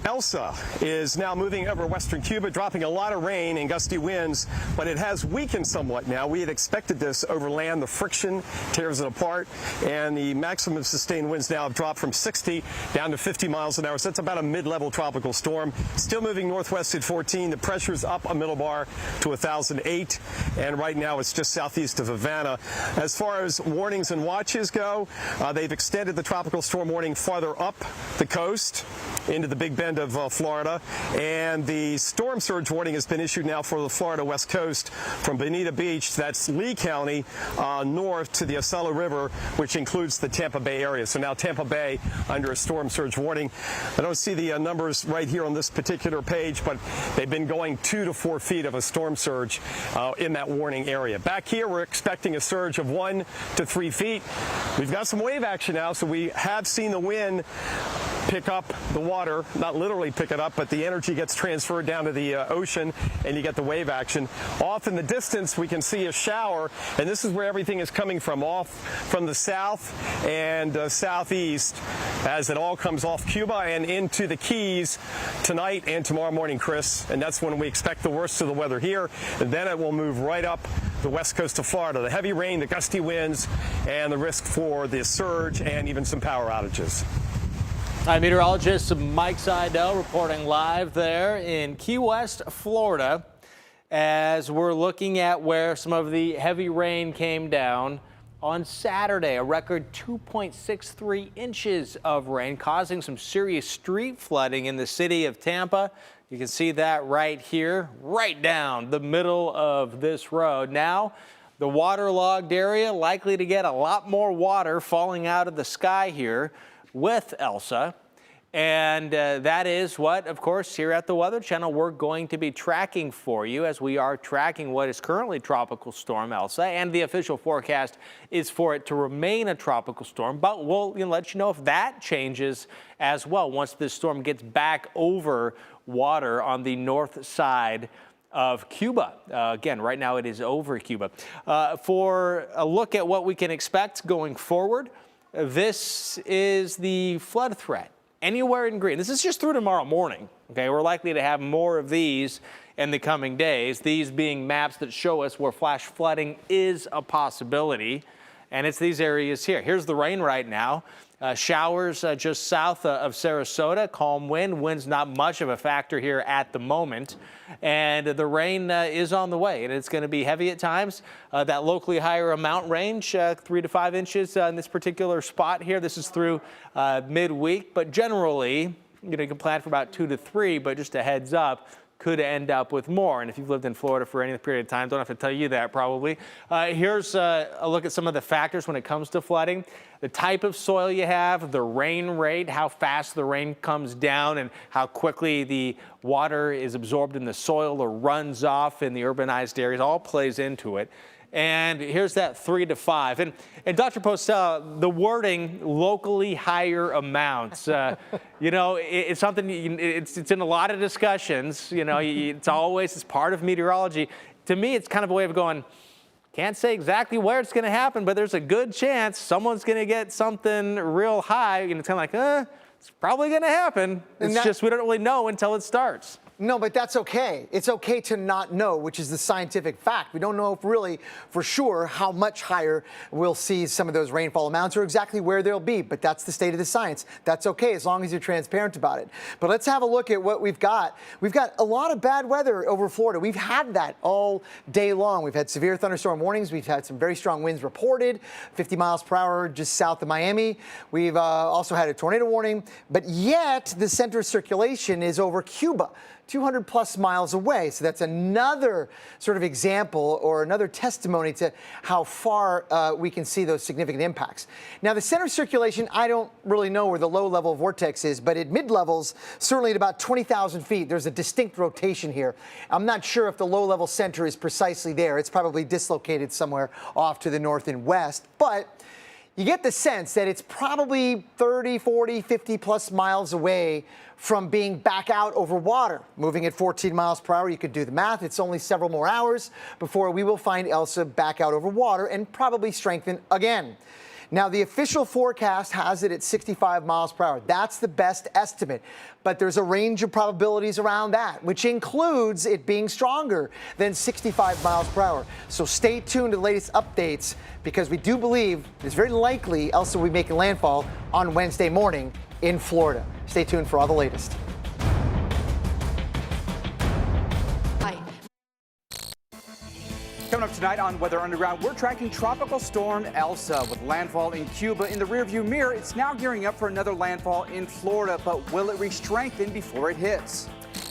Elsa is now moving over western Cuba, dropping a lot of rain and gusty winds, but it has weakened somewhat now. We had expected this over land. The friction tears it apart, and the maximum sustained winds now have dropped from 60 down to 50 miles an hour. So that's about a mid-level tropical storm. Still moving northwest at 14. The pressure's up a millbar to 1,008, and right now it's just southeast of Havana. As far as warnings and watches go, they've extended the tropical storm warning farther up the coast into the Big Bend of Florida, and the storm surge warning has been issued now for the Florida West Coast from Bonita Beach, that's Lee County, north to the Acela River, which includes the Tampa Bay area. So now Tampa Bay under a storm surge warning. I don't see the numbers right here on this particular page, but they've been going 2 to 4 feet of a storm surge in that warning area. Back here, we're expecting a surge of 1 to 3 feet. We've got some wave action now, so we have seen the wind pick up the water, not literally pick it up, but the energy gets transferred down to the ocean, and you get the wave action. Off in the distance, we can see a shower, and this is where everything is coming from, off from the south and southeast, as it all comes off Cuba and into the Keys tonight and tomorrow morning, Chris. And that's when we expect the worst of the weather here, and then it will move right up the west coast of Florida. The heavy rain, the gusty winds, and the risk for the surge and even some power outages. Hi, meteorologist Mike Seidel reporting live there in Key West, Florida, as we're looking at where some of the heavy rain came down on Saturday. A record 2.63 inches of rain, causing some serious street flooding in the city of Tampa. You can see that right here, right down the middle of this road. Now, the waterlogged area likely to get a lot more water falling out of the sky here with Elsa. And that is what, of course, here at the Weather Channel, we're going to be tracking for you, as we are tracking what is currently Tropical Storm Elsa. And the official forecast is for it to remain a tropical storm. But we'll let you know if that changes as well once this storm gets back over water on the north side of Cuba. Again, right now it is over Cuba. For a look at what we can expect going forward, this is the flood threat anywhere in green. This is just through tomorrow morning. Okay, we're likely to have more of these in the coming days, these being maps that show us where flash flooding is a possibility. And it's these areas here. Here's the rain right now. Showers just south of Sarasota, calm wind. Wind's not much of a factor here at the moment. And the rain is on the way, and it's going to be heavy at times. That locally higher amount range, 3 to 5 inches in this particular spot here. This is through midweek, but generally, you can plan for about 2 to 3, but just a heads up, could end up with more. And if you've lived in Florida for any period of time, don't have to tell you that probably. Here's a look at some of the factors when it comes to flooding. The type of soil you have, the rain rate, how fast the rain comes down and how quickly the water is absorbed in the soil or runs off in the urbanized areas, all plays into it. And here's that 3 to 5. And Dr. Postel, the wording, locally higher amounts, it's something, it's in a lot of discussions, it's part of meteorology. To me, it's kind of a way of going, can't say exactly where it's going to happen, but there's a good chance someone's going to get something real high. And it's kind of like, it's probably going to happen. It's just we don't really know until it starts. No, but that's okay. It's okay to not know, which is the scientific fact. We don't know if really for sure how much higher we'll see some of those rainfall amounts or exactly where they'll be, but that's the state of the science. That's okay as long as you're transparent about it. But let's have a look at what we've got. We've got a lot of bad weather over Florida. We've had that all day long. We've had severe thunderstorm warnings. We've had some very strong winds reported, 50 miles per hour just south of Miami. We've also had a tornado warning, but yet the center of circulation is over Cuba, 200 plus miles away. So that's another sort of example or another testimony to how far we can see those significant impacts. Now, the center of circulation, I don't really know where the low level vortex is, but at mid levels, certainly at about 20,000 feet, there's a distinct rotation here. I'm not sure if the low level center is precisely there. It's probably dislocated somewhere off to the north and west, but you get the sense that it's probably 30, 40, 50 plus miles away from being back out over water. Moving at 14 miles per hour, you could do the math. It's only several more hours before we will find Elsa back out over water and probably strengthen again. Now, the official forecast has it at 65 miles per hour. That's the best estimate. But there's a range of probabilities around that, which includes it being stronger than 65 miles per hour. So stay tuned to the latest updates because we do believe it's very likely Elsa will be making landfall on Wednesday morning in Florida. Stay tuned for all the latest. Coming up tonight on Weather Underground, we're tracking Tropical Storm Elsa with landfall in Cuba in the rearview mirror. It's now gearing up for another landfall in Florida, but will it re-strengthen before it hits?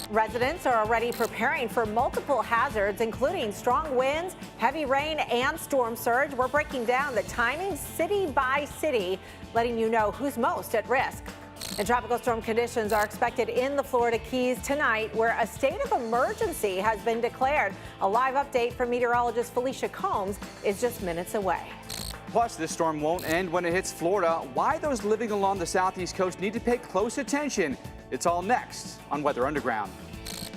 Residents are already preparing for multiple hazards, including strong winds, heavy rain, and storm surge. We're breaking down the timing city by city, letting you know who's most at risk. And tropical storm conditions are expected in the Florida Keys tonight, where a state of emergency has been declared. A live update from meteorologist Felicia Combs is just minutes away. Plus, this storm won't end when it hits Florida. Why those living along the southeast coast need to pay close attention. It's all next on Weather Underground.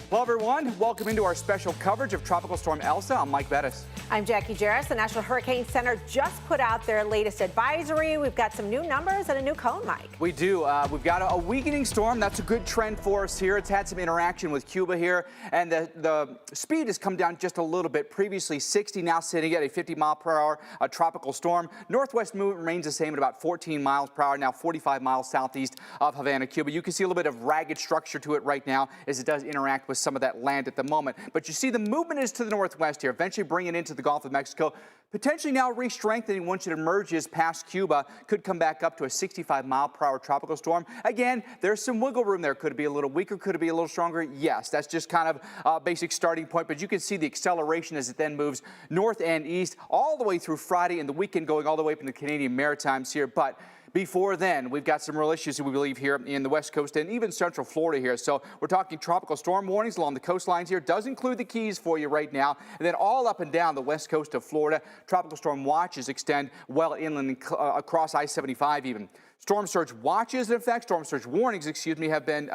Hello, everyone. Welcome into our special coverage of Tropical Storm Elsa. I'm Mike Bettis. I'm Jackie Jarris. The National Hurricane Center just put out their latest advisory. We've got some new numbers and a new cone, Mike. We do. We've got a weakening storm. That's a good trend for us here. It's had some interaction with Cuba here, and the speed has come down just a little bit. Previously 60, now sitting at a 50 mile per hour tropical storm. Northwest movement remains the same at about 14 miles per hour, now 45 miles southeast of Havana, Cuba. You can see a little bit of ragged structure to it right now as it does interact with some of that land at the moment. But you see the movement is to the northwest here, eventually bringing it into the Gulf of Mexico, potentially now re-strengthening once it emerges past Cuba, could come back up to a 65 mile per hour tropical storm. Again, there's some wiggle room there. Could it be a little weaker? Could it be a little stronger? Yes, that's just kind of a basic starting point, but you can see the acceleration as it then moves north and east all the way through Friday and the weekend, going all the way up into the Canadian Maritimes here. But before then, we've got some real issues, we believe, here in the West Coast and even Central Florida here. So we're talking tropical storm warnings along the coastlines here. Does include the Keys for you right now. And then all up and down the west coast of Florida, tropical storm watches extend well inland across I-75 even. Storm surge watches, in fact, storm surge warnings, have been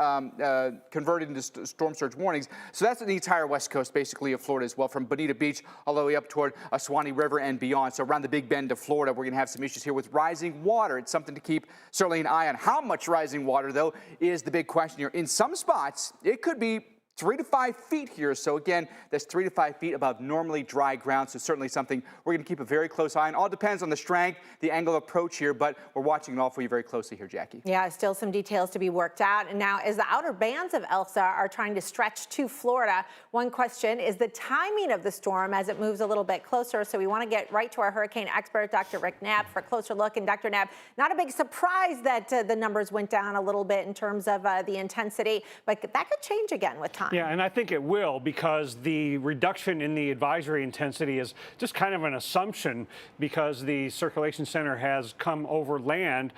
converted into storm surge warnings. So that's the entire west coast, basically, of Florida as well, from Bonita Beach all the way up toward Suwannee River and beyond. So around the Big Bend of Florida, we're going to have some issues here with rising water. It's something to keep certainly an eye on. How much rising water, though, is the big question here. In some spots, it could be 3 to 5 feet here. So again, that's 3 to 5 feet above normally dry ground. So certainly something we're going to keep a very close eye on. All depends on the strength, the angle of approach here, but we're watching it all for you very closely here, Jackie. Yeah, still some details to be worked out. And now, as the outer bands of Elsa are trying to stretch to Florida, one question is the timing of the storm as it moves a little bit closer. So we want to get right to our hurricane expert, Dr. Rick Knapp, for a closer look. And Dr. Knapp, not a big surprise that the numbers went down a little bit in terms of the intensity, but that could change again with time. Yeah, and I think it will, because the reduction in the advisory intensity is just kind of an assumption, because the circulation center has come over land,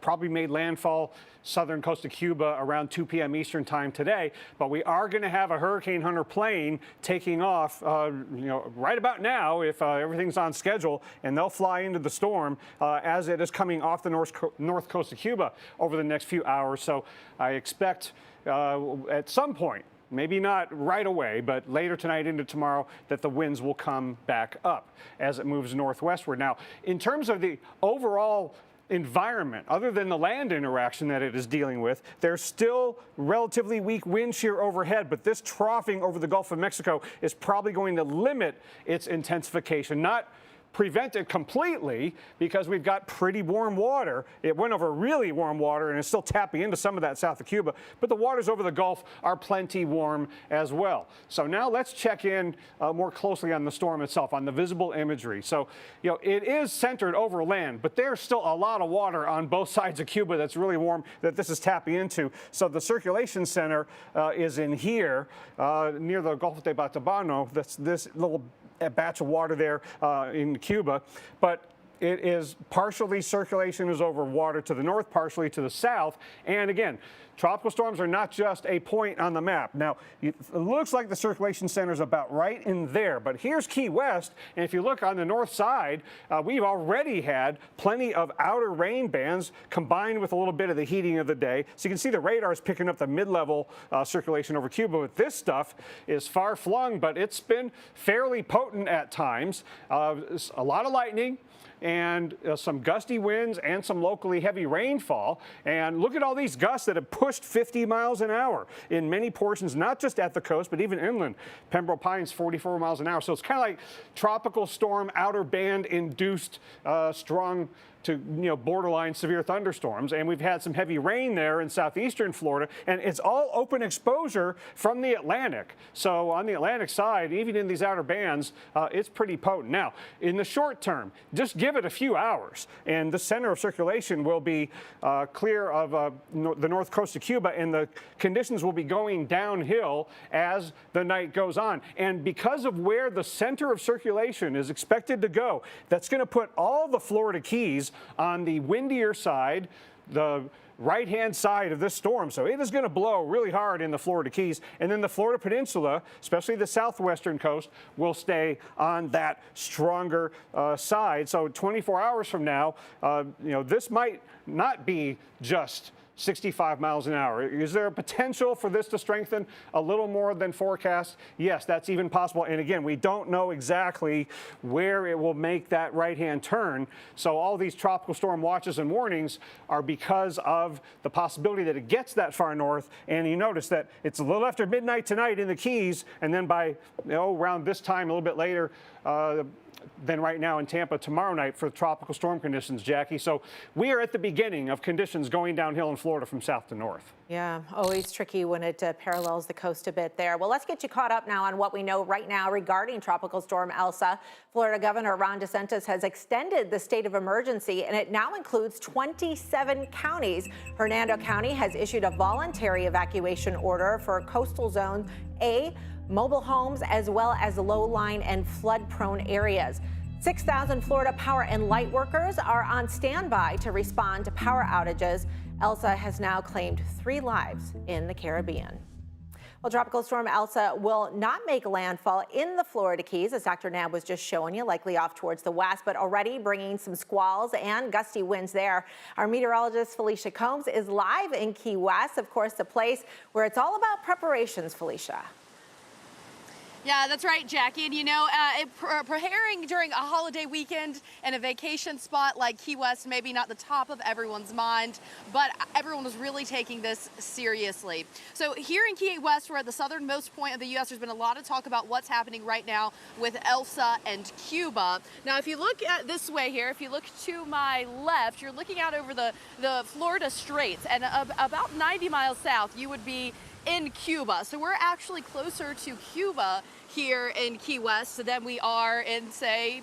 probably made landfall southern coast of Cuba around 2 p.m. Eastern time today. But we are going to have a Hurricane Hunter plane taking off, right about now if everything's on schedule, and they'll fly into the storm as it is coming off the north coast of Cuba over the next few hours. So I expect at some point, maybe not right away, but later tonight into tomorrow, that the winds will come back up as it moves northwestward. Now, in terms of the overall environment, other than the land interaction that it is dealing with, there's still relatively weak wind shear overhead, but this troughing over the Gulf of Mexico is probably going to limit its intensification, not prevent it completely, because we've got pretty warm water. It went over really warm water and it's still tapping into some of that south of Cuba, but the waters over the Gulf are plenty warm as well. So now let's check in more closely on the storm itself, on the visible imagery. So, it is centered over land, but there's still a lot of water on both sides of Cuba that's really warm that this is tapping into. So the circulation center is in here near the Gulf de Batabano. That's this little batch of water there in Cuba, but it is partially circulation is over water to the north, partially to the south. And again, tropical storms are not just a point on the map. Now, it looks like the circulation center is about right in there, but here's Key West, and if you look on the north side, we've already had plenty of outer rain bands combined with a little bit of the heating of the day. So you can see the radar is picking up the mid-level circulation over Cuba, but this stuff is far flung, but it's been fairly potent at times. A lot of lightning, and some gusty winds and some locally heavy rainfall. And look at all these gusts that have pushed 50 miles an hour in many portions, not just at the coast, but even inland. Pembroke Pines, 44 miles an hour. So it's kind of like tropical storm outer band induced strong to borderline severe thunderstorms, and we've had some heavy rain there in southeastern Florida, and it's all open exposure from the Atlantic. So on the Atlantic side, even in these outer bands, it's pretty potent. Now, in the short term, just give it a few hours, and the center of circulation will be clear of the north coast of Cuba, and the conditions will be going downhill as the night goes on. And because of where the center of circulation is expected to go, that's going to put all the Florida Keys on the windier side, the right-hand side of this storm. So it is going to blow really hard in the Florida Keys, and then the Florida Peninsula, especially the southwestern coast, will stay on that stronger side. So 24 hours from now, this might not be just 65 miles an hour. Is there a potential for this to strengthen a little more than forecast? Yes, that's even possible. And again, we don't know exactly where it will make that right-hand turn. So all these tropical storm watches and warnings are because of the possibility that it gets that far north. And you notice that it's a little after midnight tonight in the Keys, and then by around this time, a little bit later, than right now in Tampa tomorrow night for tropical storm conditions, Jackie. So we are at the beginning of conditions going downhill in Florida from south to north. Yeah, always tricky when it parallels the coast a bit there. Well, let's get you caught up now on what we know right now regarding Tropical Storm Elsa. Florida Governor Ron DeSantis has extended the state of emergency, and it now includes 27 counties. Hernando County has issued a voluntary evacuation order for coastal zone A, mobile homes, as well as low-lying and flood-prone areas. 6,000 Florida power and light workers are on standby to respond to power outages. Elsa has now claimed 3 lives in the Caribbean. Well, Tropical Storm Elsa will not make landfall in the Florida Keys, as Dr. Knapp was just showing you, likely off towards the west, but already bringing some squalls and gusty winds there. Our meteorologist, Felicia Combs, is live in Key West, of course, the place where it's all about preparations, Felicia. Yeah, that's right, Jackie. And you know, preparing during a holiday weekend and a vacation spot like Key West, maybe not the top of everyone's mind, but everyone was really taking this seriously. So here in Key West, we're at the southernmost point of the U.S. There's been a lot of talk about what's happening right now with Elsa and Cuba. Now, if you look at this way here, if you look to my left, you're looking out over the Florida Straits, and about 90 miles south, you would be in Cuba. So we're actually closer to Cuba here in Key West than we are in, say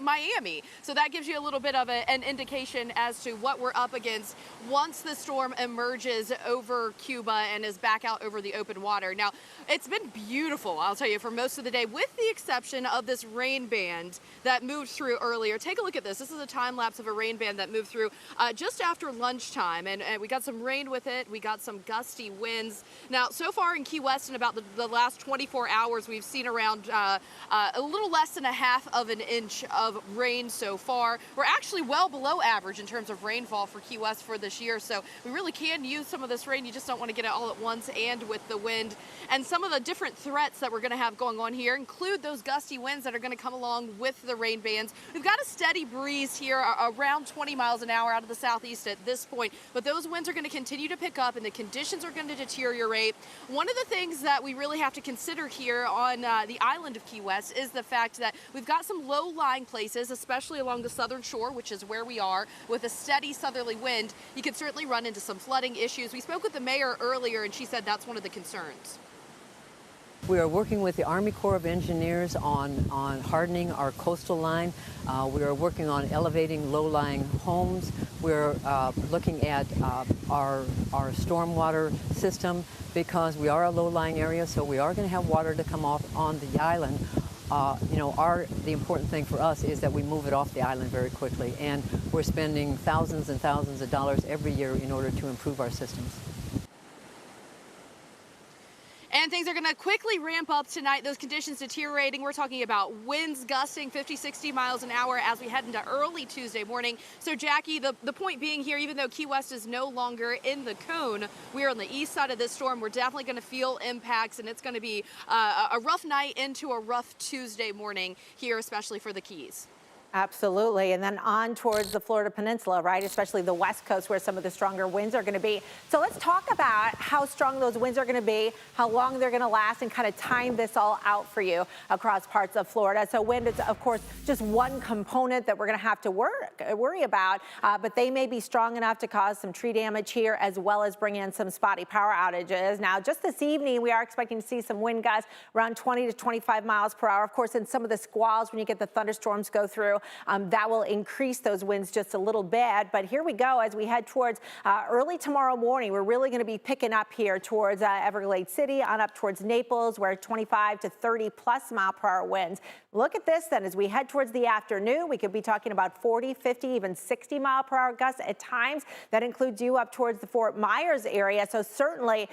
Miami. So that gives you a little bit of an indication as to what we're up against once the storm emerges over Cuba and is back out over the open water. Now, it's been beautiful, I'll tell you, for most of the day, with the exception of this rain band that moved through earlier. Take a look at this. This is a time lapse of a rain band that moved through just after lunchtime, and we got some rain with it. We got some gusty winds. Now, so far in Key West, in about the last 24 hours, we've seen around a little less than a half of an inch of rain so far. We're actually well below average in terms of rainfall for Key West for this year, so we really can use some of this rain. You just don't want to get it all at once and with the wind. And some of the different threats that we're going to have going on here include those gusty winds that are going to come along with the rain bands. We've got a steady breeze here around 20 miles an hour out of the southeast at this point, but those winds are going to continue to pick up and the conditions are going to deteriorate. One of the things that we really have to consider here on the island of Key West is the fact that we've got some low-lying places, especially along the southern shore, which is where we are, with a steady southerly wind. You could certainly run into some flooding issues. We spoke with the mayor earlier, and she said that's one of the concerns. We are working with the Army Corps of Engineers on hardening our coastal line. We are working on elevating low-lying homes. We're looking at our stormwater system because we are a low-lying area, so we are going to have water to come off on the island. You know, the important thing for us is that we move it off the island very quickly, and we're spending thousands and thousands of dollars every year in order to improve our systems. And things are going to quickly ramp up tonight. Those conditions deteriorating. We're talking about winds gusting 50, 60 miles an hour as we head into early Tuesday morning. So, Jackie, the point being here, even though Key West is no longer in the cone, we're on the east side of this storm. We're definitely going to feel impacts, and it's going to be a rough night into a rough Tuesday morning here, especially for the Keys. Absolutely. And then on towards the Florida Peninsula, right? Especially the West Coast where some of the stronger winds are going to be. So let's talk about how strong those winds are going to be, how long they're going to last, and kind of time this all out for you across parts of Florida. So wind is, of course, just one component that we're going to have to worry about, but they may be strong enough to cause some tree damage here as well as bring in some spotty power outages. Now, just this evening, we are expecting to see some wind gusts around 20 to 25 miles per hour. Of course, in some of the squalls, when you get the thunderstorms go through, that will increase those winds just a little bit. But here we go as we head towards early tomorrow morning. We're really going to be picking up here towards Everglades City on up towards Naples, where 25 to 30 plus mile per hour winds. Look at this then as we head towards the afternoon. We could be talking about 40, 50, even 60 mile per hour gusts at times. That includes you up towards the Fort Myers area. So certainly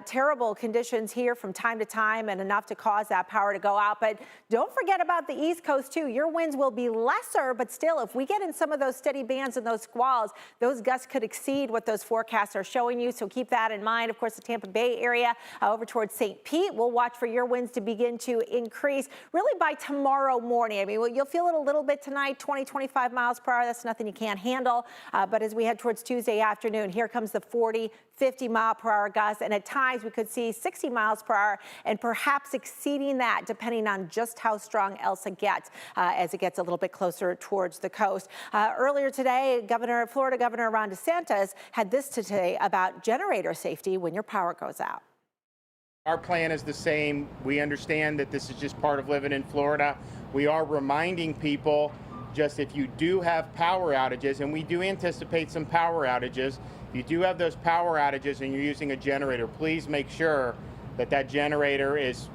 terrible conditions here from time to time and enough to cause that power to go out. But don't forget about the East Coast too. Your winds will be lesser, but still, if we get in some of those steady bands and those squalls, those gusts could exceed what those forecasts are showing you. So keep that in mind. Of course, the Tampa Bay area over towards St. Pete, we'll watch for your winds to begin to increase really by tomorrow morning. I mean, you'll feel it a little bit tonight, 20, 25 miles per hour. That's nothing you can't handle. But as we head towards Tuesday afternoon, here comes the 40, 50 mile per hour gusts, and at times we could see 60 miles per hour and perhaps exceeding that depending on just how strong Elsa gets as it gets a little bit closer towards the coast. Earlier today, Florida Governor Ron DeSantis had this to say about generator safety when your power goes out. Our plan is the same. We understand that this is just part of living in Florida. We are reminding people just if you do have power outages, and we do anticipate some power outages, if you do have those power outages and you're using a generator, please make sure that that generator is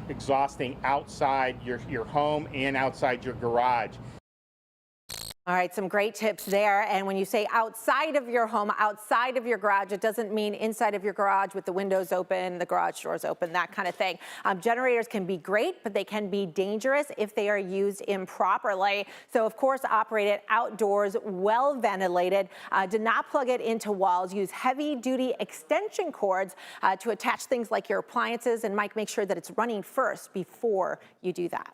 exhausting outside your home and outside your garage. All right, some great tips there. And when you say outside of your home, outside of your garage, it doesn't mean inside of your garage with the windows open, the garage doors open, that kind of thing. Generators can be great, but they can be dangerous if they are used improperly. So, of course, operate it outdoors, well ventilated. Do not plug it into walls. Use heavy-duty extension cords to attach things like your appliances. And, Mike, make sure that it's running first before you do that.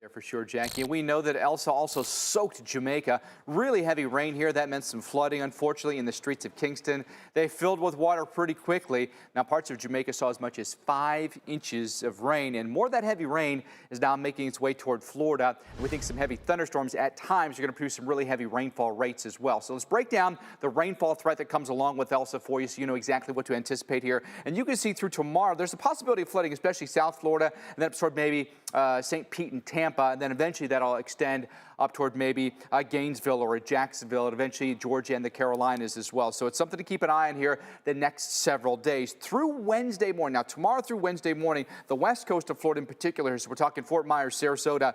Yeah, for sure, Jackie. And we know that Elsa also soaked Jamaica. Really heavy rain here. That meant some flooding, unfortunately, in the streets of Kingston. They filled with water pretty quickly. Now, parts of Jamaica saw as much as 5 inches of rain, and more of that heavy rain is now making its way toward Florida. We think some heavy thunderstorms at times are going to produce some really heavy rainfall rates as well. So let's break down the rainfall threat that comes along with Elsa for you so you know exactly what to anticipate here. And you can see through tomorrow, there's a possibility of flooding, especially South Florida, and then up toward maybe St. Pete and Tampa. And then eventually that'll extend up toward maybe Gainesville or Jacksonville, and eventually Georgia and the Carolinas as well. So it's something to keep an eye on here the next several days through Wednesday morning. Now, tomorrow through Wednesday morning, the west coast of Florida in particular, so we're talking Fort Myers, Sarasota,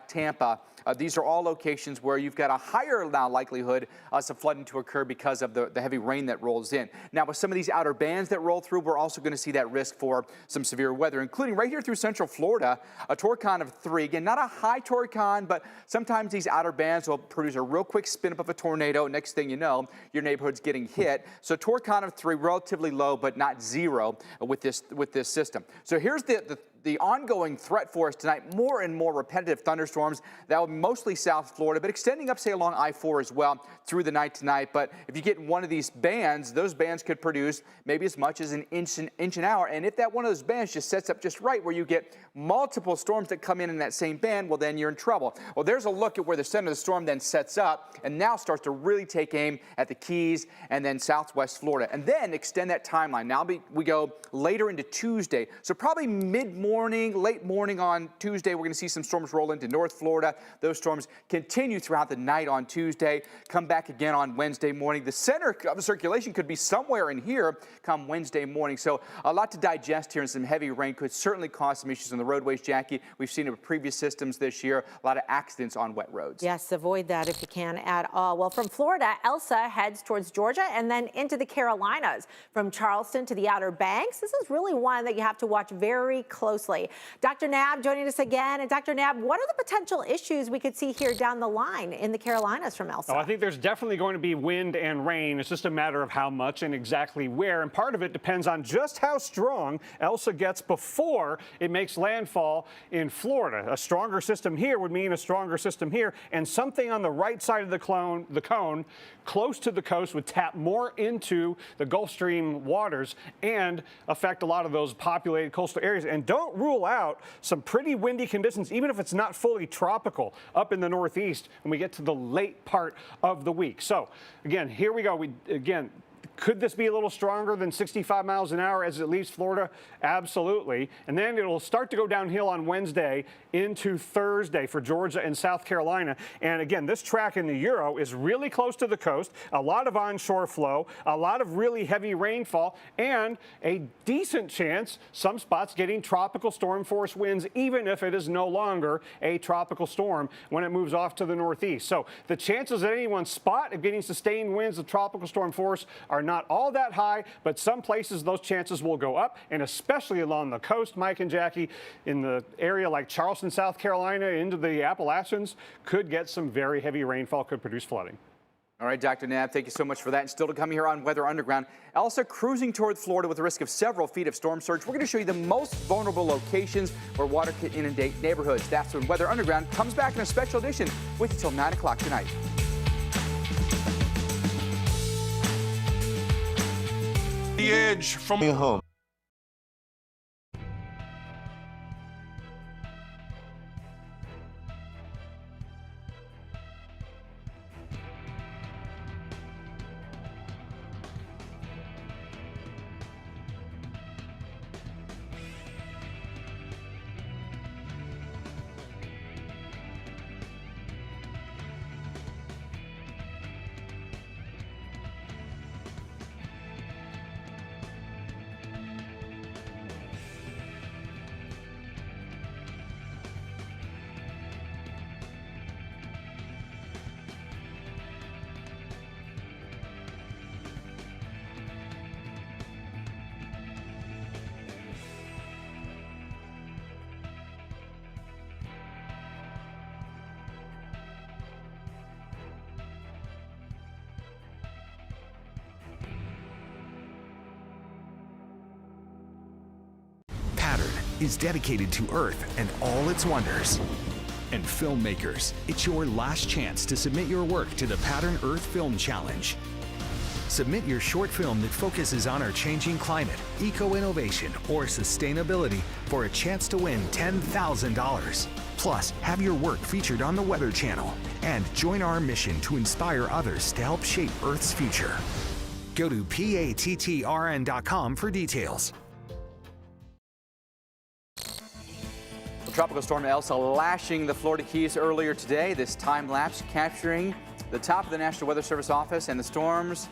Tampa. These are all locations where you've got a higher now likelihood of some flooding to occur because of the heavy rain that rolls in. Now, with some of these outer bands that roll through, we're also going to see that risk for some severe weather, including right here through central Florida, a torcon of 3. Again, not a high torcon, but sometimes these outer bands will produce a real quick spin up of a tornado. Next thing you know, your neighborhood's getting hit. So torcon of 3, relatively low, but not 0 with this system. So here's the ongoing threat for us tonight, more and more repetitive thunderstorms. That will be mostly South Florida, but extending up, say, along I-4 as well through the night tonight. But if you get one of these bands, those bands could produce maybe as much as an inch an hour. And if that one of those bands just sets up just right where you get multiple storms that come in that same band, well, then you're in trouble. Well, there's a look at where the center of the storm then sets up and now starts to really take aim at the Keys and then southwest Florida. And then extend that timeline. Now we go later into Tuesday. So probably mid-morning, late morning on Tuesday, we're going to see some storms roll into North Florida. Those storms continue throughout the night on Tuesday, come back again on Wednesday morning. The center of the circulation could be somewhere in here come Wednesday morning. So a lot to digest here, and some heavy rain could certainly cause some issues on the roadways, Jackie. We've seen it with previous systems this year, a lot of accidents on wet roads. Yes, avoid that if you can at all. Well, from Florida, Elsa heads towards Georgia and then into the Carolinas. From Charleston to the Outer Banks, this is really one that you have to watch very closely. Dr. Knabb joining us again. And Dr. Knabb, what are the potential issues we could see here down the line in the Carolinas from Elsa? Oh, I think there's definitely going to be wind and rain. It's just a matter of how much and exactly where. And part of it depends on just how strong Elsa gets before it makes landfall in Florida. A stronger system here would mean a stronger system here, and something on the right side of the cone close to the coast would tap more into the Gulf Stream waters and affect a lot of those populated coastal areas. And don't rule out some pretty windy conditions, even if it's not fully tropical, up in the Northeast when we get to the late part of the week. So again, here we go. Could this be a little stronger than 65 miles an hour as it leaves Florida? Absolutely. And then it'll start to go downhill on Wednesday into Thursday for Georgia and South Carolina. And again, this track in the Euro is really close to the coast, a lot of onshore flow, a lot of really heavy rainfall, and a decent chance, some spots getting tropical storm force winds, even if it is no longer a tropical storm when it moves off to the northeast. So the chances at any one spot of getting sustained winds of tropical storm force are not all that high, but some places those chances will go up, and especially along the coast, Mike and Jackie, in the area like Charleston, South Carolina, into the Appalachians, could get some very heavy rainfall, could produce flooding. All right, Dr. Knabb, thank you so much for that. And still to come here on Weather Underground, Elsa cruising toward Florida with a risk of several feet of storm surge. We're going to show you the most vulnerable locations where water can inundate neighborhoods. That's when Weather Underground comes back in a special edition with you till 9 o'clock tonight. The edge from your home. is dedicated to Earth and all its wonders. And filmmakers, it's your last chance to submit your work to the Pattern Earth Film Challenge. Submit your short film that focuses on our changing climate, eco-innovation, or sustainability for a chance to win $10,000. Plus, have your work featured on the Weather Channel and join our mission to inspire others to help shape Earth's future. Go to pattrn.com for details. Tropical storm Elsa lashing the Florida Keys earlier today. This time lapse capturing the top of the National Weather Service office, and the storms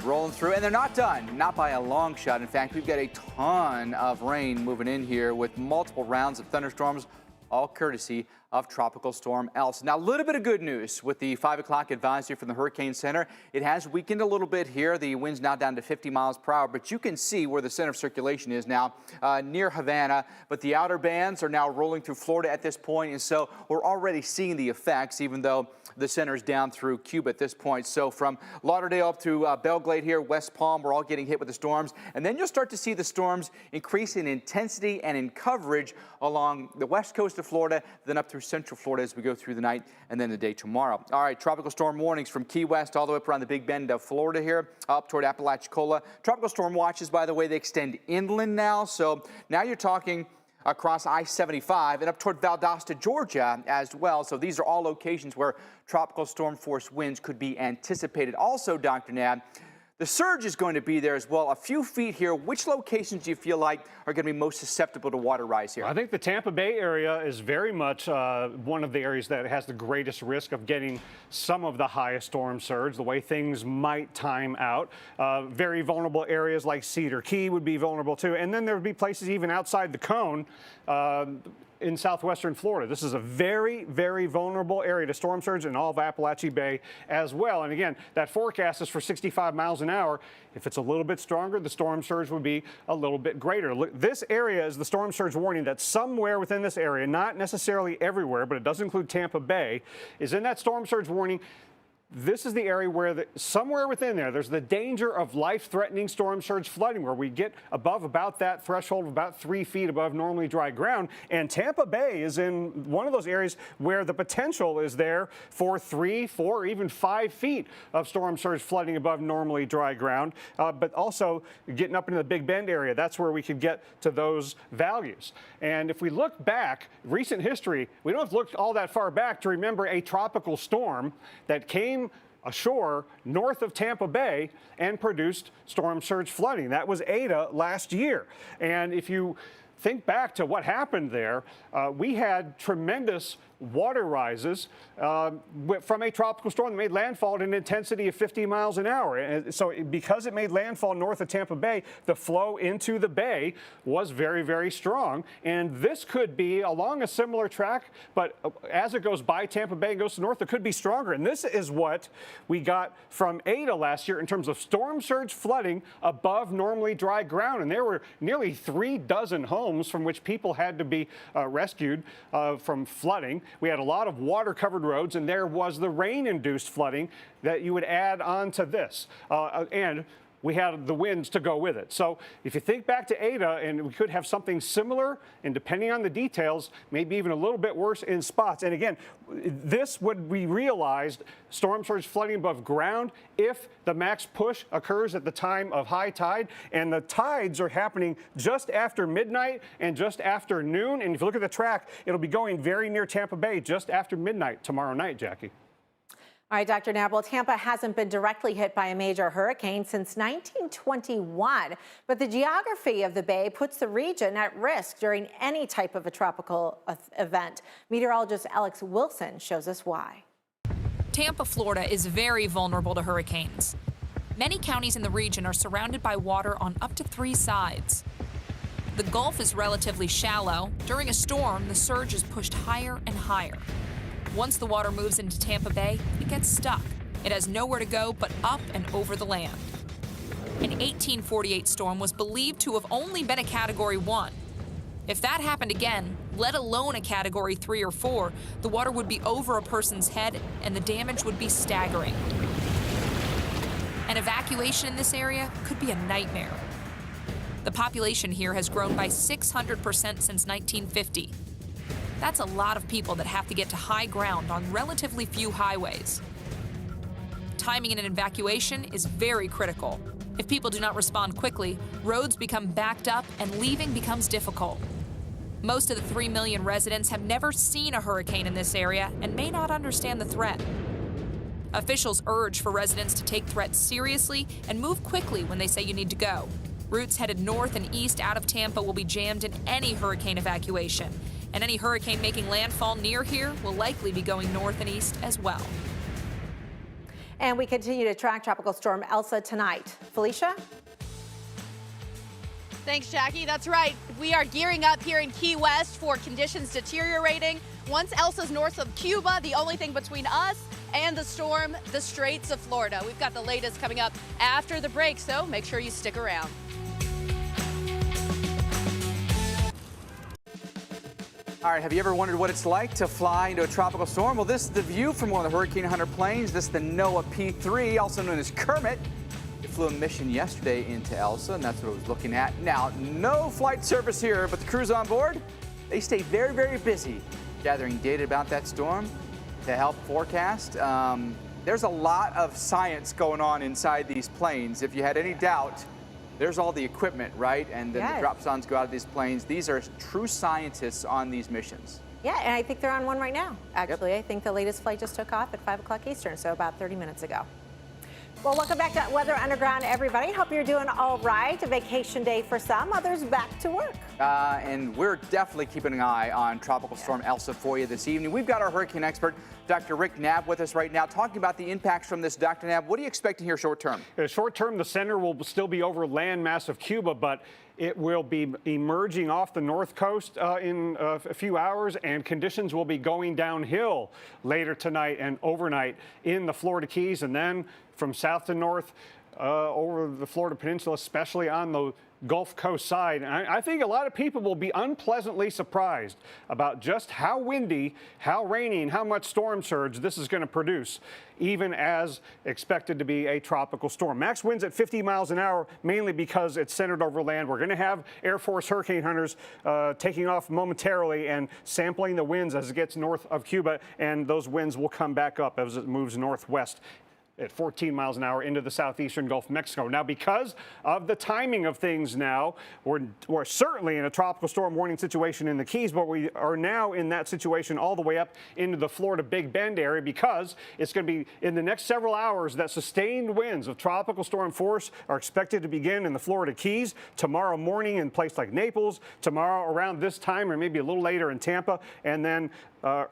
rolling through, and they're not done, not by a long shot. In fact, we've got a ton of rain moving in here with multiple rounds of thunderstorms, all courtesy of Tropical Storm Elsa. Now, a little bit of good news with the 5 o'clock advisory from the Hurricane Center. It has weakened a little bit here. The wind's now down to 50 miles per hour, but you can see where the center of circulation is now near Havana. But the outer bands are now rolling through Florida at this point, and so we're already seeing the effects, even though the center's down through Cuba at this point. So from Lauderdale up through Belglade here, West Palm, we're all getting hit with the storms. And then you'll start to see the storms increase in intensity and in coverage along the west coast of Florida, then up through central Florida as we go through the night and then the day tomorrow. All right, tropical storm warnings from Key West all the way up around the Big Bend of Florida here, up toward Apalachicola. Tropical storm watches, by the way, they extend inland now. So now you're talking across I-75 and up toward Valdosta, Georgia as well. So these are all locations where tropical storm force winds could be anticipated. Also, Dr. Nab, the surge is going to be there as well, a few feet here. Which locations do you feel like are going to be most susceptible to water rise here? I think the Tampa Bay area is very much one of the areas that has the greatest risk of getting some of the highest storm surge, the way things might time out. Very vulnerable areas like Cedar Key would be vulnerable too. And then there would be places even outside the cone in southwestern Florida. This is a very, very vulnerable area to storm surge in all of Appalachia Bay as well. And again, that forecast is for 65 miles an hour. If it's a little bit stronger, the storm surge would be a little bit greater. Look, this area is the storm surge warning that somewhere within this area, not necessarily everywhere, but it does include Tampa Bay, is in that storm surge warning. This is the area where somewhere within there's the danger of life-threatening storm surge flooding, where we get above about that threshold of about 3 feet above normally dry ground. And Tampa Bay is in one of those areas where the potential is there for 3, 4, or even 5 feet of storm surge flooding above normally dry ground. But also getting up into the Big Bend area, that's where we could get to those values. And if we look back, recent history, we don't have to look all that far back to remember a tropical storm that came ashore north of Tampa Bay and produced storm surge flooding. That was Ada last year. And if you think back to what happened there, we had tremendous water rises from a tropical storm that made landfall at an intensity of 50 miles an hour. And so because it made landfall north of Tampa Bay, the flow into the bay was very, very strong. And this could be along a similar track, but as it goes by Tampa Bay and goes to north, it could be stronger. And this is what we got from Ada last year in terms of storm surge flooding above normally dry ground. And there were nearly 3 dozen homes from which people had to be rescued from flooding. We had a lot of water-covered roads, and there was the rain-induced flooding that you would add on to this. And we had the winds to go with it. So if you think back to Ada, and we could have something similar, and depending on the details, maybe even a little bit worse in spots. And again, this would be realized storm surge flooding above ground if the max push occurs at the time of high tide, and the tides are happening just after midnight and just after noon. And if you look at the track, it'll be going very near Tampa Bay just after midnight tomorrow night, Jackie. All right, Dr. Nab, Tampa hasn't been directly hit by a major hurricane since 1921, but the geography of the bay puts the region at risk during any type of a tropical event. Meteorologist Alex Wilson shows us why. Tampa, Florida is very vulnerable to hurricanes. Many counties in the region are surrounded by water on up to 3 sides. The Gulf is relatively shallow. During a storm, the surge is pushed higher and higher. Once the water moves into Tampa Bay, it gets stuck. It has nowhere to go but up and over the land. An 1848 storm was believed to have only been a Category 1. If that happened again, let alone a Category 3 or 4, the water would be over a person's head and the damage would be staggering. An evacuation in this area could be a nightmare. The population here has grown by 600% since 1950. That's a lot of people that have to get to high ground on relatively few highways. Timing in an evacuation is very critical. If people do not respond quickly, roads become backed up and leaving becomes difficult. Most of the 3 million residents have never seen a hurricane in this area and may not understand the threat. Officials urge for residents to take threats seriously and move quickly when they say you need to go. Routes headed north and east out of Tampa will be jammed in any hurricane evacuation, and any hurricane making landfall near here will likely be going north and east as well. And we continue to track Tropical Storm Elsa tonight. Felicia? Thanks, Jackie. That's right. We are gearing up here in Key West for conditions deteriorating. Once Elsa's north of Cuba, the only thing between us and the storm, the Straits of Florida. We've got the latest coming up after the break, so make sure you stick around. All right, have you ever wondered what it's like to fly into a tropical storm? Well, this is the view from one of the Hurricane Hunter planes. This is the NOAA P3, also known as Kermit. It flew a mission yesterday into Elsa, and that's what it was looking at. Now, no flight service here, but the crews on board, they stay very, very busy gathering data about that storm to help forecast. There's a lot of science going on inside these planes. If you had any doubt, there's all the equipment, right? And then the drop zones go out of these planes. These are true scientists on these missions. Yeah, and I think they're on one right now, actually. I think the latest flight just took off at 5 o'clock Eastern, so about 30 minutes ago. Well, welcome back to Weather Underground, everybody. Hope you're doing all right. A vacation day for some, others back to work. And we're definitely keeping an eye on Tropical Storm Elsa for you this evening. We've got our hurricane expert, Dr. Rick Knabb, with us right now, talking about the impacts from this. Dr. Knabb, what do you expect to hear short term? Short term, the center will still be over landmass of Cuba, but it will be emerging off the north coast in a few hours, and conditions will be going downhill later tonight and overnight in the Florida Keys, and then from south to north over the Florida Peninsula, especially on the Gulf Coast side. And I think a lot of people will be unpleasantly surprised about just how windy, how rainy, and how much storm surge this is going to produce, even as expected to be a tropical storm. Max winds at 50 miles an hour, mainly because it's centered over land. We're going to have Air Force hurricane hunters taking off momentarily and sampling the winds as it gets north of Cuba, and those winds will come back up as it moves northwest at 14 miles an hour into the southeastern Gulf of Mexico. Now, because of the timing of things now, we're certainly in a tropical storm warning situation in the Keys, but we are now in that situation all the way up into the Florida Big Bend area, because it's going to be in the next several hours that sustained winds of tropical storm force are expected to begin in the Florida Keys tomorrow morning in a place like Naples, tomorrow around this time or maybe a little later in Tampa, and then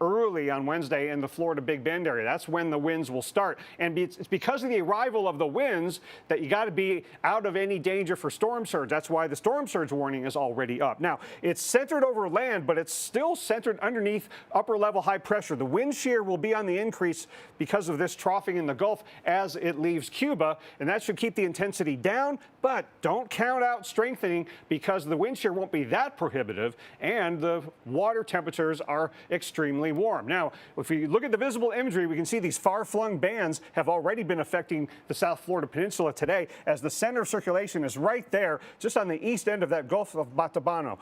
early on Wednesday in the Florida Big Bend area. That's when the winds will start. And it's because of the arrival of the winds that you got to be out of any danger for storm surge. That's why the storm surge warning is already up. Now, it's centered over land, but it's still centered underneath upper level high pressure. The wind shear will be on the increase because of this troughing in the Gulf as it leaves Cuba, and that should keep the intensity down, but don't count out strengthening, because the wind shear won't be that prohibitive and the water temperatures are extremely warm. Now, if we look at the visible imagery, we can see these far-flung bands have already been affecting the South Florida Peninsula today, as the center of circulation is right there, just on the east end of that Gulf of Batabano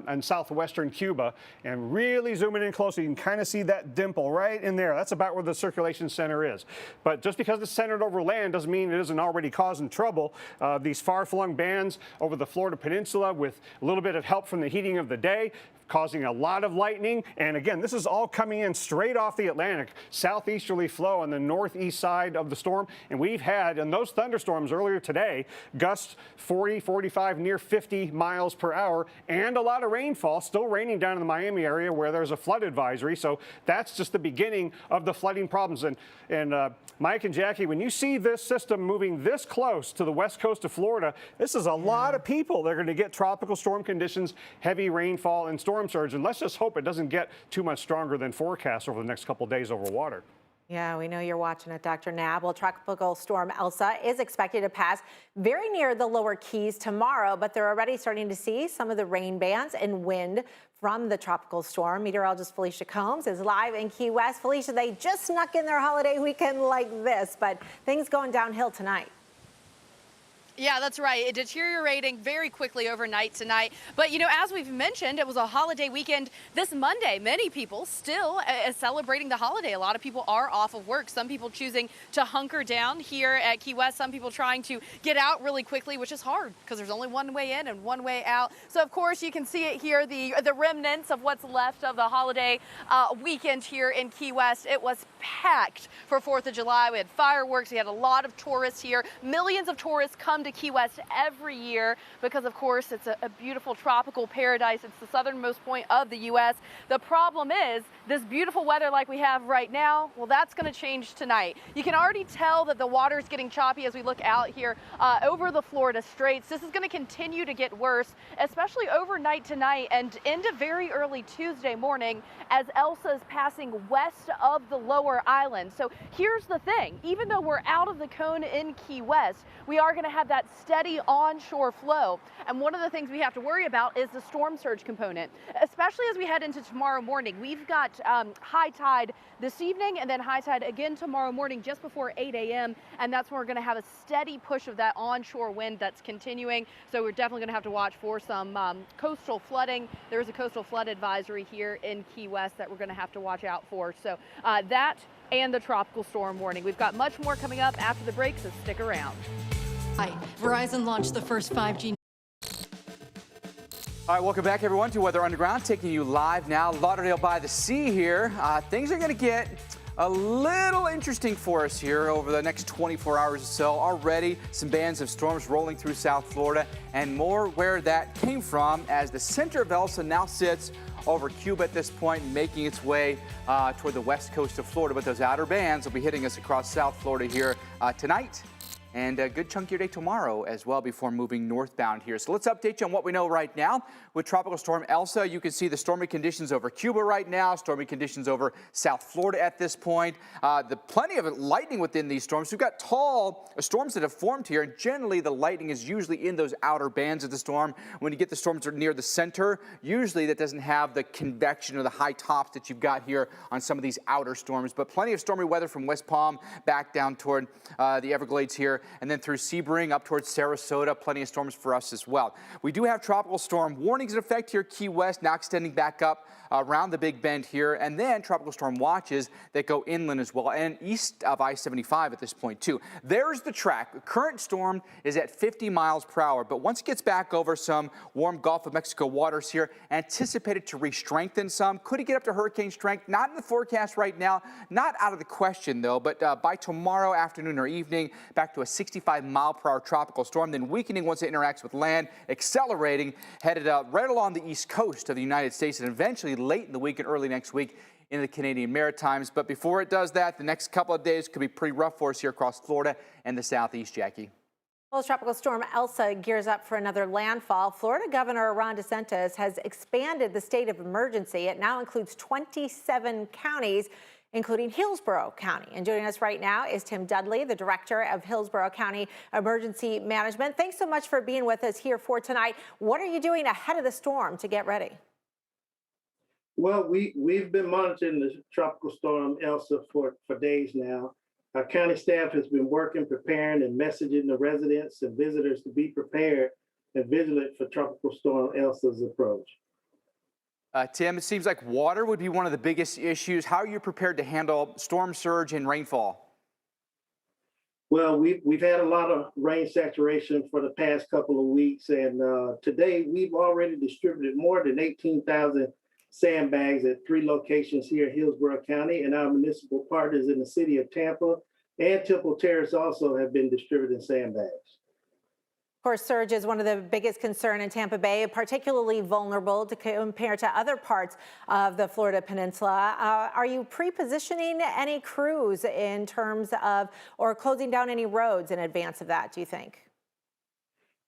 and southwestern Cuba. And really zooming in closely, you can kind of see that dimple right in there. That's about where the circulation center is. But just because it's centered over land doesn't mean it isn't already causing trouble. These far-flung bands over the Florida Peninsula, with a little bit of help from the heating of the day, causing a lot of lightning. And again, this is all coming in straight off the Atlantic, southeasterly flow on the northeast side of the storm. And we've had, in those thunderstorms earlier today, gusts 40, 45, near 50 miles per hour, and a lot of rainfall, still raining down in the Miami area where there's a flood advisory. So that's just the beginning of the flooding problems. And Mike and Jackie, when you see this system moving this close to the west coast of Florida, this is a lot of people that are going to get tropical storm conditions, heavy rainfall, and storm surge. And let's just hope it doesn't get too much stronger than forecast over the next couple of days over water. Yeah, we know you're watching it, Dr. Knabb. Well, Tropical Storm Elsa is expected to pass very near the lower Keys tomorrow, but they're already starting to see some of the rain bands and wind from the tropical storm. Meteorologist Felicia Combs is live in Key West. Felicia, they just snuck in their holiday weekend like this, but things going downhill tonight. Yeah, that's right. It deteriorating very quickly overnight tonight. But, as we've mentioned, it was a holiday weekend this Monday. Many people still celebrating the holiday. A lot of people are off of work. Some people choosing to hunker down here at Key West. Some people trying to get out really quickly, which is hard because there's only one way in and one way out. So, of course, you can see it here, the remnants of what's left of the holiday weekend here in Key West. It was packed for 4th of July. We had fireworks. We had a lot of tourists here. Millions of tourists come to Key West every year because, of course, it's a beautiful tropical paradise. It's the southernmost point of the U.S. The problem is this beautiful weather like we have right now, well, that's going to change tonight. You can already tell that the water is getting choppy as we look out here over the Florida Straits. This is going to continue to get worse, especially overnight tonight and into very early Tuesday morning as Elsa is passing west of the lower island. So here's the thing. Even though we're out of the cone in Key West, we are going to have that steady onshore flow. And one of the things we have to worry about is the storm surge component, especially as we head into tomorrow morning. We've got high tide this evening and then high tide again tomorrow morning just before 8 a.m. And that's when we're going to have a steady push of that onshore wind that's continuing. So we're definitely going to have to watch for some coastal flooding. There is a coastal flood advisory here in Key West that we're going to have to watch out for. So that and the tropical storm warning. We've got much more coming up after the break, so stick around. Hi, Verizon launched the first 5G. All right, welcome back, everyone, to Weather Underground, taking you live now, Lauderdale by the Sea here. Things are going to get a little interesting for us here over the next 24 hours or so. Already some bands of storms rolling through South Florida, and more where that came from as the center of Elsa now sits over Cuba at this point, making its way toward the west coast of Florida. But those outer bands will be hitting us across South Florida here tonight. And a good chunk of your day tomorrow as well before moving northbound here. So let's update you on what we know right now. With Tropical Storm Elsa, you can see the stormy conditions over Cuba right now, stormy conditions over South Florida at this point. Plenty of lightning within these storms. We've got tall storms that have formed here, and generally the lightning is usually in those outer bands of the storm. When you get the storms near the center, usually that doesn't have the convection or the high tops that you've got here on some of these outer storms. But plenty of stormy weather from West Palm back down toward the Everglades here, and then through Sebring up towards Sarasota. Plenty of storms for us as well. We do have tropical storm warnings in effect here, Key West, now extending back up around the Big Bend here, and then tropical storm watches that go inland as well and east of I-75 at this point too. There's the track. The current storm is at 50 miles per hour, but once it gets back over some warm Gulf of Mexico waters here, anticipated to re-strengthen some. Could it get up to hurricane strength? Not in the forecast right now, not out of the question though, but by tomorrow afternoon or evening, back to a 65-mile-per-hour tropical storm, then weakening once it interacts with land, accelerating, headed right along the east coast of the United States, and eventually late in the week and early next week in the Canadian Maritimes. But before it does that, the next couple of days could be pretty rough for us here across Florida and the southeast, Jackie. Well, as Tropical Storm Elsa gears up for another landfall, Florida Governor Ron DeSantis has expanded the state of emergency. It now includes 27 counties, including Hillsborough County. And joining us right now is Tim Dudley, the director of Hillsborough County Emergency Management. Thanks so much for being with us here for tonight. What are you doing ahead of the storm to get ready? Well, we've been monitoring the tropical storm Elsa for days now. Our county staff has been working, preparing, and messaging the residents and visitors to be prepared and vigilant for tropical storm Elsa's approach. Tim, it seems like water would be one of the biggest issues. How are you prepared to handle storm surge and rainfall? Well, we've had a lot of rain saturation for the past couple of weeks, and today we've already distributed more than 18,000 sandbags at 3 locations here in Hillsborough County, and our municipal partners in the city of Tampa and Temple Terrace also have been distributing sandbags. Of course, surge is one of the biggest concern in Tampa Bay, particularly vulnerable to compare to other parts of the Florida Peninsula. Are you pre-positioning any crews in terms of, or closing down any roads in advance of that, do you think?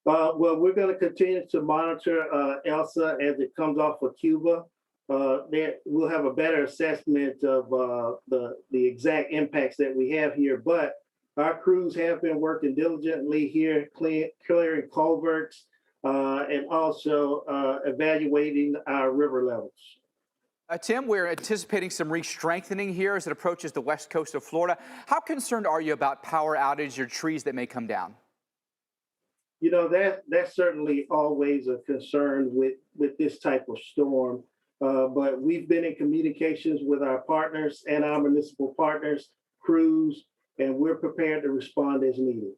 Well, we're going to continue to monitor Elsa as it comes off of Cuba. We'll have a better assessment of the exact impacts that we have here, but our crews have been working diligently here, clearing culverts and also evaluating our river levels. Tim, we're anticipating some re-strengthening here as it approaches the west coast of Florida. How concerned are you about power outages or trees that may come down? You know, that's certainly always a concern with this type of storm. But we've been in communications with our partners and our municipal partners, crews, and we're prepared to respond as needed.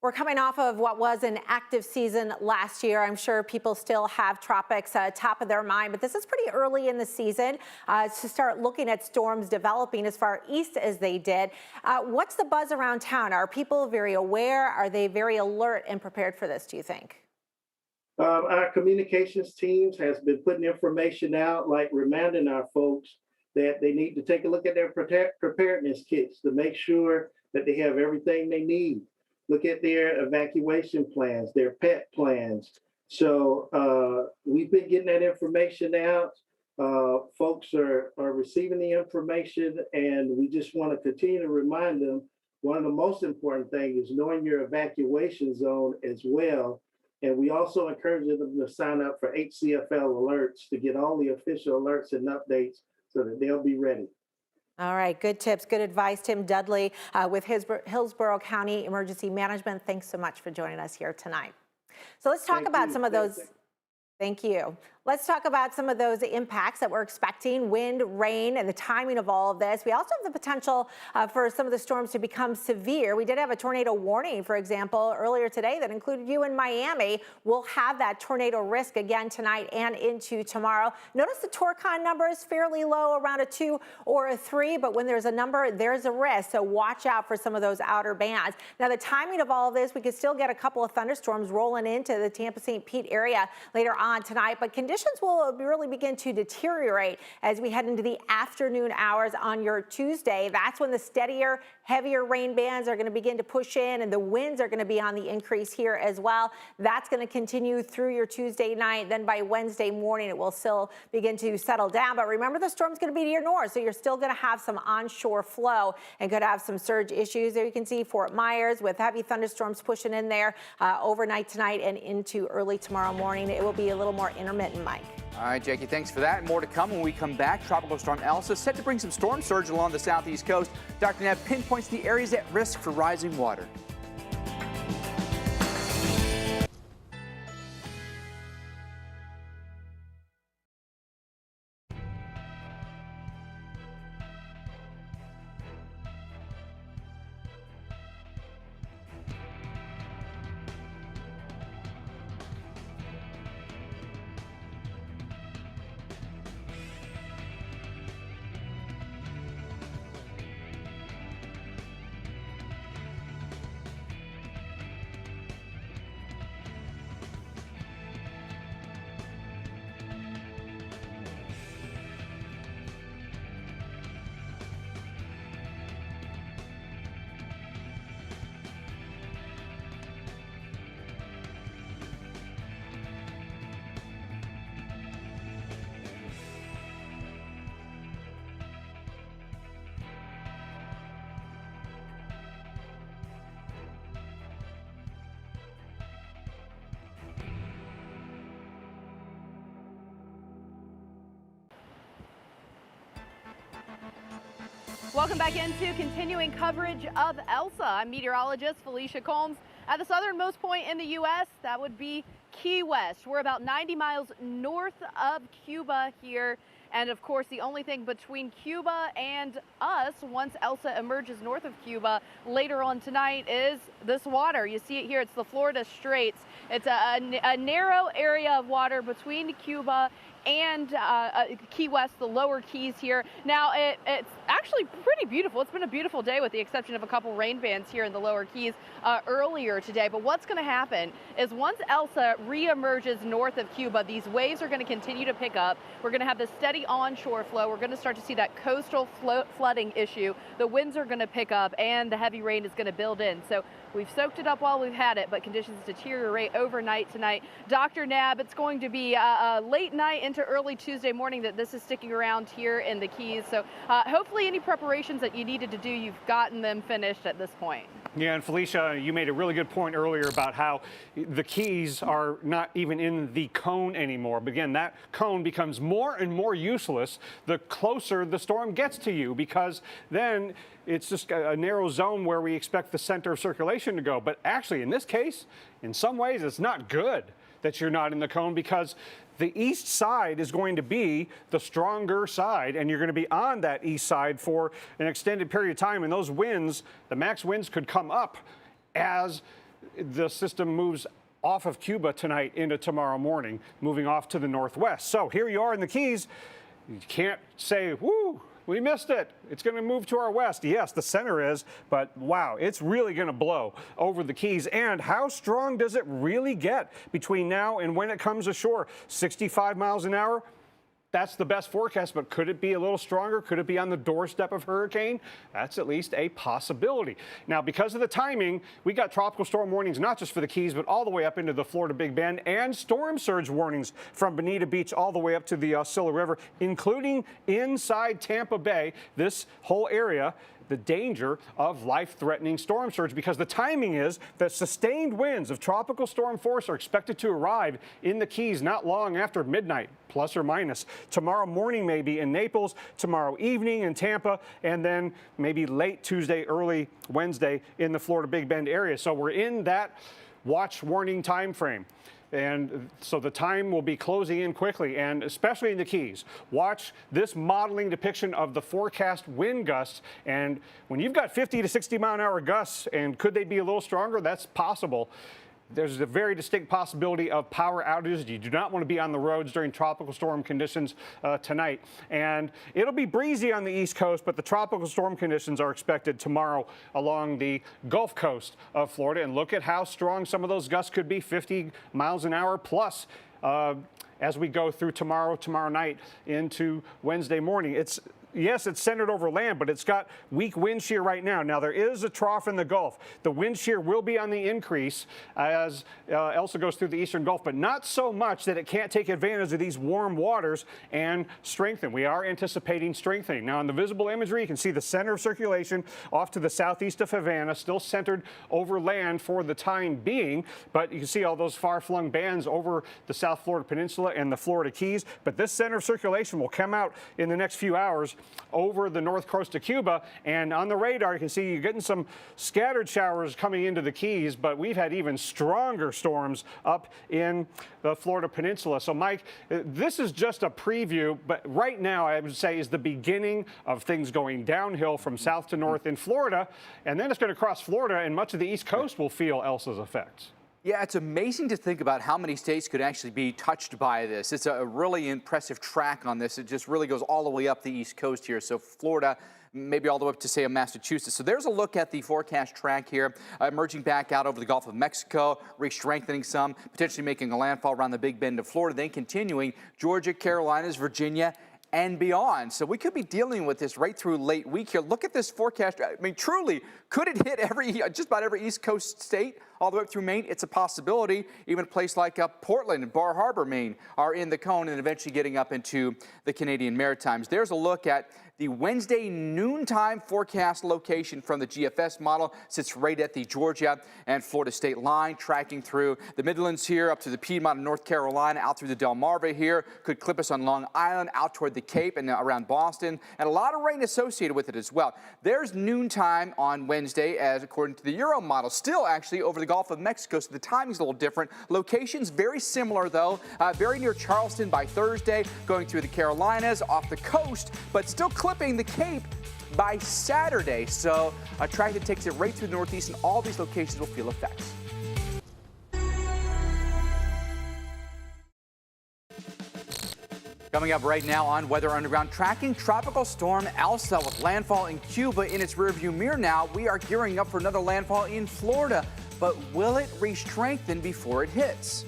We're coming off of what was an active season last year. I'm sure people still have tropics top of their mind, but this is pretty early in the season to start looking at storms developing as far east as they did. What's the buzz around town? Are people very aware? Are they very alert and prepared for this, do you think? Our communications teams has been putting information out, like reminding our folks that they need to take a look at their preparedness kits to make sure that they have everything they need. Look at their evacuation plans, their PET plans. So we've been getting that information out. Folks are receiving the information, and we just want to continue to remind them. One of the most important things is knowing your evacuation zone as well. And we also encourage them to sign up for HCFL alerts to get all the official alerts and updates so that they'll be ready. All right, good tips, good advice. Tim Dudley with Hillsborough County Emergency Management. Thanks so much for joining us here tonight. So let's talk about some of those. Thank you. Let's talk about some of those impacts that we're expecting, wind, rain, and the timing of all of this. We also have the potential for some of the storms to become severe. We did have a tornado warning, for example, earlier today that included you in Miami. We'll have that tornado risk again tonight and into tomorrow. Notice the Torcon number is fairly low, around a 2 or a 3, but when there's a number, there's a risk. So watch out for some of those outer bands. Now, the timing of all of this, we could still get a couple of thunderstorms rolling into the Tampa-St. Pete area later on tonight, but conditions will really begin to deteriorate as we head into the afternoon hours on your Tuesday. That's when the steadier, heavier rain bands are going to begin to push in, and the winds are going to be on the increase here as well. That's going to continue through your Tuesday night. Then by Wednesday morning, it will still begin to settle down. But remember, the storm's going to be to your north, so you're still going to have some onshore flow and could have some surge issues. There you can see Fort Myers with heavy thunderstorms pushing in there overnight tonight and into early tomorrow morning. It will be a little more intermittent, Mike. All right, Jackie, thanks for that. More to come when we come back. Tropical storm Elsa set to bring some storm surge along the southeast coast. Dr. Nev pinpoints the areas at risk for rising water. Welcome back into continuing coverage of Elsa. I'm meteorologist Felicia Combs at the southernmost point in the U.S. That would be Key West. We're about 90 miles north of Cuba here. And of course, the only thing between Cuba and us, once Elsa emerges north of Cuba later on tonight, is this water. You see it here. It's the Florida Straits. It's a narrow area of water between Cuba and Key West, the lower Keys here. Now, it's actually pretty beautiful. It's been a beautiful day with the exception of a couple rain bands here in the lower Keys earlier today. But what's going to happen is once Elsa reemerges north of Cuba, these waves are going to continue to pick up. We're going to have the steady onshore flow. We're going to start to see that coastal flooding issue. The winds are going to pick up and the heavy rain is going to build in. So we've soaked it up while we've had it, but conditions deteriorate overnight tonight. Dr. Nab, it's going to be a late night into early Tuesday morning that this is sticking around here in the Keys. So hopefully any preparations that you needed to do, you've gotten them finished at this point. Yeah, and Felicia, you made a really good point earlier about how the Keys are not even in the cone anymore. But again, that cone becomes more and more useless the closer the storm gets to you, because then it's just a narrow zone where we expect the center of circulation to go. But actually, in this case, in some ways, it's not good that you're not in the cone, because the east side is going to be the stronger side, and you're going to be on that east side for an extended period of time. And those winds, the max winds, could come up as the system moves off of Cuba tonight into tomorrow morning, moving off to the northwest. So here you are in the Keys. You can't say, whoo, we missed it. It's going to move to our west. Yes, the center is, but wow, it's really going to blow over the Keys. And how strong does it really get between now and when it comes ashore? 65 miles an hour? That's the best forecast, but could it be a little stronger? Could it be on the doorstep of hurricane? That's at least a possibility. Now, because of the timing, we got tropical storm warnings, not just for the Keys, but all the way up into the Florida Big Bend, and storm surge warnings from Bonita Beach all the way up to the Scilla River, including inside Tampa Bay, this whole area. The danger of life-threatening storm surge, because the timing is that sustained winds of tropical storm force are expected to arrive in the Keys not long after midnight, plus or minus. Tomorrow morning maybe in Naples, tomorrow evening in Tampa, and then maybe late Tuesday, early Wednesday in the Florida Big Bend area. So we're in that watch warning time frame. And so the time will be closing in quickly, and especially in the Keys. Watch this modeling depiction of the forecast wind gusts. And when you've got 50 to 60 mile an hour gusts, and could they be a little stronger? That's possible. There's a very distinct possibility of power outages. You do not want to be on the roads during tropical storm conditions tonight. And it'll be breezy on the East Coast, but the tropical storm conditions are expected tomorrow along the Gulf Coast of Florida. And look at how strong some of those gusts could be, 50 miles an hour plus. As we go through tomorrow night into Wednesday morning. Yes, it's centered over land, but it's got weak wind shear right now. Now, there is a trough in the Gulf. The wind shear will be on the increase as Elsa goes through the eastern Gulf, but not so much that it can't take advantage of these warm waters and strengthen. We are anticipating strengthening. Now, in the visible imagery, you can see the center of circulation off to the southeast of Havana, still centered over land for the time being, but you can see all those far-flung bands over the South Florida Peninsula and the Florida Keys. But this center of circulation will come out in the next few hours over the north coast of Cuba, and on the radar you can see you're getting some scattered showers coming into the Keys, but we've had even stronger storms up in the Florida Peninsula. So Mike, this is just a preview, but right now I would say is the beginning of things going downhill from south to north in Florida, and then it's going to cross Florida, and much of the East Coast will feel Elsa's effects. Yeah, it's amazing to think about how many states could actually be touched by this. It's a really impressive track on this. It just really goes all the way up the East Coast here. So Florida, maybe all the way up to, say, Massachusetts. So there's a look at the forecast track here, emerging back out over the Gulf of Mexico, re-strengthening some, potentially making a landfall around the Big Bend of Florida, then continuing Georgia, Carolinas, Virginia, and beyond. So we could be dealing with this right through late week here. Look at this forecast. I mean, truly, could it hit just about every East Coast state all the way up through Maine? It's a possibility. Even a place like Portland and Bar Harbor, Maine, are in the cone and eventually getting up into the Canadian Maritimes. There's a look at the Wednesday noontime forecast location from the GFS model. Sits right at the Georgia and Florida state line, tracking through the Midlands here, up to the Piedmont of North Carolina, out through the Delmarva here. Could clip us on Long Island, out toward the Cape and around Boston, and a lot of rain associated with it as well. There's noontime on Wednesday, as according to the Euro model, still actually over the Gulf of Mexico, so the timing's a little different. Locations very similar, though, very near Charleston by Thursday, going through the Carolinas, off the coast, but still clipping the Cape by Saturday. So a track that takes it right through the Northeast, and all these locations will feel effects. Coming up right now on Weather Underground, tracking Tropical Storm Elsa with landfall in Cuba in its rearview mirror now. We are gearing up for another landfall in Florida, but will it re-strengthen before it hits?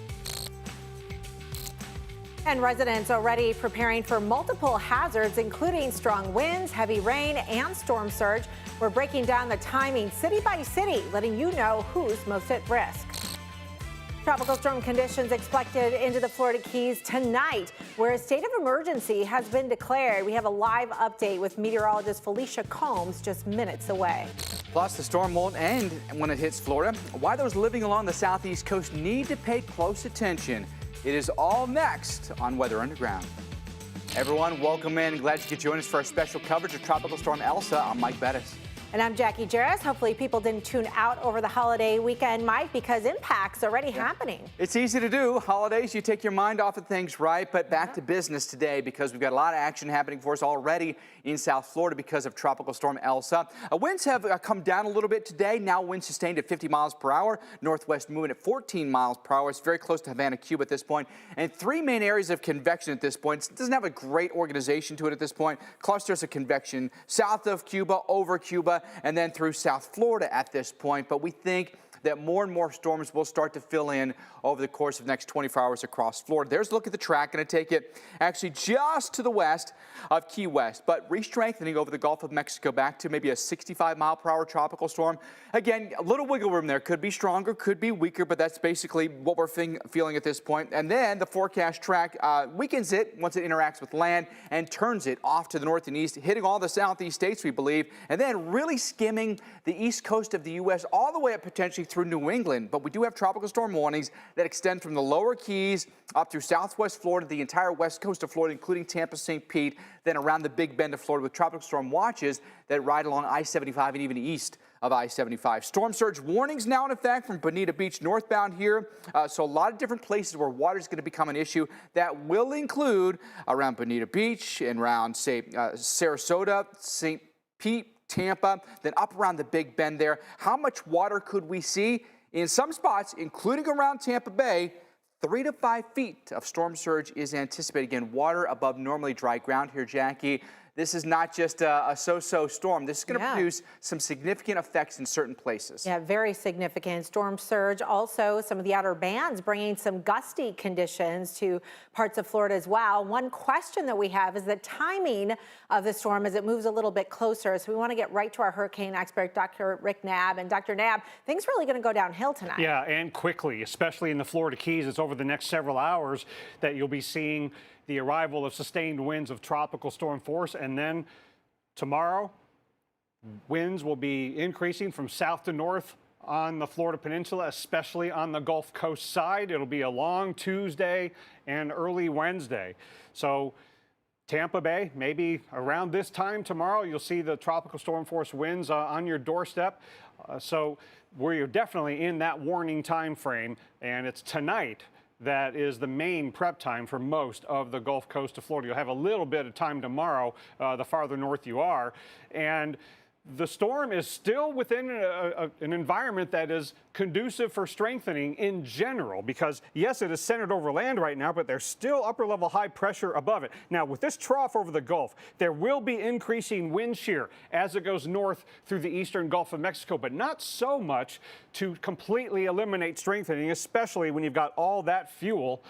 And residents already preparing for multiple hazards, including strong winds, heavy rain, and storm surge. We're breaking down the timing city by city, letting you know who's most at risk. Tropical storm conditions expected into the Florida Keys tonight, where a state of emergency has been declared. We have a live update with meteorologist Felicia Combs just minutes away. Plus, the storm won't end when it hits Florida. Why those living along the southeast coast need to pay close attention. It is all next on Weather Underground. Everyone, welcome in. Glad you could join us for our special coverage of Tropical Storm Elsa. I'm Mike Bettis. And I'm Jackie Jarris. Hopefully people didn't tune out over the holiday weekend, Mike, because impacts already happening. It's easy to do. Holidays, you take your mind off of things, right? But back to business today, because we've got a lot of action happening for us already in South Florida because of Tropical Storm Elsa. Winds have come down a little bit today. Now winds sustained at 50 miles per hour. Northwest moving at 14 miles per hour. It's very close to Havana, Cuba at this point. And three main areas of convection at this point. It doesn't have a great organization to it at this point. Clusters of convection south of Cuba, over Cuba, and then through South Florida at this point. But we think that more and more storms will start to fill in over the course of the next 24 hours across Florida. There's a look at the track. Going to take it actually just to the west of Key West, but re-strengthening over the Gulf of Mexico back to maybe a 65-mile-per-hour tropical storm. Again, a little wiggle room there. Could be stronger, could be weaker, but that's basically what we're feeling at this point. And then the forecast track weakens it once it interacts with land and turns it off to the north and east, hitting all the southeast states, we believe, and then really skimming the east coast of the U.S. all the way up potentially through New England. But we do have tropical storm warnings that extend from the lower Keys up through southwest Florida, the entire west coast of Florida, including Tampa, St. Pete, then around the Big Bend of Florida with tropical storm watches that ride along I-75 and even east of I-75. Storm surge warnings now in effect from Bonita Beach northbound here. So a lot of different places where water is going to become an issue. That will include around Bonita Beach and around, say, Sarasota, St. Pete, Tampa, then up around the Big Bend there. How much water could we see? In some spots, including around Tampa Bay, 3 to 5 feet of storm surge is anticipated. Again, water above normally dry ground here, Jackie. This is not just a so-so storm. This is going to produce some significant effects in certain places. Yeah, very significant. Storm surge. Also, some of the outer bands bringing some gusty conditions to parts of Florida as well. One question that we have is the timing of the storm as it moves a little bit closer. So we want to get right to our hurricane expert, Dr. Rick Knabb. And Dr. Knabb, things really going to go downhill tonight. Yeah, and quickly, especially in the Florida Keys. It's over the next several hours that you'll be seeing the arrival of sustained winds of tropical storm force. And then tomorrow, winds will be increasing from south to north on the Florida Peninsula, especially on the Gulf Coast side. It'll be a long Tuesday and early Wednesday. So Tampa Bay, maybe around this time tomorrow, you'll see the tropical storm force winds on your doorstep. So we're definitely in that warning time frame, and it's tonight that is the main prep time for most of the Gulf Coast of Florida. You'll have a little bit of time tomorrow, the farther north you are. And the storm is still within an environment that is conducive for strengthening in general, because yes, it is centered over land right now, but there's still upper level high pressure above it. Now, with this trough over the Gulf, there will be increasing wind shear as it goes north through the eastern Gulf of Mexico, but not so much to completely eliminate strengthening, especially when you've got all that fuel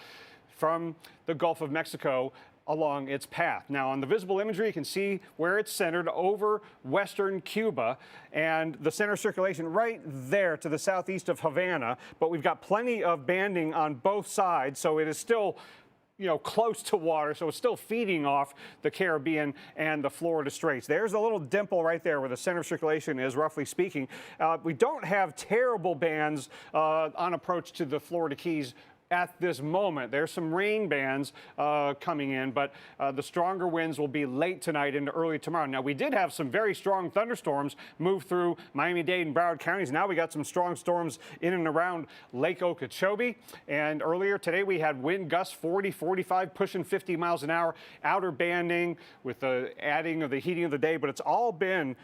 from the Gulf of Mexico along its path. Now, on the visible imagery, you can see where it's centered over western Cuba and the center circulation right there to the southeast of Havana. But we've got plenty of banding on both sides, so it is still, you know, close to water, so it's still feeding off the Caribbean and the Florida Straits. There's a little dimple right there where the center circulation is, roughly speaking. We don't have terrible bands on approach to the Florida Keys at this moment. There's some rain bands coming in, but the stronger winds will be late tonight into early tomorrow. Now, we did have some very strong thunderstorms move through Miami-Dade and Broward counties. Now we got some strong storms in and around Lake Okeechobee. And earlier today, we had wind gusts 40, 45, pushing 50 miles an hour, outer banding with the adding of the heating of the day, but it's all been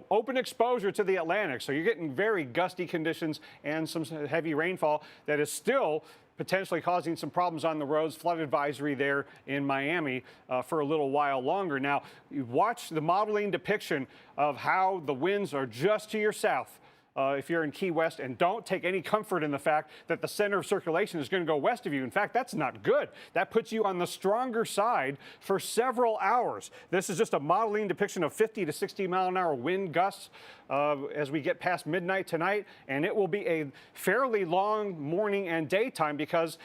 open exposure to the Atlantic. So you're getting very gusty conditions and some heavy rainfall that is still potentially causing some problems on the roads. Flood advisory there in Miami for a little while longer. Now, you watch the modeling depiction of how the winds are just to your south if you're in Key West, and don't take any comfort in the fact that the center of circulation is going to go west of you. In fact, that's not good. That puts you on the stronger side for several hours. This is just a modeling depiction of 50 to 60 mile an hour wind gusts as we get past midnight tonight, and it will be a fairly long morning and daytime because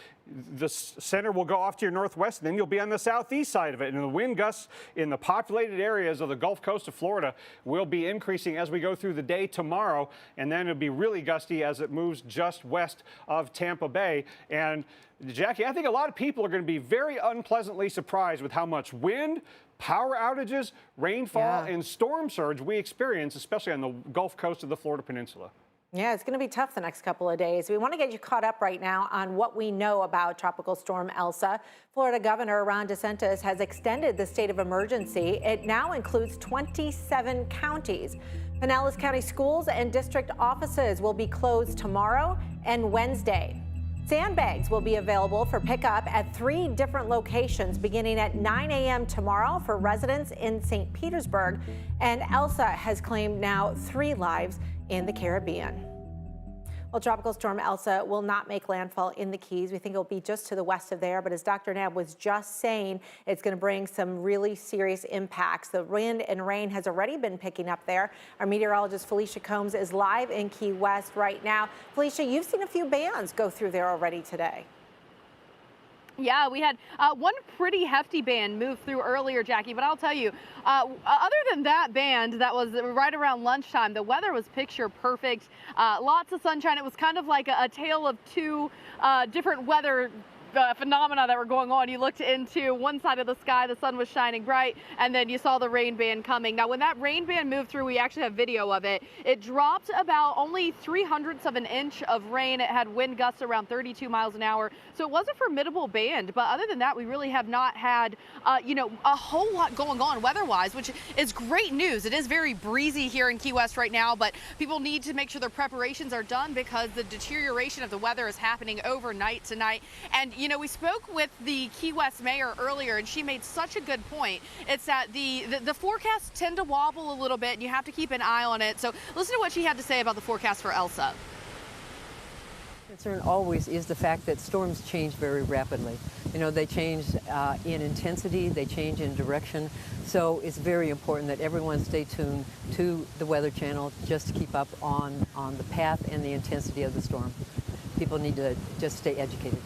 the center will go off to your northwest, and then you'll be on the southeast side of it. And the wind gusts in the populated areas of the Gulf Coast of Florida will be increasing as we go through the day tomorrow. And then it'll be really gusty as it moves just west of Tampa Bay. And Jackie, I think a lot of people are going to be very unpleasantly surprised with how much wind, power outages, rainfall, and storm surge we experience, especially on the Gulf Coast of the Florida Peninsula. Yeah, it's going to be tough the next couple of days. We want to get you caught up right now on what we know about Tropical Storm Elsa. Florida Governor Ron DeSantis has extended the state of emergency. It now includes 27 counties. Pinellas County schools and district offices will be closed tomorrow and Wednesday. Sandbags will be available for pickup at 3 different locations beginning at 9 a.m. tomorrow for residents in St. Petersburg. And Elsa has claimed now 3 lives in the Caribbean. Well, Tropical Storm Elsa will not make landfall in the Keys. We think it'll be just to the west of there, but as Dr. Nab was just saying, it's going to bring some really serious impacts. The wind and rain has already been picking up there. Our meteorologist Felicia Combs is live in Key West right now. Felicia, you've seen a few bands go through there already today. Yeah, we had one pretty hefty band move through earlier, Jackie, but I'll tell you, other than that band that was right around lunchtime, the weather was picture perfect. Lots of sunshine. It was kind of like a tale of 2 different weather phenomena that were going on. You looked into one side of the sky, the sun was shining bright, and then you saw the rain band coming. Now, when that rain band moved through, we actually have video of it. It dropped about only 0.03 of an inch of rain. It had wind gusts around 32 miles an hour. So it was a formidable band. But other than that, we really have not had, a whole lot going on weather-wise, which is great news. It is very breezy here in Key West right now, but people need to make sure their preparations are done because the deterioration of the weather is happening overnight tonight. And, we spoke with the Key West mayor earlier, and she made such a good point. It's that the forecasts tend to wobble a little bit, and you have to keep an eye on it. So listen to what she had to say about the forecast for Elsa. Concern always is the fact that storms change very rapidly. They change in intensity, they change in direction. So it's very important that everyone stay tuned to the Weather Channel just to keep up on the path and the intensity of the storm. People need to just stay educated.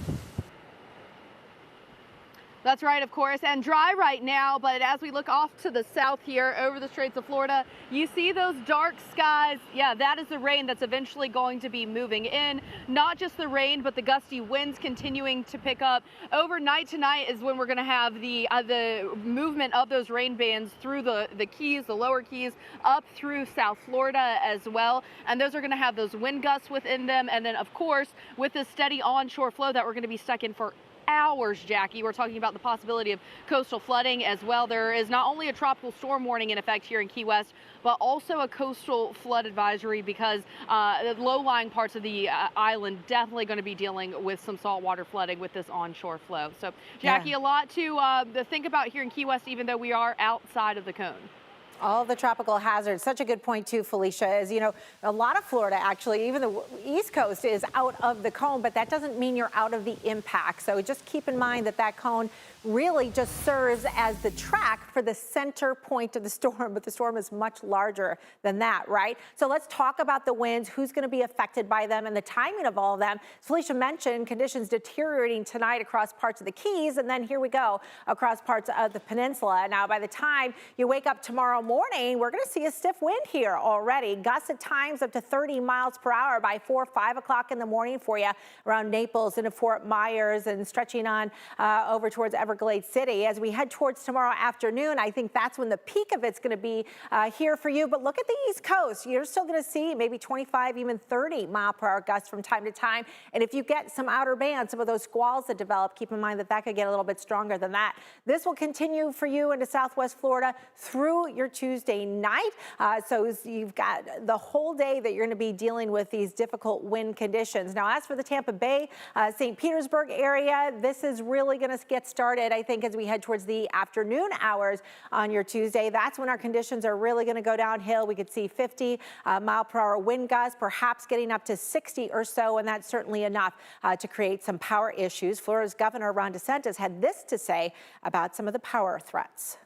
That's right, of course, and dry right now, but as we look off to the south here over the Straits of Florida, you see those dark skies. Yeah, that is the rain that's eventually going to be moving in. Not just the rain, but the gusty winds continuing to pick up. Overnight tonight is when we're going to have the movement of those rain bands through the Keys, the lower Keys, up through South Florida as well. And those are going to have those wind gusts within them. And then, of course, with the steady onshore flow that we're going to be stuck in for hours, Jackie, we're talking about the possibility of coastal flooding as well. There is not only a tropical storm warning in effect here in Key West, but also a coastal flood advisory because the low-lying parts of the island definitely going to be dealing with some saltwater flooding with this onshore flow. So, Jackie, a lot to think about here in Key West, even though we are outside of the cone. All the tropical hazards. Such a good point, too, Felicia, is, a lot of Florida, actually, even the East Coast is out of the cone, but that doesn't mean you're out of the impact. So just keep in mind that cone really just serves as the track for the center point of the storm, but the storm is much larger than that, right? So let's talk about the winds, who's going to be affected by them, and the timing of all of them. As Felicia mentioned, conditions deteriorating tonight across parts of the Keys, and then here we go across parts of the peninsula. Now, by the time you wake up tomorrow morning, we're going to see a stiff wind here already. Gusts at times up to 30 miles per hour by 4 or 5 o'clock in the morning for you around Naples into Fort Myers and stretching on over towards Everglades City. As we head towards tomorrow afternoon, I think that's when the peak of it's going to be here for you. But look at the East Coast. You're still going to see maybe 25, even 30 mile per hour gusts from time to time. And if you get some outer bands, some of those squalls that develop, keep in mind that could get a little bit stronger than that. This will continue for you into Southwest Florida through your Tuesday night. So you've got the whole day that you're going to be dealing with these difficult wind conditions. Now, as for the Tampa Bay, St. Petersburg area, this is really going to get started, I think, as we head towards the afternoon hours on your Tuesday. That's when our conditions are really going to go downhill. We could see 50 mile per hour wind gusts, perhaps getting up to 60 or so, and that's certainly enough to create some power issues. Florida's Governor Ron DeSantis had this to say about some of the power threats.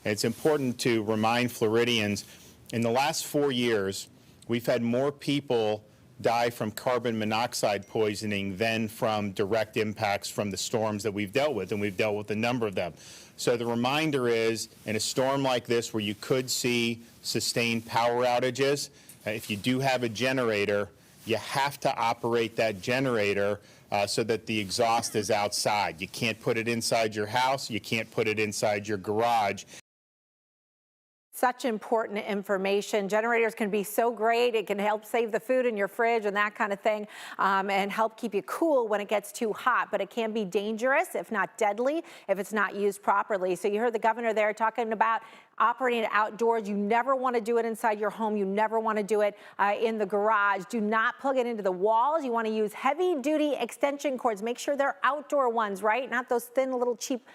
It's important to remind Floridians, in the last 4 years, we've had more people die from carbon monoxide poisoning than from direct impacts from the storms that we've dealt with, and we've dealt with a number of them. So the reminder is, in a storm like this where you could see sustained power outages, if you do have a generator, you have to operate that generator so that the exhaust is outside. You can't put it inside your house. You can't put it inside your garage. Such important information. Generators can be so great. It can help save the food in your fridge and that kind of thing, and help keep you cool when it gets too hot. But it can be dangerous, if not deadly, if it's not used properly. So you heard the governor there talking about operating it outdoors. You never want to do it inside your home. You never want to do it in the garage. Do not plug it into the walls. You want to use heavy-duty extension cords. Make sure they're outdoor ones, right? Not those thin, little, cheap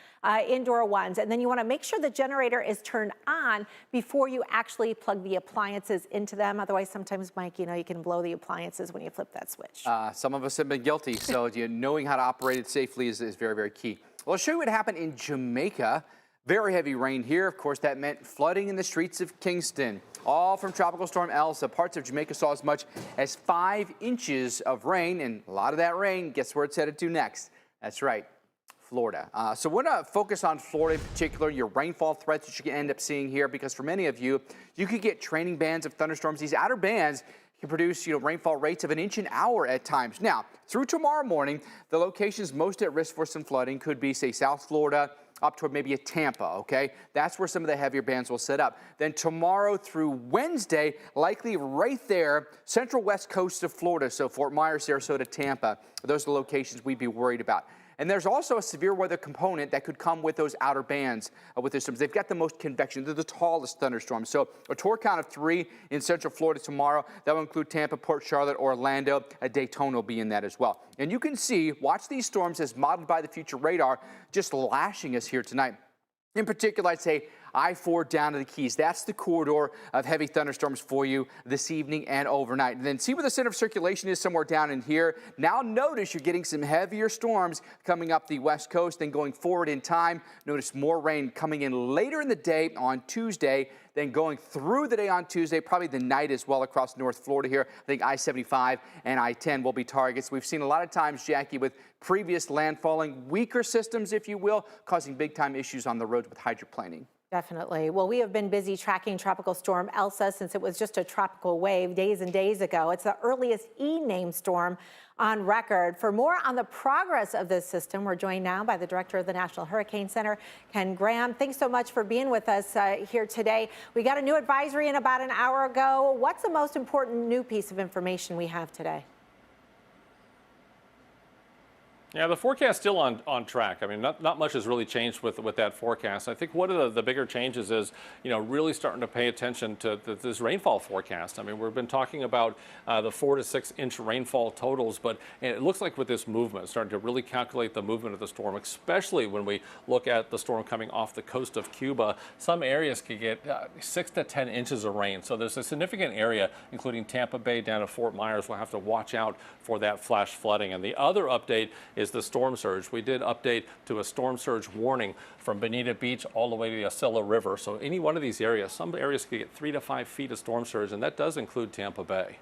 indoor ones. And then you want to make sure the generator is turned on before you actually plug the appliances into them. Otherwise, sometimes, Mike, you know, you can blow the appliances when you flip that switch. Some of us have been guilty, so knowing how to operate it safely is very, very key. Well, I'll show you what happened in Jamaica. Very heavy rain here. Of course, that meant flooding in the streets of Kingston. All from Tropical Storm Elsa. Parts of Jamaica saw as much as 5 inches of rain, and a lot of that rain, guess where it's headed to next? That's right, Florida. So we're going to focus on Florida in particular, your rainfall threats that you can end up seeing here, because for many of you, you could get training bands of thunderstorms. These outer bands can produce, rainfall rates of 1 inch an hour at times. Now, through tomorrow morning, the locations most at risk for some flooding could be, say, South Florida, up toward maybe a Tampa, okay? That's where some of the heavier bands will set up. Then tomorrow through Wednesday, likely right there, central west coast of Florida, so Fort Myers, Sarasota, Tampa. Those are the locations we'd be worried about. And there's also a severe weather component that could come with those outer bands with those storms. They've got the most convection. They're the tallest thunderstorms. So a torque count of 3 in central Florida tomorrow. That will include Tampa, Port Charlotte, Orlando. A Daytona will be in that as well. And you can see, watch these storms as modeled by the future radar, just lashing us here tonight. In particular, I'd say I-4 down to the Keys. That's the corridor of heavy thunderstorms for you this evening and overnight. And then see where the center of circulation is, somewhere down in here. Now notice you're getting some heavier storms coming up the west coast. Then going forward in time, notice more rain coming in later in the day on Tuesday. Then going through the day on Tuesday, probably the night as well across North Florida here. I think I-75 and I-10 will be targets. We've seen a lot of times, Jackie, with previous landfalling, weaker systems, if you will, causing big-time issues on the roads with hydroplaning. Definitely. Well, we have been busy tracking Tropical Storm Elsa since it was just a tropical wave days and days ago. It's the earliest E-named storm on record. For more on the progress of this system, we're joined now by the director of the National Hurricane Center, Ken Graham. Thanks so much for being with us here today. We got a new advisory in about an hour ago. What's the most important new piece of information we have today? Yeah, the forecast still on track. I mean, not much has really changed with that forecast. I think one of the bigger changes is, really starting to pay attention to this rainfall forecast. I mean, we've been talking about the 4 to 6 inch rainfall totals, but it looks like with this movement, starting to really calculate the movement of the storm, especially when we look at the storm coming off the coast of Cuba. Some areas could get 6 to 10 inches of rain. So there's a significant area, including Tampa Bay down to Fort Myers. We'll have to watch out for that flash flooding. And the other update is the storm surge. We did update to a storm surge warning from Bonita Beach all the way to the Acela River. So any one of these areas, some areas could get 3 to 5 feet of storm surge, and that does include Tampa Bay.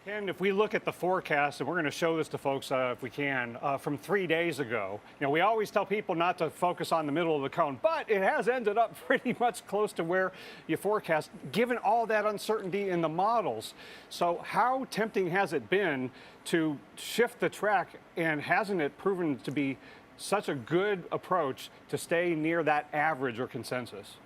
And if we look at the forecast, and we're going to show this to folks if we can, from 3 days ago, we always tell people not to focus on the middle of the cone, but it has ended up pretty much close to where you forecast, given all that uncertainty in the models. So how tempting has it been to shift the track, and hasn't it proven to be such a good approach to stay near that average or consensus?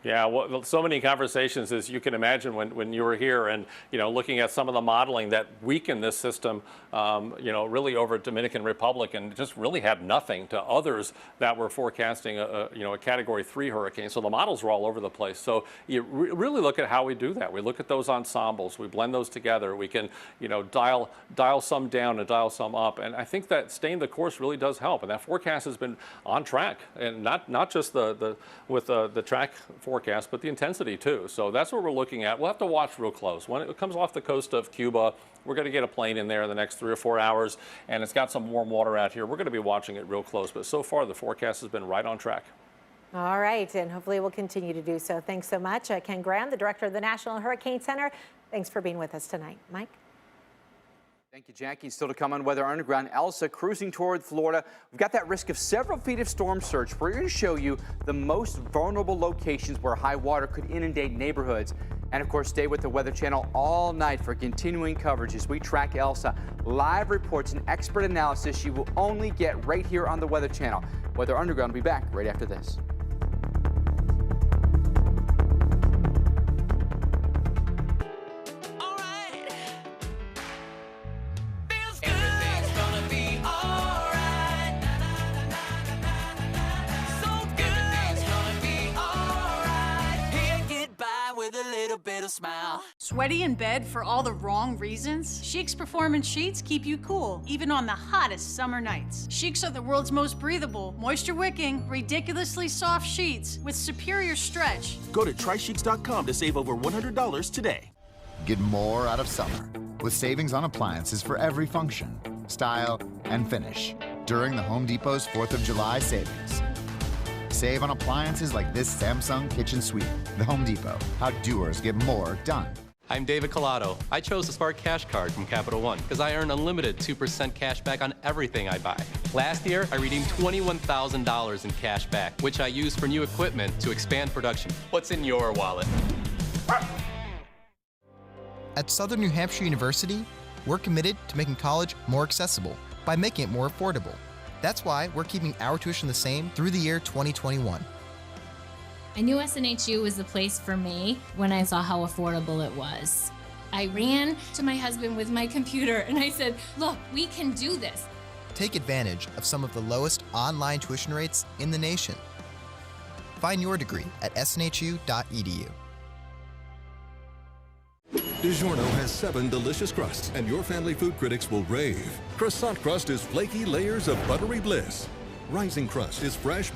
Yeah, well, so many conversations, as you can imagine, when you were here and, looking at some of the modeling that weakened this system, really over Dominican Republic, and just really had nothing to others that were forecasting a Category 3 hurricane. So the models were all over the place. So you really look at how we do that. We look at those ensembles. We blend those together. We can, dial some down and dial some up. And I think that staying the course really does help. And that forecast has been on track, and not just the track forecast, but the intensity too. So that's what we're looking at. We'll have to watch real close. When it comes off the coast of Cuba, we're going to get a plane in there in the next 3 or 4 hours, and it's got some warm water out here. We're going to be watching it real close. But so far, the forecast has been right on track. All right, and hopefully we'll continue to do so. Thanks so much, Ken Graham, the director of the National Hurricane Center. Thanks for being with us tonight. Mike? Thank you, Jackie. Still to come on Weather Underground. Elsa cruising toward Florida. We've got that risk of several feet of storm surge. We're going to show you the most vulnerable locations where high water could inundate neighborhoods. And of course, stay with the Weather Channel all night for continuing coverage as we track Elsa. Live reports and expert analysis you will only get right here on the Weather Channel. Weather Underground will be back right after this. Smile. Sweaty in bed for all the wrong reasons? Chic's Performance Sheets keep you cool, even on the hottest summer nights. Chic's are the world's most breathable, moisture-wicking, ridiculously soft sheets with superior stretch. Go to trycheeks.com to save over $100 today. Get more out of summer with savings on appliances for every function, style, and finish during the Home Depot's 4th of July savings. Save on appliances like this Samsung kitchen suite. The Home Depot, how doers get more done. I'm David Collado. I chose the Spark Cash Card from Capital One because I earn unlimited 2% cash back on everything I buy. Last year, I redeemed $21,000 in cash back, which I used for new equipment to expand production. What's in your wallet? At Southern New Hampshire University, we're committed to making college more accessible by making it more affordable. That's why we're keeping our tuition the same through the year 2021. I knew SNHU was the place for me when I saw how affordable it was. I ran to my husband with my computer and I said, look, we can do this. Take advantage of some of the lowest online tuition rates in the nation. Find your degree at snhu.edu. DiGiorno has 7 delicious crusts, and your family food critics will rave. Croissant crust is flaky layers of buttery bliss. Rising crust is fresh.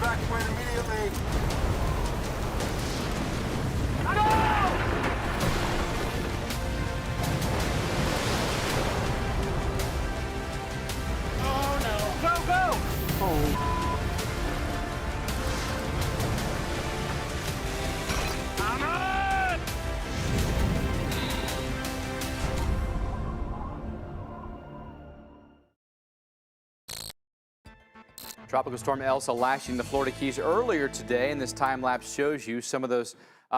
Evacuate immediately. Oh no. Go, go! Oh. Tropical storm Elsa lashing the Florida Keys earlier today, and this time lapse shows you some of those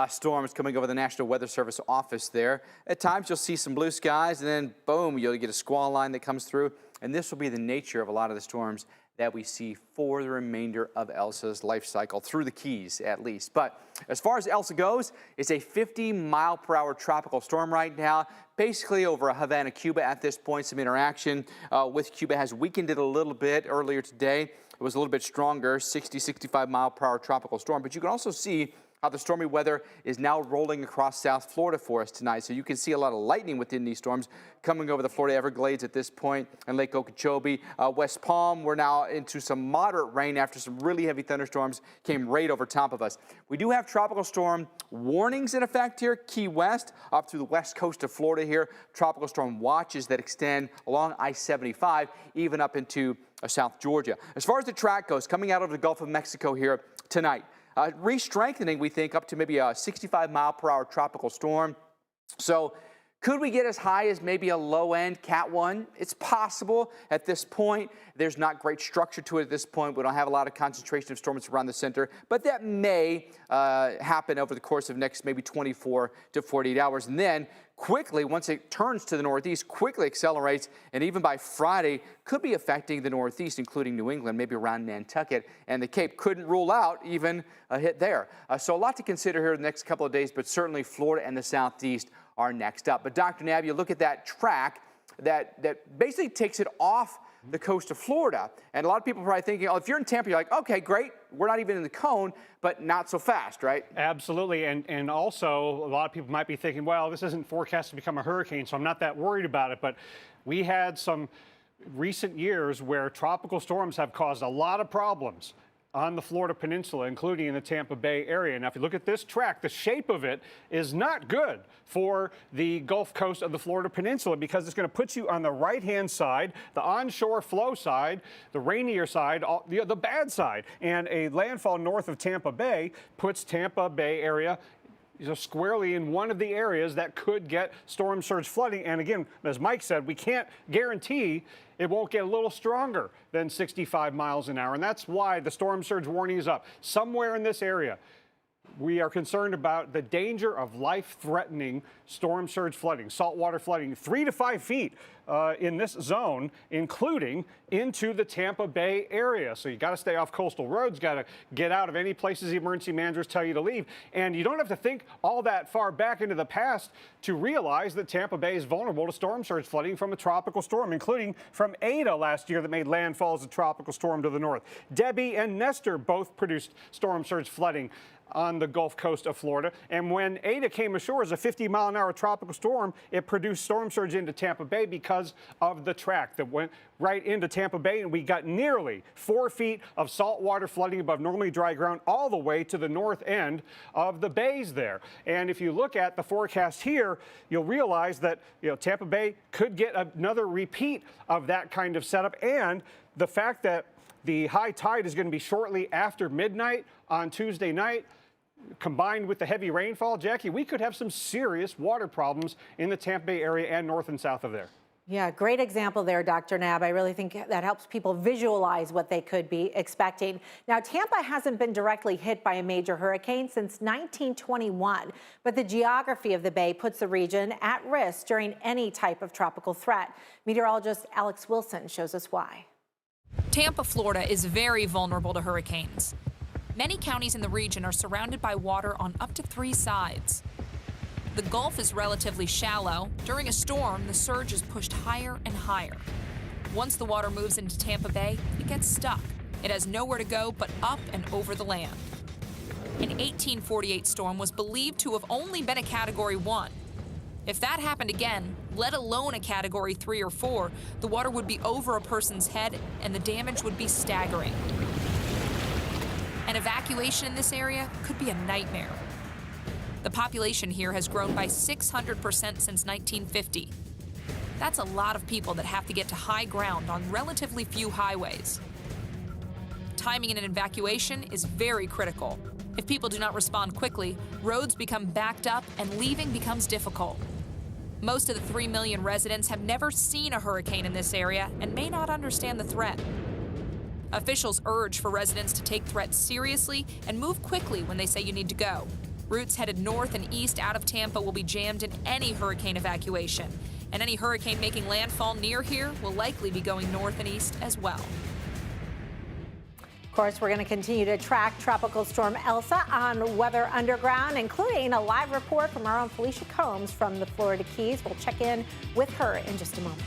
storms coming over the National Weather Service office there. At times you'll see some blue skies, and then boom, you'll get a squall line that comes through, and this will be the nature of a lot of the storms that we see for the remainder of Elsa's life cycle, through the Keys at least. But as far as Elsa goes, it's a 50-mile-per-hour tropical storm right now, basically over Havana, Cuba at this point. Some interaction with Cuba has weakened it a little bit earlier today. It was a little bit stronger, 60, 65-mile-per-hour tropical storm. But you can also see how the stormy weather is now rolling across South Florida for us tonight. So you can see a lot of lightning within these storms coming over the Florida Everglades at this point, and Lake Okeechobee. West Palm, we're now into some moderate rain after some really heavy thunderstorms came right over top of us. We do have tropical storm warnings in effect here. Key West, up through the west coast of Florida here. Tropical storm watches that extend along I-75, even up into South Georgia. As far as the track goes, coming out of the Gulf of Mexico here tonight, re-strengthening, we think, up to maybe a 65-mile-per-hour tropical storm. So could we get as high as maybe a low-end Cat 1? It's possible at this point. There's not great structure to it at this point. We don't have a lot of concentration of storms around the center, but that may happen over the course of next maybe 24 to 48 hours. And then quickly, once it turns to the northeast, quickly accelerates, and even by Friday could be affecting the northeast, including New England, maybe around Nantucket and the Cape. Couldn't rule out even a hit there. So a lot to consider here in the next couple of days, but certainly Florida and the southeast are next up. But Dr. Nab, you look at that track that basically takes it off the coast of Florida. And a lot of people are probably thinking, oh, if you're in Tampa, you're like, okay, great, we're not even in the cone, but not so fast, right? Absolutely. And also, a lot of people might be thinking, well, this isn't forecast to become a hurricane, so I'm not that worried about it. But we had some recent years where tropical storms have caused a lot of problems on the Florida Peninsula, including in the Tampa Bay area. Now, if you look at this track, the shape of it is not good for the Gulf Coast of the Florida Peninsula because it's going to put you on the right-hand side, the onshore flow side, the rainier side, the bad side. And a landfall north of Tampa Bay puts Tampa Bay area squarely in one of the areas that could get storm surge flooding. And again, as Mike said, we can't guarantee it won't get a little stronger than 65 miles an hour. And that's why the storm surge warning is up. Somewhere in this area, we are concerned about the danger of life-threatening storm surge flooding, saltwater flooding, 3 to 5 feet in this zone, including into the Tampa Bay area. So you got to stay off coastal roads, got to get out of any places the emergency managers tell you to leave. And you don't have to think all that far back into the past to realize that Tampa Bay is vulnerable to storm surge flooding from a tropical storm, including from Ada last year that made landfall as a tropical storm to the north. Debbie and Nestor both produced storm surge flooding on the Gulf Coast of Florida. And when Ada came ashore as a 50-mile-an-hour tropical storm, it produced storm surge into Tampa Bay because of the track that went right into Tampa Bay. And we got nearly 4 feet of saltwater flooding above normally dry ground all the way to the north end of the bays there. And if you look at the forecast here, you'll realize that Tampa Bay could get another repeat of that kind of setup. And the fact that the high tide is going to be shortly after midnight on Tuesday night, combined with the heavy rainfall, Jackie, we could have some serious water problems in the Tampa Bay area and north and south of there. Yeah, great example there, Dr. Nab. I really think that helps people visualize what they could be expecting. Now, Tampa hasn't been directly hit by a major hurricane since 1921, but the geography of the bay puts the region at risk during any type of tropical threat. Meteorologist Alex Wilson shows us why. Tampa, Florida is very vulnerable to hurricanes. Many counties in the region are surrounded by water on up to 3 sides. The Gulf is relatively shallow. During a storm, the surge is pushed higher and higher. Once the water moves into Tampa Bay, it gets stuck. It has nowhere to go but up and over the land. An 1848 storm was believed to have only been a Category 1. If that happened again, let alone a Category 3 or 4, the water would be over a person's head and the damage would be staggering. An evacuation in this area could be a nightmare. The population here has grown by 600% since 1950. That's a lot of people that have to get to high ground on relatively few highways. Timing in an evacuation is very critical. If people do not respond quickly, roads become backed up and leaving becomes difficult. Most of the 3 million residents have never seen a hurricane in this area and may not understand the threat. Officials urge for residents to take threats seriously and move quickly when they say you need to go. Routes headed north and east out of Tampa will be jammed in any hurricane evacuation, and any hurricane making landfall near here will likely be going north and east as well. Of course, we're going to continue to track Tropical Storm Elsa on Weather Underground, including a live report from our own Felicia Combs from the Florida Keys. We'll check in with her in just a moment.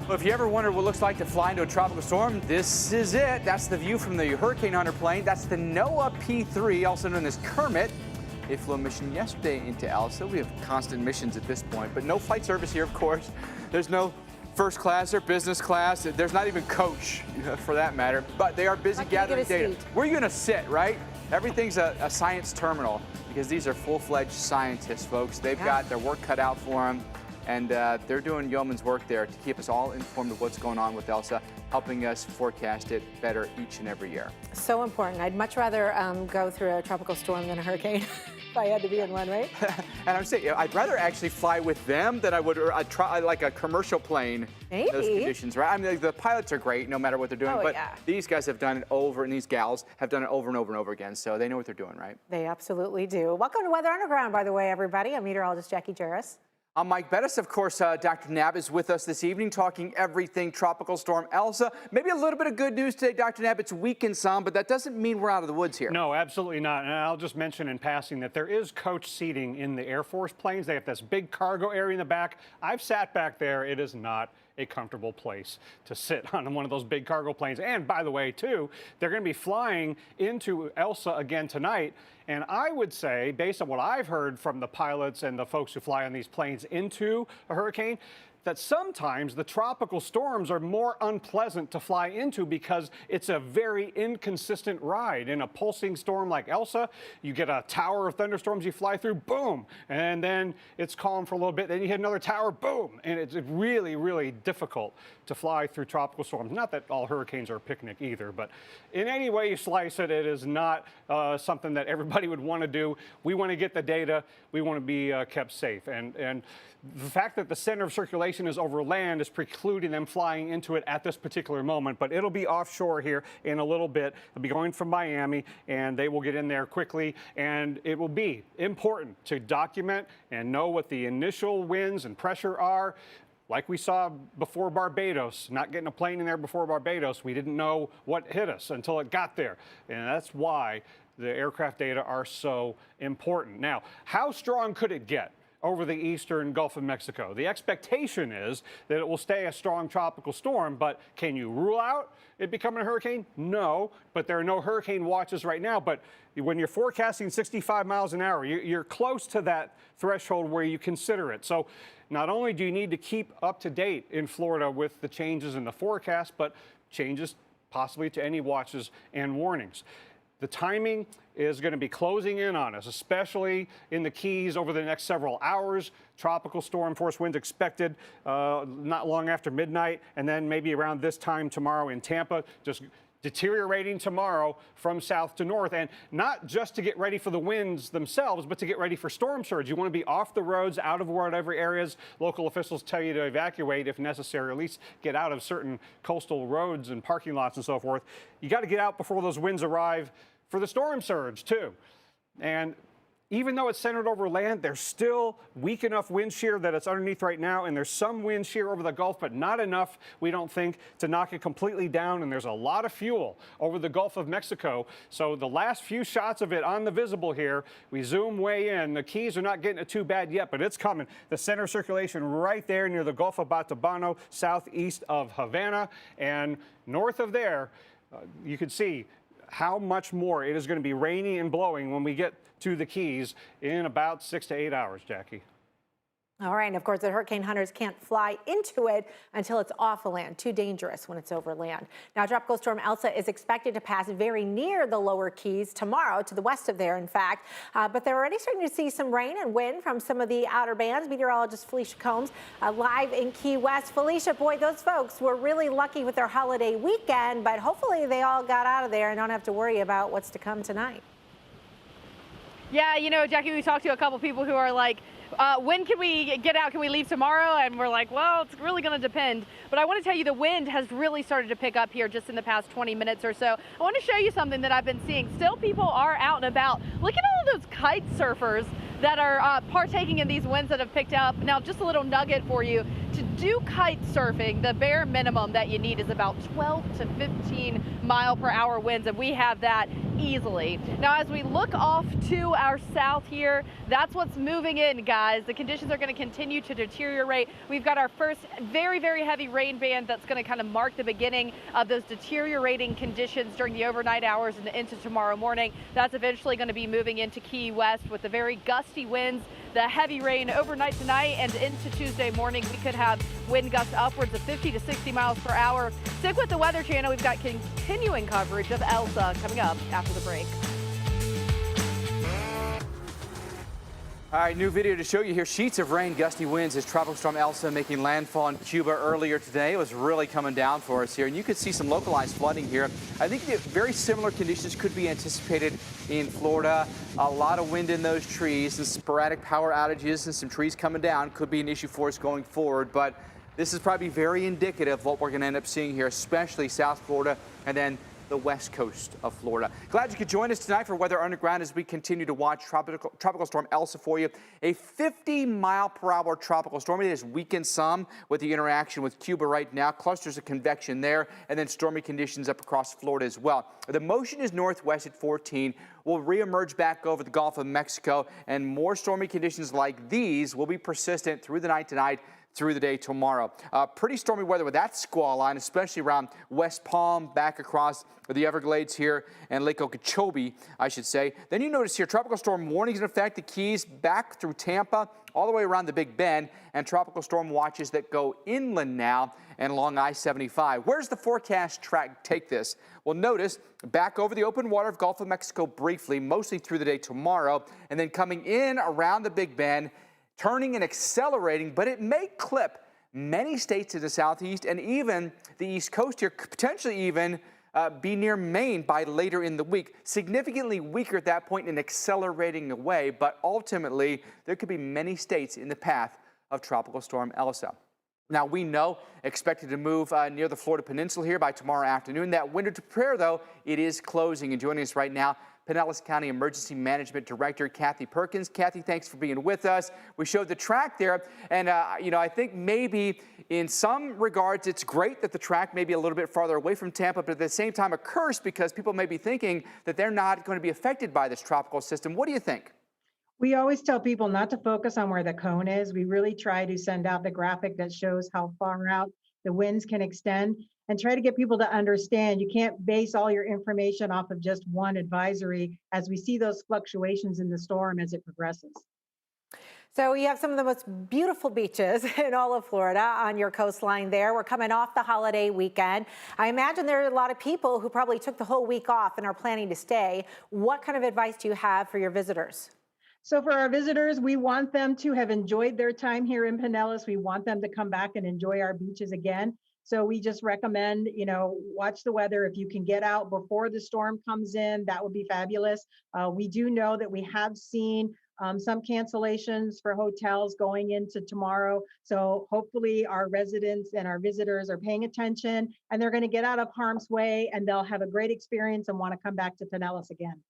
Well, if you ever wonder what it looks like to fly into a tropical storm, this is it. That's the view from the Hurricane Hunter plane. That's the NOAA P3, also known as Kermit. It flew a mission yesterday into Elsa. We have constant missions at this point, but no flight service here, of course. There's no first class or business class. There's not even coach, for that matter. But they are busy gathering data. Where are you going to sit, right? Everything's a science terminal because these are full-fledged scientists, folks. They've got their work cut out for them, and they're doing yeoman's work there to keep us all informed of what's going on with Elsa, helping us forecast it better each and every year. So important. I'd much rather go through a tropical storm than a hurricane if I had to be in one, right? And I'm saying, I'd rather actually fly with them than I would try like a commercial plane. Maybe. In those conditions, right? I mean, the pilots are great no matter what they're doing, but these guys have done it over, and these gals have done it over and over and over again, so they know what they're doing, right? They absolutely do. Welcome to Weather Underground, by the way, everybody. I'm meteorologist Jackie Jarris. I'm Mike Bettis. Of course, Dr. Knapp is with us this evening talking everything Tropical Storm Elsa. Maybe a little bit of good news today, Dr. Knapp. It's weakened some, but that doesn't mean we're out of the woods here. No, absolutely not. And I'll just mention in passing that there is coach seating in the Air Force planes. They have this big cargo area in the back. I've sat back there. It is not a comfortable place to sit on one of those big cargo planes. And by the way, too, they're going to be flying into Elsa again tonight. And I would say, based on what I've heard from the pilots and the folks who fly on these planes into a hurricane, that sometimes the tropical storms are more unpleasant to fly into because it's a very inconsistent ride. In a pulsing storm like Elsa, you get a tower of thunderstorms you fly through, boom, and then it's calm for a little bit, then you hit another tower, boom, and it's really, really difficult to fly through tropical storms. Not that all hurricanes are a picnic either, but in any way you slice it, it is not something that everybody would want to do. We want to get the data. We want to be kept safe. And the fact that the center of circulation is over land is precluding them flying into it at this particular moment, but it'll be offshore here in a little bit. They'll be going from Miami, and they will get in there quickly, and it will be important to document and know what the initial winds and pressure are. Like we saw before Barbados, not getting a plane in there before Barbados, we didn't know what hit us until it got there, and that's why the aircraft data are so important. Now, how strong could it get over the eastern Gulf of Mexico? The expectation is that it will stay a strong tropical storm, but can you rule out it becoming a hurricane? No, but there are no hurricane watches right now. But when you're forecasting 65 miles an hour, you're close to that threshold where you consider it. So not only do you need to keep up to date in Florida with the changes in the forecast, but changes possibly to any watches and warnings. The timing is going to be closing in on us, especially in the Keys over the next several hours. Tropical storm force winds expected not long after midnight, and then maybe around this time tomorrow in Tampa, just deteriorating tomorrow from south to north, and not just to get ready for the winds themselves, but to get ready for storm surge. You want to be off the roads, out of whatever areas local officials tell you to evacuate if necessary, or at least get out of certain coastal roads and parking lots and so forth. You got to get out before those winds arrive for the storm surge too. And even though it's centered over land, there's still weak enough wind shear that it's underneath right now, and there's some wind shear over the Gulf, but not enough, we don't think, to knock it completely down, and there's a lot of fuel over the Gulf of Mexico. So the last few shots of it on the visible here, we zoom way in. The Keys are not getting it too bad yet, but it's coming. The center of circulation right there near the Gulf of Batabano, southeast of Havana, and north of there, you can see how much more it is going to be raining and blowing when we get to the Keys in about 6 to 8 hours, Jackie. All right, and of course, the hurricane hunters can't fly into it until it's off the land. Too dangerous when it's over land. Now, Tropical Storm Elsa is expected to pass very near the lower Keys tomorrow, to the west of there, in fact. But they're already starting to see some rain and wind from some of the outer bands. Meteorologist Felicia Combs live in Key West. Felicia, boy, those folks were really lucky with their holiday weekend, but hopefully they all got out of there and don't have to worry about what's to come tonight. Yeah, you know, Jackie, we talked to a couple people who are like, when can we get out? Can we leave tomorrow? And we're like, well, it's really going to depend. But I want to tell you, the wind has really started to pick up here just in the past 20 minutes or so. I want to show you something that I've been seeing. Still, people are out and about. Look at all of those kite surfers that are partaking in these winds that have picked up. Now, just a little nugget for you. to do kite surfing, the bare minimum that you need is about 12 to 15 mile-per-hour winds, and we have that easily. Now, as we look off to our south here, that's what's moving in, guys. The conditions are going to continue to deteriorate. We've got our first very, very heavy rain band that's going to kind of mark the beginning of those deteriorating conditions during the overnight hours and into tomorrow morning. That's eventually going to be moving into Key West with the very gusty winds, the heavy rain overnight tonight and into Tuesday morning. We could have wind gusts upwards of 50 to 60 miles per hour. Stick with the Weather Channel. We've got continuing coverage of Elsa coming up after the break. All right, new video to show you here. Sheets of rain, gusty winds as Tropical Storm Elsa making landfall in Cuba earlier today. It was really coming down for us here, and you could see some localized flooding here. I think very similar conditions could be anticipated in Florida. A lot of wind in those trees and sporadic power outages and some trees coming down could be an issue for us going forward, but this is probably very indicative of what we're going to end up seeing here, especially South Florida and then the west coast of Florida. Glad you could join us tonight for Weather Underground as we continue to watch Tropical Storm Elsa for you. A 50-mile-per-hour tropical storm. It has weakened some with the interaction with Cuba right now. Clusters of convection there, and then stormy conditions up across Florida as well. The motion is northwest at 14. Will reemerge back over the Gulf of Mexico, and more stormy conditions like these will be persistent through the night tonight, through the day tomorrow. Pretty stormy weather with that squall line, especially around West Palm, back across the Everglades here, and Lake Okeechobee, I should say. Then you notice here, tropical storm warnings in effect, the Keys back through Tampa, all the way around the Big Bend, and tropical storm watches that go inland now and along I-75. Where's the forecast track take this? Well, notice back over the open water of Gulf of Mexico briefly, mostly through the day tomorrow, and then coming in around the Big Bend, turning and accelerating, but it may clip many states to the southeast and even the east coast here, potentially even be near Maine by later in the week. Significantly weaker at that point and accelerating away, but ultimately there could be many states in the path of Tropical Storm Elsa. Now, we know expected to move near the Florida Peninsula here by tomorrow afternoon. That window to prepare, though, it is closing. And joining us right now, Pinellas County Emergency Management Director Kathy Perkins. Kathy, thanks for being with us. We showed the track there, and I think maybe in some regards it's great that the track may be a little bit farther away from Tampa, but at the same time a curse because people may be thinking that they're not going to be affected by this tropical system. What do you think? We always tell people not to focus on where the cone is. We really try to send out the graphic that shows how far out the winds can extend and try to get people to understand you can't base all your information off of just one advisory as we see those fluctuations in the storm as it progresses. So you have some of the most beautiful beaches in all of Florida on your coastline there. We're coming off the holiday weekend. I imagine there are a lot of people who probably took the whole week off and are planning to stay. What kind of advice do you have for your visitors? So for our visitors, we want them to have enjoyed their time here in Pinellas. We want them to come back and enjoy our beaches again. So we just recommend, watch the weather. If you can get out before the storm comes in, that would be fabulous. We do know that we have seen some cancellations for hotels going into tomorrow. So hopefully our residents and our visitors are paying attention and they're going to get out of harm's way and they'll have a great experience and want to come back to Pinellas again.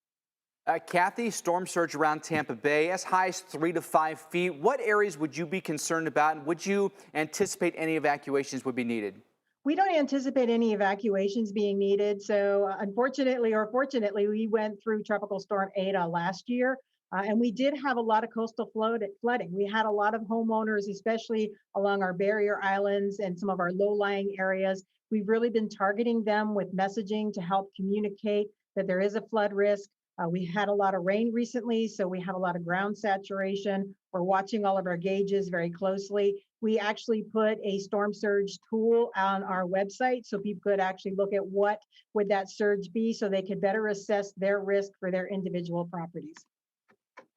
Kathy, storm surge around Tampa Bay as high as 3 to 5 feet. What areas would you be concerned about, and would you anticipate any evacuations would be needed? We don't anticipate any evacuations being needed. So unfortunately or fortunately, we went through Tropical Storm Ada last year, and we did have a lot of coastal flooding. We had a lot of homeowners, especially along our barrier islands and some of our low-lying areas. We've really been targeting them with messaging to help communicate that there is a flood risk. We had a lot of rain recently, so we have a lot of ground saturation. We're watching all of our gauges very closely. We actually put a storm surge tool on our website so people could actually look at what would that surge be so they could better assess their risk for their individual properties.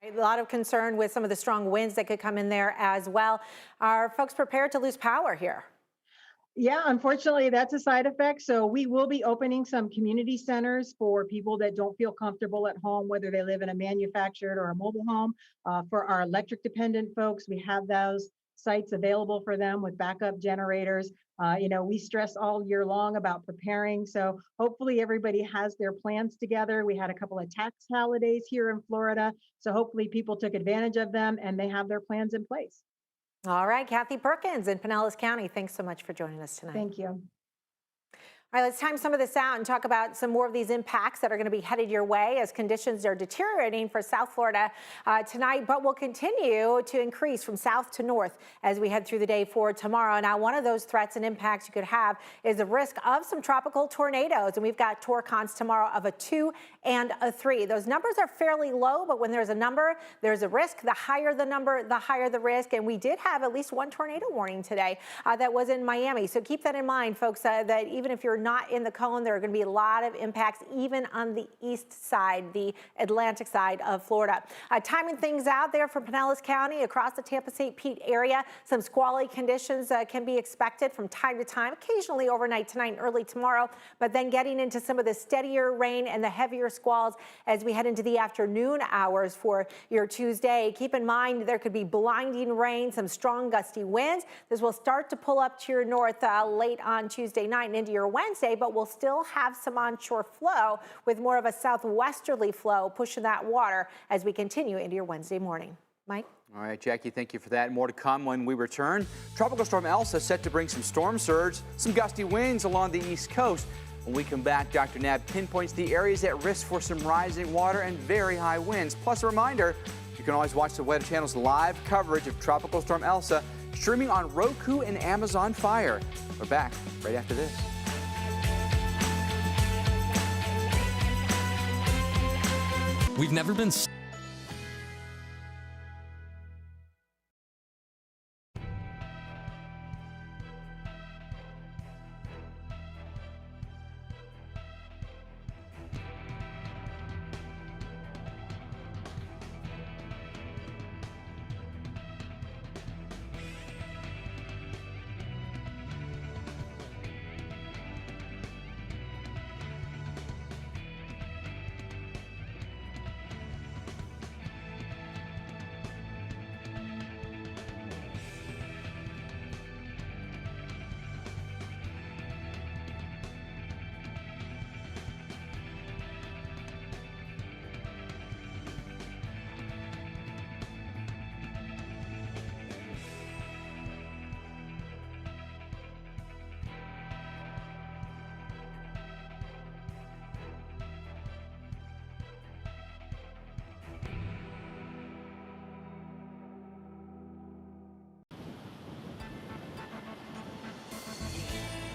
A lot of concern with some of the strong winds that could come in there as well. Are folks prepared to lose power here? Yeah, unfortunately, that's a side effect. So we will be opening some community centers for people that don't feel comfortable at home, whether they live in a manufactured or a mobile home. For our electric dependent folks, we have those sites available for them with backup generators. We stress all year long about preparing. So hopefully everybody has their plans together. We had a couple of tax holidays here in Florida. So hopefully people took advantage of them and they have their plans in place. All right, Kathy Perkins in Pinellas County. Thanks so much for joining us tonight. Thank you. All right, let's time some of this out and talk about some more of these impacts that are going to be headed your way as conditions are deteriorating for South Florida tonight, but will continue to increase from south to north as we head through the day for tomorrow. Now, one of those threats and impacts you could have is the risk of some tropical tornadoes, and we've got torcons tomorrow of a 2 and a 3. Those numbers are fairly low, but when there's a number, there's a risk. The higher the number, the higher the risk, and we did have at least one tornado warning today that was in Miami. So keep that in mind, folks, that even if you're not in the cone, there are going to be a lot of impacts even on the east side, the Atlantic side of Florida. Timing things out there for Pinellas County across the Tampa-St. Pete area. Some squally conditions can be expected from time to time, occasionally overnight tonight and early tomorrow, but then getting into some of the steadier rain and the heavier squalls as we head into the afternoon hours for your Tuesday. Keep in mind there could be blinding rain, some strong gusty winds. This will start to pull up to your north late on Tuesday night and into your Wednesday, but we'll still have some onshore flow with more of a southwesterly flow pushing that water as we continue into your Wednesday morning. Mike? All right, Jackie, thank you for that. More to come when we return. Tropical Storm Elsa set to bring some storm surge, some gusty winds along the East Coast. When we come back, Dr. Nab pinpoints the areas at risk for some rising water and very high winds. Plus a reminder, you can always watch the Weather Channel's live coverage of Tropical Storm Elsa streaming on Roku and Amazon Fire. We're back right after this. We've never been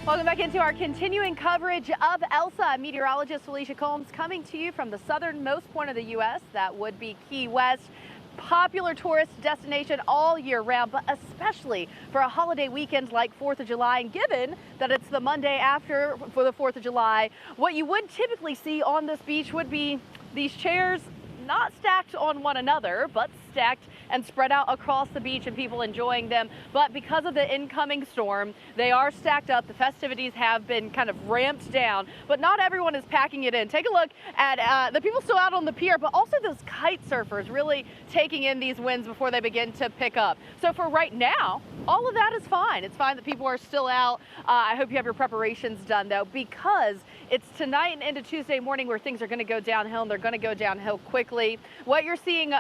Welcome back into our continuing coverage of Elsa. Meteorologist Felicia Combs coming to you from the southernmost point of the U.S. That would be Key West. Popular tourist destination all year round, but especially for a holiday weekend like 4th of July. And given that it's the Monday after for the 4th of July, what you would typically see on this beach would be these chairs not stacked on one another, but stacked and spread out across the beach and people enjoying them. But because of the incoming storm, they are stacked up. The festivities have been kind of ramped down, but not everyone is packing it in. Take a look at the people still out on the pier, but also those kite surfers really taking in these winds before they begin to pick up. So for right now, all of that is fine. It's fine that people are still out. I hope you have your preparations done though, because it's tonight and into Tuesday morning where things are going to go downhill, and they're going to go downhill quickly. What you're seeing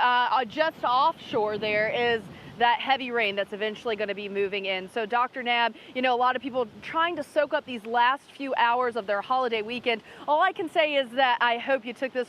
just offshore there is that heavy rain that's eventually going to be moving in. So Dr. Nab, you know, a lot of people trying to soak up these last few hours of their holiday weekend. All I can say is that I hope you took this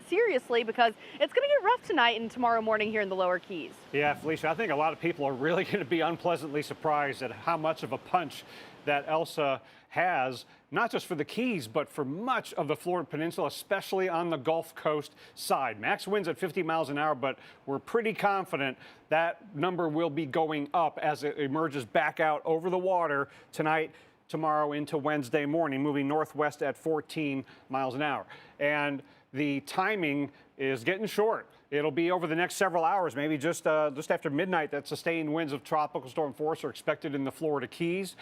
seriously, because it's going to get rough tonight and tomorrow morning here in the lower Keys. Yeah, Felicia, I think a lot of people are really going to be unpleasantly surprised at how much of a punch that Elsa has, not just for the Keys, but for much of the Florida Peninsula, especially on the Gulf Coast side. Max winds at 50 miles an hour, but we're pretty confident that number will be going up as it emerges back out over the water tonight, tomorrow into Wednesday morning, moving northwest at 14 miles an hour. And the timing is getting short. It'll be over the next several hours, maybe just after midnight, that sustained winds of tropical storm force are expected in the Florida Keys.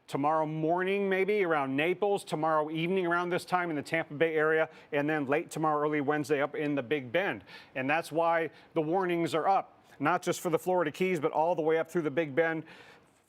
Tomorrow morning, maybe around Naples, tomorrow evening around this time in the Tampa Bay area, and then late tomorrow, early Wednesday up in the Big Bend. And that's why the warnings are up, not just for the Florida Keys, but all the way up through the Big Bend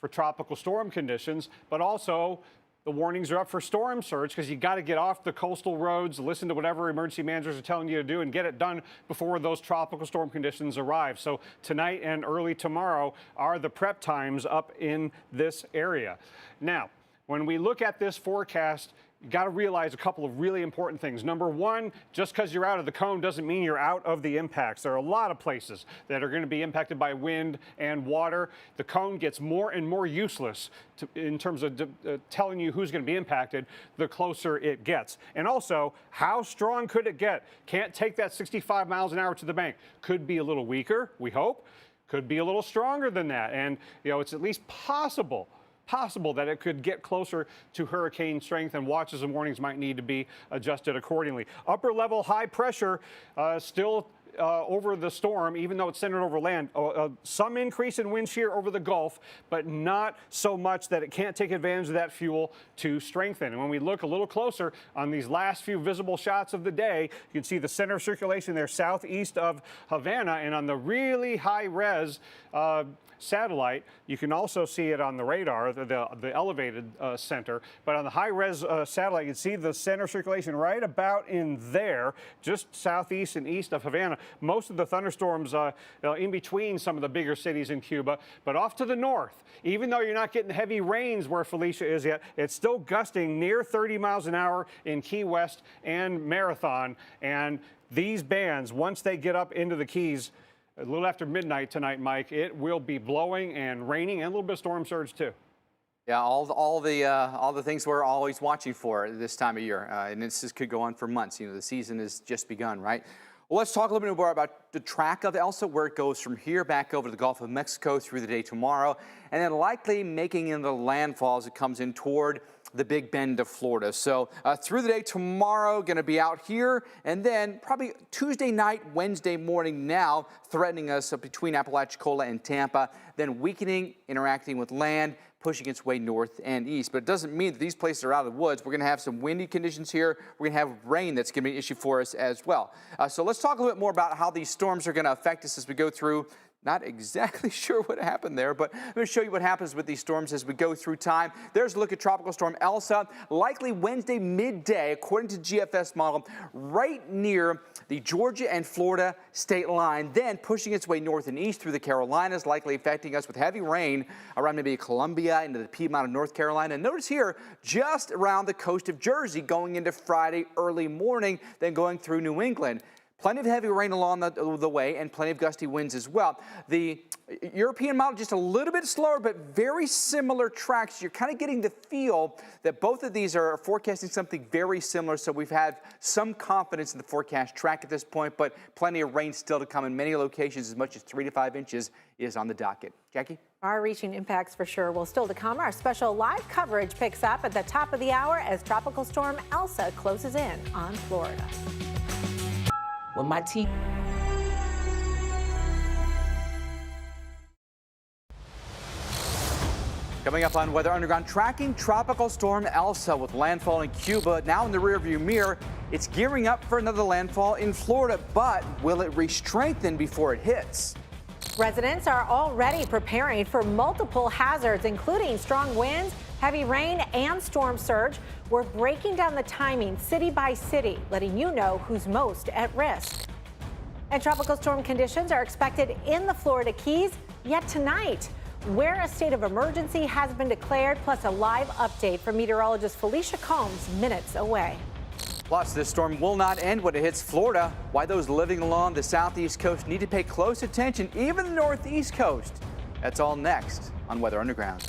for tropical storm conditions, but also the warnings are up for storm surge because you got to get off the coastal roads, listen to whatever emergency managers are telling you to do, and get it done before those tropical storm conditions arrive. So tonight and early tomorrow are the prep times up in this area. Now, when we look at this forecast, you got to realize a couple of really important things. Number one, just because you're out of the cone doesn't mean you're out of the impacts. There are a lot of places that are going to be impacted by wind and water. The cone gets more and more useless in terms of telling you who's going to be impacted the closer it gets. And also, how strong could it get? Can't take that 65 miles an hour to the bank. Could be a little weaker, we hope. Could be a little stronger than that. And, you know, it's at least possible that it could get closer to hurricane strength, and watches and warnings might need to be adjusted accordingly. Upper level high pressure still over the storm, even though it's centered over land. Some increase in wind shear over the Gulf, but not so much that it can't take advantage of that fuel to strengthen. And when we look a little closer on these last few visible shots of the day, you can see the center of circulation there southeast of Havana, and on the really high res satellite, you can also see it on the radar, the elevated center, but on the high-res satellite, you can see the center circulation right about in there, just southeast and east of Havana. Most of the thunderstorms in between some of the bigger cities in Cuba, but off to the north, even though you're not getting heavy rains where Felicia is yet, it's still gusting near 30 miles an hour in Key West and Marathon, and these bands, once they get up into the Keys, a little after midnight tonight, Mike, it will be blowing and raining and a little bit of storm surge too. Yeah, all the things we're always watching for this time of year, and this could go on for months. You know, the season has just begun, right? Well, let's talk a little bit more about the track of Elsa, where it goes from here back over the Gulf of Mexico through the day tomorrow, and then likely making in the landfall as it comes in toward the Big Bend of Florida. So through the day tomorrow, going to be out here, and then probably Tuesday night, Wednesday morning now, threatening us between Apalachicola and Tampa, then weakening, interacting with land, pushing its way north and east. But it doesn't mean that these places are out of the woods. We're going to have some windy conditions here. We're going to have rain that's going to be an issue for us as well. So let's talk a little bit more about how these storms are going to affect us as we go through. Not exactly sure what happened there, but I'm going to show you what happens with these storms as we go through time. There's a look at Tropical Storm Elsa, likely Wednesday midday, according to GFS model, right near the Georgia and Florida state line, then pushing its way north and east through the Carolinas, likely affecting us with heavy rain around maybe Columbia into the Piedmont of North Carolina. And notice here, just around the coast of Jersey, going into Friday early morning, then going through New England. Plenty of heavy rain along the way, and plenty of gusty winds as well. The European model just a little bit slower, but very similar tracks. You're kind of getting the feel that both of these are forecasting something very similar, so we've had some confidence in the forecast track at this point, but plenty of rain still to come in many locations. As much as 3 to 5 inches is on the docket. Jackie? Far-reaching impacts for sure. Well, still to come. Our special live coverage picks up at the top of the hour as Tropical Storm Elsa closes in on Florida. When my team. Coming up on Weather Underground, tracking Tropical Storm Elsa with landfall in Cuba. Now in the rearview mirror, it's gearing up for another landfall in Florida, but will it re-strengthen before it hits? Residents are already preparing for multiple hazards, including strong winds, heavy rain, and storm surge. We're breaking down the timing city by city, letting you know who's most at risk. And tropical storm conditions are expected in the Florida Keys yet tonight, where a state of emergency has been declared, plus a live update from meteorologist Felicia Combs minutes away. Plus, this storm will not end when it hits Florida. Why those living along the southeast coast need to pay close attention, even the northeast coast. That's all next on Weather Underground.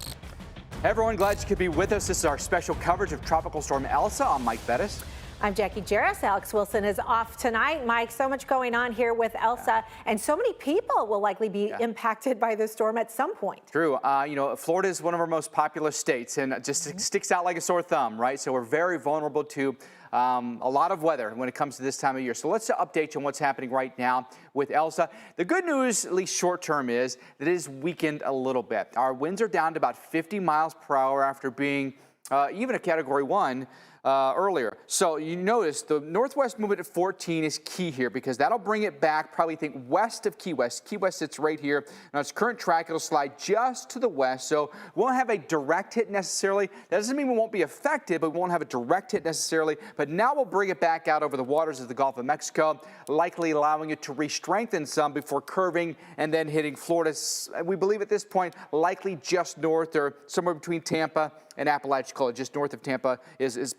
Hey everyone, glad you could be with us. This is our special coverage of Tropical Storm Elsa. I'm Mike Bettis. I'm Jackie Jarris. Alex Wilson is off tonight. Mike, so much going on here with Elsa, and so many people will likely be impacted by this storm at some point. True. You know, Florida is one of our most populous states, and it just sticks out like a sore thumb, right? So we're very vulnerable to a lot of weather when it comes to this time of year. So let's update you on what's happening right now with Elsa. The good news, at least short term, is that it is weakened a little bit. Our winds are down to about 50 miles per hour after being even a Category 1 earlier. So you notice the northwest movement at 14 is key here because that'll bring it back, probably think west of Key West. Key West sits right here. Now its current track, it'll slide just to the west, so we won't have a direct hit necessarily. That doesn't mean we won't be affected, but we won't have a direct hit necessarily. But now we'll bring it back out over the waters of the Gulf of Mexico, likely allowing it to re-strengthen some before curving and then hitting Florida. We believe at this point, likely just north or somewhere between Tampa and Apalachicola, just north of Tampa is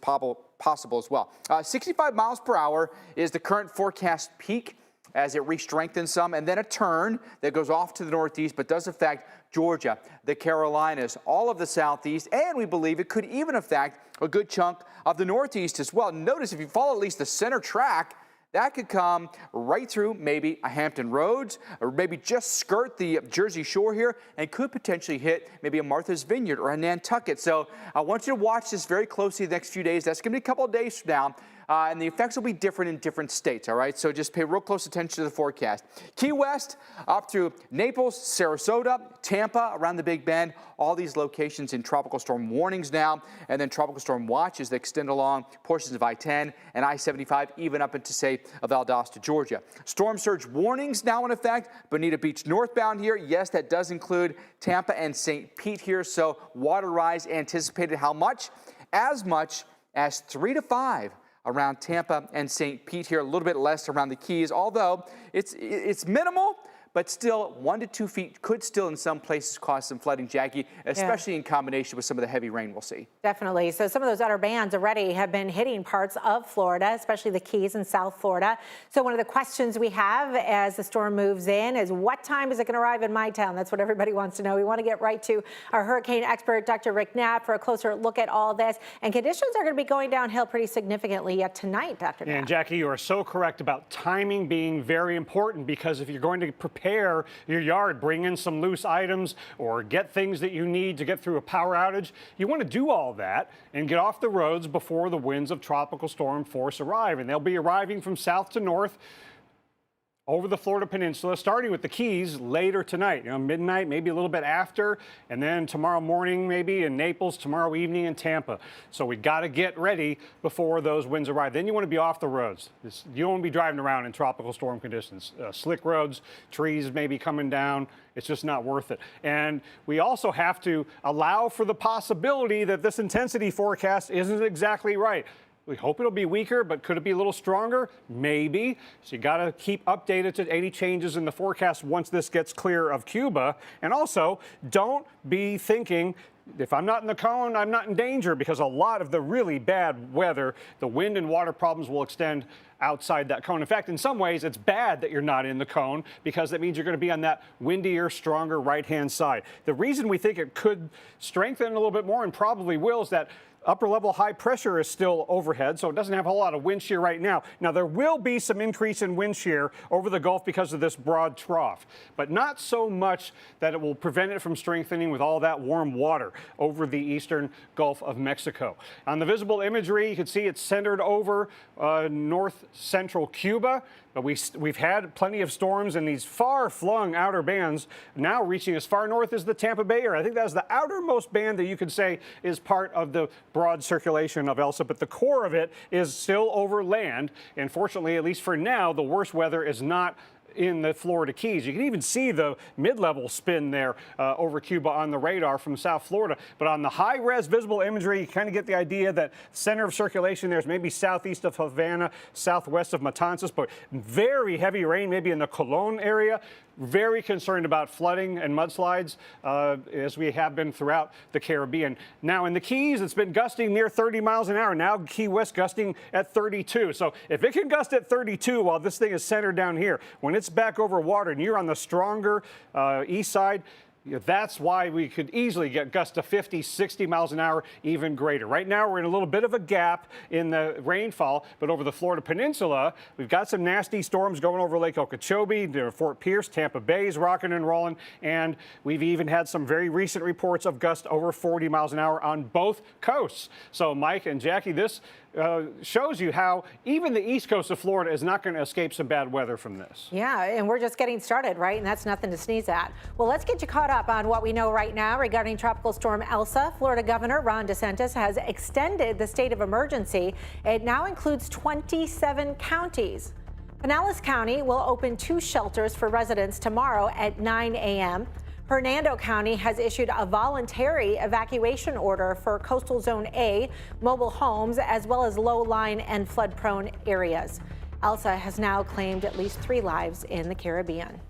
possible as well. 65 miles per hour is the current forecast peak as it re-strengthens some, and then a turn that goes off to the northeast but does affect Georgia, the Carolinas, all of the southeast, and we believe it could even affect a good chunk of the northeast as well. Notice if you follow at least the center track, that could come right through maybe a Hampton Roads or maybe just skirt the Jersey Shore here and could potentially hit maybe a Martha's Vineyard or a Nantucket. So I want you to watch this very closely the next few days. That's going to be a couple of days from now. And the effects will be different in different states, all right? So just pay real close attention to the forecast. Key West up through Naples, Sarasota, Tampa, around the Big Bend, all these locations in tropical storm warnings now, and then tropical storm watches that extend along portions of I-10 and I-75, even up into, say, Valdosta, Georgia. Storm surge warnings now in effect. Bonita Beach northbound here. Yes, that does include Tampa and St. Pete here, so water rise anticipated. How much? As much as 3 to 5 around Tampa and St. Pete here, a little bit less around the Keys, although it's minimal, but still 1 to 2 feet could still in some places cause some flooding, Jackie, especially in combination with some of the heavy rain we'll see. Definitely. So some of those outer bands already have been hitting parts of Florida, especially the Keys and South Florida. So one of the questions we have as the storm moves in is what time is it going to arrive in my town? That's what everybody wants to know. We want to get right to our hurricane expert, Dr. Rick Knapp, for a closer look at all this. And conditions are going to be going downhill pretty significantly yet tonight, Dr. Knapp. And Jackie, you are so correct about timing being very important, because if you're going to prepare your yard, bring in some loose items or get things that you need to get through a power outage, you want to do all that and get off the roads before the winds of tropical storm force arrive. And they'll be arriving from south to north over the Florida Peninsula, starting with the Keys later tonight, midnight, maybe a little bit after, and then tomorrow morning maybe in Naples, tomorrow evening in Tampa. So we got to get ready before those winds arrive. Then you want to be off the roads. You don't want to be driving around in tropical storm conditions. Slick roads, trees may be coming down. It's just not worth it. And we also have to allow for the possibility that this intensity forecast isn't exactly right. We hope it'll be weaker, but could it be a little stronger? Maybe. So you got to keep updated to any changes in the forecast once this gets clear of Cuba. And also, don't be thinking, if I'm not in the cone, I'm not in danger, because a lot of the really bad weather, the wind and water problems will extend outside that cone. In fact, in some ways, it's bad that you're not in the cone, because that means you're going to be on that windier, stronger right-hand side. The reason we think it could strengthen a little bit more, and probably will, is that upper level high pressure is still overhead, so it doesn't have a whole lot of wind shear right now. Now, there will be some increase in wind shear over the Gulf because of this broad trough, but not so much that it will prevent it from strengthening with all that warm water over the eastern Gulf of Mexico. On the visible imagery, you can see it's centered over north central Cuba. But we've had plenty of storms in these far-flung outer bands, now reaching as far north as the Tampa Bay area. I think that's the outermost band that you could say is part of the broad circulation of Elsa, but the core of it is still over land. And fortunately, at least for now, the worst weather is not in the Florida Keys. You can even see the mid-level spin there over Cuba on the radar from South Florida. But on the high-res visible imagery, you kind of get the idea that center of circulation there is maybe southeast of Havana, southwest of Matanzas, but very heavy rain maybe in the Colon area. Very concerned about flooding and mudslides, as we have been throughout the Caribbean. Now, in the Keys, it's been gusting near 30 miles an hour. Now, Key West gusting at 32. So if it can gust at 32 while this thing is centered down here, when it's back over water and you're on the stronger east side, that's why we could easily get gusts to 50, 60 miles an hour, even greater. Right now, we're in a little bit of a gap in the rainfall, but over the Florida Peninsula, we've got some nasty storms going over Lake Okeechobee, Fort Pierce, Tampa Bay is rocking and rolling, and we've even had some very recent reports of gusts over 40 miles an hour on both coasts. So, Mike and Jackie, this shows you how even the east coast of Florida is not going to escape some bad weather from this. Yeah, and we're just getting started, right? And that's nothing to sneeze at. Well, let's get you caught up on what we know right now regarding Tropical Storm Elsa. Florida Governor Ron DeSantis has extended the state of emergency. It now includes 27 counties. Pinellas County will open 2 shelters for residents tomorrow at 9 a.m. Hernando County has issued a voluntary evacuation order for Coastal Zone A mobile homes, as well as low-lying and flood-prone areas. Elsa has now claimed at least 3 lives in the Caribbean.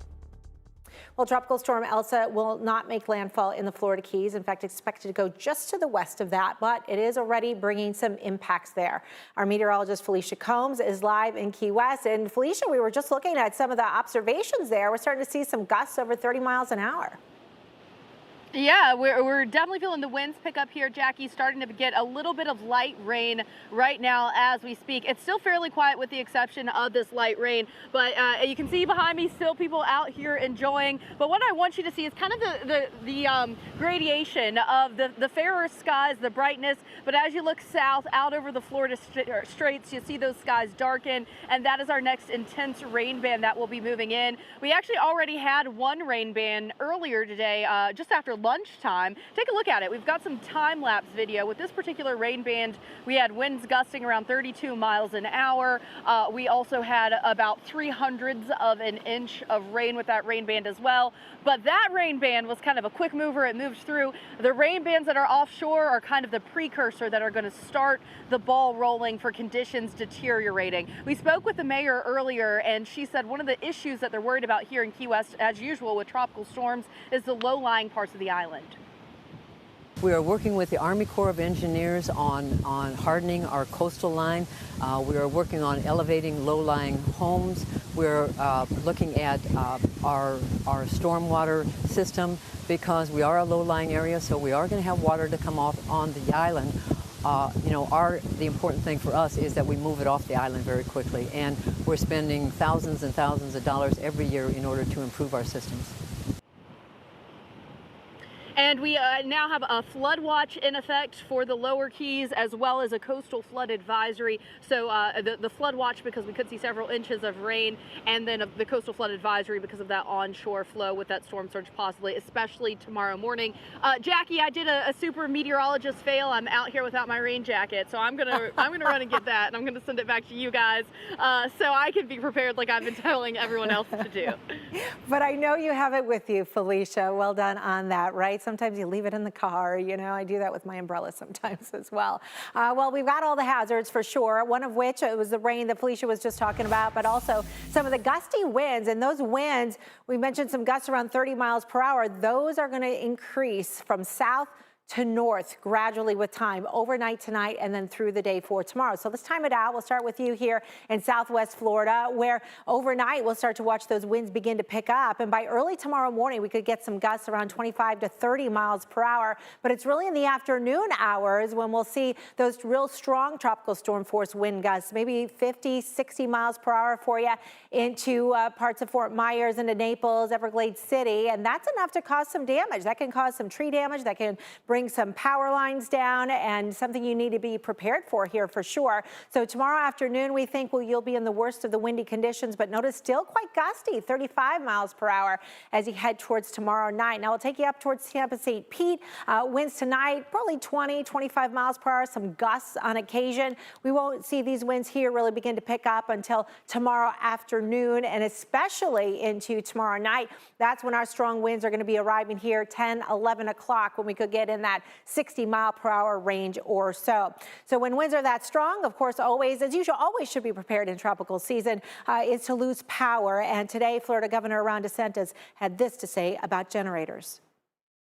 Well, Tropical Storm Elsa will not make landfall in the Florida Keys. In fact, expected to go just to the west of that, but it is already bringing some impacts there. Our meteorologist Felicia Combs is live in Key West. And Felicia, we were just looking at some of the observations there. We're starting to see some gusts over 30 miles an hour. Yeah, we're definitely feeling the winds pick up here, Jackie, starting to get a little bit of light rain right now as we speak. It's still fairly quiet with the exception of this light rain, but you can see behind me still people out here enjoying. But what I want you to see is kind of the gradation of the fairer skies, the brightness. But as you look south out over the Florida Straits, you see those skies darken, and that is our next intense rain band that will be moving in. We actually already had one rain band earlier today, just after lunchtime. Take a look at it. We've got some time-lapse video. With this particular rain band, we had winds gusting around 32 miles an hour. We also had about 3/100 of an inch of rain with that rain band as well. But that rain band was kind of a quick mover. It moved through. The rain bands that are offshore are kind of the precursor that are going to start the ball rolling for conditions deteriorating. We spoke with the mayor earlier, and she said one of the issues that they're worried about here in Key West, as usual with tropical storms, is the low-lying parts of the island. We are working with the Army Corps of Engineers on hardening our coastal line. We are working on elevating low-lying homes. We're looking at our stormwater system because we are a low-lying area, so we are going to have water to come off on the island. The important thing for us is that we move it off the island very quickly, and we're spending thousands and thousands of dollars every year in order to improve our systems. And we now have a flood watch in effect for the lower Keys, as well as a coastal flood advisory. So the flood watch, because we could see several inches of rain, and then the coastal flood advisory because of that onshore flow with that storm surge possibly, especially tomorrow morning. Jackie, I did a super meteorologist fail. I'm out here without my rain jacket, so I'm gonna run and get that, and I'm gonna send it back to you guys so I can be prepared like I've been telling everyone else to do. But I know you have it with you, Felicia. Well done on that, right? Sometimes you leave it in the car. You know, I do that with my umbrella sometimes as well. Well, we've got all the hazards for sure, one of which it was the rain that Felicia was just talking about, but also some of the gusty winds. And those winds, we mentioned some gusts around 30 miles per hour. Those are going to increase from south to north gradually with time, overnight tonight and then through the day for tomorrow. So let's time it out. We'll start with you here in Southwest Florida, where overnight we'll start to watch those winds begin to pick up. And by early tomorrow morning, we could get some gusts around 25 to 30 miles per hour. But it's really in the afternoon hours when we'll see those real strong tropical storm force wind gusts, maybe 50, 60 miles per hour for you into parts of Fort Myers, into Naples, Everglades City. And that's enough to cause some damage. That can cause some tree damage. That can bring some power lines down, and something you need to be prepared for here for sure. So tomorrow afternoon, we think you'll be in the worst of the windy conditions, but notice still quite gusty, 35 miles per hour as you head towards tomorrow night. Now we'll take you up towards Tampa St. Pete. Winds tonight, probably 20, 25 miles per hour, some gusts on occasion. We won't see these winds here really begin to pick up until tomorrow afternoon, and especially into tomorrow night. That's when our strong winds are going to be arriving here 10, 11 o'clock, when we could get in that 60 mile per hour range or so. So when winds are that strong, of course, always, as usual, always should be prepared in tropical season, is to lose power. And today, Florida Governor Ron DeSantis had this to say about generators.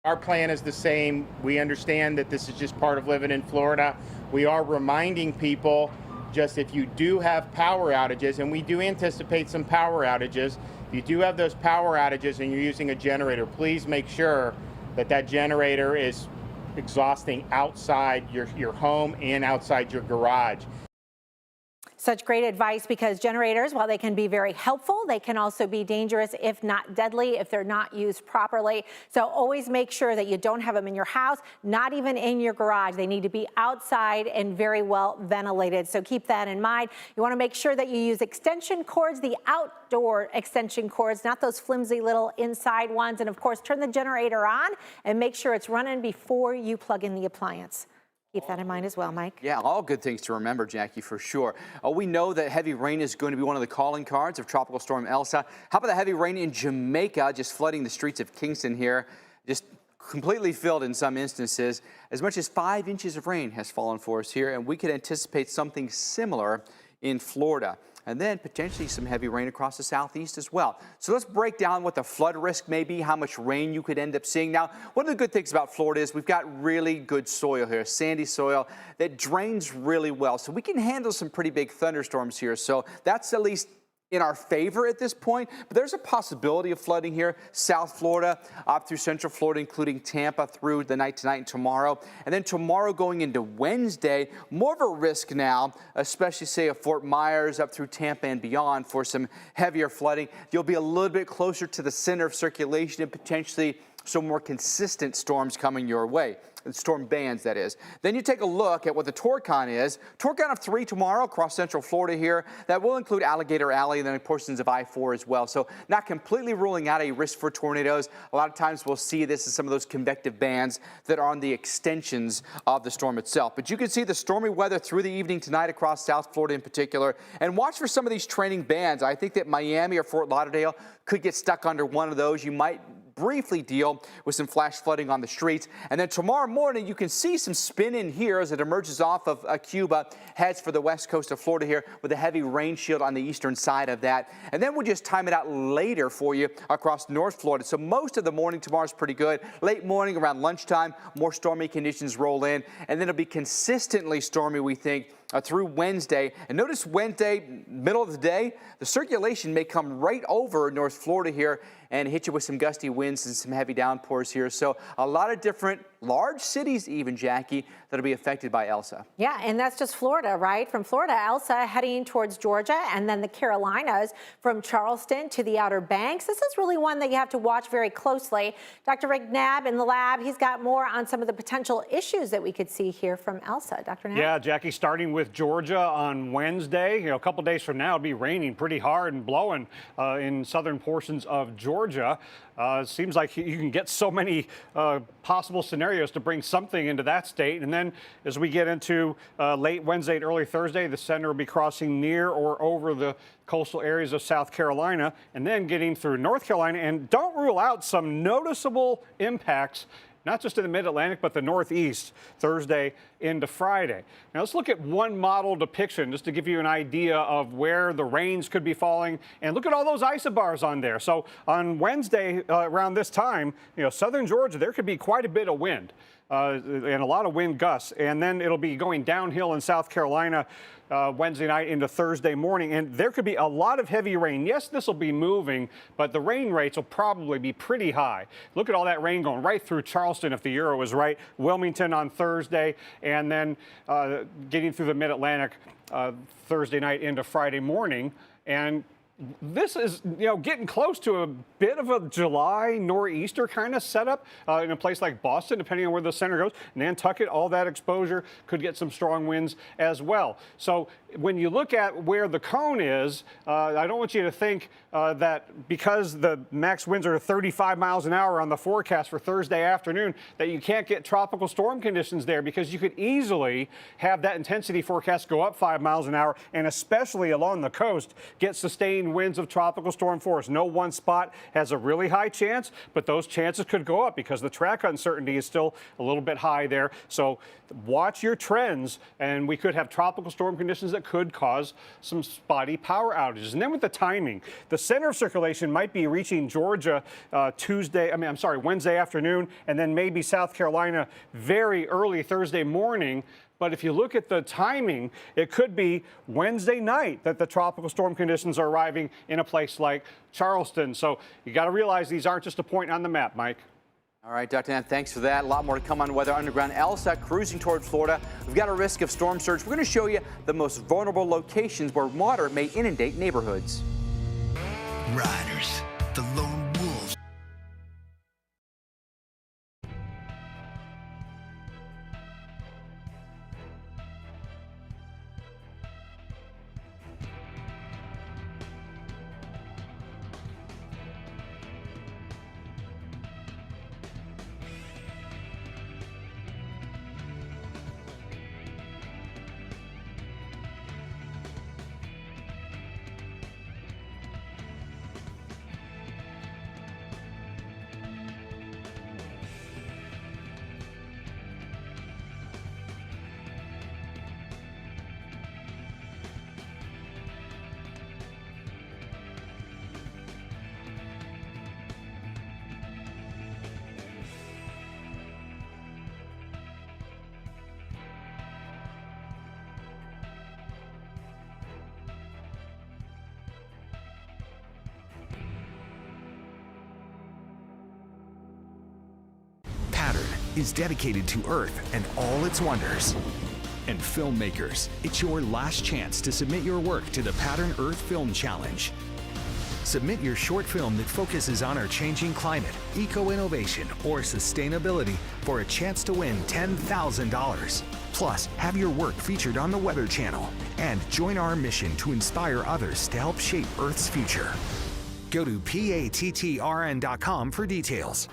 Our plan is the same. We understand that this is just part of living in Florida. We are reminding people, just if you do have power outages, and we do anticipate some power outages, if you do have those power outages and you're using a generator, please make sure that that generator is exhausting outside your home and outside your garage. Such great advice, because generators, while they can be very helpful, they can also be dangerous, if not deadly, if they're not used properly. So always make sure that you don't have them in your house, not even in your garage. They need to be outside and very well ventilated. So keep that in mind. You want to make sure that you use extension cords, the outdoor extension cords, not those flimsy little inside ones. And of course, turn the generator on and make sure it's running before you plug in the appliance. Keep that in mind as well, Mike. Yeah, all good things to remember, Jackie, for sure. We know that heavy rain is going to be one of the calling cards of Tropical Storm Elsa. How about the heavy rain in Jamaica, just flooding the streets of Kingston here, just completely filled in some instances. As much as 5 inches of rain has fallen for us here, and we could anticipate something similar in Florida. And then potentially some heavy rain across the southeast as well. So let's break down what the flood risk may be, how much rain you could end up seeing. Now, one of the good things about Florida is we've got really good soil here, sandy soil that drains really well. So we can handle some pretty big thunderstorms here. So that's at least in our favor at this point, but there's a possibility of flooding here, South Florida up through Central Florida, including Tampa through the night tonight and tomorrow. And then tomorrow going into Wednesday, more of a risk now, especially say of Fort Myers up through Tampa and beyond for some heavier flooding. You'll be a little bit closer to the center of circulation and potentially some more consistent storms coming your way. Storm bands, that is. Then you take a look at what the Torcon is. Torcon of 3 tomorrow across Central Florida here. That will include Alligator Alley and then portions of I-4 as well. So not completely ruling out a risk for tornadoes. A lot of times we'll see this as some of those convective bands that are on the extensions of the storm itself. But you can see the stormy weather through the evening tonight across South Florida in particular. And watch for some of these training bands. I think that Miami or Fort Lauderdale could get stuck under one of those. You might briefly deal with some flash flooding on the streets. And then tomorrow morning, you can see some spin in here as it emerges off of Cuba, heads for the west coast of Florida here with a heavy rain shield on the eastern side of that. And then we'll just time it out later for you across North Florida. So most of the morning tomorrow is pretty good. Late morning around lunchtime, more stormy conditions roll in. And then it'll be consistently stormy, we think, through Wednesday. And notice Wednesday, middle of the day, the circulation may come right over North Florida here and hit you with some gusty winds and some heavy downpours here. So a lot of different large cities even, Jackie, that'll be affected by Elsa. Yeah, and that's just Florida, right? From Florida, Elsa heading towards Georgia, and then the Carolinas from Charleston to the Outer Banks. This is really one that you have to watch very closely. Dr. Rick Knabb in the lab, he's got more on some of the potential issues that we could see here from Elsa. Dr. Knabb? Yeah, Jackie, starting with Georgia on Wednesday. You know, a couple days from now, it'll be raining pretty hard and blowing in southern portions of Georgia. It seems like you can get so many possible scenarios to bring something into that state. And then as we get into late Wednesday and early Thursday, the center will be crossing near or over the coastal areas of South Carolina and then getting through North Carolina. And don't rule out some noticeable impacts, not just in the mid-Atlantic, but the Northeast, Thursday into Friday. Now let's look at one model depiction just to give you an idea of where the rains could be falling. And look at all those isobars on there. So on Wednesday around this time, you know, southern Georgia, there could be quite a bit of wind and a lot of wind gusts. And then it'll be going downhill in South Carolina Wednesday night into Thursday morning, and there could be a lot of heavy rain. Yes, this will be moving, but the rain rates will probably be pretty high. Look at all that rain going right through Charleston, if the Euro is right, Wilmington on Thursday, and then getting through the mid-Atlantic Thursday night into Friday morning. And this is, you know, getting close to a bit of a July nor'easter kind of setup in a place like Boston, depending on where the center goes. Nantucket, all that exposure could get some strong winds as well. So when you look at where the cone is, I don't want you to think that because the max winds are 35 miles an hour on the forecast for Thursday afternoon, that you can't get tropical storm conditions there, because you could easily have that intensity forecast go up 5 miles an hour, and especially along the coast, get sustained winds of tropical storm force. No one spot has a really high chance, but those chances could go up because the track uncertainty is still a little bit high there. So watch your trends, and we could have tropical storm conditions that could cause some spotty power outages. And then with the timing, the center of circulation might be reaching Georgia Wednesday afternoon, and then maybe South Carolina very early Thursday morning. But if you look at the timing, it could be Wednesday night that the tropical storm conditions are arriving in a place like Charleston. So you got to realize these aren't just a point on the map, Mike. All right, Dr. Nab, thanks for that. A lot more to come on Weather Underground. Elsa cruising toward Florida. We've got a risk of storm surge. We're going to show you the most vulnerable locations where water may inundate neighborhoods. Riders, the lone wolves. is dedicated to Earth and all its wonders. And filmmakers, it's your last chance to submit your work to the Pattern Earth Film Challenge. Submit your short film that focuses on our changing climate, eco-innovation, or sustainability for a chance to win $10,000. Plus, have your work featured on the Weather Channel and join our mission to inspire others to help shape Earth's future. Go to pattrn.com for details.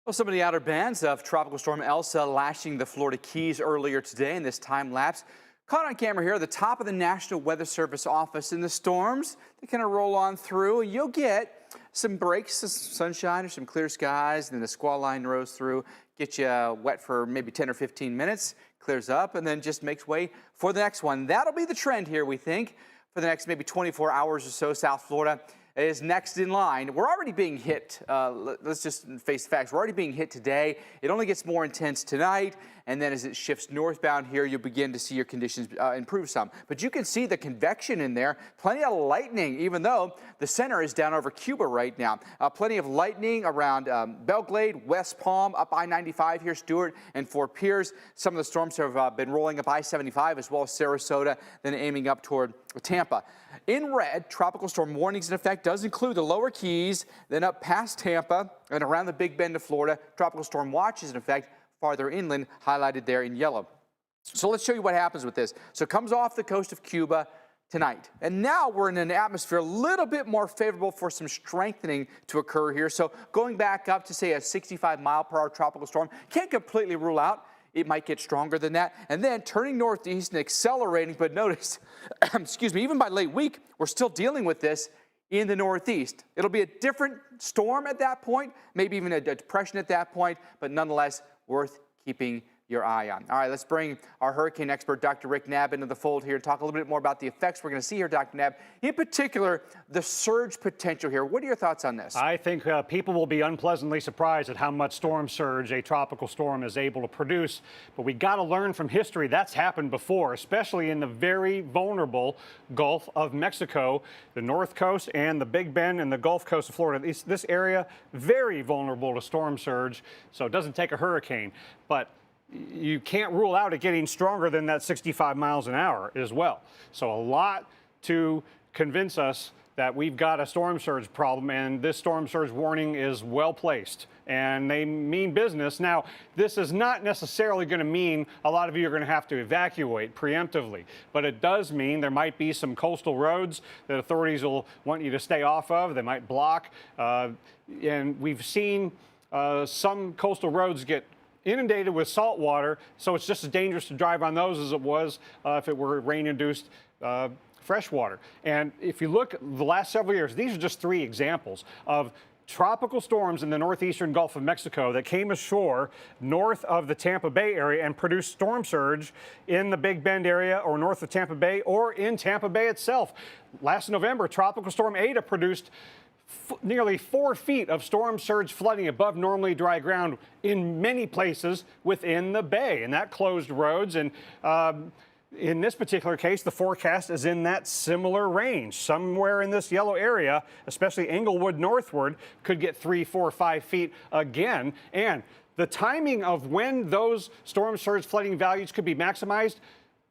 Well, some of the outer bands of Tropical Storm Elsa lashing the Florida Keys earlier today in this time lapse. Caught on camera here at the top of the National Weather Service office. In the storms, they kind of roll on through. You'll get some breaks, some sunshine or some clear skies, and then the squall line rolls through, get you wet for maybe 10 or 15 minutes, clears up, and then just makes way for the next one. That'll be the trend here, we think, for the next maybe 24 hours or so. South Florida is next in line. We're already being hit. Let's just face the facts. We're already being hit today. It only gets more intense tonight, and then as it shifts northbound here, you'll begin to see your conditions improve some. But you can see the convection in there. Plenty of lightning, even though the center is down over Cuba right now. Plenty of lightning around Belglade, West Palm, up I-95 here, Stewart and Fort Pierce. Some of the storms have been rolling up I-75 as well as Sarasota, then aiming up toward Tampa. In red, tropical storm warnings in effect does include the lower Keys, then up past Tampa and around the Big Bend of Florida. Tropical storm watches in effect farther inland, highlighted there in yellow. So let's show you what happens with this. So it comes off the coast of Cuba tonight. And now we're in an atmosphere a little bit more favorable for some strengthening to occur here. So going back up to, say, a 65-mile-per-hour tropical storm, can't completely rule out it might get stronger than that. And then turning northeast and accelerating, but notice, excuse me, even by late week, we're still dealing with this in the northeast. It'll be a different storm at that point, maybe even a depression at that point, but nonetheless worth keeping your eye on. All right, let's bring our hurricane expert, Dr. Rick Knabb, into the fold here and talk a little bit more about the effects we're going to see here, Dr. Knabb. In particular, the surge potential here. What are your thoughts on this? I think people will be unpleasantly surprised at how much storm surge a tropical storm is able to produce. But we got to learn from history. That's happened before, especially in the very vulnerable Gulf of Mexico, the North Coast and the Big Bend and the Gulf Coast of Florida. This area, very vulnerable to storm surge, so it doesn't take a hurricane. But you can't rule out it getting stronger than that 65 miles an hour as well. So a lot to convince us that we've got a storm surge problem, and this storm surge warning is well placed, and they mean business. Now, this is not necessarily going to mean a lot of you are going to have to evacuate preemptively, but it does mean there might be some coastal roads that authorities will want you to stay off of. They might block, and we've seen some coastal roads get inundated with salt water, so it's just as dangerous to drive on those as it was if it were rain-induced fresh water. And if you look the last several years, these are just three examples of tropical storms in the northeastern Gulf of Mexico that came ashore north of the Tampa Bay area and produced storm surge in the Big Bend area or north of Tampa Bay or in Tampa Bay itself. Last November, Tropical Storm Ada produced nearly 4 feet of storm surge flooding above normally dry ground in many places within the bay, and that closed roads and in this particular case, the forecast is in that similar range. Somewhere in this yellow area, especially Englewood northward, could get 3, 4, 5 feet again. And the timing of when those storm surge flooding values could be maximized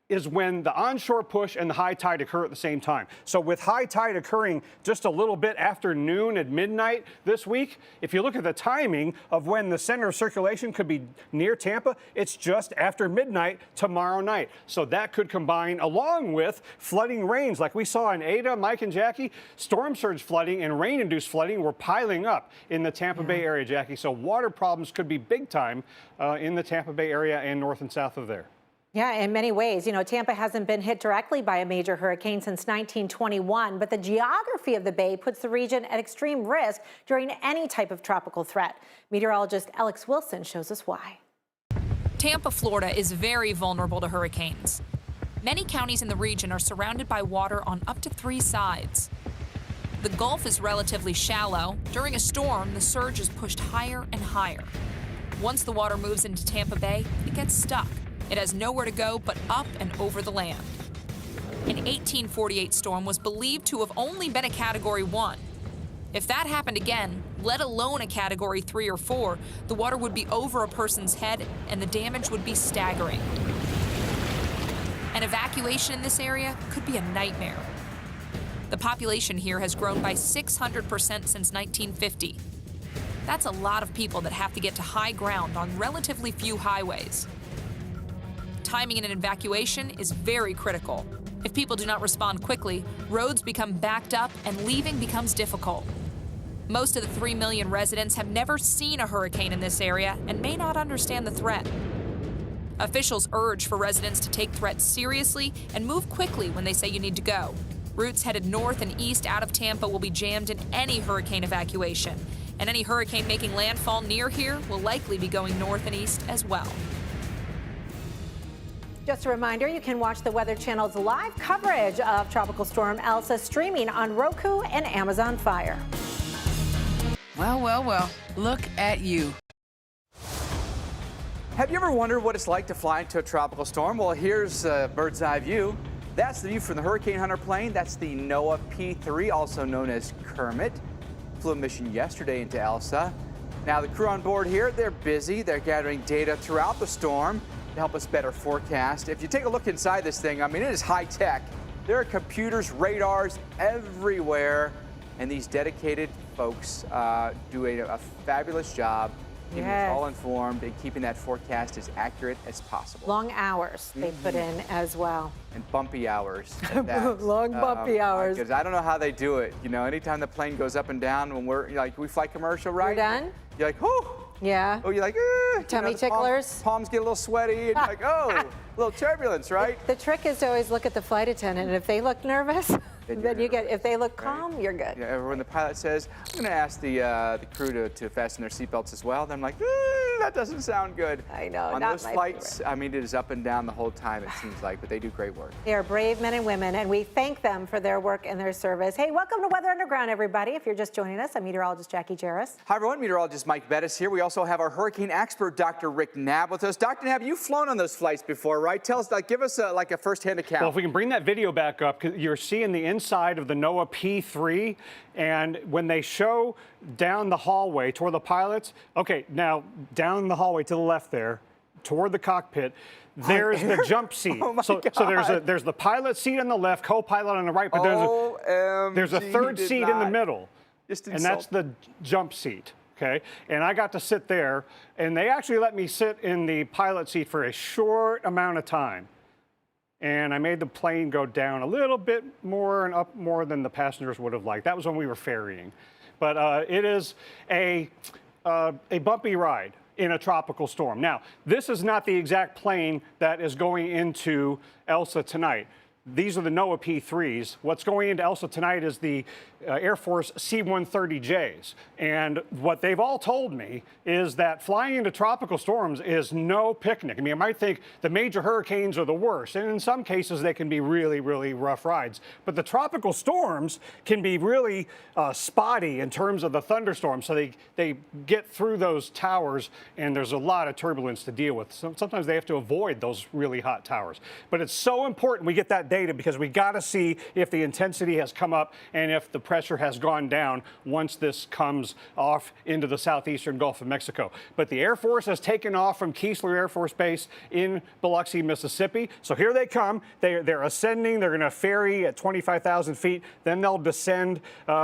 is when the onshore push and the high tide occur at the same time. So with high tide occurring just a little bit after noon at midnight this week, if you look at the timing of when the center of circulation could be near Tampa, it's just after midnight tomorrow night. So that could combine along with flooding rains like we saw in Ada, Mike and Jackie. Storm surge flooding and rain-induced flooding were piling up in the Tampa Bay area, Jackie. So water problems could be big time in the Tampa Bay area and north and south of there. Yeah, in many ways. You know, Tampa hasn't been hit directly by a major hurricane since 1921, but the geography of the Bay puts the region at extreme risk during any type of tropical threat. Meteorologist Alex Wilson shows us why. Tampa, Florida is very vulnerable to hurricanes. Many counties in the region are surrounded by water on up to 3 sides. The Gulf is relatively shallow. During a storm, the surge is pushed higher and higher. Once the water moves into Tampa Bay, it gets stuck. It has nowhere to go but up and over the land. An 1848 storm was believed to have only been a Category 1. If that happened again, let alone a Category 3 or 4, the water would be over a person's head and the damage would be staggering. An evacuation in this area could be a nightmare. The population here has grown by 600% since 1950. That's a lot of people that have to get to high ground on relatively few highways. Timing in an evacuation is very critical. If people do not respond quickly, roads become backed up and leaving becomes difficult. Most of the 3 million residents have never seen a hurricane in this area and may not understand the threat. Officials urge for residents to take threats seriously and move quickly when they say you need to go. Routes headed north and east out of Tampa will be jammed in any hurricane evacuation, and any hurricane making landfall near here will likely be going north and east as well. Just a reminder, you can watch the Weather Channel's live coverage of Tropical Storm Elsa streaming on Roku and Amazon Fire. Well, well, well, look at you. Have you ever wondered what it's like to fly into a tropical storm? Well, here's a bird's eye view. That's the view from the Hurricane Hunter plane. That's the NOAA P3, also known as Kermit. Flew a mission yesterday into Elsa. Now, the crew on board here, they're busy. They're gathering data throughout the storm to help us better forecast. If you take a look inside this thing, I mean, it is high tech. There are computers, radars everywhere, and these dedicated folks do a fabulous job keeping us all informed and keeping that forecast as accurate as possible. Long hours they put in as well. And bumpy hours. Long bumpy hours. Because I don't know how they do it. You know, anytime the plane goes up and down when we're like, we fly commercial, right? You're done? You're like, whoo. Yeah. Oh, you're like, tummy ticklers. Palms get a little sweaty, and you're like, oh, a little turbulence, right? The trick is to always look at the flight attendant, and if they look nervous, then you get. If they look calm, you're good. Yeah, when the pilot says, I'm going to ask the crew to fasten their seatbelts as well, then I'm like, that doesn't sound good. I know. On not those my flights, favorite. I mean, it is up and down the whole time, it seems like, but they do great work. They are brave men and women, and we thank them for their work and their service. Hey, welcome to Weather Underground, everybody. If you're just joining us, I'm meteorologist Jackie Jarris. Hi, everyone. Meteorologist Mike Bettis here. We also have our hurricane expert, Dr. Rick Knabb, with us. Dr. Knabb, you've flown on those flights before, right? Tell us, give us a first-hand account. Well, if we can bring that video back up, 'cause you're seeing the inside of the NOAA P3, and when they show down the hallway toward the pilots, okay, now down the hallway to the left there, toward the cockpit, there's the jump seat. So there's the pilot seat on the left, co-pilot on the right, but there's a third seat in the middle, and that's the jump seat. Okay, and I got to sit there, and they actually let me sit in the pilot seat for a short amount of time. And I made the plane go down a little bit more and up more than the passengers would have liked. That was when we were ferrying. But it is a bumpy ride in a tropical storm. Now, this is not the exact plane that is going into Elsa tonight. These are the NOAA P3s. What's going into Elsa tonight is the Air Force C-130Js. And what they've all told me is that flying into tropical storms is no picnic. I mean, you might think the major hurricanes are the worst, and in some cases they can be really, really rough rides. But the tropical storms can be really spotty in terms of the thunderstorms. So they get through those towers, and there's a lot of turbulence to deal with. So sometimes they have to avoid those really hot towers. But it's so important we get that data because we got to see if the intensity has come up and if the pressure has gone down once this comes off into the southeastern Gulf of Mexico. But the Air Force has taken off from Keesler Air Force Base in Biloxi, Mississippi. So here they come. They're ascending. They're going to ferry at 25,000 feet. Then they'll descend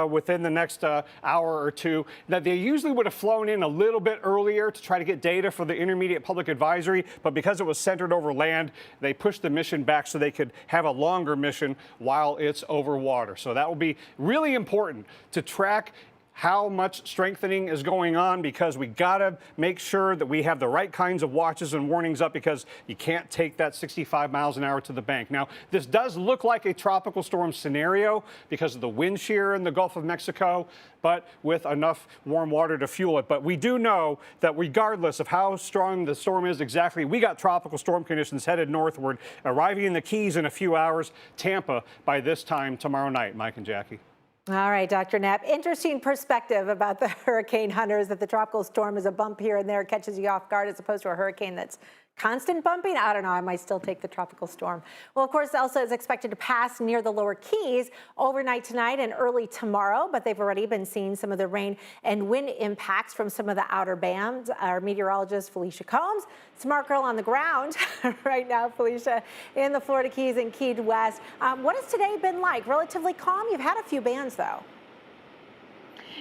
within the next hour or two. Now, they usually would have flown in a little bit earlier to try to get data for the intermediate public advisory, but because it was centered over land, they pushed the mission back so they could have a longer mission while it's over water. So that will be really important to track how much strengthening is going on, because we got to make sure that we have the right kinds of watches and warnings up, because you can't take that 65 miles an hour to the bank. Now, this does look like a tropical storm scenario because of the wind shear in the Gulf of Mexico, but with enough warm water to fuel it. But we do know that regardless of how strong the storm is exactly, we got tropical storm conditions headed northward, arriving in the Keys in a few hours, Tampa by this time tomorrow night. Mike and Jackie. All right, Dr. Knapp, interesting perspective about the hurricane hunters, that the tropical storm is a bump here and there, catches you off guard, as opposed to a hurricane that's constant bumping. I don't know, I might still take the tropical storm. Well, of course, Elsa is expected to pass near the lower Keys overnight tonight and early tomorrow, but they've already been seeing some of the rain and wind impacts from some of the outer bands. Our meteorologist, Felicia Combs, smart girl on the ground right now, Felicia, in the Florida Keys and Key West. What has today been like? Relatively calm? You've had a few bands, though.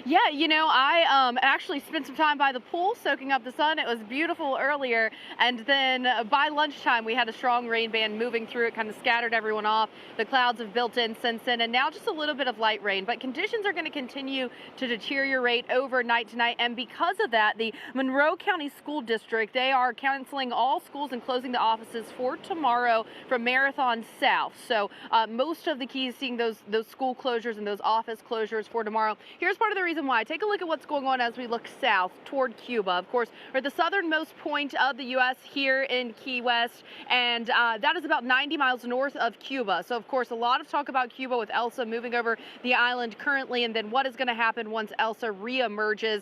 Yeah, you know, I actually spent some time by the pool soaking up the sun. It was beautiful earlier, and then by lunchtime we had a strong rain band moving through. It kind of scattered everyone off. The clouds have built in since then, and now just a little bit of light rain. But conditions are going to continue to deteriorate overnight tonight, and because of that, the Monroe County School District, they are canceling all schools and closing the offices for tomorrow from Marathon South. So most of the Keys seeing those school closures and those office closures for tomorrow. Here's part of the reason why. Take a look at what's going on as we look south toward Cuba. Of course, we're at the southernmost point of the U.S. here in Key West, and that is about 90 miles north of Cuba. So, of course, a lot of talk about Cuba with Elsa moving over the island currently, and then what is going to happen once Elsa reemerges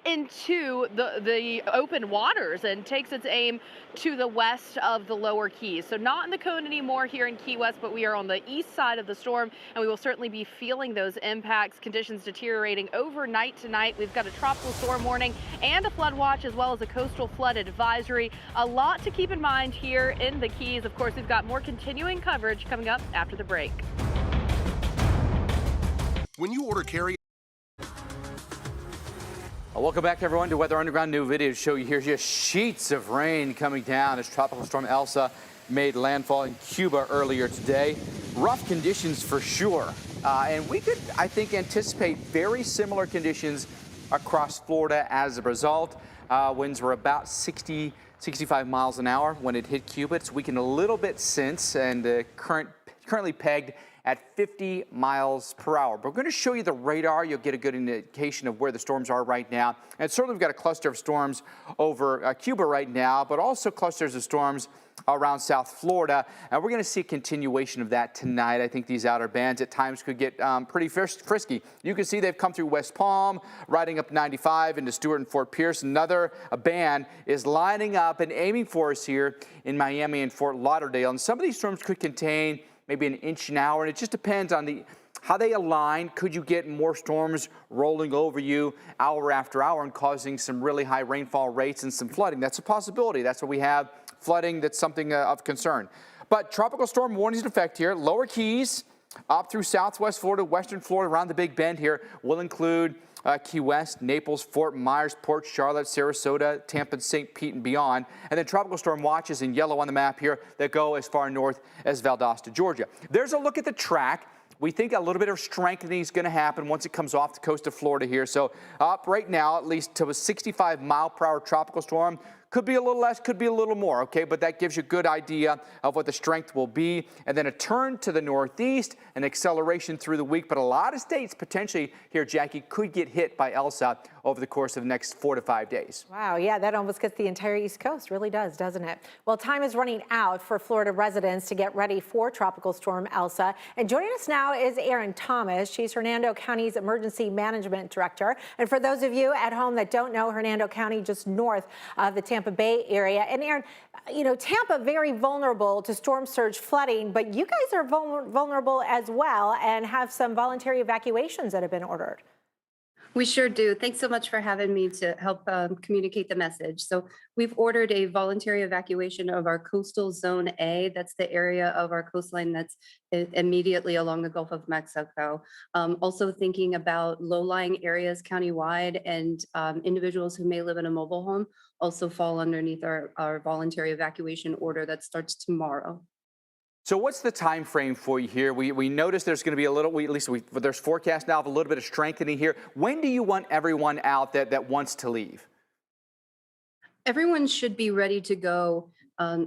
into the open waters and takes its aim to the west of the lower Keys. So not in the cone anymore here in Key West, but we are on the east side of the storm, and we will certainly be feeling those impacts. Conditions deteriorating overnight tonight. We've got a tropical storm warning and a flood watch, as well as a coastal flood advisory. A lot to keep in mind here in the Keys. Of course, we've got more continuing coverage coming up after the break. When you order carry. Welcome back, everyone, to Weather Underground. New video to show you here just sheets of rain coming down as Tropical Storm Elsa made landfall in Cuba earlier today. Rough conditions for sure. And we could, I think, anticipate very similar conditions across Florida as a result. Winds were about 65 miles an hour when it hit Cuba. It's weakened a little bit since, and currently pegged at 50 miles per hour. But we're going to show you the radar. You'll get a good indication of where the storms are right now. And certainly we've got a cluster of storms over Cuba right now, but also clusters of storms around South Florida. And we're going to see a continuation of that tonight. I think these outer bands at times could get pretty frisky. You can see they've come through West Palm, riding up 95 into Stewart and Fort Pierce. Another band is lining up and aiming for us here in Miami and Fort Lauderdale. And some of these storms could contain maybe an inch an hour, and it just depends on how they align. Could you get more storms rolling over you hour after hour and causing some really high rainfall rates and some flooding? That's a possibility. That's what we have, flooding. That's something of concern. But tropical storm warnings in effect here. Lower Keys up through southwest Florida, western Florida, around the Big Bend here will include Key West, Naples, Fort Myers, Port Charlotte, Sarasota, Tampa, St. Pete, and beyond. And then tropical storm watches in yellow on the map here that go as far north as Valdosta, Georgia. There's a look at the track. We think a little bit of strengthening is going to happen once it comes off the coast of Florida here. So up right now, at least to a 65 mile per hour tropical storm Could be a little less, could be a little more, okay? But that gives you a good idea of what the strength will be. And then a turn to the northeast, an acceleration through the week. But a lot of states potentially here, Jackie, could get hit by Elsa over the course of the next 4 to 5 days. Wow, yeah, that almost gets the entire East Coast. Really does, doesn't it? Well, time is running out for Florida residents to get ready for Tropical Storm Elsa. And joining us now is Erin Thomas. She's Hernando County's Emergency Management Director. And for those of you at home that don't know, Hernando County just north of the Tampa Bay area. And Erin, you know, Tampa very vulnerable to storm surge flooding, but you guys are vulnerable as well and have some voluntary evacuations that have been ordered. We sure do. Thanks so much for having me to help communicate the message. So we've ordered a voluntary evacuation of our coastal zone A. That's the area of our coastline that's immediately along the Gulf of Mexico. Also thinking about low-lying areas countywide, and individuals who may live in a mobile home also fall underneath our voluntary evacuation order that starts tomorrow. So what's the time frame for you here? We noticed there's going to be a little, there's forecast now of a little bit of strengthening here. When do you want everyone out that wants to leave? Everyone should be ready to go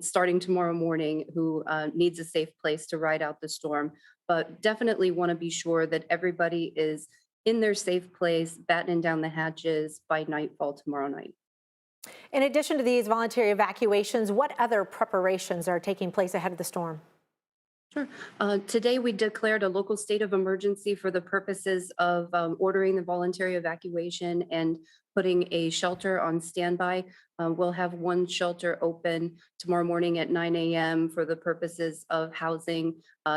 starting tomorrow morning who needs a safe place to ride out the storm, but definitely want to be sure that everybody is in their safe place, battening down the hatches by nightfall tomorrow night. In addition to these voluntary evacuations, what other preparations are taking place ahead of the storm? Sure. Today, we declared a local state of emergency for the purposes of ordering the voluntary evacuation and putting a shelter on standby. We'll have one shelter open tomorrow morning at 9 a.m. for the purposes of housing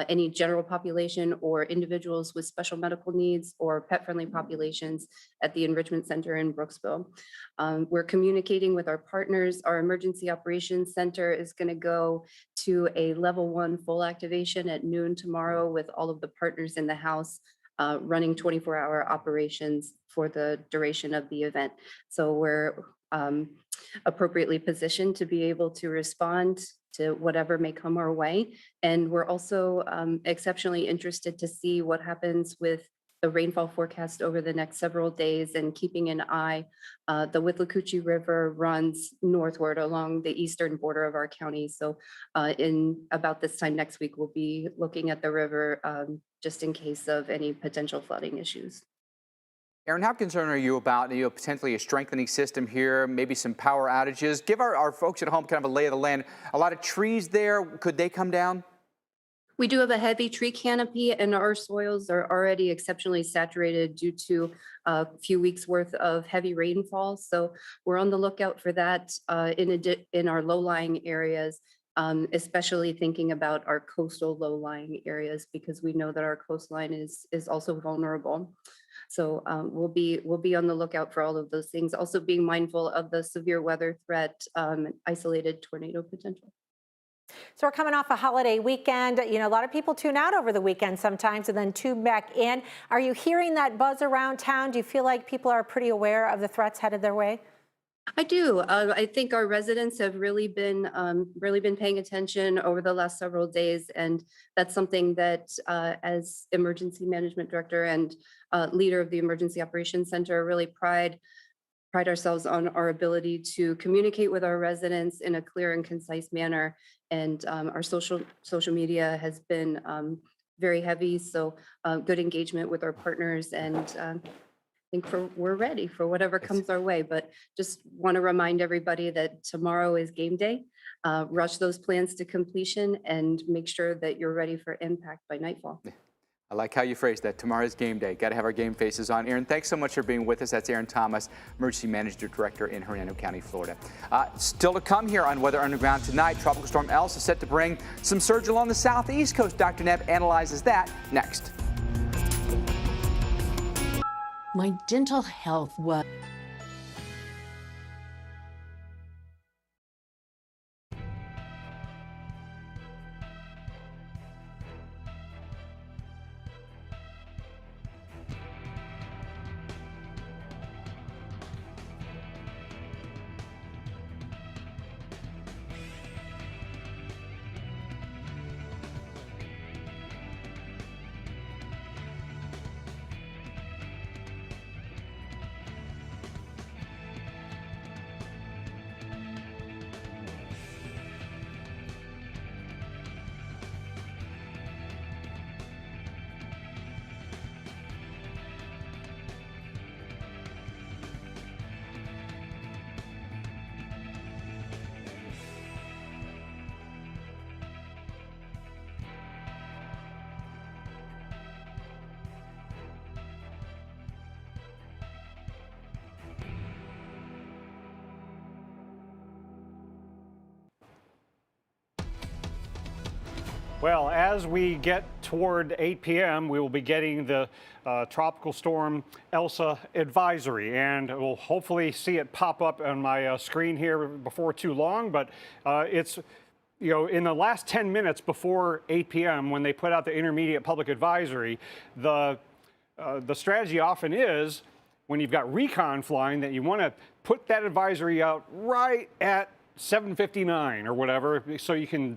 any general population or individuals with special medical needs or pet-friendly populations at the Enrichment Center in Brooksville. We're communicating with our partners. Our Emergency Operations Center is going to go to a level 1 full activation at noon tomorrow with all of the partners in the house running 24-hour operations for the duration of the event. So we're appropriately positioned to be able to respond to whatever may come our way. And we're also exceptionally interested to see what happens with the rainfall forecast over the next several days and keeping an eye. The Withlacoochee River runs northward along the eastern border of our county. So in about this time next week, we'll be looking at the river just in case of any potential flooding issues. Erin, how concerned are you about potentially a strengthening system here, maybe some power outages? Give our folks at home kind of a lay of the land. A lot of trees there, could they come down? We do have a heavy tree canopy, and our soils are already exceptionally saturated due to a few weeks worth of heavy rainfall. So we're on the lookout for that in our low-lying areas, especially thinking about our coastal low-lying areas, because we know that our coastline is also vulnerable. So we'll be on the lookout for all of those things. Also being mindful of the severe weather threat, isolated tornado potential. So we're coming off a holiday weekend. You know, a lot of people tune out over the weekend sometimes and then tune back in. Are you hearing that buzz around town? Do you feel like people are pretty aware of the threats headed their way? I do. I think our residents have really been paying attention over the last several days, and that's something that, as Emergency Management Director and leader of the Emergency Operations Center, really pride ourselves on our ability to communicate with our residents in a clear and concise manner. And our social media has been very heavy, so good engagement with our partners, and I think we're ready for whatever comes our way. But just want to remind everybody that tomorrow is game day. Rush those plans to completion and make sure that you're ready for impact by nightfall. I like how you phrased that. Tomorrow's game day. Got to have our game faces on. Erin, thanks so much for being with us. That's Erin Thomas, Emergency Management Director in Hernando County, Florida. Still to come here on Weather Underground tonight. Tropical Storm Elsa set to bring some surge along the southeast coast. Dr. Neb analyzes that next. My dental health was... Well, as we get toward 8 p.m., we will be getting the tropical storm Elsa advisory, and we'll hopefully see it pop up on my screen here before too long. But it's, you know, in the last 10 minutes before 8 p.m., when they put out the intermediate public advisory, the strategy often is, when you've got recon flying, that you want to put that advisory out right at 7:59 or whatever, so you can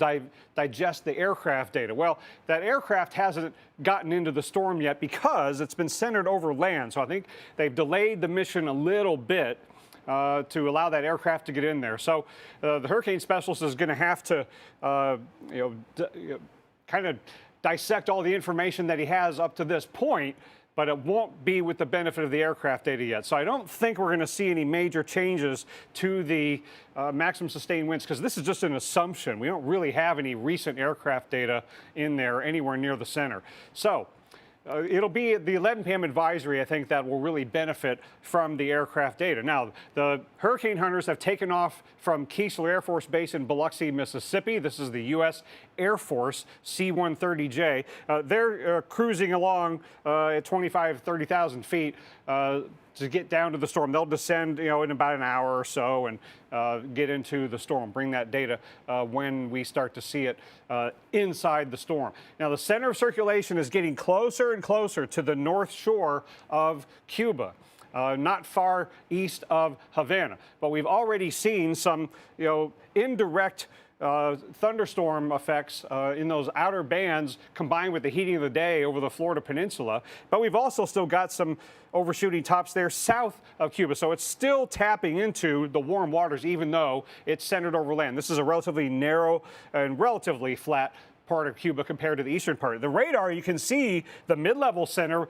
digest the aircraft data. Well, that aircraft hasn't gotten into the storm yet because it's been centered over land. So I think they've delayed the mission a little bit to allow that aircraft to get in there. So the hurricane specialist is going to have to, kind of dissect all the information that he has up to this point, but it won't be with the benefit of the aircraft data yet. So I don't think we're going to see any major changes to the maximum sustained winds, because this is just an assumption. We don't really have any recent aircraft data in there anywhere near the center. So it'll be the 11 p.m. advisory, I think, that will really benefit from the aircraft data. Now, the hurricane hunters have taken off from Keesler Air Force Base in Biloxi, Mississippi. This is the U.S. Air Force C-130J. They're cruising along at 30,000 feet to get down to the storm. They'll descend, in about an hour or so and get into the storm, bring that data when we start to see it inside the storm. Now, the center of circulation is getting closer and closer to the north shore of Cuba. Not far east of Havana, but we've already seen some, indirect thunderstorm effects in those outer bands combined with the heating of the day over the Florida Peninsula. But we've also still got some overshooting tops there south of Cuba. So it's still tapping into the warm waters, even though it's centered over land. This is a relatively narrow and relatively flat part of Cuba compared to the eastern part. The radar, you can see the mid-level center,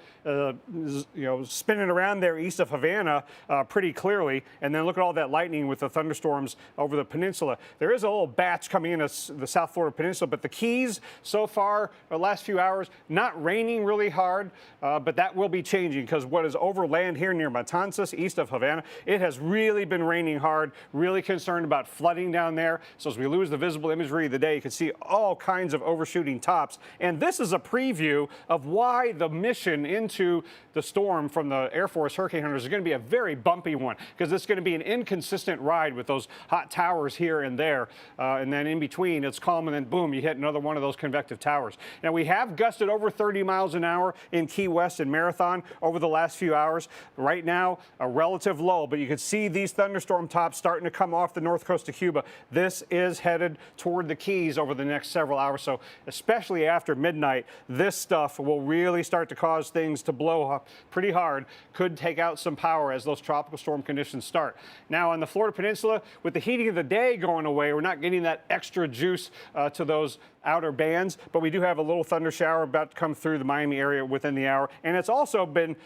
spinning around there east of Havana pretty clearly. And then look at all that lightning with the thunderstorms over the peninsula. There is a little batch coming in the South Florida Peninsula, but the Keys so far, the last few hours, not raining really hard, but that will be changing, because what is over land here near Matanzas, east of Havana, it has really been raining hard, really concerned about flooding down there. So as we lose the visible imagery of the day, you can see all kinds of overshooting tops. And this is a preview of why the mission into the storm from the Air Force hurricane hunters is going to be a very bumpy one, because it's going to be an inconsistent ride with those hot towers here and there. And then in between, it's calm, and then boom, you hit another one of those convective towers. Now, we have gusted over 30 miles an hour in Key West and Marathon over the last few hours. Right now, a relative low, but you can see these thunderstorm tops starting to come off the north coast of Cuba. This is headed toward the Keys over the next several hours. So especially after midnight, this stuff will really start to cause things to blow up pretty hard. Could take out some power as those tropical storm conditions start. Now, on the Florida Peninsula, with the heating of the day going away, we're not getting that extra juice to those outer bands, but we do have a little thunder shower about to come through the Miami area within the hour. And it's also been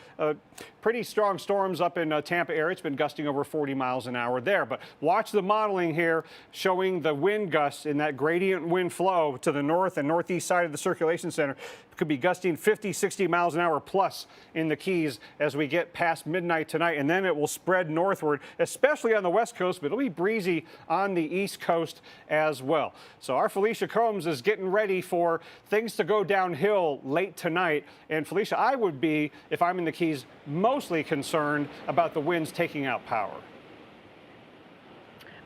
pretty strong storms up in Tampa area. It's been gusting over 40 miles an hour there. But watch the modeling here showing the wind gusts in that gradient wind flow to the north and northeast side of the circulation center. It could be gusting 50, 60 miles an hour plus in the Keys as we get past midnight tonight. And then it will spread northward, especially on the west coast, but it'll be breezy on the east coast as well. So our Felicia Combs is getting ready for things to go downhill late tonight. And Felicia, I would be, if I'm in the Keys, mostly concerned about the winds taking out power.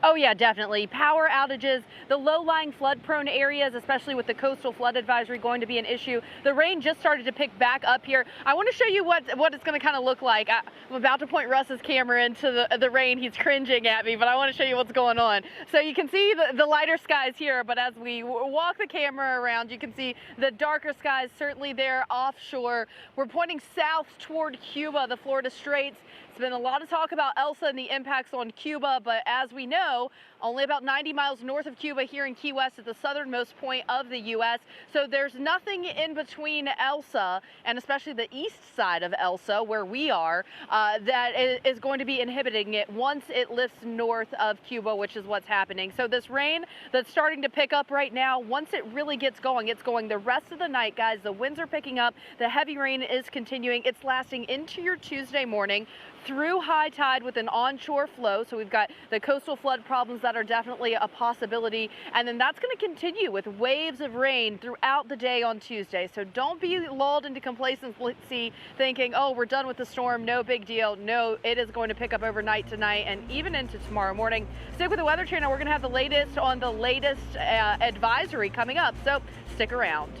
Oh, yeah, definitely. Power outages, the low-lying flood-prone areas, especially with the coastal flood advisory going to be an issue. The rain just started to pick back up here. I want to show you what it's going to kind of look like. I'm about to point Russ's camera into the rain. He's cringing at me, but I want to show you what's going on. So you can see the lighter skies here, but as we walk the camera around, you can see the darker skies certainly there offshore. We're pointing south toward Cuba, the Florida Straits. It's been a lot of talk about Elsa and the impacts on Cuba, but as we know, only about 90 miles north of Cuba here in Key West at the southernmost point of the U.S. So there's nothing in between Elsa and especially the east side of Elsa, where we are, that is going to be inhibiting it once it lifts north of Cuba, which is what's happening. So this rain that's starting to pick up right now, once it really gets going, it's going the rest of the night, guys. The winds are picking up. The heavy rain is continuing. It's lasting into your Tuesday morning through high tide with an onshore flow. So we've got the coastal flood flood problems that are definitely a possibility. And then that's going to continue with waves of rain throughout the day on Tuesday. So don't be lulled into complacency thinking, oh, we're done with the storm, no big deal. No, it is going to pick up overnight tonight and even into tomorrow morning. Stick with the Weather Channel. We're going to have the latest on the latest advisory coming up. So stick around.